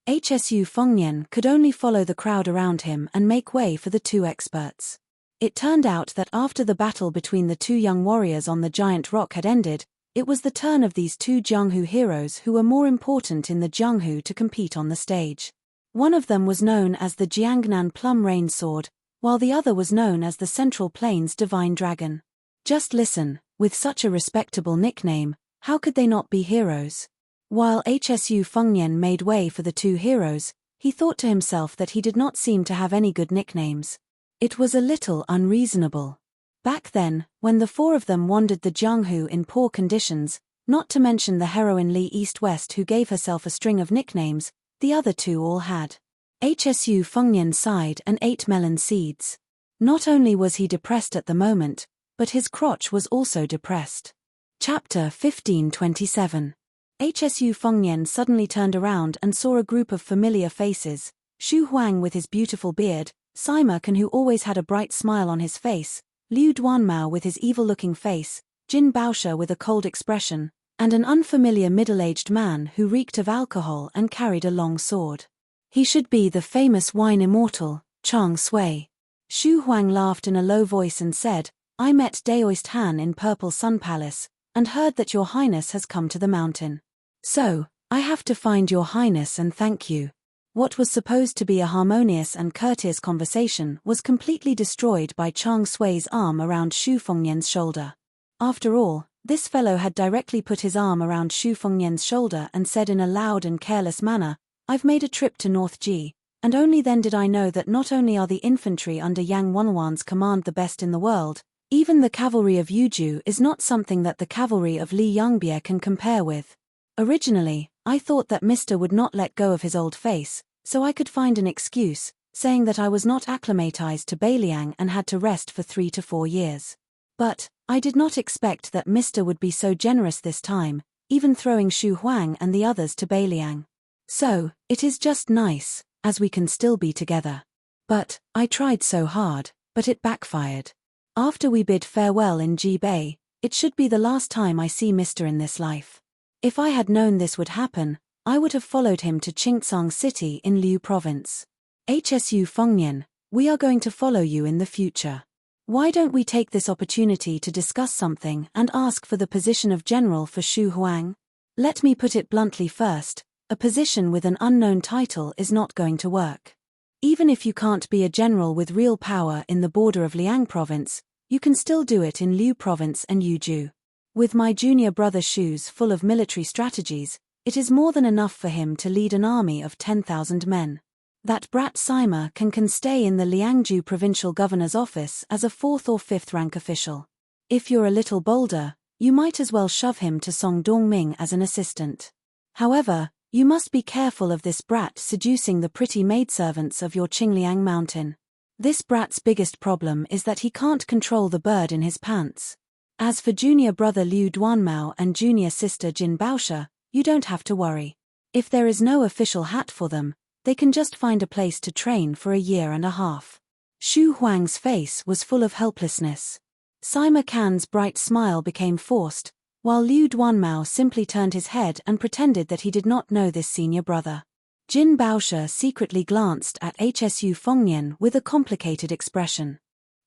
Speaker 1: Hsu Fengnian could only follow the crowd around him and make way for the 2 experts. It turned out that after the battle between the 2 young warriors on the giant rock had ended, it was the turn of these 2 Jianghu heroes who were more important in the Jianghu to compete on the stage. One of them was known as the Jiangnan Plum Rain Sword, while the other was known as the Central Plains Divine Dragon. Just listen, with such a respectable nickname, how could they not be heroes? While Hsu Fengnian made way for the 2 heroes, he thought to himself that he did not seem to have any good nicknames. It was a little unreasonable. Back then, when the 4 of them wandered the Jianghu in poor conditions, not to mention the heroine Li East-West who gave herself a string of nicknames, the other 2 all had. Hsu Fengnian sighed and ate melon seeds. Not only was he depressed at the moment, but his crotch was also depressed. Chapter 1527. Hsu Fengnian suddenly turned around and saw a group of familiar faces: Xu Huang with his beautiful beard, Sima Can who always had a bright smile on his face, Liu Duanmao with his evil-looking face, Jin Baosha with a cold expression, and an unfamiliar middle-aged man who reeked of alcohol and carried a long sword. He should be the famous wine immortal, Chang Sui. Xu Huang laughed in a low voice and said, "I met Daoist Han in Purple Sun Palace, and heard that your highness has come to the mountain. So, I have to find your highness and thank you." What was supposed to be a harmonious and courteous conversation was completely destroyed by Chang Sui's arm around Xu Fengnian's shoulder. After all, this fellow had directly put his arm around Xu Fengnian's shoulder and said in a loud and careless manner, "I've made a trip to North Ji, and only then did I know that not only are the infantry under Yang Wenwan's command the best in the world, even the cavalry of Yuju is not something that the cavalry of Li Yongbie can compare with. Originally, I thought that Mr. would not let go of his old face, so I could find an excuse, saying that I was not acclimatized to Beiliang and had to rest for 3 to 4 years. But, I did not expect that Mr. would be so generous this time, even throwing Xu Huang and the others to Beiliang. So, it is just nice, as we can still be together. But, I tried so hard, but it backfired. After we bid farewell in Ji Bei, it should be the last time I see Mr. in this life. If I had known this would happen, I would have followed him to Qingtsang City in Liu Province. HSU Fengnian, we are going to follow you in the future. Why don't we take this opportunity to discuss something and ask for the position of general for Shu Huang? Let me put it bluntly first, a position with an unknown title is not going to work. Even if you can't be a general with real power in the border of Liang Province, you can still do it in Liu Province and Yuzhou. With my junior brother Shu's full of military strategies, it is more than enough for him to lead an army of 10,000 men. That brat Sima can stay in the Liangzhou provincial governor's office as a 4th or 5th rank official. If you're a little bolder, you might as well shove him to Song Dongming as an assistant. However, you must be careful of this brat seducing the pretty maidservants of your Qingliang mountain. This brat's biggest problem is that he can't control the bird in his pants. As for junior brother Liu Duanmao and junior sister Jin Baosha, you don't have to worry. If there is no official hat for them, they can just find a place to train for a year and a half. Shu Huang's face was full of helplessness. Sima Can's bright smile became forced, while Liu Duanmao simply turned his head and pretended that he did not know this senior brother. Jin Baosha secretly glanced at HSU Fengnian with a complicated expression.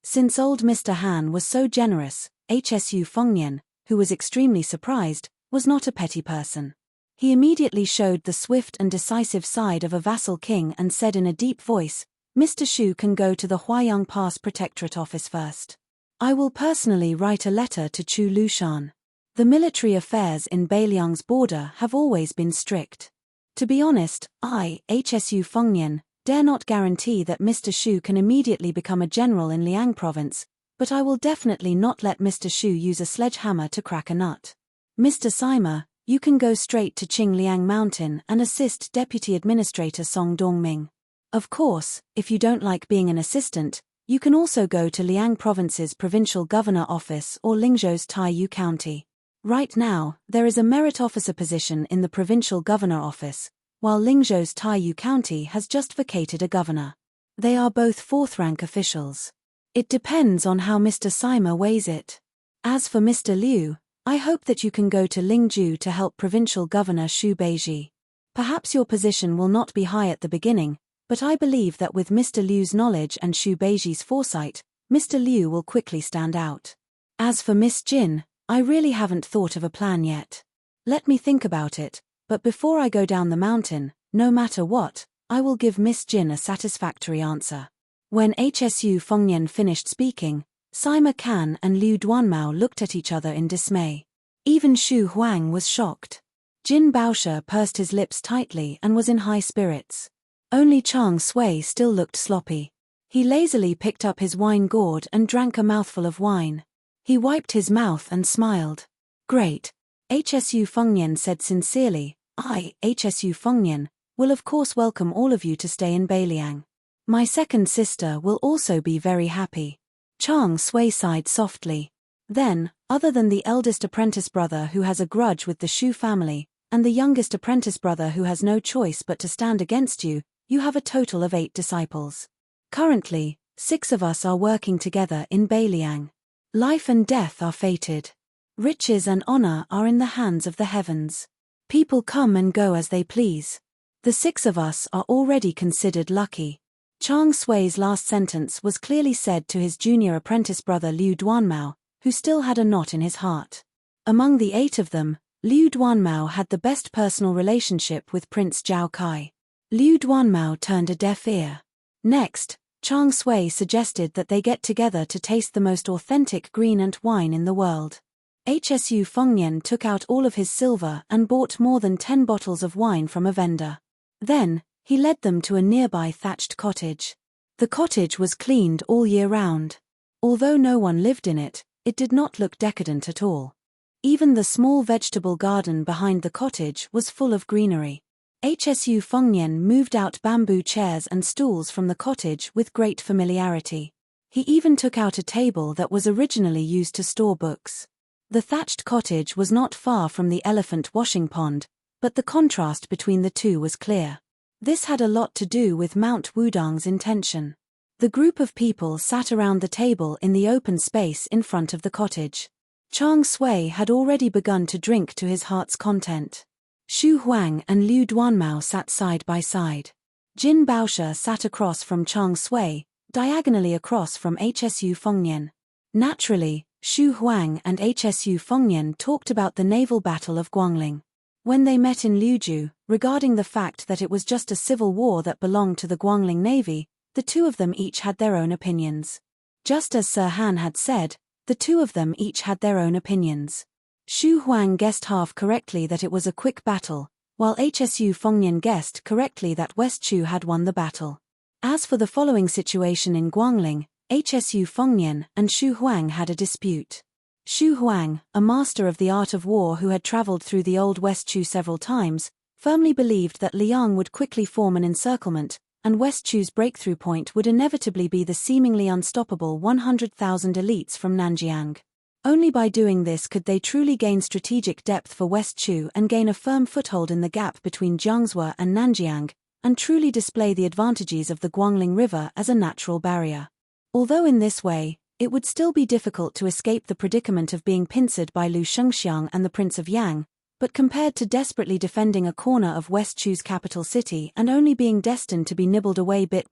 Speaker 1: Since old Mr. Han was so generous, HSU Fengnian, who was extremely surprised, was not a petty person. He immediately showed the swift and decisive side of a vassal king and said in a deep voice, "Mr. Shu can go to the Huayang Pass Protectorate office first. I will personally write a letter to Chu Lushan. The military affairs in Beiliang's border have always been strict. To be honest, I, HSU Fengnian, dare not guarantee that Mr. Shu can immediately become a general in Liang Province, but I will definitely not let Mr. Shu use a sledgehammer to crack a nut. Mr. Sima, you can go straight to Qingliang Mountain and assist Deputy Administrator Song Dongming. Of course, if you don't like being an assistant, you can also go to Liang Province's Provincial Governor Office or Lingzhou's Taiyu County. Right now, there is a merit officer position in the Provincial Governor Office, while Lingzhou's Taiyu County has just vacated a governor. They are both 4th rank officials. It depends on how Mr. Sima weighs it. As for Mr. Liu, I hope that you can go to Lingzhou to help Provincial Governor Xu Beiji. Perhaps your position will not be high at the beginning, but I believe that with Mr. Liu's knowledge and Xu Beiji's foresight, Mr. Liu will quickly stand out. As for Miss Jin, I really haven't thought of a plan yet. Let me think about it, but before I go down the mountain, no matter what, I will give Miss Jin a satisfactory answer." When HSU Fengnian finished speaking, Sima Can and Liu Duanmao looked at each other in dismay. Even Shu Huang was shocked. Jin Baosha pursed his lips tightly and was in high spirits. Only Chang Sui still looked sloppy. He lazily picked up his wine gourd and drank a mouthful of wine. He wiped his mouth and smiled. "Great," HSU Fengnian said sincerely. "I, HSU Fengnian, will of course welcome all of you to stay in Beiliang. My second sister will also be very happy." Chang Sui sighed softly. "Then, other than the eldest apprentice brother who has a grudge with the Shu family, and the youngest apprentice brother who has no choice but to stand against you, you have a total of 8 disciples. Currently, 6 of us are working together in Beiliang. Life and death are fated. Riches and honor are in the hands of the heavens. People come and go as they please. The 6 of us are already considered lucky." Chang Sui's last sentence was clearly said to his junior apprentice brother Liu Duanmao, who still had a knot in his heart. Among the 8 of them, Liu Duanmao had the best personal relationship with Prince Zhao Kai. Liu Duanmao turned a deaf ear. Next, Chang Sui suggested that they get together to taste the most authentic green ant wine in the world. HSU Fengnian took out all of his silver and bought more than 10 bottles of wine from a vendor. Then, he led them to a nearby thatched cottage. The cottage was cleaned all year round. Although no one lived in it, it did not look decadent at all. Even the small vegetable garden behind the cottage was full of greenery. HSU Fengnian moved out bamboo chairs and stools from the cottage with great familiarity. He even took out a table that was originally used to store books. The thatched cottage was not far from the elephant washing pond, but the contrast between the two was clear. This had a lot to do with Mount Wudang's intention. The group of people sat around the table in the open space in front of the cottage. Chang Sui had already begun to drink to his heart's content. Xu Huang and Liu Duanmao sat side by side. Jin Baosha sat across from Chang Sui, diagonally across from Hsu Fengnian. Naturally, Xu Huang and Hsu Fengnian talked about the naval battle of Guangling. When they met in Liuzhu, regarding the fact that it was just a civil war that belonged to the Guangling Navy, the two of them each had their own opinions. Just as Sir Han had said, the two of them each had their own opinions. Xu Huang guessed half correctly that it was a quick battle, while Hsu Fengnian guessed correctly that West Chu had won the battle. As for the following situation in Guangling, Hsu Fengnian and Xu Huang had a dispute. Xu Huang, a master of the art of war who had traveled through the old West Chu several times, firmly believed that Liang would quickly form an encirclement, and West Chu's breakthrough point would inevitably be the seemingly unstoppable 100,000 elites from Nanjiang. Only by doing this could they truly gain strategic depth for West Chu and gain a firm foothold in the gap between Jiangsu and Nanjiang, and truly display the advantages of the Guangling River as a natural barrier. Although in this way, it would still be difficult to escape the predicament of being pincered by Lu Shengxiang and the Prince of Yang, but compared to desperately defending a corner of West Chu's capital city and only being destined to be nibbled away bit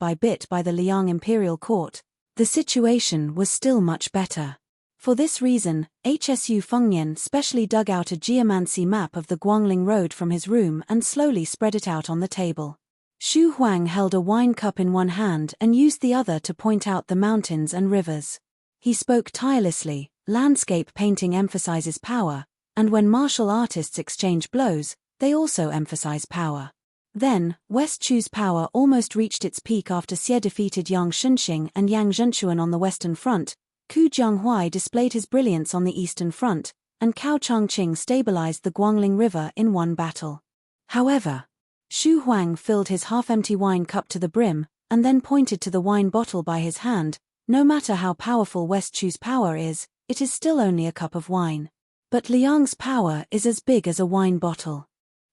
Speaker 1: by the Liang imperial court, the situation was still much better. For this reason, Hsu Fengnian specially dug out a geomancy map of the Guangling Road from his room and slowly spread it out on the table. Xu Huang held a wine cup in one hand and used the other to point out the mountains and rivers. He spoke tirelessly. Landscape painting emphasizes power, and when martial artists exchange blows, they also emphasize power. Then, West Chu's power almost reached its peak after Xie defeated Yang Shunxing and Yang Zhenchuan on the western front, Ku Jianghuai displayed his brilliance on the eastern front, and Cao Changqing stabilized the Guangling River in one battle. However, Xu Huang filled his half-empty wine cup to the brim, and then pointed to the wine bottle by his hand. No matter how powerful West Chu's power is, it is still only a cup of wine. But Liang's power is as big as a wine bottle.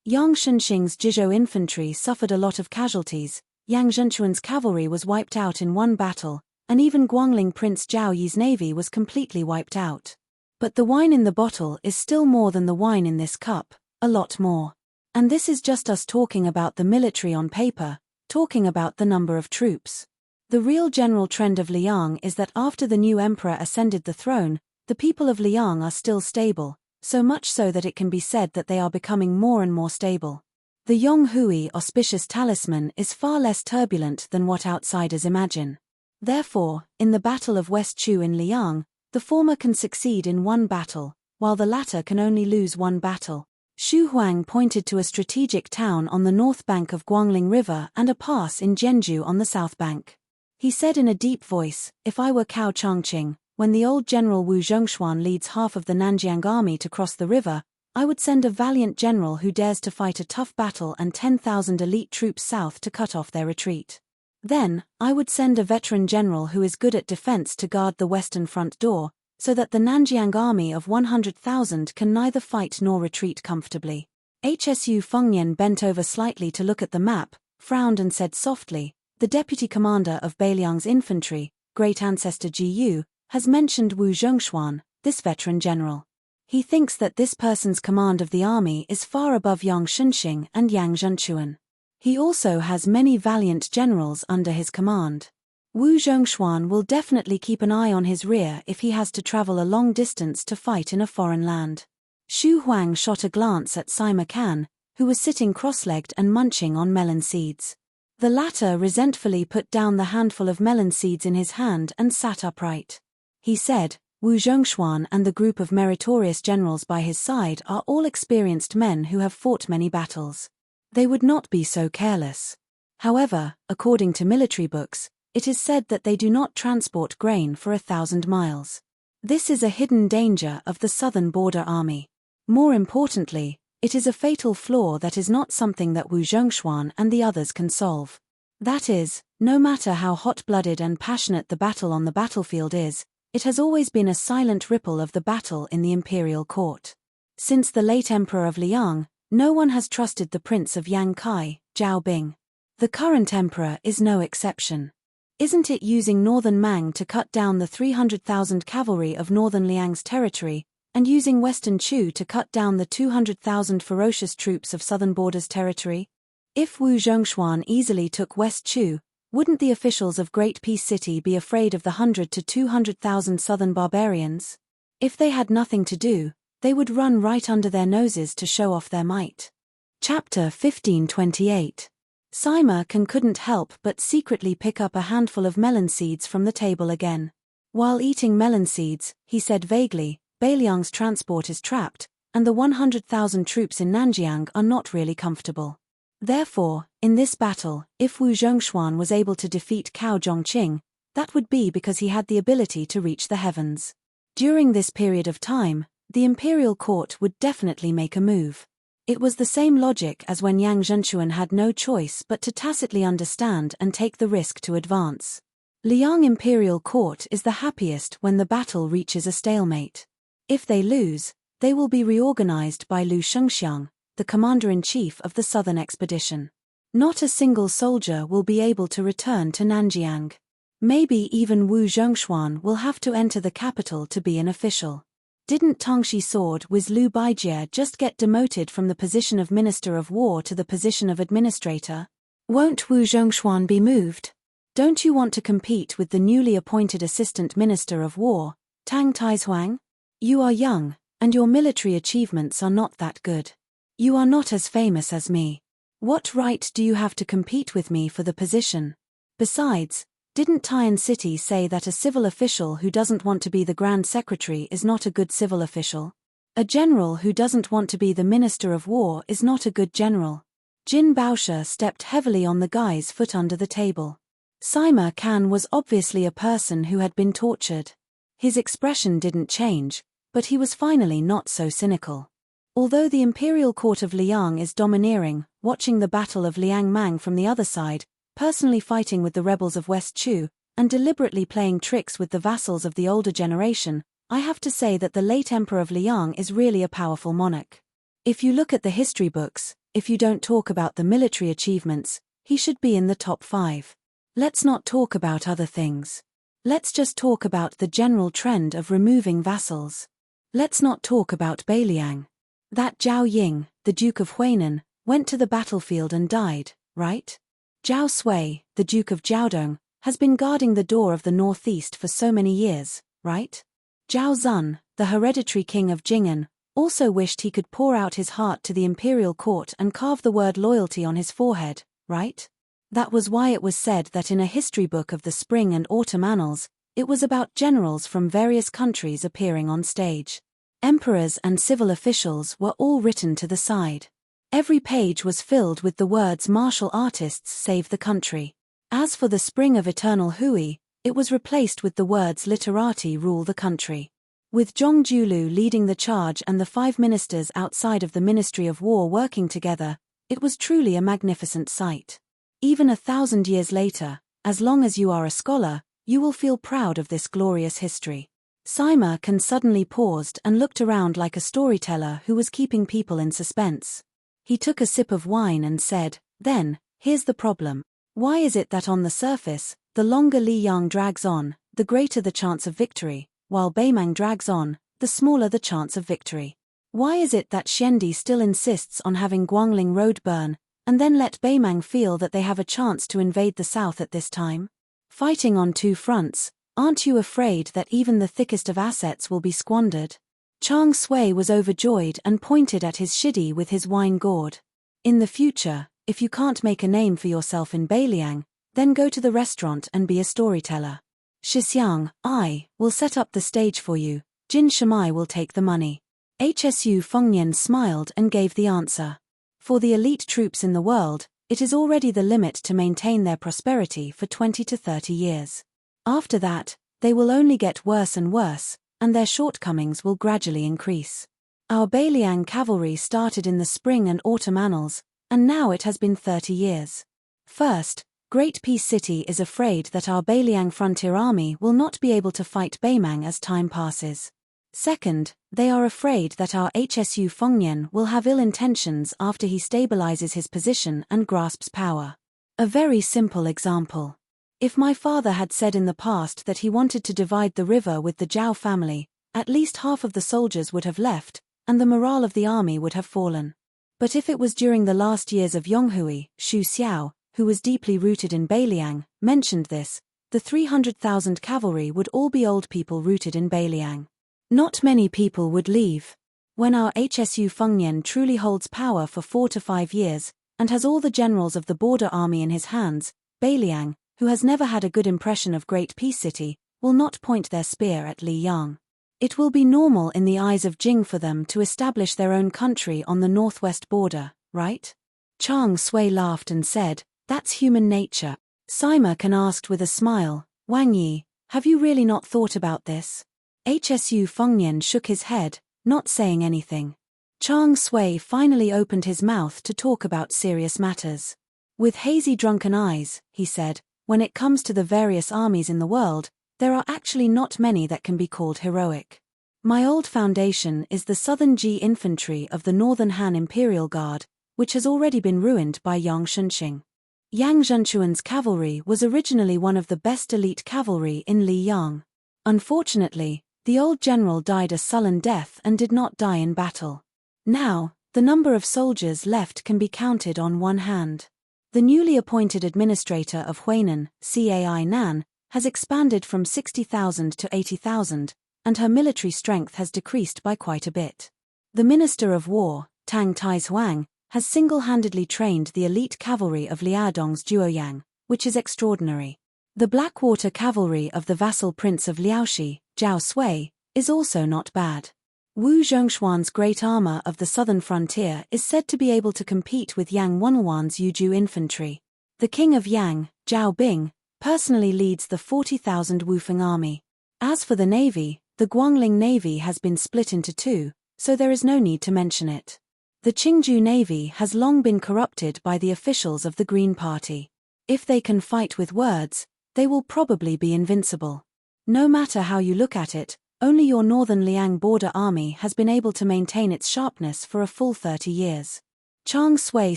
Speaker 1: Yang Shunxing's Jizhou infantry suffered a lot of casualties, Yang Zhenchuan's cavalry was wiped out in one battle, and even Guangling Prince Zhao Yi's navy was completely wiped out. But the wine in the bottle is still more than the wine in this cup, a lot more. And this is just us talking about the military on paper, talking about the number of troops. The real general trend of Liang is that after the new emperor ascended the throne, the people of Liang are still stable, so much so that it can be said that they are becoming more and more stable. The Yonghui auspicious talisman is far less turbulent than what outsiders imagine. Therefore, in the Battle of West Chu in Liang, the former can succeed in one battle, while the latter can only lose one battle. Xu Huang pointed to a strategic town on the north bank of Guangling River and a pass in Zhenju on the south bank. He said in a deep voice, "If I were Cao Changqing, when the old general Wu Zhongshuan leads half of the Nanjiang army to cross the river, I would send a valiant general who dares to fight a tough battle and 10,000 elite troops south to cut off their retreat. Then, I would send a veteran general who is good at defense to guard the western front door, so that the Nanjiang army of 100,000 can neither fight nor retreat comfortably." Hsu Fengnian bent over slightly to look at the map, frowned and said softly, "The deputy commander of Beiliang's infantry, great ancestor Ji Yu, has mentioned Wu Zhongshuan, this veteran general. He thinks that this person's command of the army is far above Yang Shunxing and Yang Zhenchuan. He also has many valiant generals under his command. Wu Zhongshuan will definitely keep an eye on his rear if he has to travel a long distance to fight in a foreign land." Xu Huang shot a glance at Sima Kan, who was sitting cross-legged and munching on melon seeds. The latter resentfully put down the handful of melon seeds in his hand and sat upright. He said, "Wu Zhongshuan and the group of meritorious generals by his side are all experienced men who have fought many battles. They would not be so careless. However, according to military books, it is said that they do not transport grain for 1,000 miles. This is a hidden danger of the southern border army. More importantly, it is a fatal flaw that is not something that Wu Zhongshuan and the others can solve. That is, no matter how hot-blooded and passionate the battle on the battlefield is, it has always been a silent ripple of the battle in the imperial court. Since the late emperor of Liang, no one has trusted the prince of Yang Kai, Zhao Bing. The current emperor is no exception. Isn't it using northern Mang to cut down the 300,000 cavalry of northern Liang's territory, and using Western Chu to cut down the 200,000 ferocious troops of southern borders territory? If Wu Zhongshuan easily took West Chu, wouldn't the officials of Great Peace City be afraid of the 100 to 200,000 southern barbarians? If they had nothing to do, they would run right under their noses to show off their might. Chapter 1528. Sima couldn't help but secretly pick up a handful of melon seeds from the table again. While eating melon seeds, he said vaguely, Beiliang's transport is trapped, and the 100,000 troops in Nanjiang are not really comfortable. Therefore, in this battle, if Wu Zhongshuan was able to defeat Cao Zhongqing, that would be because he had the ability to reach the heavens. During this period of time, the imperial court would definitely make a move. It was the same logic as when Yang Zhenchuan had no choice but to tacitly understand and take the risk to advance. Liang imperial court is the happiest when the battle reaches a stalemate. If they lose, they will be reorganized by Lu Shengxiang, the commander-in-chief of the southern expedition. Not a single soldier will be able to return to Nanjiang. Maybe even Wu Zhongshuan will have to enter the capital to be an official. Didn't Tongshi Sword Wiz Lu Baijie just get demoted from the position of Minister of War to the position of Administrator? Won't Wu Zhongshuan be moved? Don't you want to compete with the newly appointed Assistant Minister of War, Tang Taizuang? You are young, and your military achievements are not that good. You are not as famous as me. What right do you have to compete with me for the position? Besides, didn't Tian City say that a civil official who doesn't want to be the Grand Secretary is not a good civil official? A general who doesn't want to be the Minister of War is not a good general. Jin Baosha stepped heavily on the guy's foot under the table. Sima Can was obviously a person who had been tortured. His expression didn't change, but he was finally not so cynical. Although the imperial court of Liang is domineering, watching the battle of Liangmang from the other side, personally fighting with the rebels of West Chu, and deliberately playing tricks with the vassals of the older generation, I have to say that the late Emperor of Liang is really a powerful monarch. If you look at the history books, if you don't talk about the military achievements, he should be in the top 5. Let's not talk about other things. Let's just talk about the general trend of removing vassals. Let's not talk about Beiliang. That Zhao Ying, the Duke of Huainan, went to the battlefield and died, right? Zhao Sui, the Duke of Jiaodong, has been guarding the door of the northeast for so many years, right? Zhao Zun, the hereditary king of Jing'an, also wished he could pour out his heart to the imperial court and carve the word loyalty on his forehead, right? That was why it was said that in a history book of the spring and autumn annals, it was about generals from various countries appearing on stage. Emperors and civil officials were all written to the side. Every page was filled with the words martial artists save the country. As for the spring of eternal Hui, it was replaced with the words literati rule the country. With Zhong Julu leading the charge and the 5 ministers outside of the Ministry of War working together, it was truly a magnificent sight. Even 1,000 years later, as long as you are a scholar, you will feel proud of this glorious history. Sima Can suddenly paused and looked around like a storyteller who was keeping people in suspense. He took a sip of wine and said, "Then, here's the problem. Why is it that on the surface, the longer Li Yang drags on, the greater the chance of victory, while Beimang drags on, the smaller the chance of victory? Why is it that Xiandi still insists on having Guangling Road burn, and then let Beimang feel that they have a chance to invade the south at this time? Fighting on 2 fronts, aren't you afraid that even the thickest of assets will be squandered?" Chang Sui was overjoyed and pointed at his shidi with his wine gourd. "In the future, if you can't make a name for yourself in Beiliang, then go to the restaurant and be a storyteller. Shixiang, I will set up the stage for you, Jin Shamai will take the money." Hsu Fengnian smiled and gave the answer. For the elite troops in the world, it is already the limit to maintain their prosperity for 20 to 30 years. After that, they will only get worse and worse, and their shortcomings will gradually increase. Our Beiliang cavalry started in the spring and autumn annals, and now it has been 30 years. First, Great Peace City is afraid that our Beiliang frontier army will not be able to fight Beimang as time passes. Second, they are afraid that our Hsu Fengnian will have ill intentions after he stabilizes his position and grasps power. A very simple example. If my father had said in the past that he wanted to divide the river with the Zhao family, At least half of the soldiers would have left, and the morale of the army would have fallen. But if it was during the last years of Yonghui, Xu Xiao, who was deeply rooted in Beiliang, mentioned this, the 300,000 cavalry would all be old people rooted in Beiliang. Not many people would leave. When our HSU Fengnian truly holds power for 4 to 5 years, and has all the generals of the border army in his hands, Beiliang, who has never had a good impression of Great Peace City, will not point their spear at Li Yang. It will be normal in the eyes of Jing for them to establish their own country on the northwest border, right? Chang Sui laughed and said, "That's human nature." Sima Can asked with a smile, "Wang Yi, have you really not thought about this?" HSU Fengnian shook his head, not saying anything. Chang Sui finally opened his mouth to talk about serious matters. With hazy drunken eyes, he said, "When it comes to the various armies in the world, there are actually not many that can be called heroic. My old foundation is the Southern Ji infantry of the Northern Han Imperial Guard, which has already been ruined by Yang Shunxing. Yang Zhenchuan's cavalry was originally one of the best elite cavalry in Li Yang. Unfortunately, the old general died a sullen death and did not die in battle. Now, the number of soldiers left can be counted on one hand. The newly appointed administrator of Huainan, Cai Nan, has expanded from 60,000 to 80,000, and her military strength has decreased by quite a bit. The Minister of War, Tang Taizhuang, has single-handedly trained the elite cavalry of Liaodong's Duoyang, which is extraordinary. The Blackwater cavalry of the vassal prince of Liaoxi, Zhao Sui, is also not bad. Wu Zhongshuan's great armor of the southern frontier is said to be able to compete with Yang Wenwan's Yuzhu infantry. The king of Yang, Zhao Bing, personally leads the 40,000 Wufeng army. As for the navy, the Guangling navy has been split into two, so there is no need to mention it. The Qingju navy has long been corrupted by the officials of the Green Party. If they can fight with words, they will probably be invincible. No matter how you look at it, only your northern Liang border army has been able to maintain its sharpness for a full 30 years. Chang Sui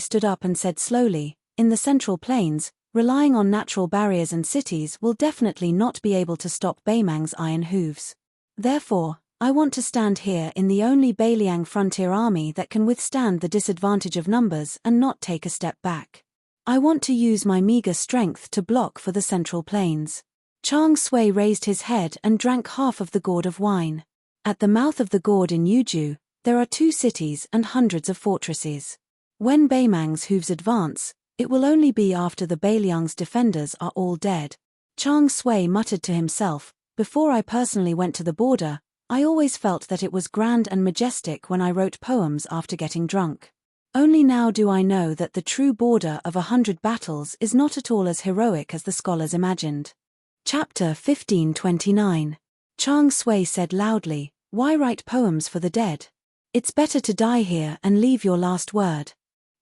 Speaker 1: stood up and said slowly, "In the Central Plains, relying on natural barriers and cities will definitely not be able to stop Beimang's iron hooves. Therefore, I want to stand here in the only Beiliang frontier army that can withstand the disadvantage of numbers and not take a step back. I want to use my meager strength to block for the Central Plains." Chang Sui raised his head and drank half of the gourd of wine. At the mouth of the gourd in Yuzhu, there are 2 cities and hundreds of fortresses. When Beimang's hooves advance, it will only be after the Beiliang's defenders are all dead. Chang Sui muttered to himself, "Before I personally went to the border, I always felt that it was grand and majestic when I wrote poems after getting drunk. Only now do I know that the true border of 100 battles is not at all as heroic as the scholars imagined." Chapter 1529. Chang Sui said loudly, "Why write poems for the dead? It's better to die here and leave your last word."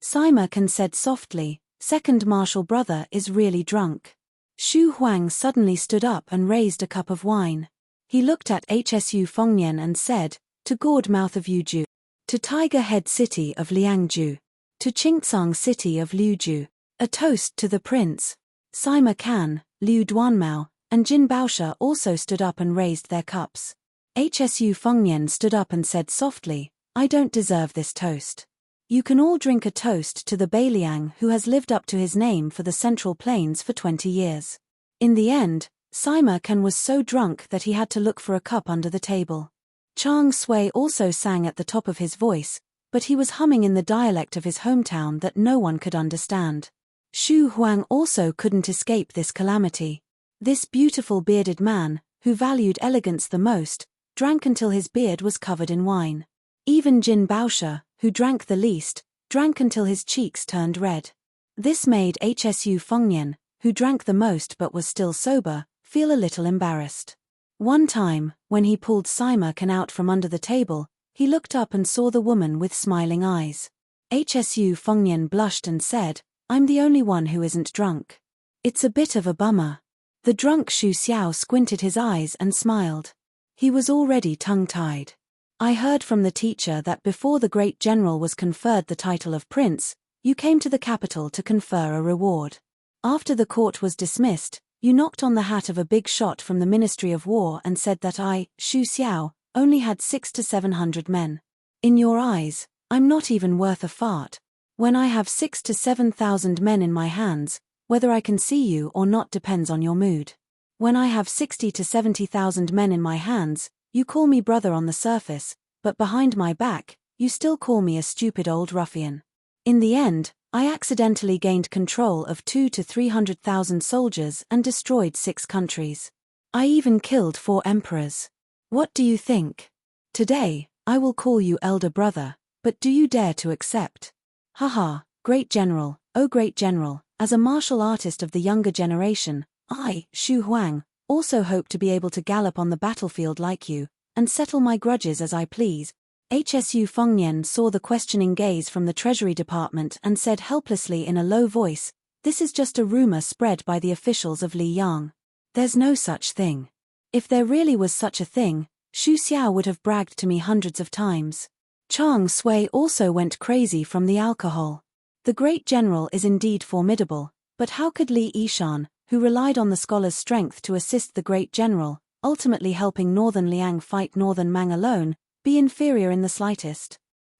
Speaker 1: Sima Can said softly, "Second marshal brother is really drunk." Xu Huang suddenly stood up and raised a cup of wine. He looked at HSU Fengnian and said, "To Gourd Mouth of Yuzhu, to Tiger Head City of Liangju, to Qingcang City of Liuzhu, a toast to the prince." Sima Can, Liu Duanmao, and Jin Baosha also stood up and raised their cups. HSU Fengnian stood up and said softly, "I don't deserve this toast. You can all drink a toast to the Beiliang who has lived up to his name for the Central Plains for 20 years. In the end, Sima Can was so drunk that he had to look for a cup under the table. Chang Sui also sang at the top of his voice, but he was humming in the dialect of his hometown that no one could understand. Xu Huang also couldn't escape this calamity. This beautiful bearded man, who valued elegance the most, drank until his beard was covered in wine. Even Jin Baosha, who drank the least, drank until his cheeks turned red. This made HSU Fengnian, who drank the most but was still sober, feel a little embarrassed. One time, when he pulled Sima Can out from under the table, he looked up and saw the woman with smiling eyes. HSU Fengnian blushed and said, "I'm the only one who isn't drunk. It's a bit of a bummer." The drunk Xu Xiao squinted his eyes and smiled. He was already tongue-tied. "I heard from the teacher that before the great general was conferred the title of prince, you came to the capital to confer a reward. After the court was dismissed, you knocked on the hat of a big shot from the Ministry of War and said that I, Xu Xiao, only had 600 to 700 men. In your eyes, I'm not even worth a fart. When I have 6,000 to 7,000 men in my hands, whether I can see you or not depends on your mood. When I have 60,000 to 70,000 men in my hands, you call me brother on the surface, but behind my back, you still call me a stupid old ruffian. In the end, I accidentally gained control of 200,000 to 300,000 soldiers and destroyed 6 countries. I even killed 4 emperors. What do you think? Today, I will call you elder brother, but do you dare to accept? Haha, great general, oh great general, as a martial artist of the younger generation, I, Xu Huang, also hope to be able to gallop on the battlefield like you, and settle my grudges as I please. HSU Fengnian saw the questioning gaze from the Treasury Department and said helplessly in a low voice, "This is just a rumor spread by the officials of Liyang. There's no such thing. If there really was such a thing, Xu Xiao would have bragged to me hundreds of times." Chang Sui also went crazy from the alcohol. The great general is indeed formidable, but how could Li Yishan, who relied on the scholar's strength to assist the great general, ultimately helping Northern Liang fight Northern Mang alone, be inferior in the slightest?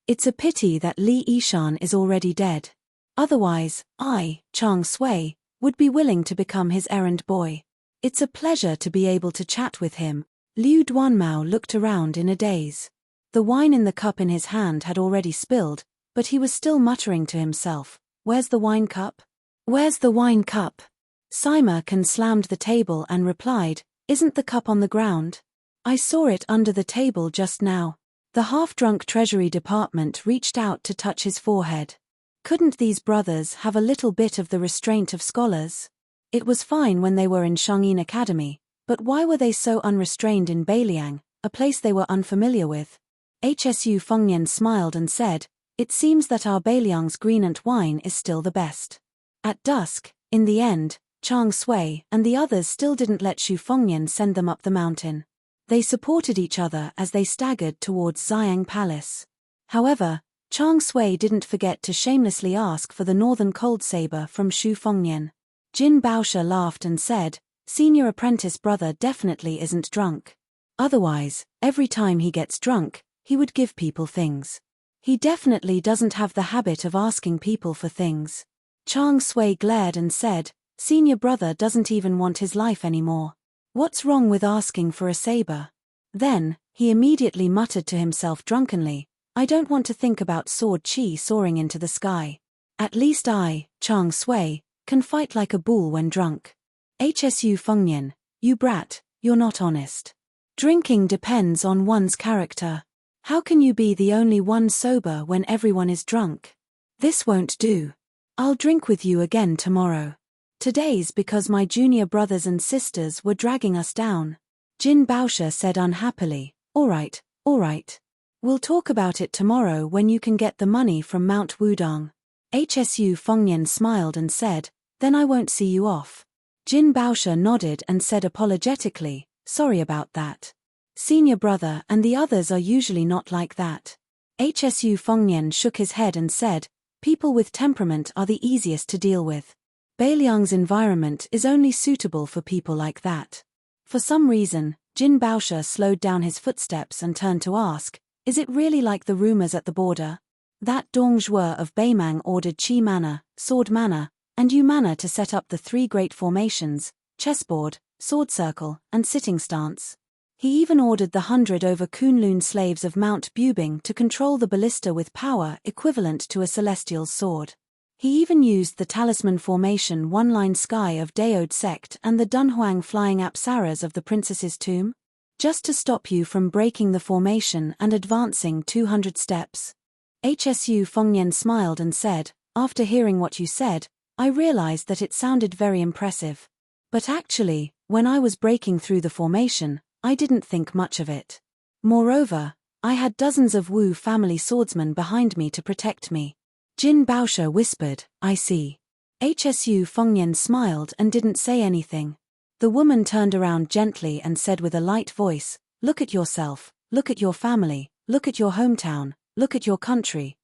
Speaker 1: It's a pity that Li Yishan is already dead. Otherwise, I, Chang Sui, would be willing to become his errand boy. It's a pleasure to be able to chat with him. Liu Duanmao looked around in a daze. The wine in the cup in his hand had already spilled, but he was still muttering to himself, "Where's the wine cup? Where's the wine cup?" Sima Can slammed the table and replied, "Isn't the cup on the ground? I saw it under the table just now." The half-drunk Treasury Department reached out to touch his forehead. Couldn't these brothers have a little bit of the restraint of scholars? It was fine when they were in Shangyin Academy, but why were they so unrestrained in Beiliang, a place they were unfamiliar with? HSU Fengnian smiled and said, "It seems that our Beiliang's greenant wine is still the best." At dusk, in the end, Chang Sui and the others still didn't let Xu Fengnian send them up the mountain. They supported each other as they staggered towards Xiang Palace. However, Chang Sui didn't forget to shamelessly ask for the northern cold saber from Xu Fengnian. Jin Baosha laughed and said, "Senior apprentice brother definitely isn't drunk. Otherwise, every time he gets drunk, he would give people things. He definitely doesn't have the habit of asking people for things." Chang Sui glared and said, "Senior brother doesn't even want his life anymore. What's wrong with asking for a saber?" Then, he immediately muttered to himself drunkenly, "I don't want to think about sword chi soaring into the sky. At least I, Chang Sui, can fight like a bull when drunk." HSU Fengnian, "You brat, you're not honest. Drinking depends on one's character. How can you be the only one sober when everyone is drunk? This won't do. I'll drink with you again tomorrow. Today's because my junior brothers and sisters were dragging us down." Jin Baosha said unhappily, all right. We'll talk about it tomorrow when you can get the money from Mount Wudong." HSU Fengnian smiled and said, "Then I won't see you off." Jin Baosha nodded and said apologetically, "Sorry about that. Senior brother and the others are usually not like that." HSU Fengnian shook his head and said, "People with temperament are the easiest to deal with. Beiliang's environment is only suitable for people like that." For some reason, Jin Baosha slowed down his footsteps and turned to ask, "Is it really like the rumors at the border? That Dong Zhuo of Beimang ordered Qi Manor, Sword Manor, and Yu Manor to set up the 3 great formations, chessboard, sword circle, and sitting stance. He even ordered the 100 over Kunlun slaves of Mount Bubing to control the ballista with power equivalent to a celestial's sword. He even used the talisman formation one-line sky of Daode sect and the Dunhuang flying apsaras of the princess's tomb, just to stop you from breaking the formation and advancing 200 steps." HSU Fengnian smiled and said, "After hearing what you said, I realized that it sounded very impressive. But actually, when I was breaking through the formation, I didn't think much of it. Moreover, I had dozens of Wu family swordsmen behind me to protect me." Jin Baosha whispered, "I see." HSU Fengnian smiled and didn't say anything. The woman turned around gently and said with a light voice, "Look at yourself, look at your family, look at your hometown, look at your country,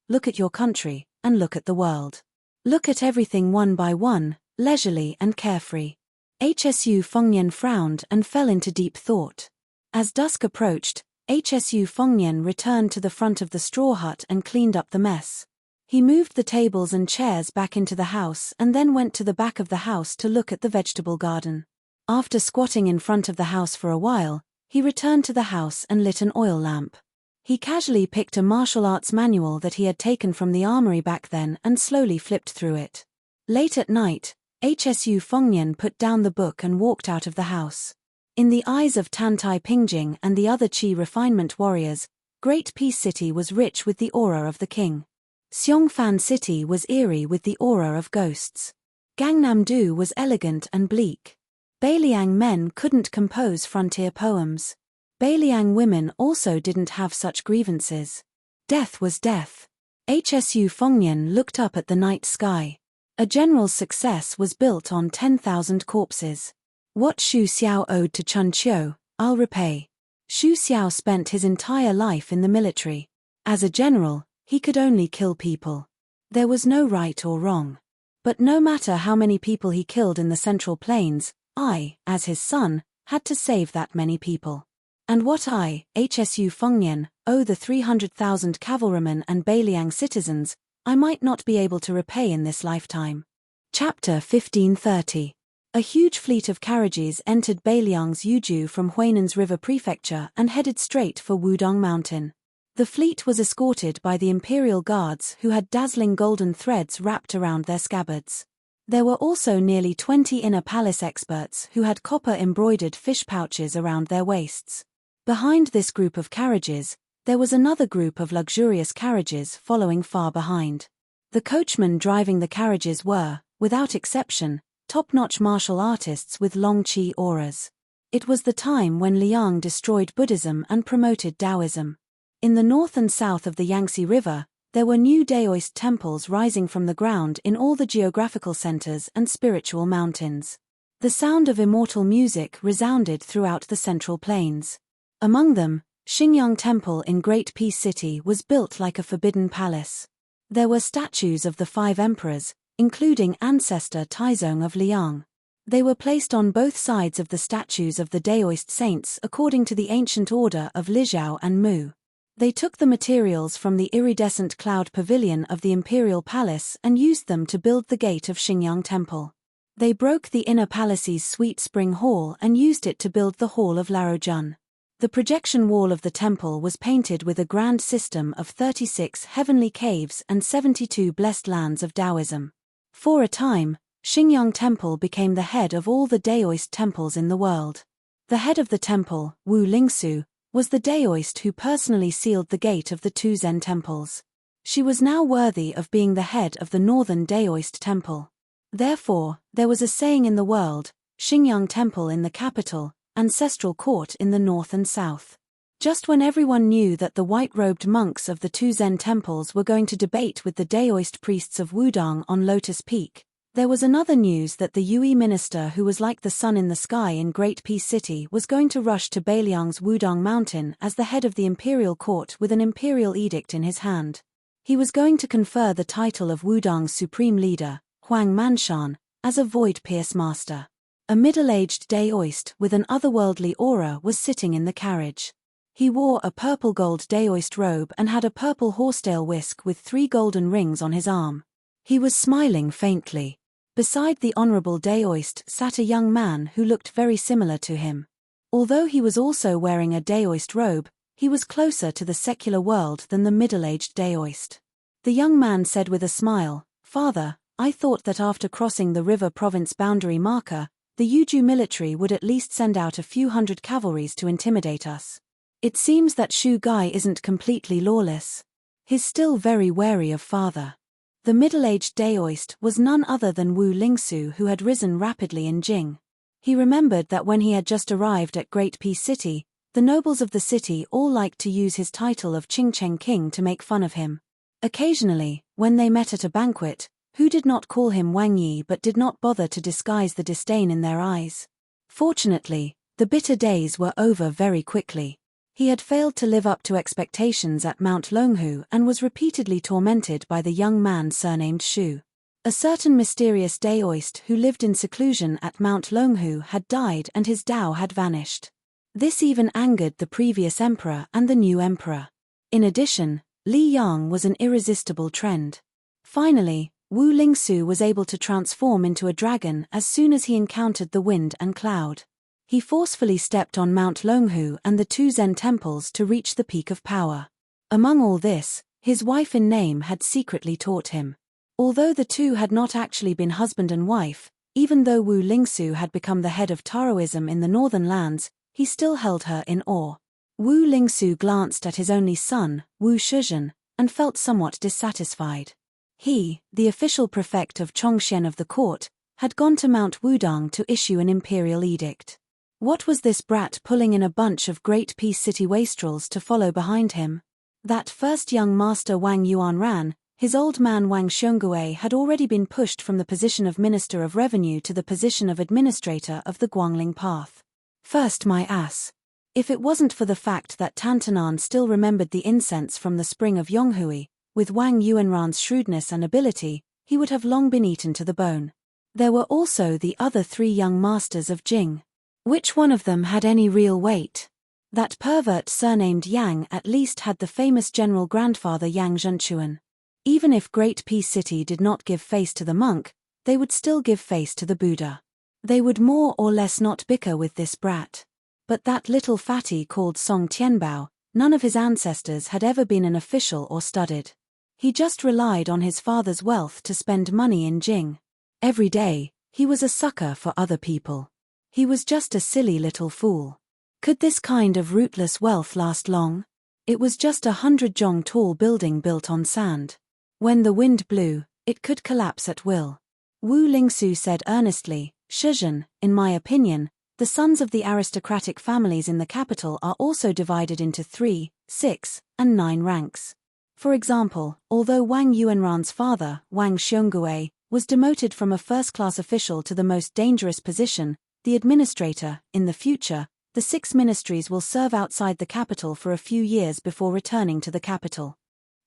Speaker 1: and look at the world. Look at everything one by one, leisurely and carefree." HSU Fengnian frowned and fell into deep thought. As dusk approached, Hsu Fengnian returned to the front of the straw hut and cleaned up the mess. He moved the tables and chairs back into the house and then went to the back of the house to look at the vegetable garden. After squatting in front of the house for a while, he returned to the house and lit an oil lamp. He casually picked a martial arts manual that he had taken from the armory back then and slowly flipped through it. Late at night, Hsu Fengnian put down the book and walked out of the house. In the eyes of Tantai Pingjing and the other Qi refinement warriors, Great Peace City was rich with the aura of the king. Xiongfan City was eerie with the aura of ghosts. Gangnam-do was elegant and bleak. Beiliang men couldn't compose frontier poems. Beiliang women also didn't have such grievances. Death was death. Hsu Fengnian looked up at the night sky. A general's success was built on 10,000 corpses. What Xu Xiao owed to Chun Qiu, I'll repay. Xu Xiao spent his entire life in the military. As a general, he could only kill people. There was no right or wrong. But no matter how many people he killed in the Central Plains, I, as his son, had to save that many people. And what I, Hsu Fengnian, owe the 300,000 cavalrymen and Beiliang citizens, I might not be able to repay in this lifetime. Chapter 1530. A huge fleet of carriages entered Beiliang's Yuju from Huinan's River Prefecture and headed straight for Wudong Mountain. The fleet was escorted by the imperial guards who had dazzling golden threads wrapped around their scabbards. There were also nearly 20 inner palace experts who had copper-embroidered fish pouches around their waists. Behind this group of carriages, there was another group of luxurious carriages following far behind. The coachmen driving the carriages were, without exception, top-notch martial artists with long Qi auras. It was the time when Liang destroyed Buddhism and promoted Taoism. In the north and south of the Yangtze River, there were new Daoist temples rising from the ground in all the geographical centers and spiritual mountains. The sound of immortal music resounded throughout the Central Plains. Among them, Xingyang Temple in Great Peace City was built like a forbidden palace. There were statues of the 5 emperors, including ancestor Taizong of Liang. They were placed on both sides of the statues of the Daoist saints according to the ancient order of Lizhao and Mu. They took the materials from the iridescent cloud pavilion of the imperial palace and used them to build the gate of Xingyang Temple. They broke the inner palace's sweet spring hall and used it to build the hall of Larojun. The projection wall of the temple was painted with a grand system of 36 heavenly caves and 72 blessed lands of Taoism. For a time, Xingyang Temple became the head of all the Daoist temples in the world. The head of the temple, Wu Lingsu, was the Daoist who personally sealed the gate of the 2 Zen temples. She was now worthy of being the head of the northern Daoist temple. Therefore, there was a saying in the world, Xingyang Temple in the capital, ancestral court in the north and south. Just when everyone knew that the white-robed monks of the 2 Zen temples were going to debate with the Daoist priests of Wudong on Lotus Peak, there was another news that the Yue minister who was like the sun in the sky in Great Peace City was going to rush to Beiliang's Wudong Mountain as the head of the imperial court with an imperial edict in his hand. He was going to confer the title of Wudong's supreme leader, Huang Manshan, as a void-pierce master. A middle-aged Daoist with an otherworldly aura was sitting in the carriage. He wore a purple-gold Daoist robe and had a purple horsetail whisk with 3 golden rings on his arm. He was smiling faintly. Beside the honorable Daoist sat a young man who looked very similar to him. Although he was also wearing a Daoist robe, he was closer to the secular world than the middle-aged Daoist. The young man said with a smile, "Father, I thought that after crossing the river province boundary marker, the Yuju military would at least send out a few hundred cavalries to intimidate us. It seems that Shu Gai isn't completely lawless. He's still very wary of father." The middle-aged Daoist was none other than Wu Lingsu, who had risen rapidly in Jing. He remembered that when he had just arrived at Great Peace City, the nobles of the city all liked to use his title of Qingcheng King to make fun of him. Occasionally, when they met at a banquet, who did not call him Wang Yi but did not bother to disguise the disdain in their eyes. Fortunately, the bitter days were over very quickly. He had failed to live up to expectations at Mount Longhu and was repeatedly tormented by the young man surnamed Shu. A certain mysterious Daoist who lived in seclusion at Mount Longhu had died and his Dao had vanished. This even angered the previous emperor and the new emperor. In addition, Li Yang was an irresistible trend. Finally, Wu Lingsu was able to transform into a dragon as soon as he encountered the wind and cloud. He forcefully stepped on Mount Longhu and the two Zen temples to reach the peak of power. Among all this, his wife in name had secretly taught him. Although the two had not actually been husband and wife, even though Wu Lingsu had become the head of Taoism in the northern lands, he still held her in awe. Wu Lingsu glanced at his only son, Wu Shizhen, and felt somewhat dissatisfied. He, the official prefect of Chongxian of the court, had gone to Mount Wudang to issue an imperial edict. What was this brat pulling in a bunch of Great Peace City wastrels to follow behind him? That first young master Wang Yuanran, his old man Wang Xiongui had already been pushed from the position of Minister of Revenue to the position of Administrator of the Guangling Path. First my ass. If it wasn't for the fact that Tantanan still remembered the incense from the spring of Yonghui, with Wang Yuanran's shrewdness and ability, he would have long been eaten to the bone. There were also the other three young masters of Jing. Which one of them had any real weight? That pervert surnamed Yang at least had the famous general grandfather Yang Zhenchuan. Even if Great Peace City did not give face to the monk, they would still give face to the Buddha. They would more or less not bicker with this brat. But that little fatty called Song Tianbao, none of his ancestors had ever been an official or studied. He just relied on his father's wealth to spend money in Jing. Every day, he was a sucker for other people. He was just a silly little fool. Could this kind of rootless wealth last long? It was just 100 zhong tall building built on sand. When the wind blew, it could collapse at will. Wu Lingsu said earnestly, Shizhen, in my opinion, the sons of the aristocratic families in the capital are also divided into 3, 6, and 9 ranks. For example, although Wang Yuanran's father, Wang Xiongui, was demoted from a first-class official to the most dangerous position, the administrator, in the future, the 6 ministries will serve outside the capital for a few years before returning to the capital.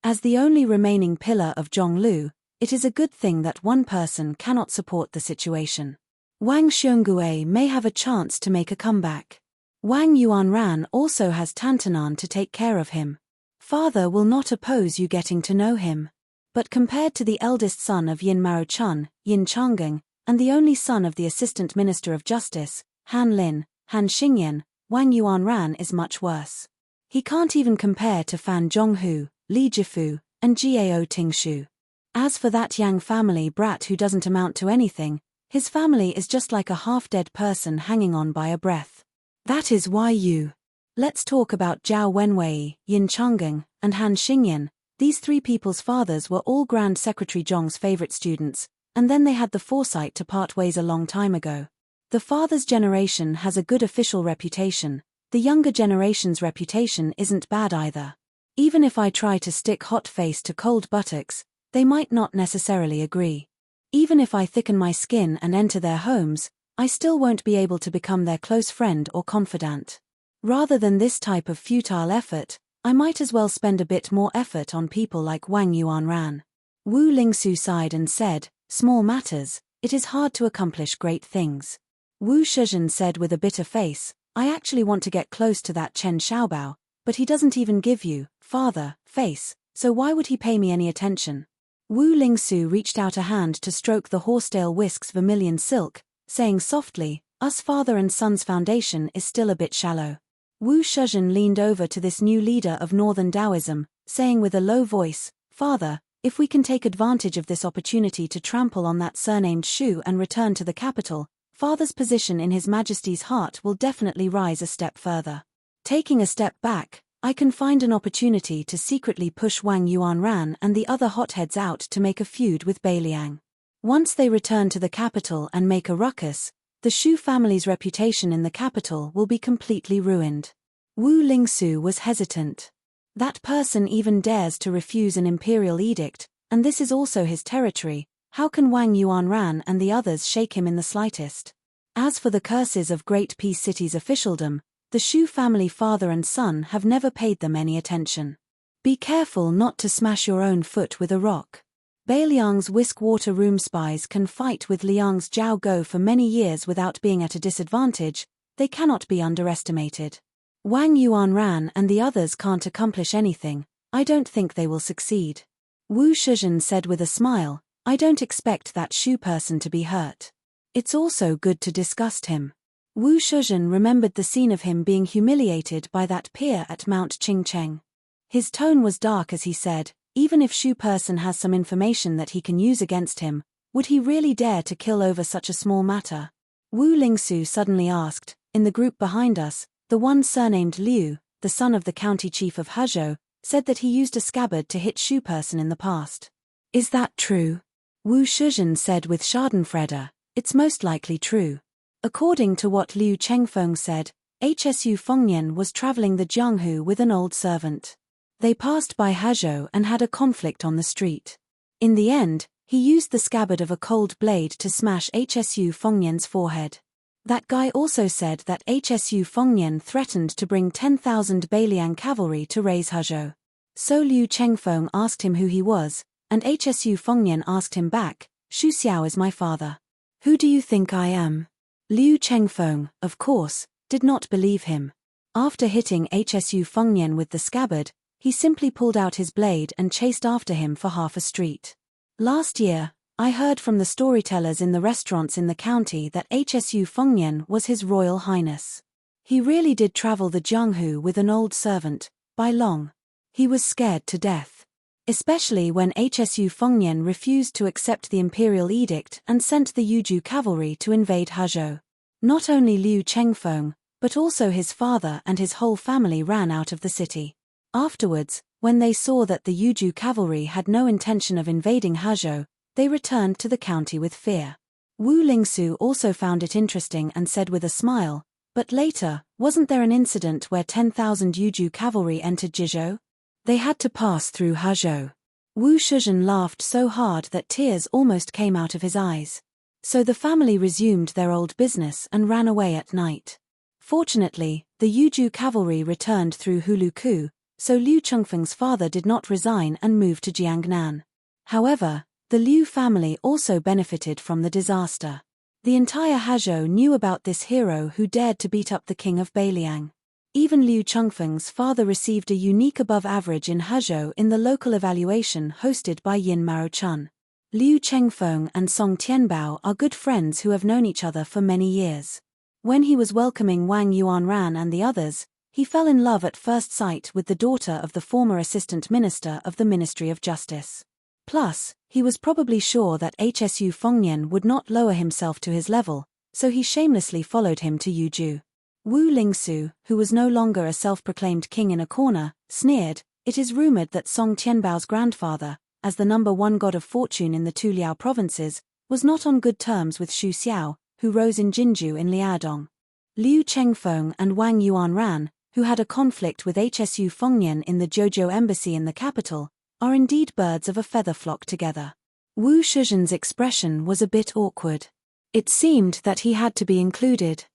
Speaker 1: As the only remaining pillar of Zhonglu, it is a good thing that one person cannot support the situation. Wang Xiongui may have a chance to make a comeback. Wang Yuanran also has Tantanan to take care of him. Father will not oppose you getting to know him. But compared to the eldest son of Yin Maochun, Yin Changeng, and the only son of the Assistant Minister of Justice, Han Lin, Han Xingyan, Wang Yuanran is much worse. He can't even compare to Fan Zhonghu, Li Jifu, and Jiao Tingshu. As for that Yang family brat who doesn't amount to anything, his family is just like a half-dead person hanging on by a breath. That is why you. Let's talk about Zhao Wenwei, Yin Changeng, and Han Xingyan. These 3 people's fathers were all Grand Secretary Zhong's favorite students, and then they had the foresight to part ways a long time ago. The father's generation has a good official reputation, the younger generation's reputation isn't bad either. Even if I try to stick hot face to cold buttocks, they might not necessarily agree. Even if I thicken my skin and enter their homes, I still won't be able to become their close friend or confidant. Rather than this type of futile effort, I might as well spend a bit more effort on people like Wang Yuanran. Wu Lingsu sighed and said, small matters, it is hard to accomplish great things. Wu Shizhen said with a bitter face, I actually want to get close to that Chen Xiaobao, but he doesn't even give you, father, face, so why would he pay me any attention? Wu Lingsu reached out a hand to stroke the horsetail whisk's vermilion silk, saying softly, us father and son's foundation is still a bit shallow. Wu Shizhen leaned over to this new leader of Northern Taoism, saying with a low voice, Father, if we can take advantage of this opportunity to trample on that surnamed Shu and return to the capital, Father's position in His Majesty's heart will definitely rise a step further. Taking a step back, I can find an opportunity to secretly push Wang Yuanran and the other hotheads out to make a feud with Beiliang. Once they return to the capital and make a ruckus, the Shu family's reputation in the capital will be completely ruined. Wu Lingsu was hesitant. That person even dares to refuse an imperial edict, and this is also his territory. How can Wang Yuanran and the others shake him in the slightest? As for the curses of Great Peace City's officialdom, the Shu family father and son have never paid them any attention. Be careful not to smash your own foot with a rock. Beiliang's whisk-water room spies can fight with Liang's Jiao Go for many years without being at a disadvantage. they cannot be underestimated. Wang Yuanran and the others can't accomplish anything. I don't think they will succeed. Wu Shizhen said with a smile, I don't expect that Shu person to be hurt. It's also good to disgust him. Wu Shizhen remembered the scene of him being humiliated by that peer at Mount Qingcheng. His tone was dark as he said, even if Shu person has some information that he can use against him, would he really dare to kill over such a small matter? Wu Lingsu suddenly asked, in the group behind us, the one surnamed Liu, the son of the county chief of Hezhou, said that he used a scabbard to hit Shu person in the past. Is that true? Wu Shizhen said with schadenfreude, it's most likely true. According to what Liu Chengfeng said, Hsu Fengnian was traveling the Jianghu with an old servant. They passed by Hezhou and had a conflict on the street. In the end, he used the scabbard of a cold blade to smash Hsu Fengnian's forehead. That guy also said that Hsu Fengnian threatened to bring 10,000 Beiliang cavalry to raise Hezhou. So Liu Chengfeng asked him who he was, and Hsu Fengnian asked him back, Xu Xiao is my father. Who do you think I am? Liu Chengfeng, of course, did not believe him. After hitting Hsu Fengnian with the scabbard, he simply pulled out his blade and chased after him for half a street. Last year, I heard from the storytellers in the restaurants in the county that Hsu Fengnian was His Royal Highness. He really did travel the Jianghu with an old servant, by long. He was scared to death. Especially when Hsu Fengnian refused to accept the imperial edict and sent the Yuju cavalry to invade Hezhou. Not only Liu Chengfeng, but also his father and his whole family ran out of the city. Afterwards, when they saw that the Yuju cavalry had no intention of invading Hezhou, they returned to the county with fear. Wu Lingsu also found it interesting and said with a smile, but later, wasn't there an incident where 10,000 Yuju cavalry entered Jizhou? They had to pass through Hezhou. Wu Shizhen laughed so hard that tears almost came out of his eyes. So the family resumed their old business and ran away at night. Fortunately, the Yuju cavalry returned through Huluku, so Liu Chengfeng's father did not resign and moved to Jiangnan. However, the Liu family also benefited from the disaster. The entire Hezhou knew about this hero who dared to beat up the king of Beiliang. Even Liu Chengfeng's father received a unique above average in Hezhou in the local evaluation hosted by Yin Maochun. Liu Chengfeng and Song Tianbao are good friends who have known each other for many years. When he was welcoming Wang Yuanran and the others, he fell in love at first sight with the daughter of the former assistant minister of the Ministry of Justice. Plus, he was probably sure that Hsu Fengnian would not lower himself to his level, so he shamelessly followed him to Yuju. Wu Lingsu, who was no longer a self-proclaimed king in a corner, sneered, it is rumored that Song Tianbao's grandfather, as the #1 god of fortune in the two Liao provinces, was not on good terms with Xu Xiao, who rose in Jinju in Liaodong. Liu Chengfeng and Wang Yuanran, who had a conflict with Hsu Fengnian in the Zhouzhou embassy in the capital, are indeed birds of a feather flock together. Wu Shizhen's expression was a bit awkward. It seemed that he had to be included.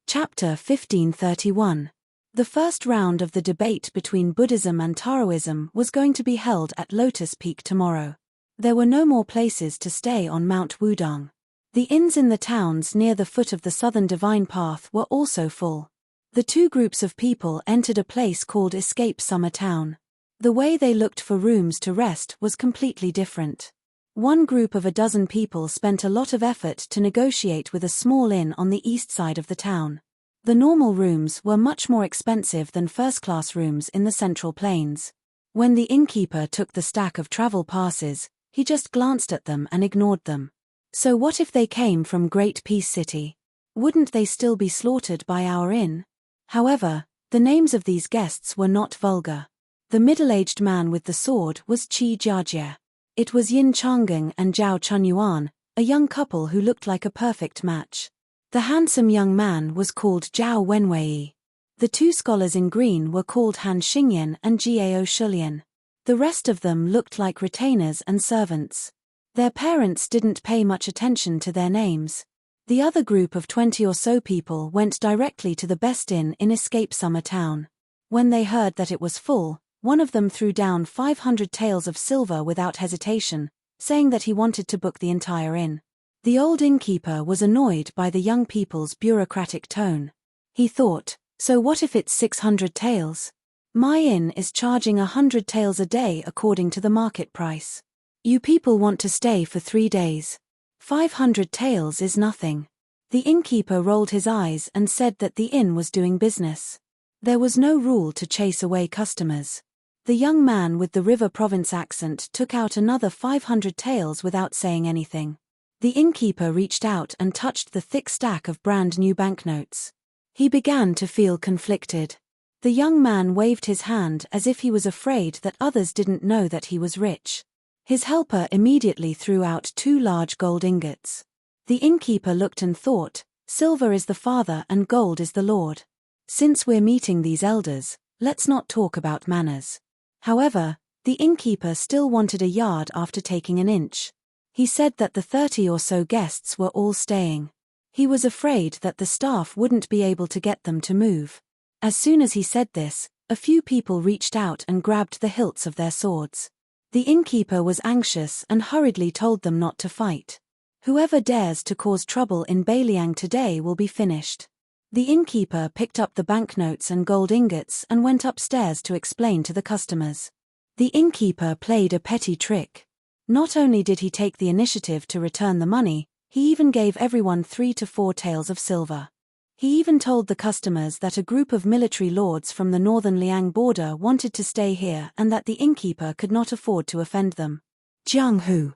Speaker 1: Chapter 1531. The first round of the debate between Buddhism and Taoism was going to be held at Lotus Peak tomorrow. There were no more places to stay on Mount Wudong. The inns in the towns near the foot of the southern Divine Path were also full. The two groups of people entered a place called Escape Summer Town. The way they looked for rooms to rest was completely different. One group of a dozen people spent a lot of effort to negotiate with a small inn on the east side of the town. The normal rooms were much more expensive than first-class rooms in the Central Plains. When the innkeeper took the stack of travel passes, he just glanced at them and ignored them. So what if they came from Great Peace City? Wouldn't they still be slaughtered by our inn? However, the names of these guests were not vulgar. The middle-aged man with the sword was Qi Jiajie. It was Yin Changeng and Zhao Chunyuan, a young couple who looked like a perfect match. The handsome young man was called Zhao Wenwei. The two scholars in green were called Han Xingyan and Jiao Shulian. The rest of them looked like retainers and servants. Their parents didn't pay much attention to their names. The other group of 20 or so people went directly to the best inn in Escape Summer Town. When they heard that it was full, one of them threw down 500 taels of silver without hesitation, saying that he wanted to book the entire inn. The old innkeeper was annoyed by the young people's bureaucratic tone. He thought, so what if it's 600 taels? My inn is charging 100 taels a day according to the market price. You people want to stay for 3 days. 500 taels is nothing. The innkeeper rolled his eyes and said that the inn was doing business. There was no rule to chase away customers. The young man with the River Province accent took out another 500 taels without saying anything. The innkeeper reached out and touched the thick stack of brand new banknotes. He began to feel conflicted. The young man waved his hand as if he was afraid that others didn't know that he was rich. His helper immediately threw out 2 large gold ingots. The innkeeper looked and thought, silver is the father and gold is the lord. Since we're meeting these elders, let's not talk about manners. However, the innkeeper still wanted a yard after taking an inch. He said that the 30 or so guests were all staying. He was afraid that the staff wouldn't be able to get them to move. As soon as he said this, a few people reached out and grabbed the hilts of their swords. The innkeeper was anxious and hurriedly told them not to fight. Whoever dares to cause trouble in Bailiang today will be finished. The innkeeper picked up the banknotes and gold ingots and went upstairs to explain to the customers. The innkeeper played a petty trick. Not only did he take the initiative to return the money, he even gave everyone 3 to 4 taels of silver. He even told the customers that a group of military lords from the northern Liang border wanted to stay here and that the innkeeper could not afford to offend them. Jianghu.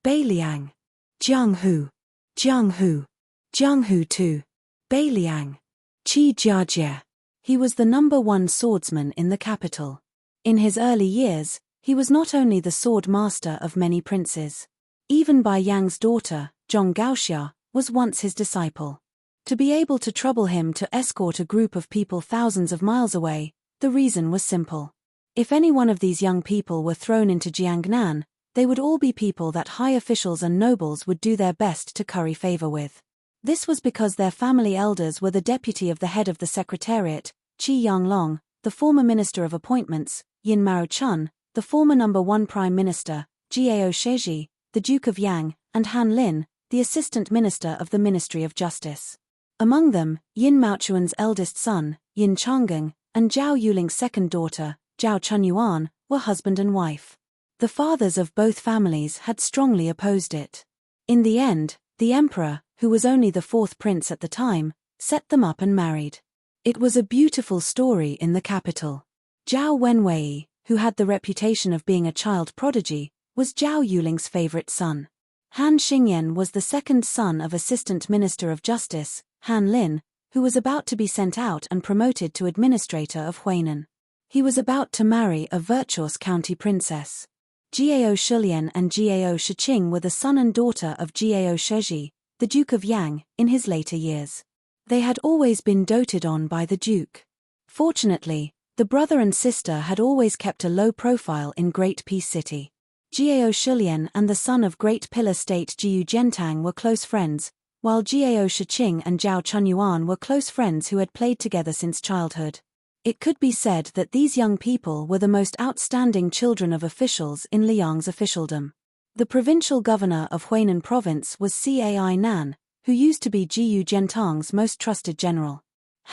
Speaker 1: Bailiang. Jianghu. Jianghu. Jianghu 2. Bailiang. Qi Jiajie. He was the #1 swordsman in the capital. In his early years, he was not only the sword master of many princes. Even Bai Yang's daughter, Zhong Gaoxia, was once his disciple. To be able to trouble him to escort a group of people thousands of miles away, the reason was simple. If any one of these young people were thrown into Jiangnan, they would all be people that high officials and nobles would do their best to curry favor with. This was because their family elders were the deputy of the head of the secretariat, Qi Yanglong, the former minister of appointments, Yin Mao Chun, the former #1 prime minister, Jiao Sheji, the Duke of Yang, and Han Lin, the assistant minister of the Ministry of Justice. Among them, Yin Maochuan's eldest son, Yin Changeng, and Zhao Yuling's second daughter, Zhao Chunyuan, were husband and wife. The fathers of both families had strongly opposed it. In the end, the emperor, who was only the 4th prince at the time, set them up and married. It was a beautiful story in the capital. Zhao Wenwei, who had the reputation of being a child prodigy, was Zhao Yuling's favorite son. Han Xingyan was the second son of Assistant Minister of Justice, Han Lin, who was about to be sent out and promoted to administrator of Huainan. He was about to marry a virtuous county princess. Jiao Shulian and Jiao Shiqing were the son and daughter of Jiao Sheji, the Duke of Yang, in his later years. They had always been doted on by the Duke. Fortunately, the brother and sister had always kept a low profile in Great Peace City. Jiao Shulian and the son of Great Pillar State Jiu Gentang were close friends, while Jiao Shiqing and Zhao Chunyuan were close friends who had played together since childhood. It could be said that these young people were the most outstanding children of officials in Liang's officialdom. The provincial governor of Huainan province was Cai Nan, who used to be Jiu Gentang's most trusted general.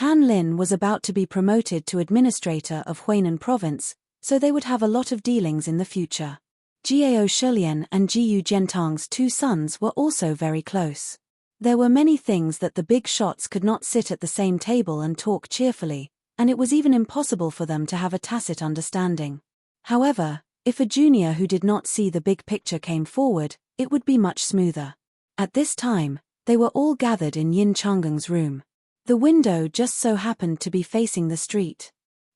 Speaker 1: Han Lin was about to be promoted to administrator of Huainan province, so they would have a lot of dealings in the future. Jiao Shulian and Jiu Gentang's 2 sons were also very close. There were many things that the big shots could not sit at the same table and talk cheerfully, and it was even impossible for them to have a tacit understanding. However, if a junior who did not see the big picture came forward, it would be much smoother. At this time, they were all gathered in Yin Changgeng's room. The window just so happened to be facing the street.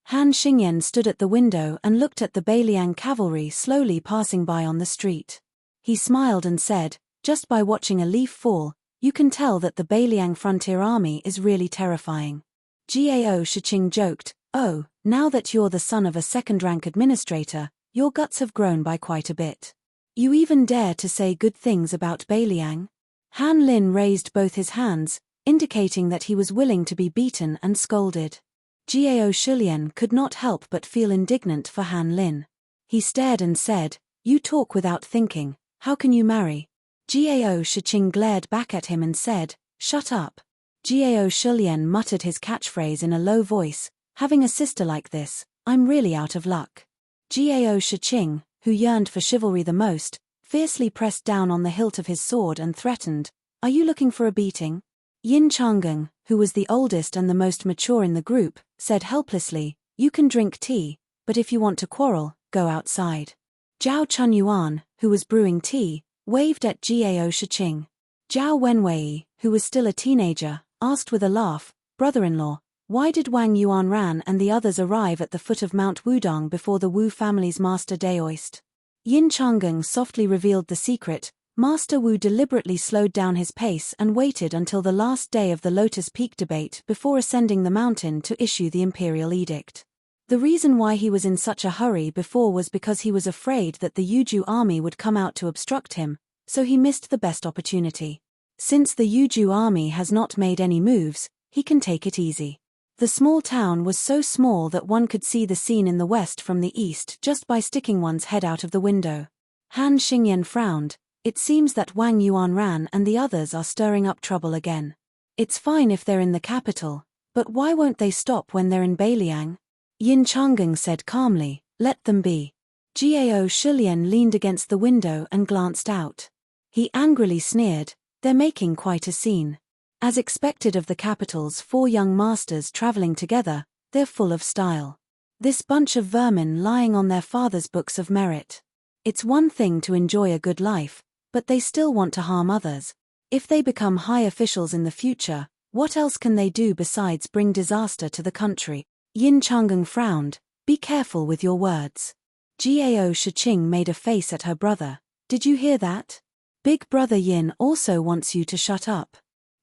Speaker 1: Han Xingyan stood at the window and looked at the Bailiang cavalry slowly passing by on the street. He smiled and said, "Just by watching a leaf fall, you can tell that the Bailiang frontier army is really terrifying." Jiao Shiqing joked, "Oh, now that you're the son of a second-rank administrator, your guts have grown by quite a bit. You even dare to say good things about Bailiang?" Han Lin raised both his hands, indicating that he was willing to be beaten and scolded. Jiao Shulian could not help but feel indignant for Han Lin. He stared and said, "You talk without thinking, how can you marry?" Jiao Shiqing glared back at him and said, "Shut up. Gao Shulien muttered his catchphrase in a low voice, having a sister like this, I'm really out of luck. Gao Shiqing, who yearned for chivalry the most, fiercely pressed down on the hilt of his sword and threatened, Are you looking for a beating? Yin Changeng, who was the oldest and the most mature in the group, said helplessly, You can drink tea, but if you want to quarrel, go outside. Zhao Chunyuan, who was brewing tea, waved at Gao Shiqing. Zhao Wenwei, who was still a teenager, asked with a laugh, Brother-in-law, why did Wang Yuanran and the others arrive at the foot of Mount Wudong before the Wu family's master Daoist? Yin Changeng softly revealed the secret. Master Wu deliberately slowed down his pace and waited until the last day of the Lotus Peak debate before ascending the mountain to issue the imperial edict. The reason why he was in such a hurry before was because he was afraid that the Yuju army would come out to obstruct him, so he missed the best opportunity. Since the Yuju army has not made any moves, he can take it easy. The small town was so small that one could see the scene in the west from the east just by sticking one's head out of the window. Han Xingyan frowned. It seems that Wang Yuanran and the others are stirring up trouble again. It's fine if they're in the capital, but why won't they stop when they're in Beiliang? Yin Changeng said calmly, Let them be. Gao Shulien leaned against the window and glanced out. He angrily sneered, They're making quite a scene. As expected of the capital's 4 young masters traveling together, they're full of style. This bunch of vermin lying on their father's books of merit. It's one thing to enjoy a good life, but they still want to harm others. If they become high officials in the future, what else can they do besides bring disaster to the country? Yin Changeng frowned, Be careful with your words. Gao Shiqing made a face at her brother. Did you hear that? Big brother Yin also wants you to shut up.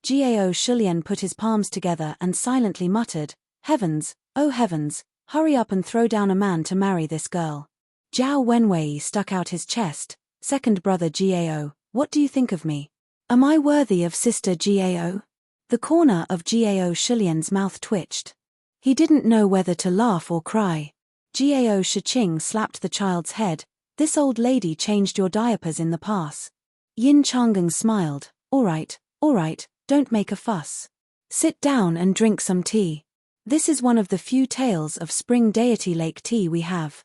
Speaker 1: Gao Shulien put his palms together and silently muttered, Heavens, oh heavens, hurry up and throw down a man to marry this girl. Zhao Wenwei stuck out his chest, Second brother Gao, what do you think of me? Am I worthy of sister Gao? The corner of Gao Shulian's mouth twitched. He didn't know whether to laugh or cry. Gao Shiqing slapped the child's head, This old lady changed your diapers in the past. Yin Changeng smiled, all right, don't make a fuss. Sit down and drink some tea. This is one of the few tales of spring deity lake tea we have.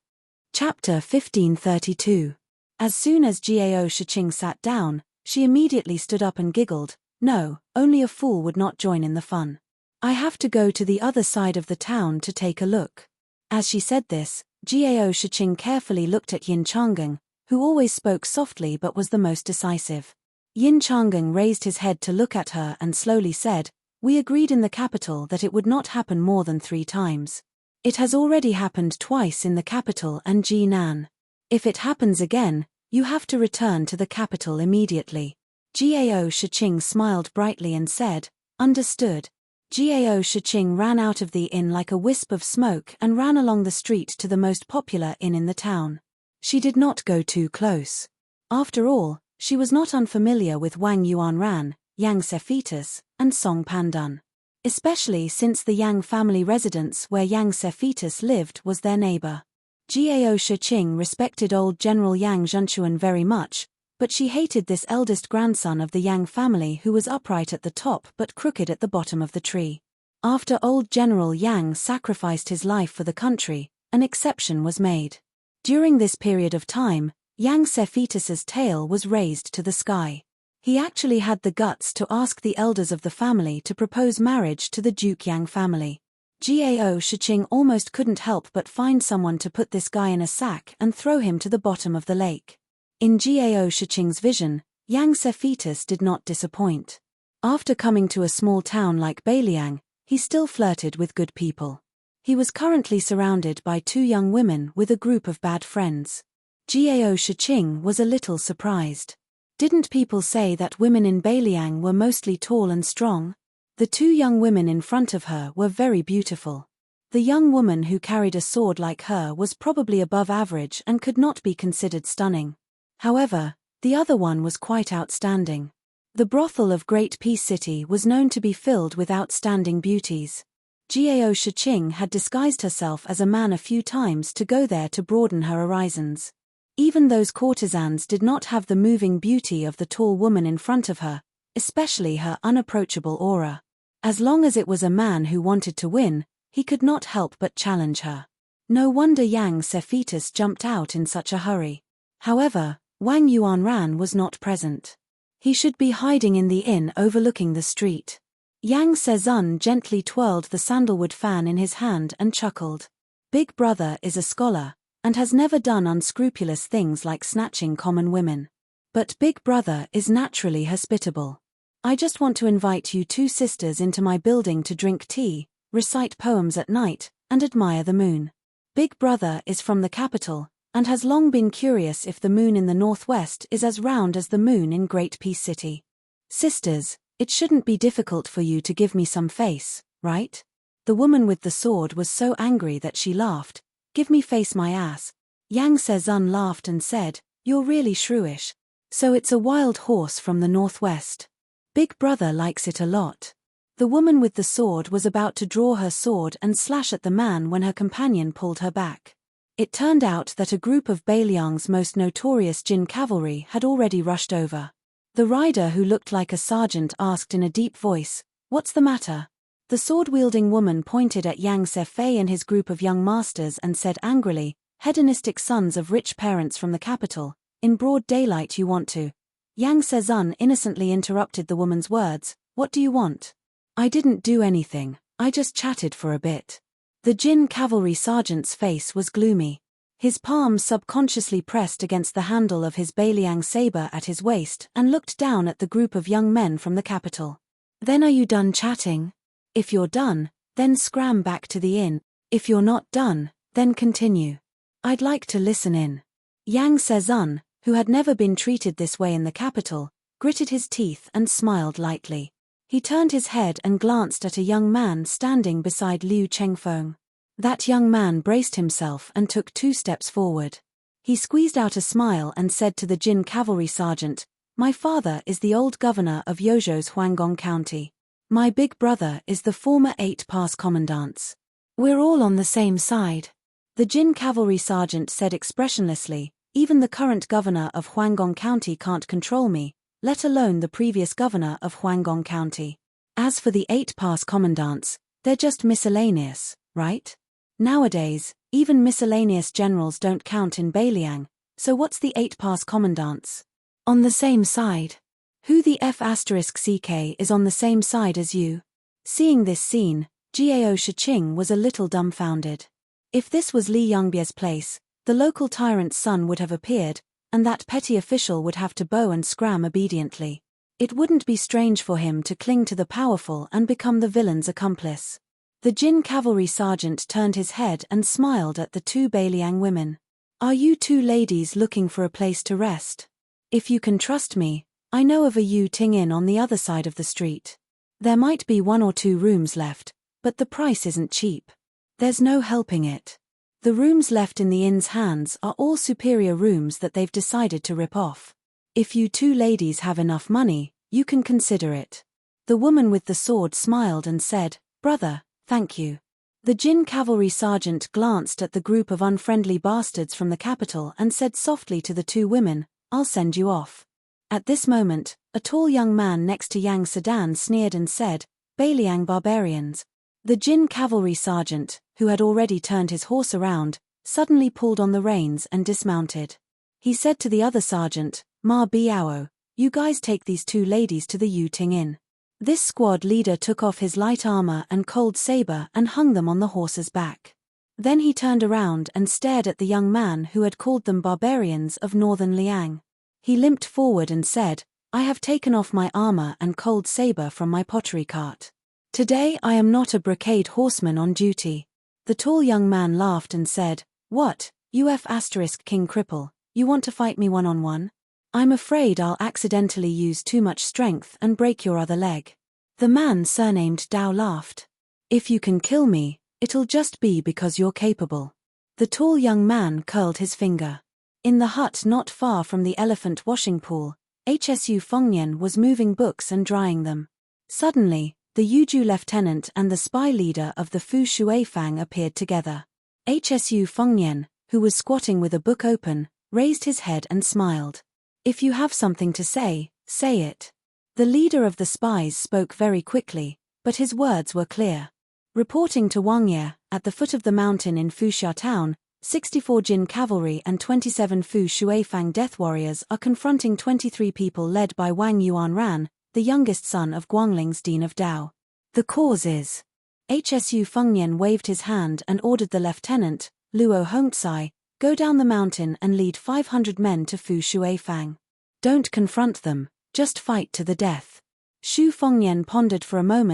Speaker 1: Chapter 1532. As soon as Gao Shiqing sat down, she immediately stood up and giggled, No, only a fool would not join in the fun. I have to go to the other side of the town to take a look. As she said this, Gao Shiqing carefully looked at Yin Changeng, who always spoke softly but was the most decisive. Yin Changeng raised his head to look at her and slowly said, We agreed in the capital that it would not happen more than 3 times. It has already happened twice in the capital and Jinan. If it happens again, you have to return to the capital immediately. Gao Shiqing smiled brightly and said, Understood. Gao Shiqing ran out of the inn like a wisp of smoke and ran along the street to the most popular inn in the town. She did not go too close. After all, she was not unfamiliar with Wang Yuanran, Yang Sephitus, and Song Pandan. Especially since the Yang family residence where Yang Sephitus lived was their neighbor. Gao Shiqing respected old General Yang Zhenchuan very much, but she hated this eldest grandson of the Yang family who was upright at the top but crooked at the bottom of the tree. After old General Yang sacrificed his life for the country, an exception was made. During this period of time, Yang Sephitus's tail was raised to the sky. He actually had the guts to ask the elders of the family to propose marriage to the Duke Yang family. Gao Shiqing almost couldn't help but find someone to put this guy in a sack and throw him to the bottom of the lake. In Gao Shiqing's vision, Yang Sephitus did not disappoint. After coming to a small town like Beiliang, he still flirted with good people. He was currently surrounded by 2 young women with a group of bad friends. Gao Shiqing was a little surprised. Didn't people say that women in Beiliang were mostly tall and strong? The 2 young women in front of her were very beautiful. The young woman who carried a sword like her was probably above average and could not be considered stunning. However, the other one was quite outstanding. The brothel of Great Peace City was known to be filled with outstanding beauties. Gao Shiqing had disguised herself as a man a few times to go there to broaden her horizons. Even those courtesans did not have the moving beauty of the tall woman in front of her, especially her unapproachable aura. As long as it was a man who wanted to win, he could not help but challenge her. No wonder Yang Sephitus jumped out in such a hurry. However, Wang Yuanran was not present. He should be hiding in the inn overlooking the street. Yang Sezun gently twirled the sandalwood fan in his hand and chuckled. Big Brother is a scholar, and has never done unscrupulous things like snatching common women. But Big Brother is naturally hospitable. I just want to invite you two sisters into my building to drink tea, recite poems at night, and admire the moon. Big Brother is from the capital, and has long been curious if the moon in the northwest is as round as the moon in Great Peace City. Sisters, it shouldn't be difficult for you to give me some face, right? The woman with the sword was so angry that she laughed. Give me face my ass. Yang Sezun laughed and said, you're really shrewish. So it's a wild horse from the northwest. Big Brother likes it a lot. The woman with the sword was about to draw her sword and slash at the man when her companion pulled her back. It turned out that a group of Beiliang's most notorious Jin cavalry had already rushed over. The rider who looked like a sergeant asked in a deep voice, "What's the matter?" The sword-wielding woman pointed at Yang Sefei and his group of young masters and said angrily, "Hedonistic sons of rich parents from the capital, in broad daylight you want to..." Yang Sezun innocently interrupted the woman's words, "What do you want?" "I didn't do anything, I just chatted for a bit." The Jin cavalry sergeant's face was gloomy. His palms subconsciously pressed against the handle of his Beiliang saber at his waist and looked down at the group of young men from the capital. "Then are you done chatting? If you're done, then scram back to the inn. If you're not done, then continue. I'd like to listen in." Yang Sezun, who had never been treated this way in the capital, gritted his teeth and smiled lightly. He turned his head and glanced at a young man standing beside Liu Chengfeng. That young man braced himself and took 2 steps forward. He squeezed out a smile and said to the Jin cavalry sergeant, "My father is the old governor of Yozhou's Huanggang County. My big brother is the former 8 pass commandants. We're all on the same side." The Jin cavalry sergeant said expressionlessly, "Even the current governor of Huanggang County can't control me, let alone the previous governor of Huanggang County. As for the 8 pass commandants, they're just miscellaneous, right? Nowadays, even miscellaneous generals don't count in Beiliang, so what's the 8 pass commandants? On the same side. Who the F***ck is on the same side as you?" Seeing this scene, Jiao Shiqing was a little dumbfounded. If this was Li Yongbei's place, the local tyrant's son would have appeared, and that petty official would have to bow and scram obediently. It wouldn't be strange for him to cling to the powerful and become the villain's accomplice. The Jin cavalry sergeant turned his head and smiled at the 2 Beiliang women. "Are you 2 ladies looking for a place to rest? If you can trust me, I know of a Yu Ting Inn on the other side of the street. There might be 1 or 2 rooms left, but the price isn't cheap. There's no helping it. The rooms left in the inn's hands are all superior rooms that they've decided to rip off. If you 2 ladies have enough money, you can consider it." The woman with the sword smiled and said, "Brother, thank you." The Jin cavalry sergeant glanced at the group of unfriendly bastards from the capital and said softly to the 2 women, "I'll send you off." At this moment, a tall young man next to Yang Sedan sneered and said, "Beiliang barbarians." The Jin cavalry sergeant, who had already turned his horse around, suddenly pulled on the reins and dismounted. He said to the other sergeant, "Ma Biao, you guys take these 2 ladies to the Yu Ting Inn." This squad leader took off his light armor and cold saber and hung them on the horse's back. Then he turned around and stared at the young man who had called them barbarians of northern Liang. He limped forward and said, "I have taken off my armor and cold saber from my pottery cart. Today I am not a brocade horseman on duty." The tall young man laughed and said, "What, King Cripple, you want to fight me one-on-one? I'm afraid I'll accidentally use too much strength and break your other leg." The man surnamed Dao laughed. "If you can kill me, it'll just be because you're capable." The tall young man curled his finger. In the hut not far from the elephant washing pool, Hsu Fengnian was moving books and drying them. Suddenly, the Yuju lieutenant and the spy leader of the Fu Shuifang appeared together. Hsu Fengnian, who was squatting with a book open, raised his head and smiled. "If you have something to say, say it." The leader of the spies spoke very quickly, But his words were clear. Reporting to Wang Ye, at the foot of the mountain in Fusha town, 64 Jin cavalry and 27 Fu Shuifang death warriors are confronting 23 people led by Wang Yuanran, the youngest son of Guangling's Dean of Dao. The cause is. HSU Fengnian waved his hand and ordered the lieutenant, Luo Hongcai, go down the mountain and lead 500 men to Fu Shuifang. Don't confront them, just fight to the death. Xu Fengnian pondered for a moment.